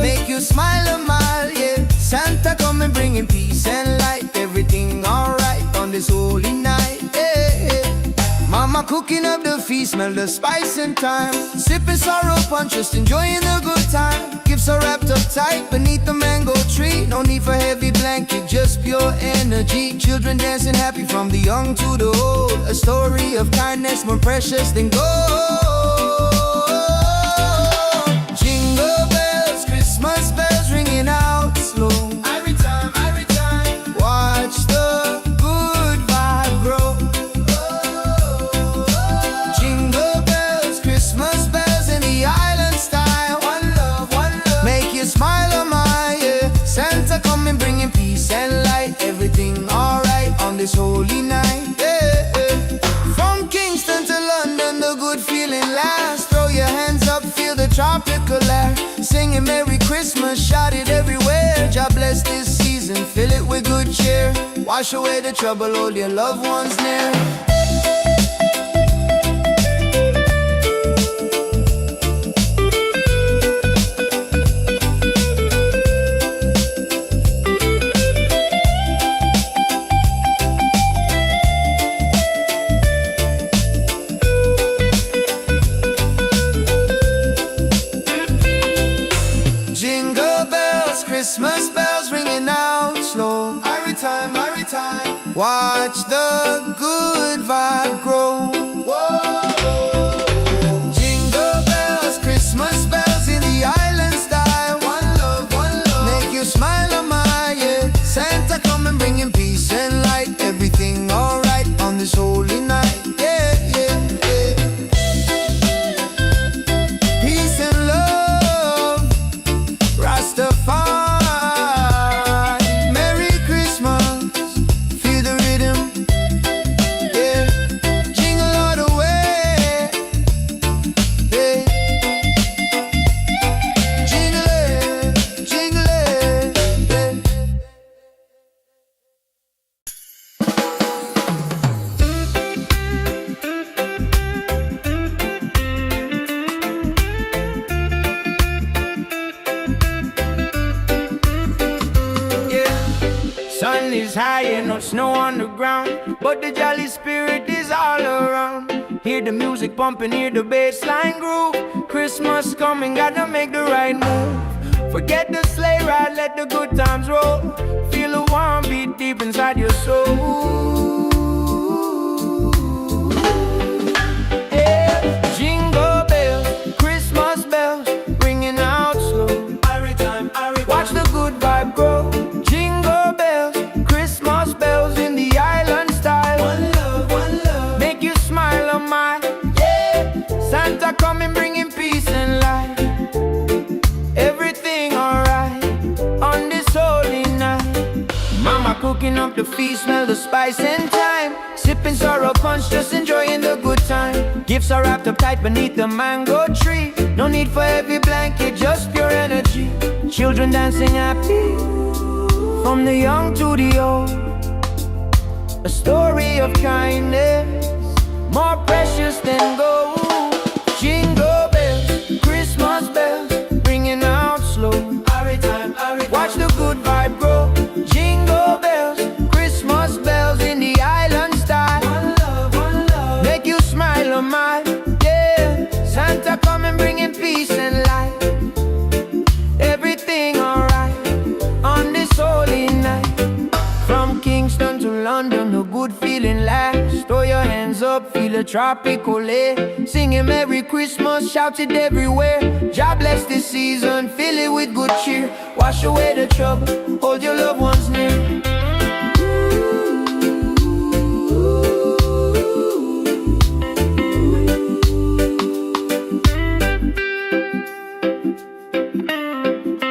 make you smile a mile, yeah. Santa coming bringing peace and light. Everything alright on this holy night, yeah. Mama cooking up the feast, smell the spice and thyme. Sipping sorrow punch, just enjoying the good time. Gifts are wrapped up tight beneath the mango tree. No need for heavy blanket, just pure energy. Children dancing happy from the young to the old. A story of kindness more precious than gold. Jingle bells, Christmas bells ringing out slow. Every time, watch the good vibe grow. Jingle bells, Christmas bells in the island style. One love, make you smile a mile, yeah. Santa coming bringing peace and light. Everything alright on this holy night, yeah. From Kingston to London, the good feeling lasts. Throw your hands up, feel the tropical air. Singing Merry Christmas, shout it everywhere. God bless this season, fill it with good cheer. Wash away the trouble, hold your loved ones near. Jingle bells, Christmas bells ringing out slow. Every time, watch the good vibe grow. Whoa. Jingle bells, Christmas bells in the island style. One love, make you smile a mile, yeah. Santa coming bringing peace and light. Everything alright on this holy night, yeah, yeah, yeah. Peace and love, Rastafari, Merry Christmas, feel the rhythm, yeah. Jingle all the way, yeah. Jingle it, yeah. Sun is high and no snow on the ground, but the jolly spirit is all around. Hear the music pumping, hear the bassline groove. Christmas coming, gotta make the right move. Forget the sleigh ride, let the good times roll. Feel a warm beat deep inside your soul. Yeah. Jingle bells, Christmas bells, ringing out slow. Watch the good vibe grow. Jingle bells, Christmas bells in the island style. One love, make you smile a mile, yeah. Santa coming bringing peace and light. Everything alright on this holy night. Mama cooking up the feast, smell the spice and thyme. Sipping sorrow punch, just enjoying the good time. Gifts are wrapped up tight beneath the mango tree. No need for heavy blanket, just pure energy. Children dancing happy from the young to the old. A story of kindness more precious than gold. Jingle bells, Christmas bells, ringing out slow. Watch the good vibe grow. Jingle bells, Christmas bells in the island style. One love, make you smile a mile, yeah. Santa coming bringing peace and light. Everything alright on this holy night. From Kingston to London, the good feeling lasts. Throw your hands up, feel a tropical air. Singing Merry Christmas, shout it everywhere. God bless this season, fill it with good cheer. Wash away the trouble, hold your loved ones near.